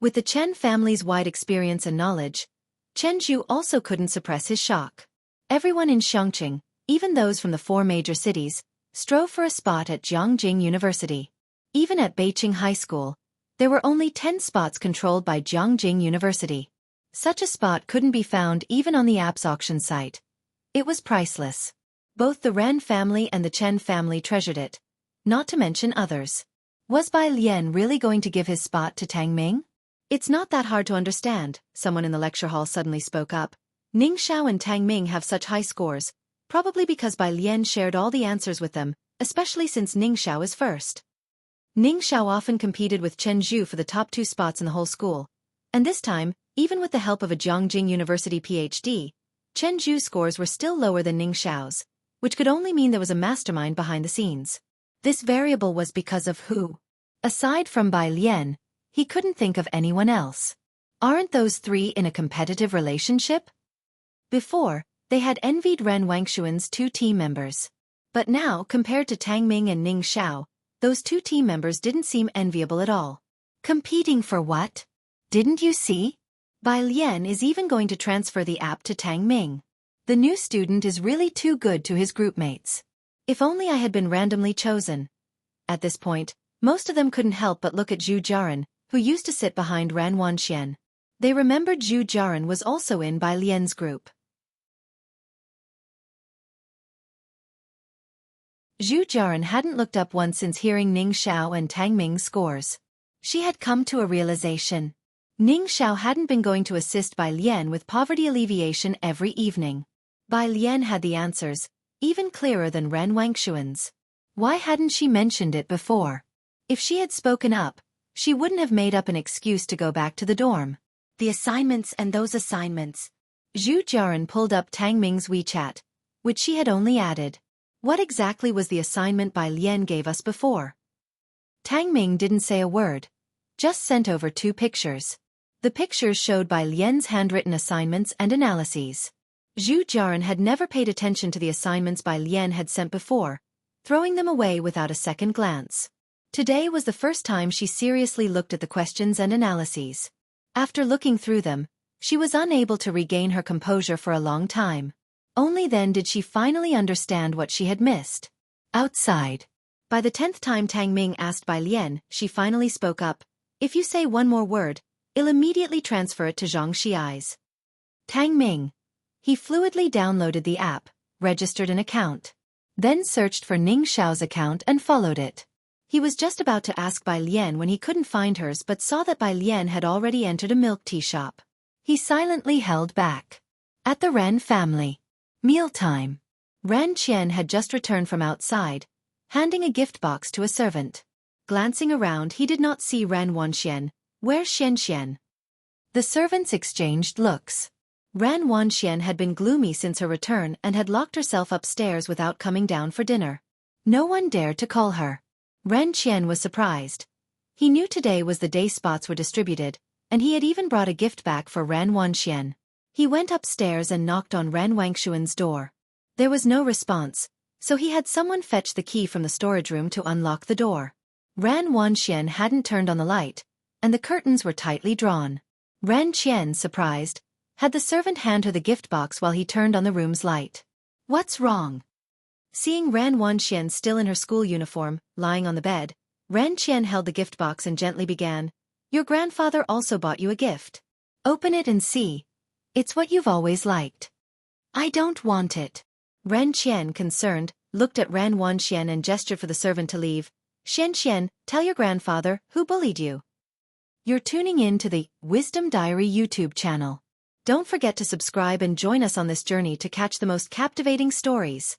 With the Chen family's wide experience and knowledge, Chen Zhu also couldn't suppress his shock. Everyone in Xianxia, even those from the 4 major cities, strove for a spot at Jianghu University. Even at Beijing High School, there were only 10 spots controlled by Jianghu University. Such a spot couldn't be found even on the app's auction site. It was priceless. Both the Ren family and the Chen family treasured it, not to mention others. Was Bai Lian really going to give his spot to Tang Ming? It's not that hard to understand, someone in the lecture hall suddenly spoke up. Ning Xiao and Tang Ming have such high scores, probably because Bai Lian shared all the answers with them, especially since Ning Xiao is first. Ning Xiao often competed with Chen Zhu for the top 2 spots in the whole school, and this time, even with the help of a Jianghu University PhD, Chen Zhu's scores were still lower than Ning Xiao's, which could only mean there was a mastermind behind the scenes. This variable was because of who? Aside from Bai Lian, he couldn't think of anyone else. Aren't those 3 in a competitive relationship? Before, they had envied Ren Wangshuan's 2 team members. But now, compared to Tang Ming and Ning Xiao, those 2 team members didn't seem enviable at all. Competing for what? Didn't you see? Bai Lian is even going to transfer the app to Tang Ming. The new student is really too good to his groupmates. If only I had been randomly chosen. At this point, most of them couldn't help but look at Zhu Jiaran, who used to sit behind Ran Wanxian. They remembered Zhu Jiaran was also in Bai Lian's group. Zhu Jiaran hadn't looked up once since hearing Ning Xiao and Tang Ming's scores. She had come to a realization. Ning Xiao hadn't been going to assist Bai Lian with poverty alleviation every evening. Bai Lian had the answers, even clearer than Ren Wangshuan's. Why hadn't she mentioned it before? If she had spoken up, she wouldn't have made up an excuse to go back to the dorm. The assignments and those assignments. Zhu Jiaran pulled up Tang Ming's WeChat, which she had only added. What exactly was the assignment Bai Lian gave us before? Tang Ming didn't say a word, just sent over 2 pictures. The pictures showed Bai Lian's handwritten assignments and analyses. Zhu Jiaran had never paid attention to the assignments Bai Lian had sent before, throwing them away without a second glance. Today was the first time she seriously looked at the questions and analyses. After looking through them, she was unable to regain her composure for a long time. Only then did she finally understand what she had missed. Outside. By the 10th time Tang Ming asked Bai Lian, she finally spoke up. If you say one more word, I'll immediately transfer it to Xianxia's. Tang Ming. He fluidly downloaded the app, registered an account, then searched for Ning Xiao's account and followed it. He was just about to ask Bai Lian when he couldn't find hers but saw that Bai Lian had already entered a milk tea shop. He silently held back. At the Ren family. Mealtime. Ren Qian had just returned from outside, handing a gift box to a servant. Glancing around he did not see Ren Wanxian. Where's Xianxia? The servants exchanged looks. Ren Wanxian had been gloomy since her return and had locked herself upstairs without coming down for dinner. No one dared to call her. Ren Qian was surprised. He knew today was the day spots were distributed, and he had even brought a gift back for Ren Wanxian. He went upstairs and knocked on Ren Wangshuan's door. There was no response, so he had someone fetch the key from the storage room to unlock the door. Ren Wanxian hadn't turned on the light, and the curtains were tightly drawn. Ren Qian, surprised, had the servant hand her the gift box while he turned on the room's light. What's wrong? Seeing Ren Wanxian still in her school uniform, lying on the bed, Ren Qian held the gift box and gently began, Your grandfather also bought you a gift. Open it and see. It's what you've always liked. I don't want it. Ren Qian, concerned, looked at Ren Wanxian and gestured for the servant to leave. Xianxia, tell your grandfather who bullied you. You're tuning in to the Wisdom Diary YouTube channel. Don't forget to subscribe and join us on this journey to catch the most captivating stories.